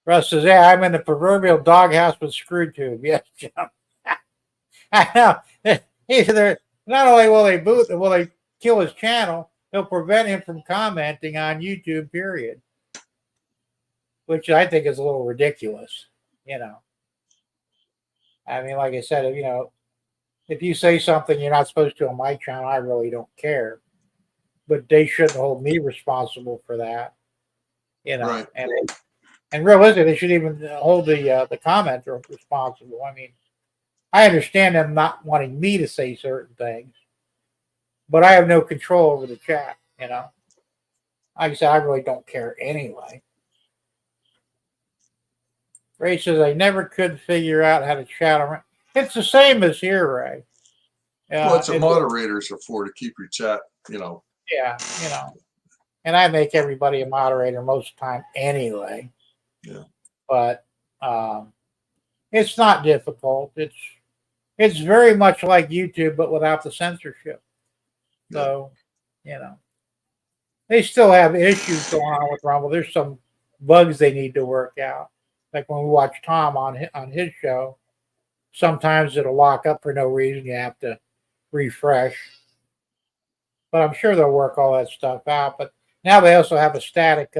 Russ says, yeah, I'm in the proverbial doghouse with screw tube. Yes, Jim. I know. Not only will they kill his channel, they'll prevent him from commenting on YouTube, period. Which I think is a little ridiculous, I mean, like I said, if you say something you're not supposed to on my channel, I really don't care. But they shouldn't hold me responsible for that, Right. And realistically, they should even hold the commenter responsible. I mean, I understand them not wanting me to say certain things, but I have no control over the chat, Like I said, I really don't care anyway. Ray says, I never could figure out how to chat around. It's the same as here, Ray. Well, it's what moderators are for, to keep your chat, Yeah, And I make everybody a moderator most of the time anyway. Yeah. But it's not difficult. It's very much like YouTube, but without the censorship. So, they still have issues going on with Rumble. There's some bugs they need to work out. Like when we watch Tom on his show, sometimes it'll lock up for no reason. You have to refresh. But I'm sure they'll work all that stuff out. But now they also have a static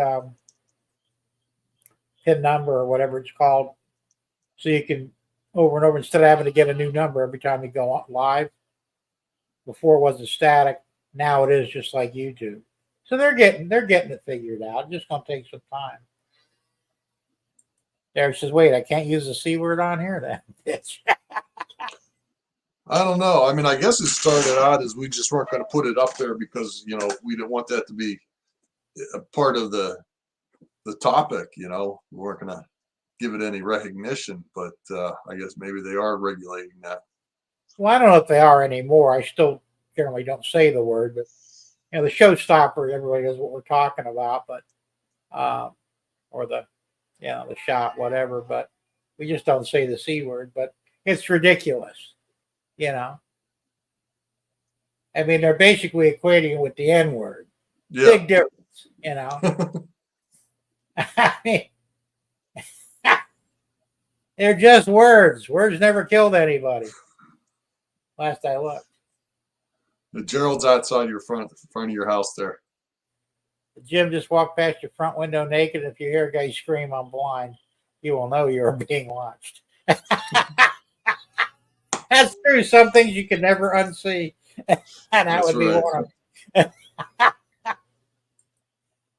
PIN number or whatever it's called, so you can over and over instead of having to get a new number every time you go live. Before it wasn't static. Now it is just like YouTube. So they're getting it figured out. It's just gonna take some time. Derek says, wait, I can't use the C word on here then. Bitch. I don't know. I mean, I guess it started out as we just weren't going to put it up there because, you know, we didn't want that to be a part of the topic, you know. We weren't going to give it any recognition, but I guess maybe they are regulating that. Well, I don't know if they are anymore. I still generally don't say the word, but you know, the showstopper, everybody knows what we're talking about, but or the the shot, whatever, but we just don't say the C word, but it's ridiculous, you know. I mean, they're basically equating it with the N word. Yeah. Big difference, you know. I mean, they're just words. Words never killed anybody. Last I looked. The Gerald's outside your front of your house there. Jim just walked past your front window naked. If you hear a guy scream, "I'm blind," you will know you are being watched. That's true. Some things you can never unsee. And that would be one of them.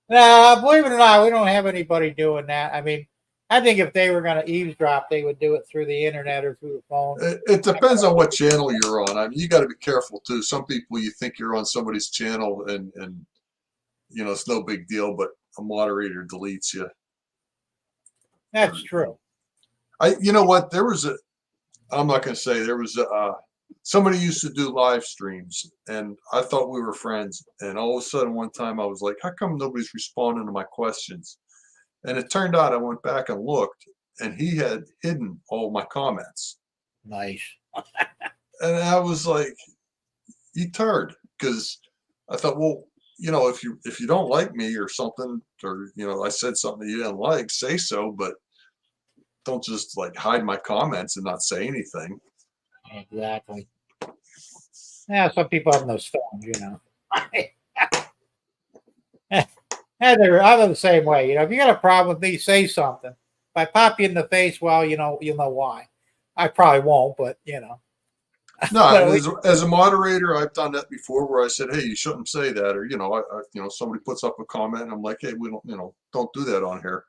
No, believe it or not, we don't have anybody doing that. I mean, I think if they were going to eavesdrop, they would do it through the internet or through the phone. It depends on what channel you're on. I mean, you got to be careful too. Some people, you think you're on somebody's channel and you know, it's no big deal, but a moderator deletes you. That's true. You know what? I'm not going to say, there was somebody used to do live streams and I thought we were friends. And all of a sudden one time I was like, how come nobody's responding to my questions? And it turned out I went back and looked and he had hidden all my comments. Nice. And I was like, you turd. Because I thought, well, you know, if you don't like me or something, or, you know, I said something you didn't like, say so, but don't just like hide my comments and not say anything. Exactly. Yeah, some people have no stones, you know. I'm the same way. You know, if you got a problem with me, say something. If I pop you in the face, well, you know, you'll know why. I probably won't, but you know. No, as a moderator, I've done that before where I said, hey, you shouldn't say that. Or, you know, you know, somebody puts up a comment and I'm like, hey, we don't, you know, don't do that on here.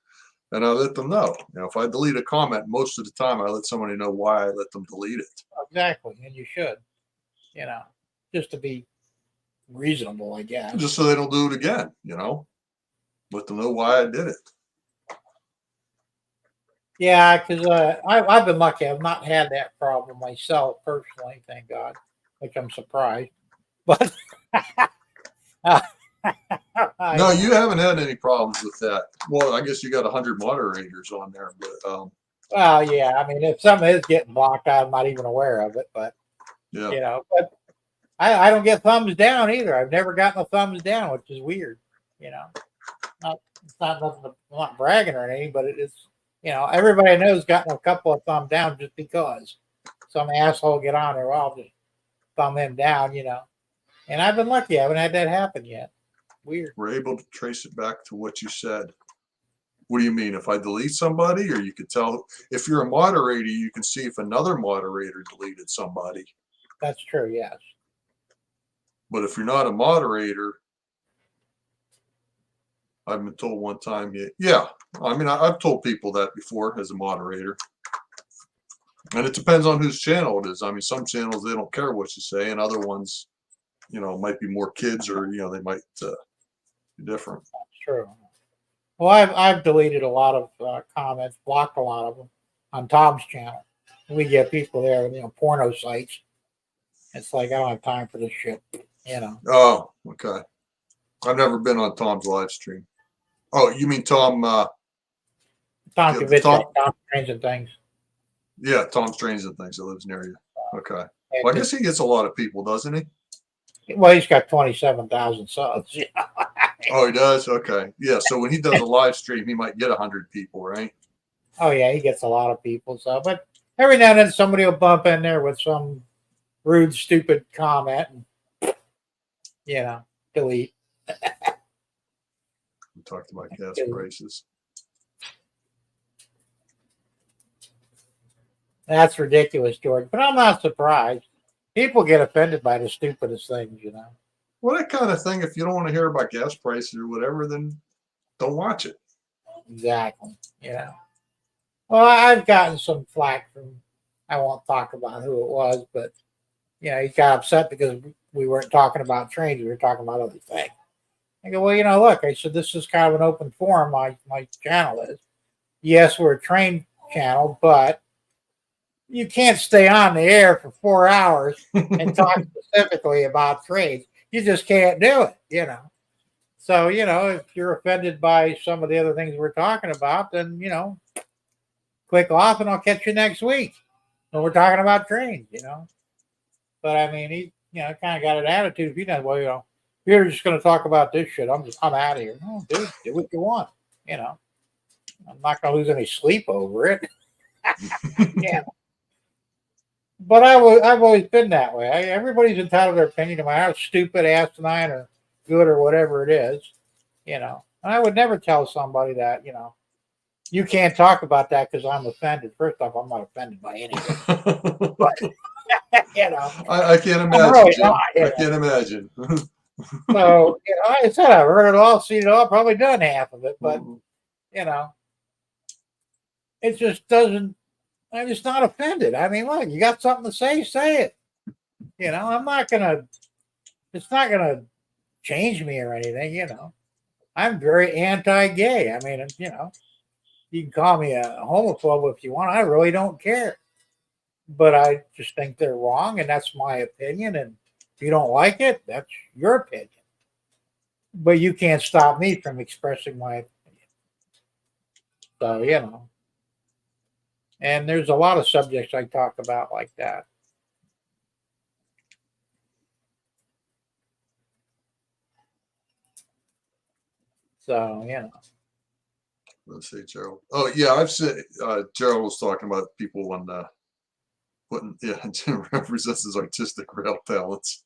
And I let them know. You know, if I delete a comment, most of the time I let somebody know why I let them delete it. Exactly. And you should, you know, just to be reasonable, I guess. Just so they don't do it again, you know. Let them know why I did it. Yeah, because I've been lucky. I've not had that problem myself personally, thank God, which I'm surprised. But No, you haven't had any problems with that. Well, I guess you got 100 moderators on there, but well, yeah. I mean, if something is getting blocked, I'm not even aware of it. But yeah, you know, but I don't get thumbs down either. I've never gotten a thumbs down, which is weird. You know, it's not nothing. I'm not bragging or anything, but it is. You know, everybody I know has gotten a couple of thumbs down just because some asshole get on there. Well, I'll just thumb him down. You know, and I've been lucky. I haven't had that happen yet. Weird. we're able to trace it back to what you said. What do you mean? If I delete somebody, or you could tell if you're a moderator, you can see if another moderator deleted somebody. That's true. Yes. But if you're not a moderator, I've been told one time, yeah. I mean, I've told people that before as a moderator. And it depends on whose channel it is. I mean, some channels, they don't care what you say, and other ones, you know, might be more kids or, you know, they might be different. That's true. Well, I've deleted a lot of comments, blocked a lot of them on Tom's channel. We get people there, you know, porno sites. It's like I don't have time for this shit, you know. Oh, okay. I've never been on Tom's live stream. Oh, you mean Tom? Tom Yeah, Kavich, Tom- Tom Trains and Things. Yeah, Tom Strange and Things that lives near you. Okay. And Well, I guess he gets a lot of people, doesn't he? well, he's got 27,000 subs. You know? Oh, he does? Okay. Yeah, so when he does a live stream, he might get 100 people, right? Oh yeah, he gets a lot of people. So, but every now and then somebody will bump in there with some rude, stupid comment, and you know, delete. We talked about gas prices. That's ridiculous, George. But I'm not surprised. People get offended by the stupidest things, you know. Well, that kind of thing, if you don't want to hear about gas prices or whatever, then don't watch it. Exactly. You know. Well, I've gotten some flack from, I won't talk about who it was, but, you know, he got upset because we weren't talking about trains. We were talking about other things. I go, well, you know, look, I said, this is kind of an open forum. My channel is. Yes, we're a train channel, but you can't stay on the air for 4 hours and talk specifically about trades. You just can't do it, you know. So, you know, if you're offended by some of the other things we're talking about, then, you know, click off and I'll catch you next week when we're talking about trains, you know. But I mean, he, you know, kind of got an attitude. If you know, well, you know, if you're just going to talk about this shit, I'm out of here. No, dude, do what you want, you know. I'm not going to lose any sleep over it. Yeah. But I've always been that way. Everybody's entitled to their opinion, no matter how stupid, asinine, or good or whatever it is, you know. And I would never tell somebody that, you know, you can't talk about that because I'm offended. First off, I'm not offended by anything. But, you know, I can't I'm imagine. really Jim. not, you I know. can't imagine. So, you know, like I said, I've heard it all, seen it all, probably done half of it, but, you know, it just doesn't. I'm just not offended. I mean, look, you got something to say it. You know, I'm not gonna. It's not gonna change me or anything. You know, I'm very anti-gay. I mean, you know, you can call me a homophobe if you want. I really don't care. But I just think they're wrong, and that's my opinion. And if you don't like it, that's your opinion. But you can't stop me from expressing my opinion. So, you know. And there's a lot of subjects I talk about like that. So, you know. Let's see, Gerald. Oh, yeah, I've said Gerald was talking about people when putting, yeah, Jim represents his artistic rail talents.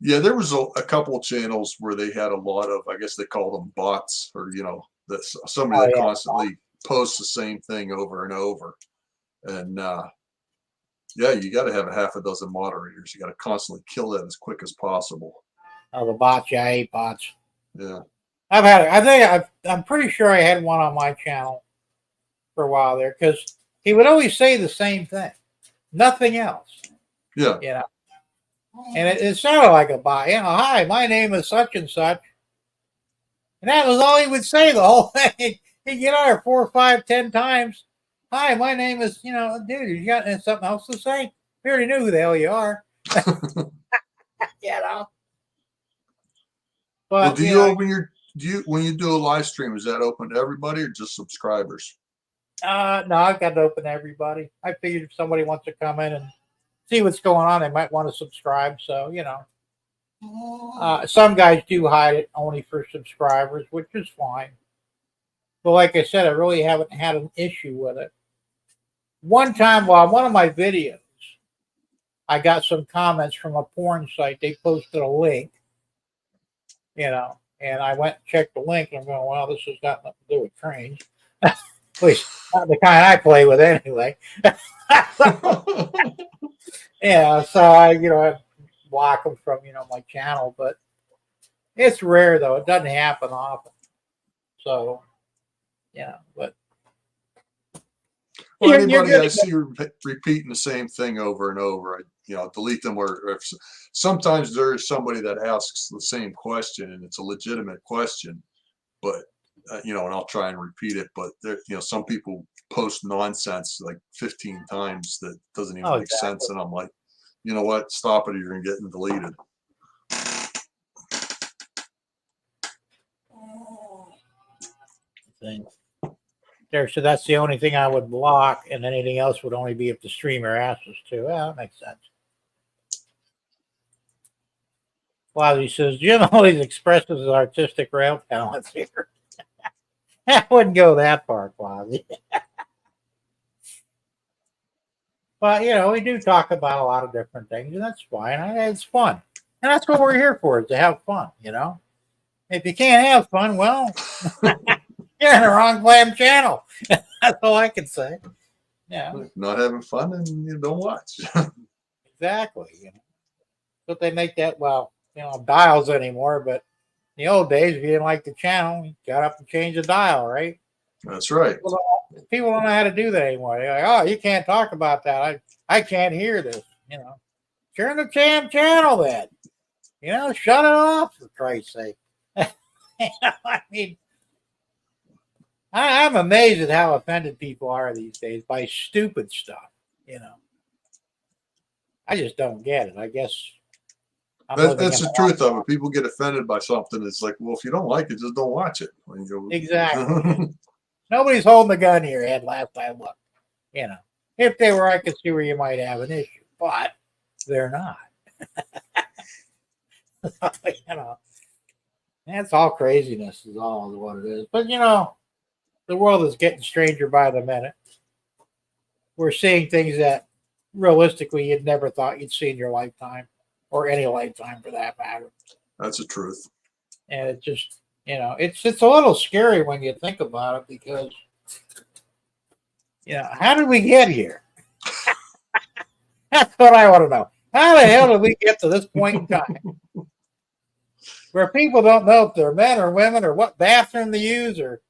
Yeah, there was a couple of channels where they had a lot of, I guess they call them bots, or, you know, that somebody that constantly posts the same thing over and over. And yeah, you got to have a half a dozen moderators. You got to constantly kill that as quick as possible. Oh, the bots. Yeah, I hate bots. Yeah. I've had it. I think I'm pretty sure I had one on my channel for a while there because he would always say the same thing, nothing else. Yeah. You know, and it sounded like a bot. You know, hi, my name is such and such, and that was all he would say the whole thing. He'd get on there 4, 5, 10 times. Hi, my name is. You know, dude, you got something else to say? We already knew who the hell you are. You know. But Well, do you open your when you do a live stream? Is that open to everybody or just subscribers? No, I've got to open to everybody. I figured if somebody wants to come in and see what's going on, they might want to subscribe. So, you know, some guys do hide it only for subscribers, which is fine. But like I said, I really haven't had an issue with it. One time while one of my videos, I got some comments from a porn site. They posted a link, you know, and I went and checked the link and I'm going, well, this has got nothing to do with trains. At least not the kind I play with anyway. Yeah, so I block them from, my channel, but it's rare though. It doesn't happen often. So, but well, anybody I see repeating the same thing over and over, I delete them. Or if, sometimes there is somebody that asks the same question and it's a legitimate question, but and I'll try and repeat it. But there, some people post nonsense like 15 times that doesn't even make sense, and I'm like, you know what? Stop it, or you're getting deleted. There, so that's the only thing I would block, and anything else would only be if the streamer asks us to. Well, that makes sense. Well, he says Jim always expresses his artistic rail talents here. I wouldn't go that far, Quasi. But we do talk about a lot of different things, and that's fine. It's fun, and that's what we're here for, is to have fun. If you can't have fun, well, you're in the wrong damn channel. That's all I can say. Yeah, Not having fun and you don't watch. exactly. But they make that, well, dials anymore. But in the old days, if you didn't like the channel, you got up and changed the dial, right? That's right. People don't know how to do that anymore. They're like, oh, you can't talk about that. I can't hear this. Turn the channel then. Shut it off, for Christ's sake. I mean, I'm amazed at how offended people are these days by stupid stuff. I just don't get it. I guess That's the truth of it. People get offended by something. It's like, well, if you don't like it, just don't watch it. Exactly. Nobody's holding the gun to your head last I looked. If they were, I could see where you might have an issue, but they're not. That's all craziness is all what it is. But the world is getting stranger by the minute. We're seeing things that realistically you'd never thought you'd see in your lifetime, or any lifetime for that matter. That's the truth. And it just, it's a little scary when you think about it, because how did we get here? That's what I want to know. How the hell did we get to this point in time where people don't know if they're men or women, or what bathroom to use, or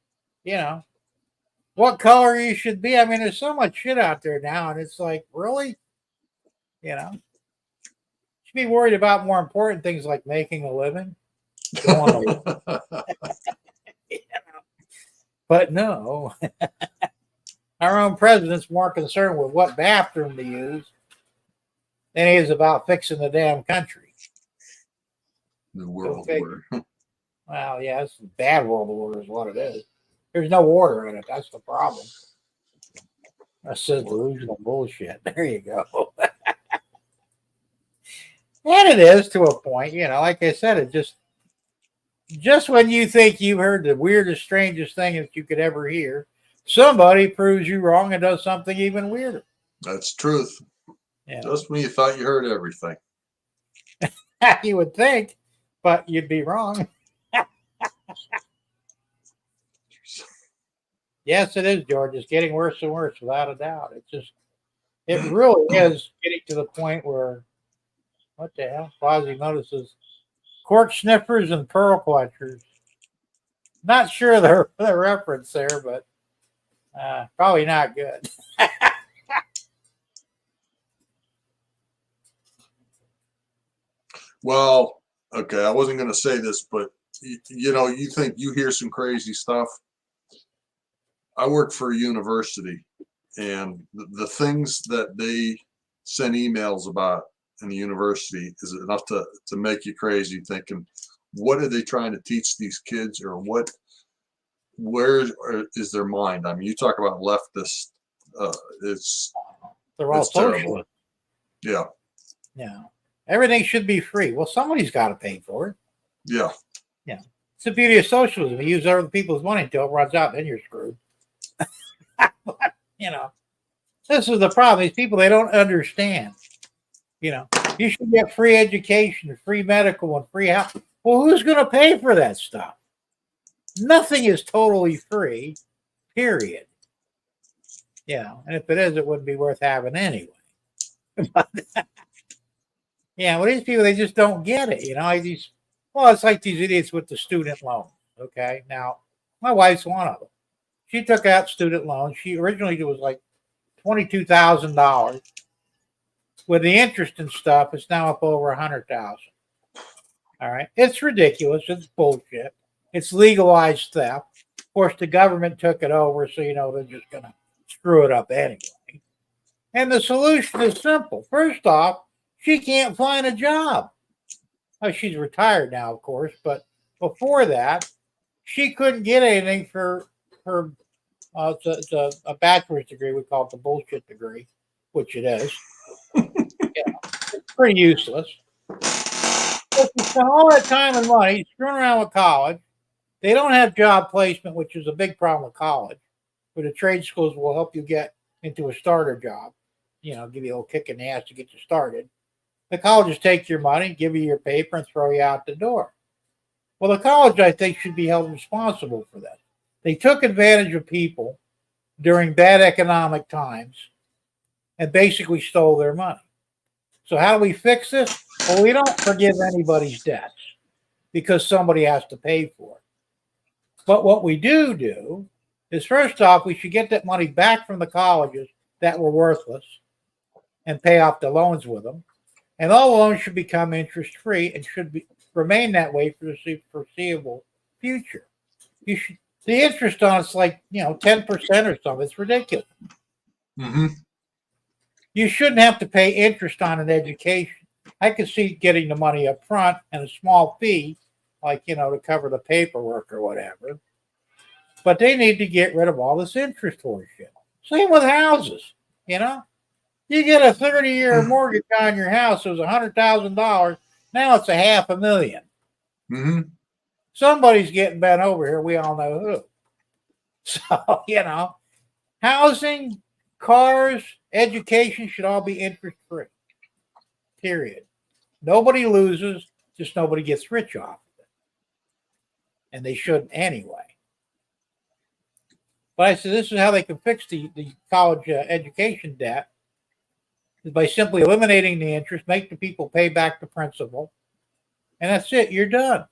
what color you should be? I mean, there's so much shit out there now, and it's like, really? Should be worried about more important things like making a living. But no. Our own president's more concerned with what bathroom to use than he is about fixing the damn country. New world order. Well, yeah, it's a bad world order is what it is. There's no order in it. That's the problem. That's just delusional bullshit. There you go. And it is to a point, like I said, it just when you think you've heard the weirdest, strangest thing that you could ever hear, somebody proves you wrong and does something even weirder. That's truth. Yeah. Just when you thought you heard everything. You would think, but you'd be wrong. Yes, it is, George. It's getting worse and worse, without a doubt. It really is getting to the point where, what the hell? Quasi notices cork sniffers and pearl clutchers. Not sure the reference there, but probably not good. Well, okay, I wasn't going to say this, but you think you hear some crazy stuff. I work for a university, and the things that they send emails about in the university is enough to make you crazy, thinking, what are they trying to teach these kids, or where is their mind? I mean, you talk about leftist, They're all it's terrible. socialist. Yeah. Yeah. Everything should be free. Well, somebody's got to pay for it. Yeah. Yeah. It's the beauty of socialism. You use other people's money until it runs out, then you're screwed. But, this is the problem. These people, they don't understand. You should get free education, free medical, and free health. Well, who's going to pay for that stuff? Nothing is totally free, period. And if it is, it wouldn't be worth having anyway. But, well, these people, they just don't get it. It's like these idiots with the student loan. Okay, now my wife's one of them. She took out student loans. She originally was like $22,000. With the interest and stuff, it's now up over $100,000. All right, it's ridiculous. It's bullshit. It's legalized theft. Of course, the government took it over, so they're just gonna screw it up anyway. And the solution is simple. First off, she can't find a job. Oh, she's retired now, of course, but before that, she couldn't get anything for her. It's a bachelor's degree. We call it the bullshit degree, which it is. It's pretty useless. But you spend all that time and money screwing around with college. They don't have job placement, which is a big problem with college. But the trade schools will help you get into a starter job. Give you a little kick in the ass to get you started. The colleges take your money, give you your paper, and throw you out the door. Well, the college, I think, should be held responsible for that. They took advantage of people during bad economic times and basically stole their money. So how do we fix this? Well, we don't forgive anybody's debts because somebody has to pay for it. But what we do is, first off, we should get that money back from the colleges that were worthless and pay off the loans with them. And all loans should become interest-free and should remain that way for the foreseeable future. The interest on it's like 10% or something. It's ridiculous. Mm-hmm. You shouldn't have to pay interest on an education. I could see getting the money up front and a small fee, like to cover the paperwork or whatever. But they need to get rid of all this interest horseshit. Same with houses. You get a 30-year mortgage on your house. It was $100,000. Now it's $500,000. Mm-hmm. Somebody's getting bent over here. We all know who. So housing, cars, education should all be interest-free. Period. Nobody loses, just nobody gets rich off of it. And they shouldn't anyway. But I said this is how they can fix the college education debt, is by simply eliminating the interest, make the people pay back the principal, and that's it. You're done.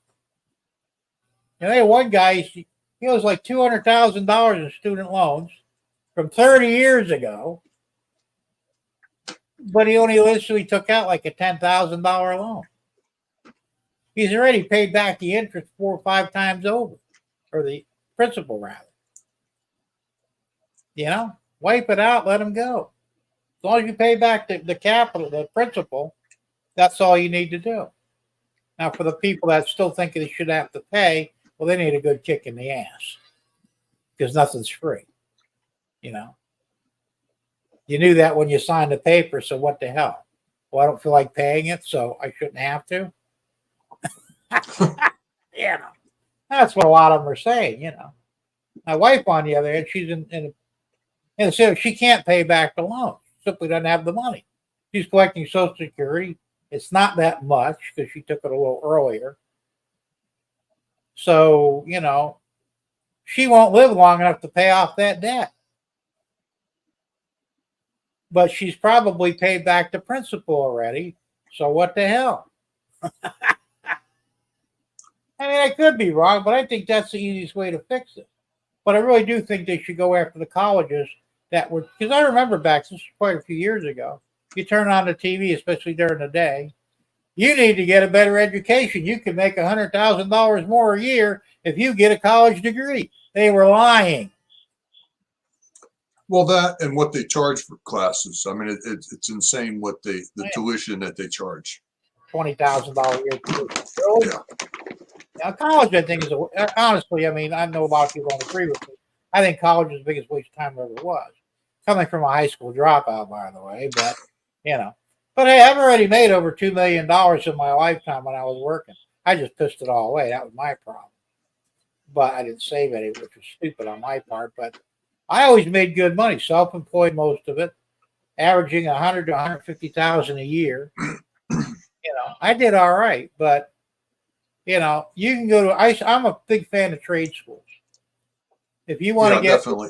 And I had one guy, he owes like $200,000 in student loans from 30 years ago, but he only literally took out like a $10,000 loan. He's already paid back the interest 4 or 5 times over, or the principal rather. Wipe it out, let him go. As long as you pay back the capital, the principal, that's all you need to do. Now, for the people that still think they should have to pay, well, they need a good kick in the ass because nothing's free. You knew that when you signed the paper, so what the hell? Well, I don't feel like paying it, so I shouldn't have to. That's what a lot of them are saying. My wife, on the other hand, she's so she can't pay back the loan. Simply doesn't have the money. She's collecting Social Security. It's not that much because she took it a little earlier. So, she won't live long enough to pay off that debt. But she's probably paid back the principal already. So what the hell? I could be wrong, but I think that's the easiest way to fix it. But I really do think they should go after the colleges that were, because I remember back, this was quite a few years ago, you turn on the TV, especially during the day, you need to get a better education. You can make $100,000 more a year if you get a college degree. They were lying. Well, that and what they charge for classes. It's insane what the tuition that they charge. $20,000 a year tuition. Really? Yeah. Now, college, I think, is honestly, I know a lot of people don't agree with me. I think college is the biggest waste of time there ever was. Coming from a high school dropout, by the way, but But hey, I've already made over $2 million in my lifetime when I was working. I just pissed it all away. That was my problem. But I didn't save any, which was stupid on my part. But I always made good money, self-employed most of it, averaging $100,000 to $150,000 a year. I did all right, but you can go to. I'm a big fan of trade schools. If you want to get definitely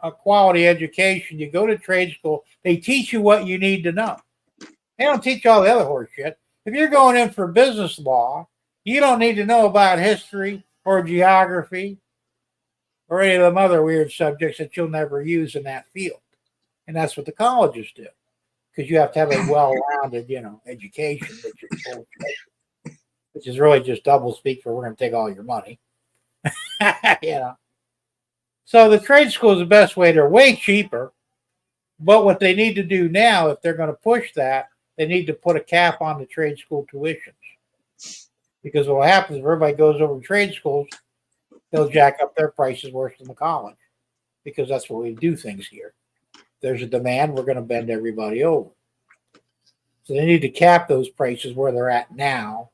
a quality education, you go to trade school. They teach you what you need to know. They don't teach all the other horse shit. If you're going in for business law, you don't need to know about history or geography or any of them other weird subjects that you'll never use in that field. And that's what the colleges do, because you have to have a well-rounded, education, which is really just double speak for we're going to take all your money. So the trade school is the best way. They're way cheaper. But what they need to do now, if they're going to push that, they need to put a cap on the trade school tuitions. Because what happens if everybody goes over to trade schools, they'll jack up their prices worse than the college. Because that's where we do things here. If there's a demand, we're going to bend everybody over. So they need to cap those prices where they're at now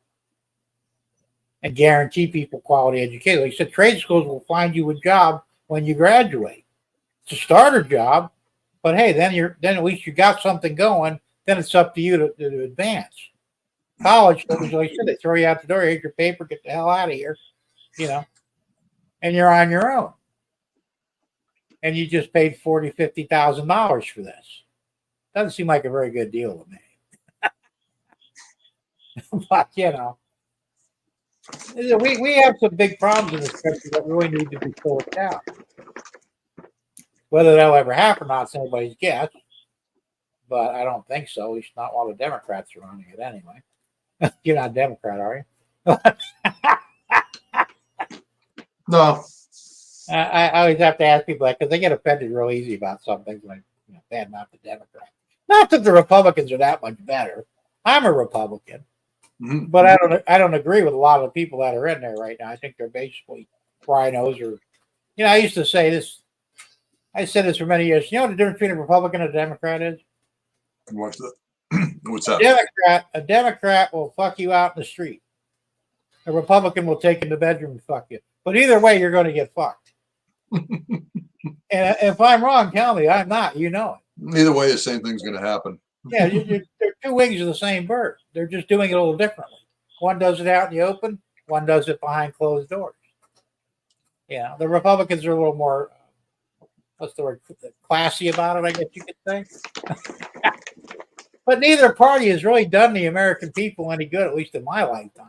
and guarantee people quality education. Like I said, trade schools will find you a job when you graduate. It's a starter job, but hey, then at least you got something going. Then it's up to you to advance. College, like I said, they throw you out the door. Here's your paper. Get the hell out of here, and you're on your own. and you just paid $40,000-$50,000 for this. Doesn't seem like a very good deal to me. But we have some big problems in this country that really need to be sorted out. Whether that'll ever happen or not is anybody's guess. But I don't think so. At least not while the Democrats are running it anyway. You're not a Democrat, are you? No. I always have to ask people that because they get offended real easy about some things like bad mouth the Democrat. Not that the Republicans are that much better. I'm a Republican, but I don't agree with a lot of the people that are in there right now. I think they're basically rhinos or I used to say this. I said this for many years. You know what the difference between a Republican and a Democrat is? What's that? A Democrat will fuck you out in the street. A Republican will take in the bedroom and fuck you. But either way, you're going to get fucked. And if I'm wrong, tell me. I'm not. You know it. Either way, the same thing's going to happen. Yeah, they're two wings of the same bird. They're just doing it a little differently. One does it out in the open. One does it behind closed doors. Yeah, the Republicans are a little more, what's the word, classy about it, I guess you could say. But neither party has really done the American people any good, at least in my lifetime.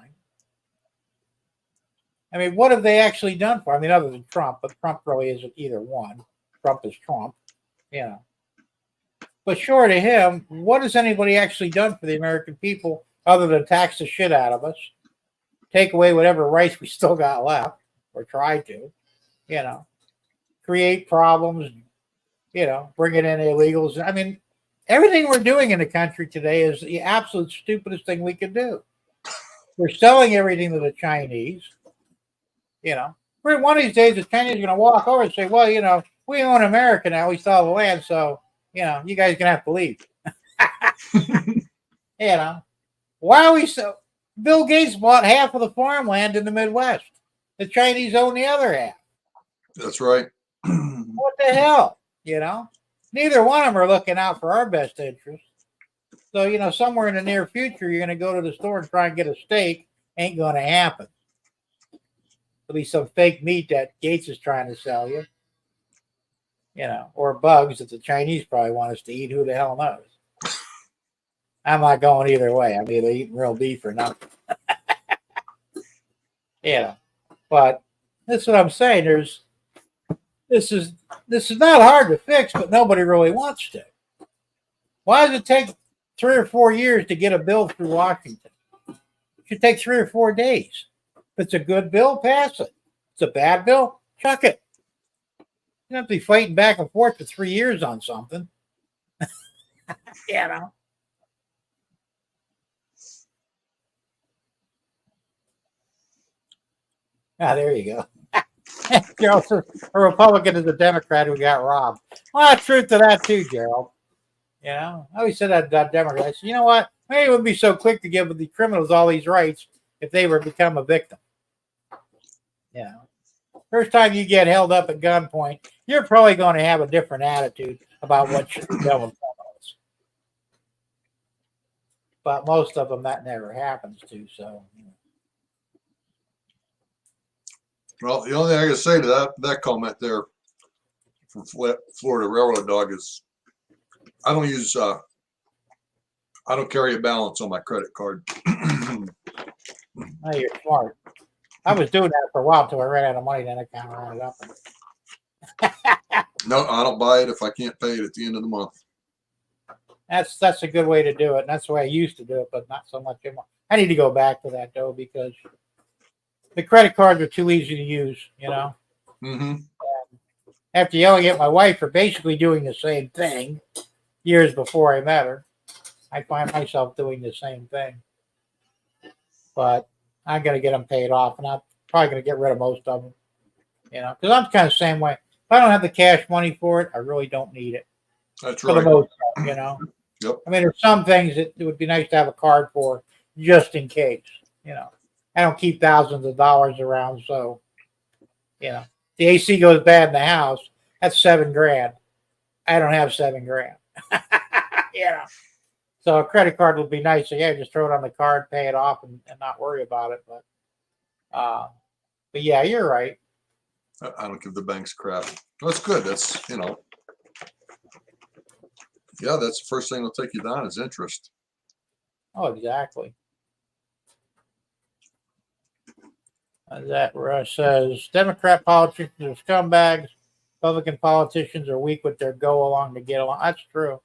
I mean, what have they actually done for? I mean, other than Trump, but Trump really isn't either one. Trump is Trump, But short of him, what has anybody actually done for the American people other than tax the shit out of us, take away whatever rights we still got left, or try to, create problems, bring in illegals. I mean, everything we're doing in the country today is the absolute stupidest thing we could do. We're selling everything to the Chinese. One of these days the Chinese are going to walk over and say, well, we own America now. We sell the land, so, you guys are going to have to leave. Why are we so... Bill Gates bought half of the farmland in the Midwest. The Chinese own the other half. That's right. What the hell? Neither one of them are looking out for our best interests. So, somewhere in the near future, you're going to go to the store and try and get a steak. Ain't going to happen. There'll be some fake meat that Gates is trying to sell you. Or bugs that the Chinese probably want us to eat. Who the hell knows? I'm not going either way. I'm either eating real beef or nothing. But that's what I'm saying. This is not hard to fix, but nobody really wants to. Why does it take 3 or 4 years to get a bill through Washington? It should take 3 or 4 days. If it's a good bill, pass it. If it's a bad bill, chuck it. You don't have to be fighting back and forth for 3 years on something. There you go. Gerald says a Republican is a Democrat who got robbed. Well, truth to that too, Gerald. I always said that Democrat. I said, you know what? Maybe it wouldn't be so quick to give the criminals all these rights if they were to become a victim. First time you get held up at gunpoint, you're probably going to have a different attitude about what should be done with criminals. But most of them, that never happens to. So. Well, the only thing I can say to that comment there from Florida Railroad Dog is I don't carry a balance on my credit card. Oh, you're smart. I was doing that for a while until I ran out of money. Then I kind of ran it up. No, I don't buy it if I can't pay it at the end of the month. That's a good way to do it. And that's the way I used to do it, but not so much anymore. I need to go back to that though because the credit cards are too easy to use. After yelling at my wife for basically doing the same thing years before I met her, I find myself doing the same thing. But I'm going to get them paid off, and I'm probably going to get rid of most of them. Because I'm kind of the same way. If I don't have the cash money for it, I really don't need it. That's right. For the most part, Yep. I mean, there's some things that it would be nice to have a card for just in case. I don't keep thousands of dollars around, so the AC goes bad in the house. That's $7,000. I don't have $7,000. So a credit card would be nice. So just throw it on the card, pay it off, and not worry about it. But yeah, you're right. I don't give the banks crap. That's good. That's, yeah, that's the first thing that'll take you down is interest. Oh, exactly. That Rush says Democrat politicians are scumbags. Republican politicians are weak with their go along to get along. That's true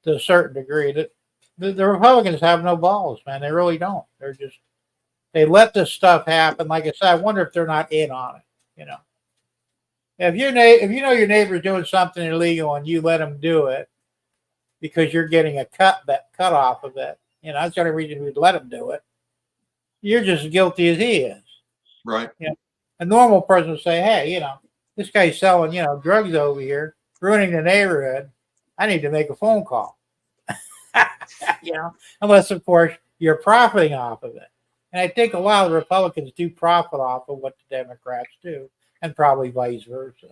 to a certain degree. That the Republicans have no balls, man. They really don't. They let this stuff happen. Like I said, I wonder if they're not in on it. If you know your neighbor's doing something illegal and you let them do it because you're getting a cut off of it, that's the only reason we'd let them do it. You're just as guilty as he is. Right. A normal person would say, hey, this guy's selling, drugs over here, ruining the neighborhood. I need to make a phone call. Unless, of course, you're profiting off of it. And I think a lot of the Republicans do profit off of what the Democrats do, and probably vice versa.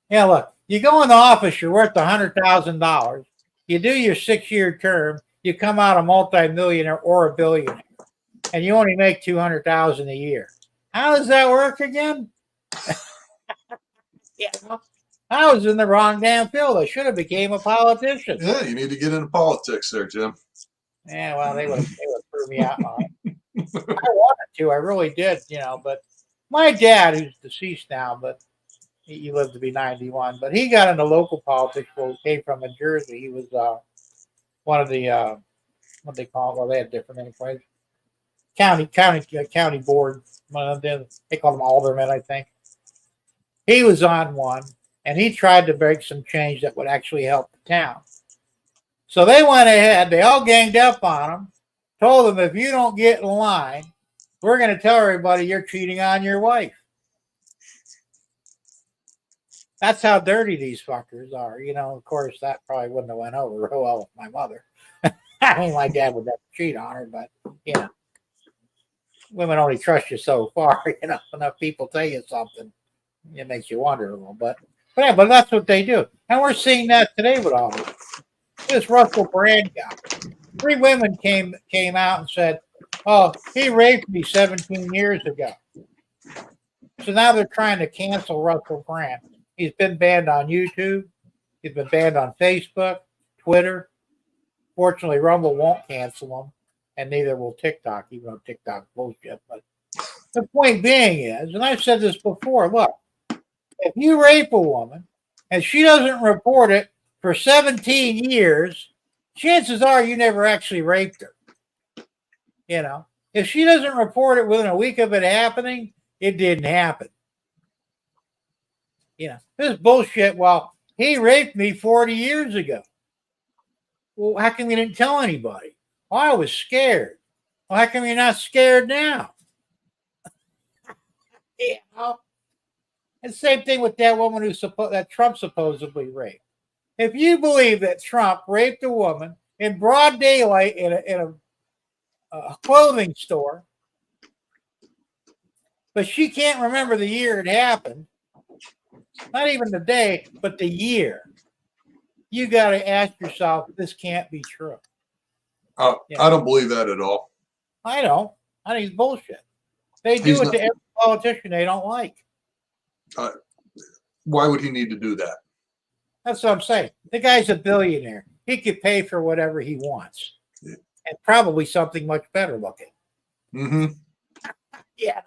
Yeah, look, you go into office, you're worth $100,000. You do your 6-year term, you come out a multimillionaire or a billionaire, and you only make $200,000 a year. How does that work again? I was in the wrong damn field. I should have became a politician. Yeah, you need to get into politics there, Jim. Yeah, well, they would threw me out on it. I wanted to, I really did, but my dad, who's deceased now, but he lived to be 91, but he got into local politics. Well, he came from New Jersey. He was one of the what they call it. Well, they had different names. County board. One of them, they called them aldermen, I think. He was on one, and he tried to make some change that would actually help the town. So they went ahead. They all ganged up on him. Told him, if you don't get in line, we're going to tell everybody you're cheating on your wife. That's how dirty these fuckers are. Of course, that probably wouldn't have went over real well with my mother. I mean, my dad would never cheat on her, but, women only trust you so far. Enough people tell you something, it makes you wonder a little bit. But that's what they do. And we're seeing that today with all this Russell Brand guy. 3 women came out and said, oh, he raped me 17 years ago. So now they're trying to cancel Russell Brand. He's been banned on YouTube. He's been banned on Facebook, Twitter. Fortunately, Rumble won't cancel him, and neither will TikTok, even though TikTok's bullshit. But the point being is, and I've said this before, look, if you rape a woman and she doesn't report it for 17 years, chances are you never actually raped her. If she doesn't report it within a week of it happening, it didn't happen. This bullshit. Well, he raped me 40 years ago. Well, how come you didn't tell anybody? Well, I was scared. Well, how come you're not scared now? And same thing with that woman that Trump supposedly raped. If you believe that Trump raped a woman in broad daylight in a clothing store, but she can't remember the year it happened, not even the day, but the year, you got to ask yourself, this can't be true. I don't believe that at all. I don't. I think it's bullshit. They do it to every politician they don't like. Why would he need to do that? That's what I'm saying. The guy's a billionaire. He could pay for whatever he wants. Yeah. And probably something much better looking. Mm-hmm. Yeah.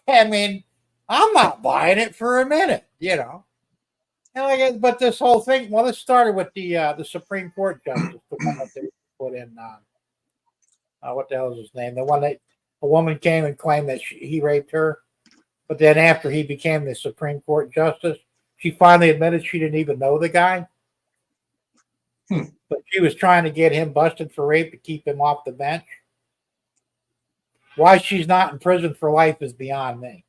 I mean, I'm not buying it for a minute, And but this whole thing, well, this started with the Supreme Court justice, the one that they put in, what the hell is his name? The one that a woman came and claimed that he raped her. But then after he became the Supreme Court justice, she finally admitted she didn't even know the guy. But she was trying to get him busted for rape to keep him off the bench. Why she's not in prison for life is beyond me.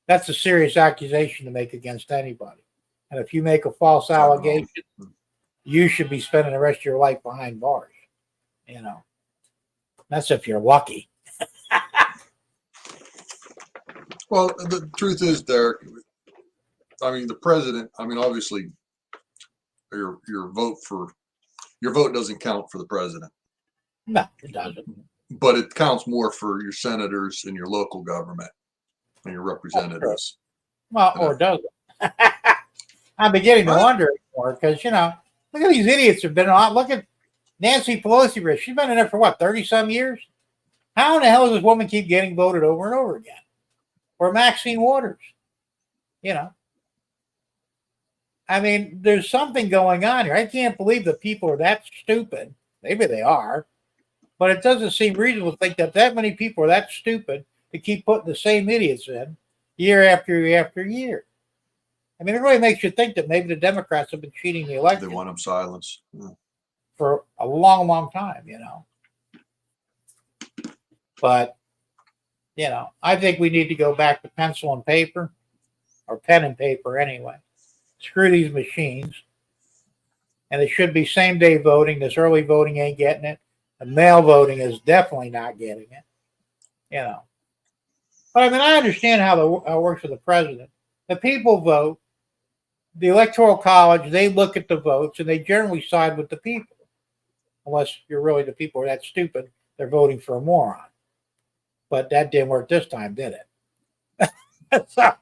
That's a serious accusation to make against anybody. And if you make a false allegation, you should be spending the rest of your life behind bars. That's if you're lucky. Well, the truth is, Derek, I mean, the president, obviously your vote doesn't count for the president. No, it doesn't. but it counts more for your senators and your local government and your representatives. Well, or does it? I'm beginning to wonder more because, look at these idiots who've been on. Look at Nancy Pelosi. She's been in there for what, 30 some years? How in the hell does this woman keep getting voted over and over again? Or Maxine Waters? I mean, there's something going on here. I can't believe that people are that stupid. Maybe they are, but it doesn't seem reasonable to think that many people are that stupid to keep putting the same idiots in year after year after year. I mean, it really makes you think that maybe the Democrats have been cheating the election. They want them silenced For a long, long time, But, I think we need to go back to pencil and paper, or pen and paper anyway. Screw these machines. And it should be same day voting. This early voting ain't getting it. The mail voting is definitely not getting it. But I mean, I understand how it works with the president. The people vote. The Electoral College, they look at the votes and they generally side with the people. Unless you're really the people who are that stupid, they're voting for a moron. But that didn't work this time, did it? So,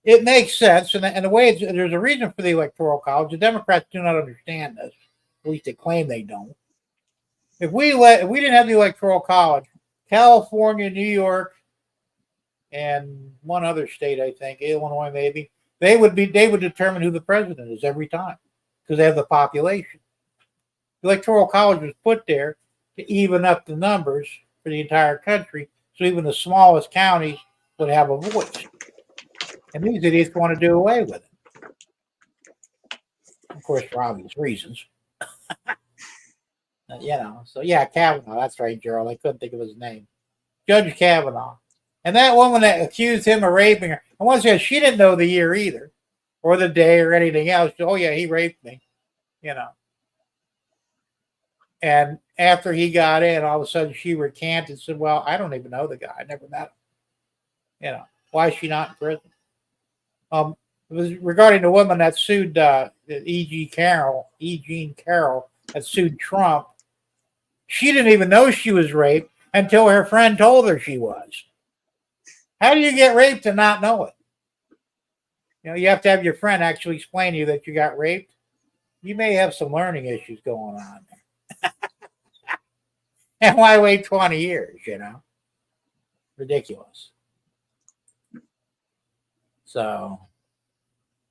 it makes sense. And the way there's a reason for the Electoral College. The Democrats do not understand this. At least they claim they don't. If we didn't have the Electoral College, California, New York, and one other state, I think, Illinois maybe, they would determine who the president is every time because they have the population. The Electoral College was put there to even up the numbers for the entire country, so even the smallest counties would have a voice. And these idiots want to do away with it. Of course, for obvious reasons. So yeah, Kavanaugh, that's right, Gerald. I couldn't think of his name. Judge Kavanaugh. And that woman that accused him of raping her, and once again, she didn't know the year either, or the day, or anything else. Oh yeah, he raped me, And after he got in, all of a sudden she recanted and said, "Well, I don't even know the guy. I never met him. Why is she not in prison?" It was regarding the woman that sued E. Jean Carroll, that sued Trump. She didn't even know she was raped until her friend told her she was. How do you get raped and not know it? You have to have your friend actually explain to you that you got raped. You may have some learning issues going on. And why wait 20 years, Ridiculous. So,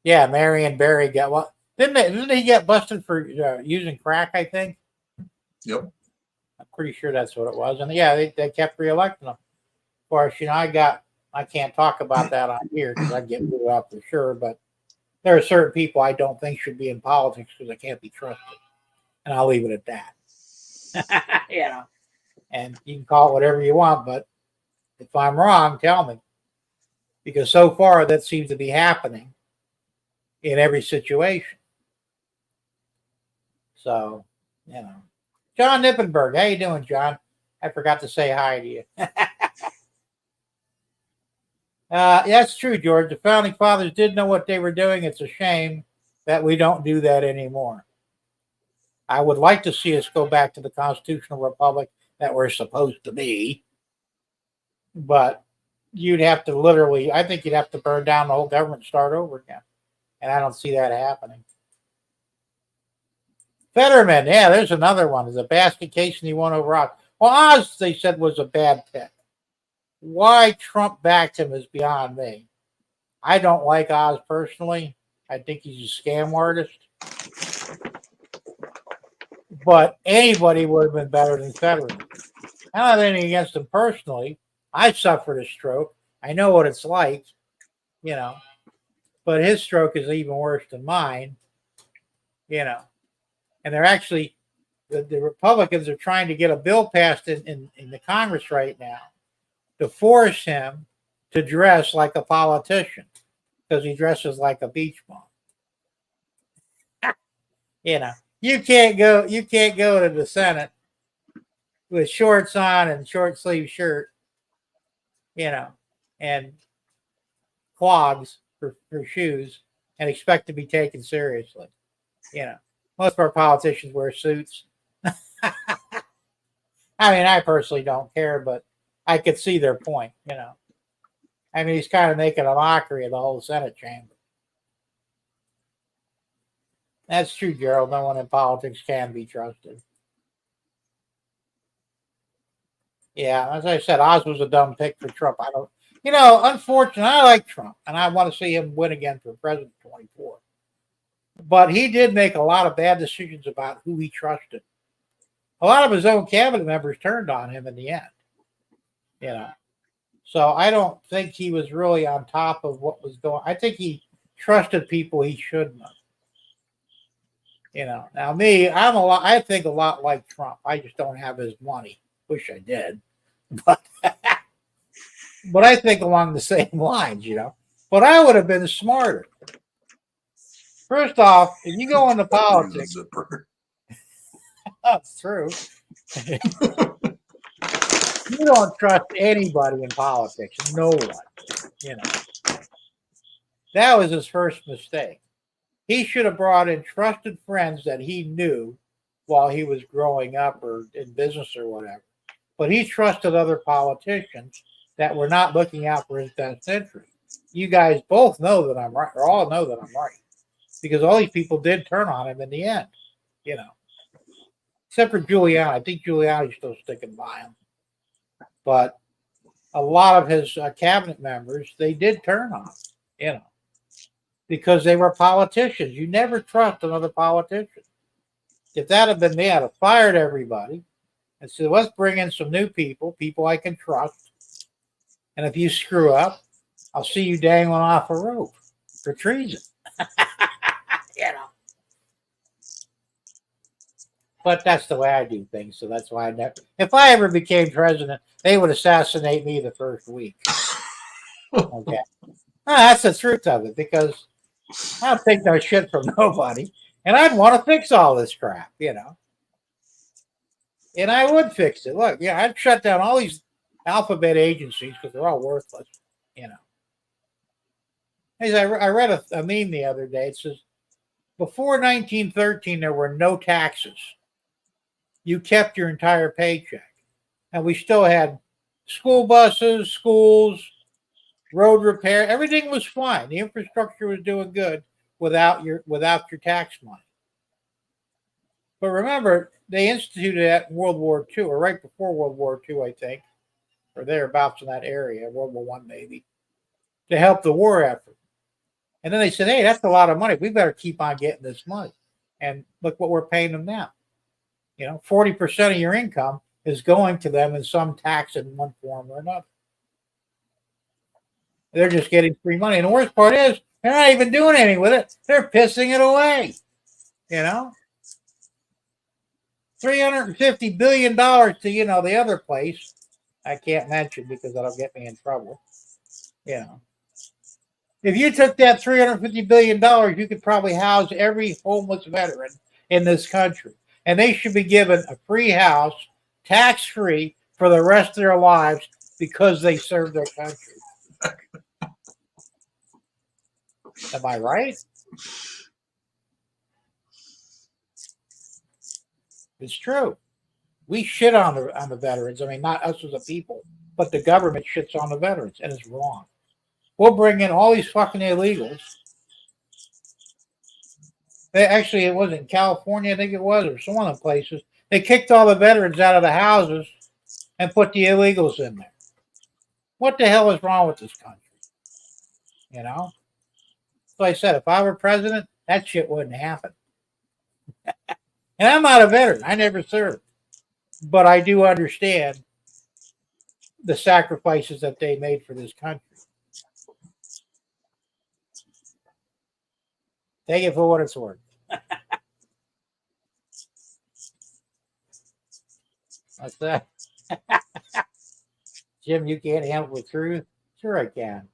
yeah, Marion Barry got what? Didn't he get busted for using crack, I think? Yep. I'm pretty sure that's what it was. And yeah, they kept reelecting him. Of course, I can't talk about that on here because I'd get booed off for sure, but there are certain people I don't think should be in politics because they can't be trusted. And I'll leave it at that. And you can call it whatever you want, but if I'm wrong, tell me. Because so far that seems to be happening in every situation. So, John Nippenberg, how you doing, John? I forgot to say hi to you. That's true, George. The founding fathers did know what they were doing. It's a shame that we don't do that anymore. I would like to see us go back to the constitutional republic that we're supposed to be. But you'd have to I think you'd have to burn down the whole government and start over again. And I don't see that happening. Fetterman, yeah, there's another one. There's a basket case and he won over Oz. Well, Oz, they said, was a bad pick. Why Trump backed him is beyond me. I don't like Oz personally. I think he's a scam artist. But anybody would have been better than Fetterman. I don't have anything against him personally. I suffered a stroke. I know what it's like, but his stroke is even worse than mine, And they're actually, the Republicans are trying to get a bill passed in the Congress right now to force him to dress like a politician because he dresses like a beach bum. You can't go to the Senate with shorts on and short sleeve shirt, and clogs for shoes and expect to be taken seriously. Most of our politicians wear suits. I mean, I personally don't care, but I could see their point, you know. I mean, he's kind of making a mockery of the whole Senate chamber. That's true, Gerald. No one in politics can be trusted. Yeah, as I said, Oz was a dumb pick for Trump. I don't, you know, unfortunately, I like Trump, and I want to see him win again for president 24. But he did make a lot of bad decisions about who he trusted. A lot of his own cabinet members turned on him in the end, you know. So I don't think he was really on top of what was going. I think he trusted people he shouldn't have. You know. Now me, I think a lot like Trump. I just don't have his money. Wish I did, but but I think along the same lines, you know. But I would have been smarter. First off, if you go into politics, that's true. You don't trust anybody in politics. No one. You know. That was his first mistake. He should have brought in trusted friends that he knew while he was growing up or in business or whatever. But he trusted other politicians that were not looking out for his best interest. You guys both know that I'm right, or all know that I'm right. Because all these people did turn on him in the end, you know. Except for Giuliani. I think Giuliani's still sticking by him. But a lot of his cabinet members, they did turn on him, you know, because they were politicians. You never trust another politician. If that had been me, I'd have fired everybody and said, let's bring in some new people I can trust. And if you screw up, I'll see you dangling off a rope for treason. You know. But that's the way I do things, so that's why I never. If I ever became president, they would assassinate me the first week. Okay, that's the truth of it, because I don't take no shit from nobody, and I'd want to fix all this crap, you know. And I would fix it. Look, yeah, I'd shut down all these alphabet agencies because they're all worthless, you know. As I read a meme the other day. It says, before 1913, there were no taxes. You kept your entire paycheck. And we still had school buses, schools, road repair. Everything was fine. The infrastructure was doing good without your tax money. But remember, they instituted that in World War II, or right before World War II, I think, or thereabouts in that area, World War I maybe, to help the war effort. And then they said, hey, that's a lot of money. We better keep on getting this money. And look what we're paying them now. You know, 40% of your income is going to them in some tax in one form or another. They're just getting free money. And the worst part is, they're not even doing anything with it. They're pissing it away. You know? $350 billion to, you know, the other place. I can't mention because that'll get me in trouble. You know. If you took that $350 billion, you could probably house every homeless veteran in this country. And they should be given a free house, tax-free, for the rest of their lives because they served their country. Am I right? It's true. We shit on the veterans. I mean, not us as a people, but the government shits on the veterans, and it's wrong. We'll bring in all these fucking illegals. Actually, it was in California, I think it was, or some of the places. They kicked all the veterans out of the houses and put the illegals in there. What the hell is wrong with this country? You know? So I said, if I were president, that shit wouldn't happen. And I'm not a veteran. I never served. But I do understand the sacrifices that they made for this country. Take it for what it's worth. What's that? Jim, you can't handle the truth? Sure I can.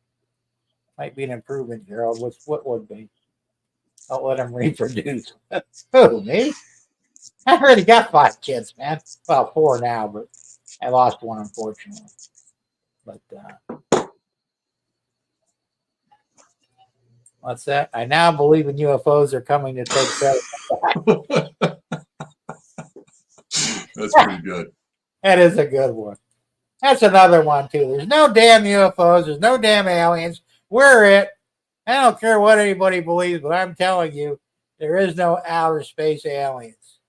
Might be an improvement, Gerald. What would be? Don't let him reproduce. Who, me? I already got 5 kids, man. Well, 4 now, but I lost one, unfortunately. But, what's that? I now believe in UFOs are coming to take credit. That's pretty good. That is a good one. That's another one too. There's no damn UFOs. There's no damn aliens. We're it. I don't care what anybody believes, but I'm telling you, there is no outer space aliens.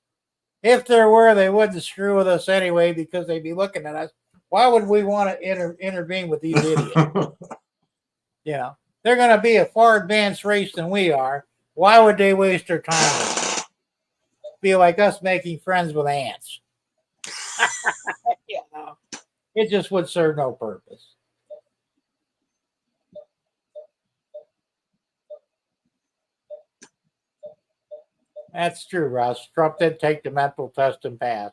If there were, they wouldn't screw with us anyway because they'd be looking at us. Why would we want to intervene with these idiots? You know, they're going to be a far advanced race than we are. Why would they waste their time with us? Be like us making friends with ants. You know, it just would serve no purpose. That's true, Russ. Trump did take the mental test and pass.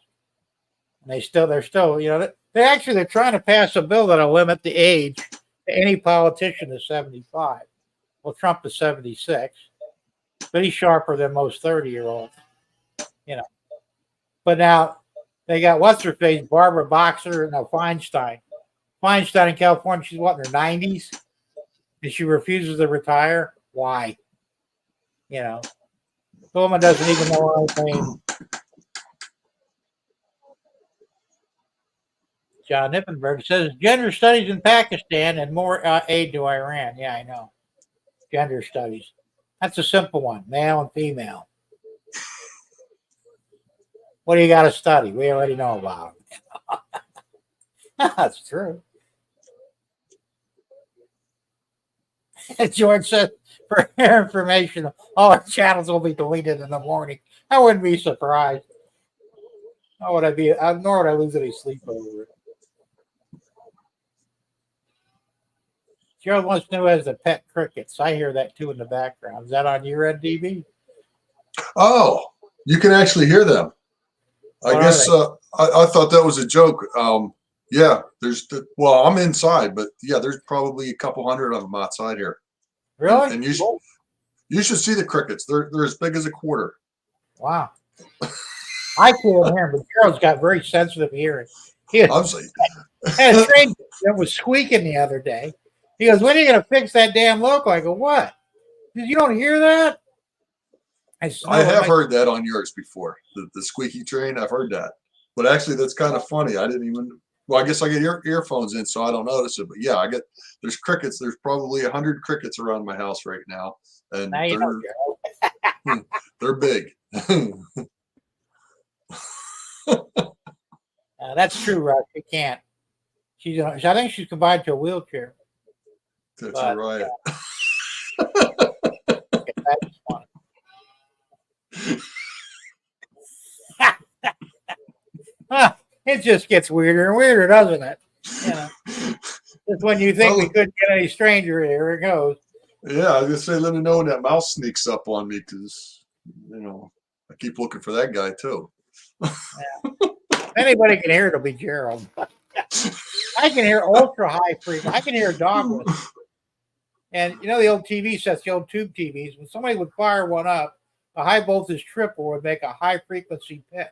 And they're still, you know, they're trying to pass a bill that'll limit the age to any politician to 75. Well, Trump is 76, but he's sharper than most 30-year-olds, you know. But now they got what's her face, Barbara Boxer, no, Feinstein. Feinstein in California, she's what, in her 90s? And she refuses to retire. Why? You know, the woman doesn't even know her own name. John Nippenberg says gender studies in Pakistan and more aid to Iran. Yeah, I know. Gender studies. That's a simple one, male and female. What do you got to study? We already know about it. That's true. George says, for your information, all our channels will be deleted in the morning. I wouldn't be surprised. Nor would I lose any sleep over it. Gerald wants to know as the pet crickets. I hear that too in the background. Is that on your end, DB? Oh, you can actually hear them. I guess I thought that was a joke. Yeah, well, I'm inside, but yeah, there's probably a couple hundred of them outside here. Really? And you should see the crickets. They're as big as a quarter. Wow. I can't hear him, but Gerald's got very sensitive hearing. I'm saying. Had a train that was squeaking the other day. He goes, when are you going to fix that damn local? I go, what? He says, you don't hear that? I have heard that on yours before. The squeaky train, I've heard that. But actually, that's kind of funny. I didn't even, well, I guess I get earphones in, so I don't notice it. But yeah, there's crickets. There's probably 100 crickets around my house right now. And now they're big. That's true, Russ. You can't. I think she's confined to a wheelchair. That's right. That's funny. It just gets weirder and weirder, doesn't it? You know, just when you think we couldn't get any stranger, here it goes. Yeah, I was gonna say, let me know when that mouse sneaks up on me, because I keep looking for that guy too. Yeah. If anybody can hear it, it'll be Gerald. I can hear ultra high frequency. I can hear a dog whistle. And you know the old TV sets, the old tube TVs, when somebody would fire one up, a high voltage triple would make a high frequency pitch.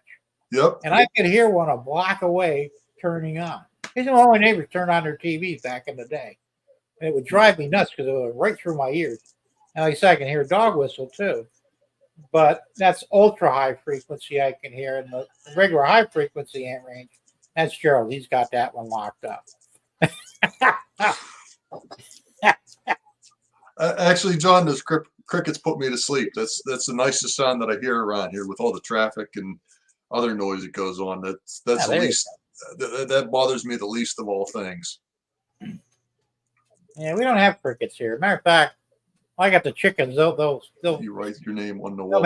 Yep. And I could hear one a block away turning on. These are all my neighbors turned on their TVs back in the day. And it would drive me nuts because it would right through my ears. And like I said, I can hear a dog whistle too. But that's ultra high frequency I can hear. And the regular high frequency ant range, that's Gerald. He's got that one locked up. Actually, John, those crickets put me to sleep. That's the nicest sound that I hear around here with all the traffic and other noise that goes on. That's the least. That bothers me the least of all things. Yeah, we don't have crickets here. Matter of fact, I got the chickens. They'll you write your name on the wall.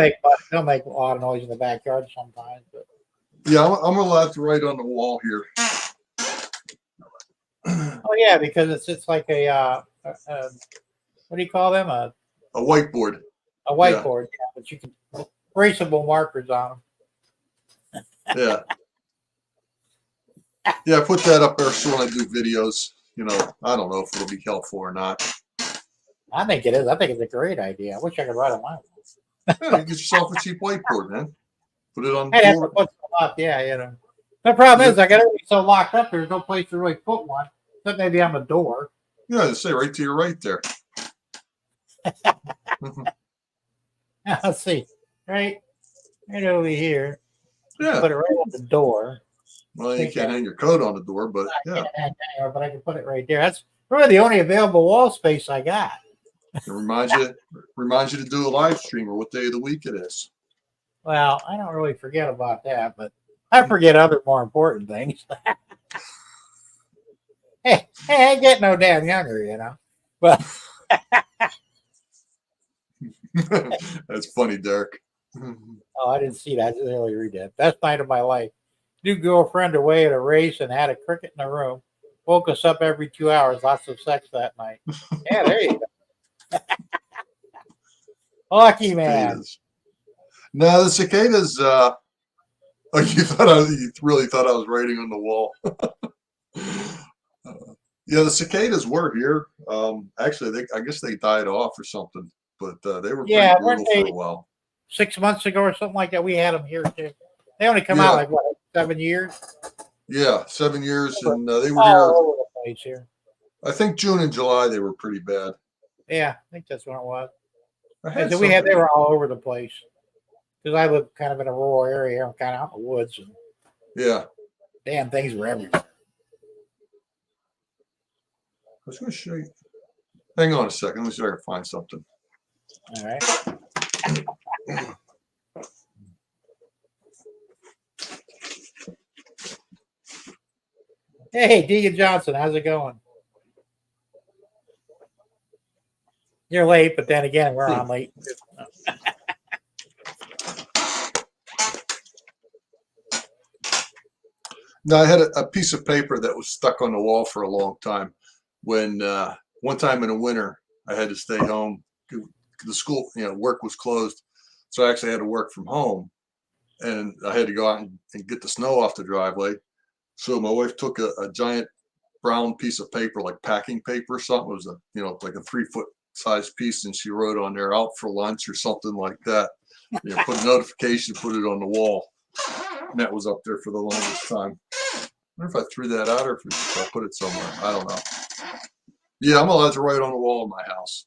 They'll make a lot of noise in the backyard sometimes. But. Yeah, I'm allowed to write on the wall here. Oh yeah, because it's like a what do you call them? A whiteboard. A whiteboard, yeah, but you can traceable markers on them. Yeah. Yeah, I put that up there so when I do videos, I don't know if it'll be helpful or not. I think it is. I think it's a great idea. I wish I could write on mine. Yeah, you get yourself a cheap whiteboard, man. Put it on the floor. Put some up. Yeah, The problem is I got everything so locked up, there's no place to really put one. Except maybe on the door. Yeah, say right to your right there. Let's see. Right over here. Yeah. Put it right on the door. Well, you can't hang your coat on the door, but yeah, But I can put it right there. That's really the only available wall space I got. it reminds you to do a live stream or what day of the week it is. Well, I don't really forget about that, but I forget other more important things. hey, I ain't getting no damn younger, you know. But That's funny, Derek. oh, I didn't see that. I didn't really read that. Best night of my life. New girlfriend away at a race and had a cricket in the room. Woke us up every 2 hours. Lots of sex that night. Yeah, there you go. Lucky man. Cicadas. No, the cicadas. Oh, you really thought I was writing on the wall. Yeah, the cicadas were here. Actually, I guess they died off or something, but they were pretty Yeah, brutal weren't they for a while. 6 months ago or something like that? We had them here too. They only come Yeah. out like what, 7 years? Yeah, 7 years, and they were All here. over the place here. I think June and July they were pretty bad. Yeah, I think that's what it was. I had So they were all over the place. Because I live kind of in a rural area. I'm kind of out in the woods, and yeah. damn things were everywhere. I was going to show you. Hang on a second. Let me see if I can find something. All right. Hey, Deacon Johnson, how's it going? You're late, but then again, we're on late. No, I had a piece of paper that was stuck on the wall for a long time. When one time in the winter, I had to stay home. The school, work was closed, so I actually had to work from home, and I had to go out and get the snow off the driveway. So my wife took a giant brown piece of paper, like packing paper or something. It was like a 3-foot size piece, and she wrote on there "out for lunch" or something like that. Put a notification, put it on the wall, and that was up there for the longest time. I wonder if I threw that out or if I put it somewhere. I don't know. Yeah, I'm allowed to write on the wall in my house.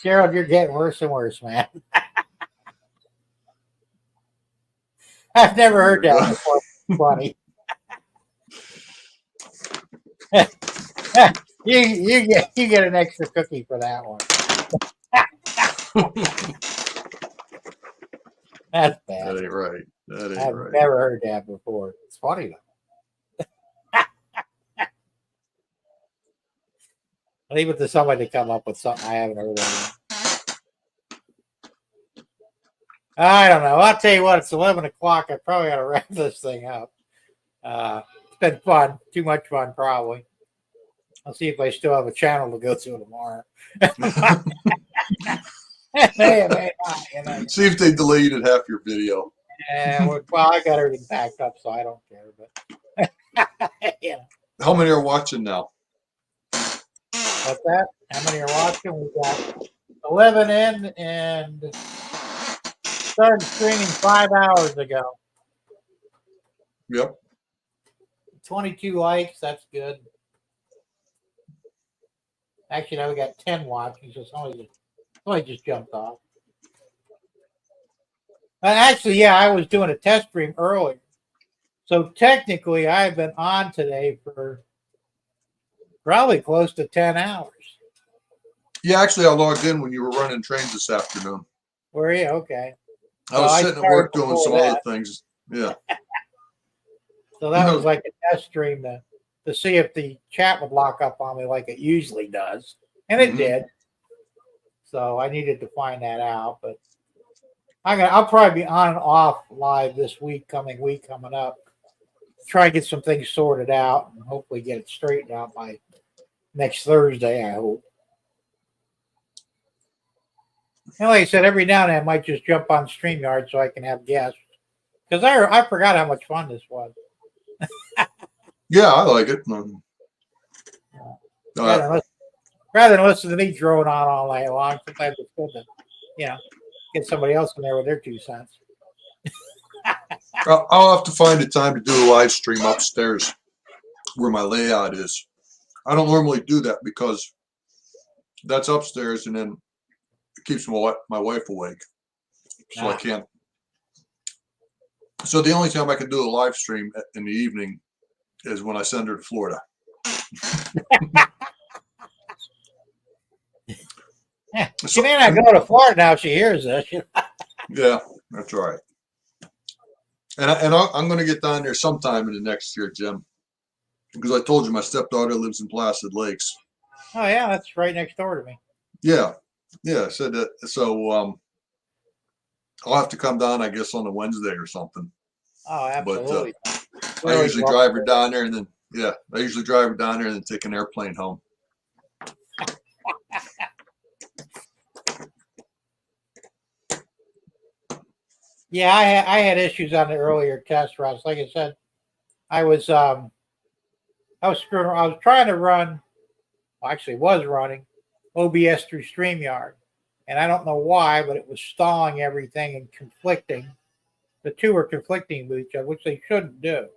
Gerald, you're getting worse and worse, man. I've never heard that before. Funny. you get an extra cookie for that one. That's bad. That ain't right. That ain't I've right. never heard that before. It's funny though. Leave it to somebody to come up with something I haven't heard of. I don't know. I'll tell you what, it's 11 o'clock. I probably got to wrap this thing up. It's been fun. Too much fun, probably. I'll see if I still have a channel to go to tomorrow. May not, See if they deleted half your video. Yeah, well, I got everything packed up, so I don't care. But yeah. How many are watching now? What's that? How many are watching? We got 11 in and started streaming 5 hours ago. Yep. 22 likes. That's good. Actually, now we got 10 watching, so somebody just jumped off. And actually, yeah, I was doing a test stream earlier. So technically, I've been on today for probably close to 10 hours. Yeah, actually, I logged in when you were running trains this afternoon. Were you? Okay. I was sitting at work doing some other things. Yeah. So that was like a test stream to see if the chat would lock up on me like it usually does. And it did. So I needed to find that out. But I'll probably be on and off live this week, coming up. Try and get some things sorted out and hopefully get it straightened out by next Thursday, I hope. And like I said, every now and then I might just jump on StreamYard so I can have guests. Because I forgot how much fun this was. Yeah, I like it. Rather than listen to me drone on all night long, sometimes it's good to, get somebody else in there with their 2 cents. I'll have to find a time to do a live stream upstairs where my layout is. I don't normally do that because that's upstairs, and then it keeps my wife awake, so I So the only time I can do a live stream in the evening is when I send her to Florida. She may not go to Florida now if she hears this. Yeah, that's right. And I'm going to get down there sometime in the next year, Jim, because I told you my stepdaughter lives in Placid Lakes. Oh yeah, that's right next door to me. Yeah, I said that. So I'll have to come down, I guess, on a Wednesday or something. Oh, absolutely. I usually drive her down there, and then I usually drive her down there and then take an airplane home. Yeah, I had issues on the earlier test runs. Like I said, I was screwing. I was trying to run. Well, actually, was running OBS through StreamYard, and I don't know why, but it was stalling everything and conflicting. The two were conflicting with each other, which they shouldn't do.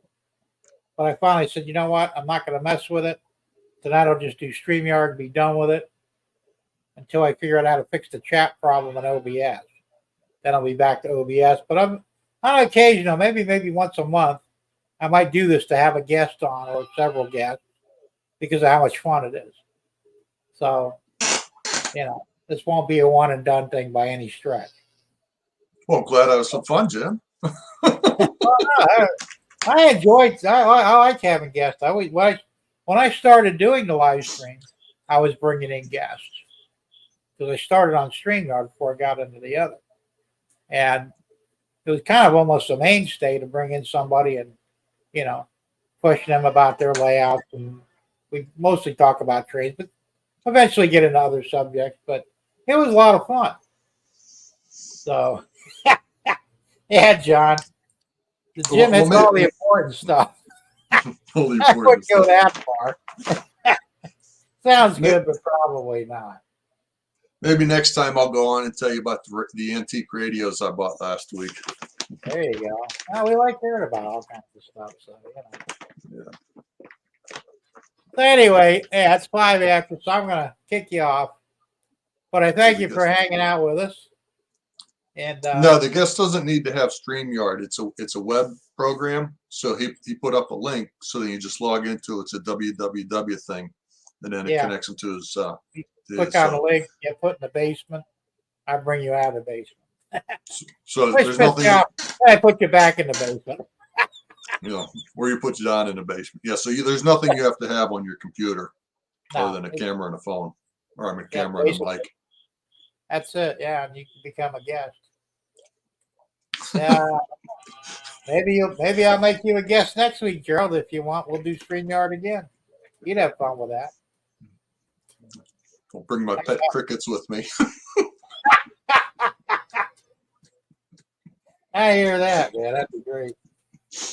But I finally said, you know what? I'm not going to mess with it. Tonight I'll just do StreamYard and be done with it until I figure out how to fix the chat problem in OBS. Then I'll be back to OBS. But I'm on occasion, maybe once a month, I might do this to have a guest on or several guests because of how much fun it is. So, this won't be a one and done thing by any stretch. Well, I'm glad I was some fun, Jim. I enjoyed. I like having guests. When I started doing the live stream, I was bringing in guests because I started on StreamYard before I got into the other, and it was kind of almost a mainstay to bring in somebody and question them about their layouts, and we mostly talk about trades, but eventually get into other subjects. But it was a lot of fun. So, yeah, John. The Jim hits all the important stuff. I wouldn't go that far. Sounds good, but probably not. Maybe next time I'll go on and tell you about the antique radios I bought last week. There you go. Well, we like hearing about all kinds of stuff. So, Yeah. So anyway, yeah, it's 5 after, so I'm going to kick you off. But I thank you for hanging out with us. And no, the guest doesn't need to have StreamYard. It's a web program. So he put up a link so that you just log into it's a www thing, and then it connects him to his. Click on the link, get put in the basement. I bring you out of the basement. So there's nothing. I put you back in the basement. Where you put you down in the basement. Yeah. So there's nothing you have to have on your computer other than a camera and a phone, or camera and a mic. That's it. Yeah, and you can become a guest. Yeah. Maybe I'll make you a guest next week, Gerald. If you want, we'll do StreamYard again. You'd have fun with that. I'll bring my pet crickets with me. I hear that, man. That'd be great.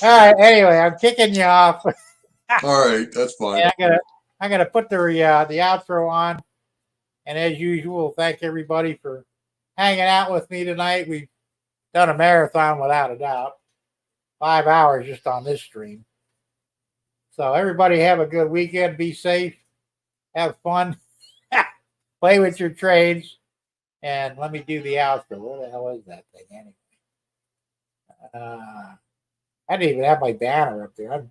All right. Anyway, I'm kicking you off. All right, that's fine. I'm gonna put the outro on, and as usual, thank everybody for hanging out with me tonight. We've done a marathon without a doubt. 5 hours just on this stream. So everybody have a good weekend. Be safe. Have fun. Play with your trades. And let me do the outro. Where the hell is that thing anyway? I didn't even have my banner up there.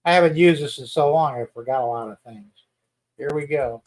I haven't used this in so long. I forgot a lot of things. Here we go.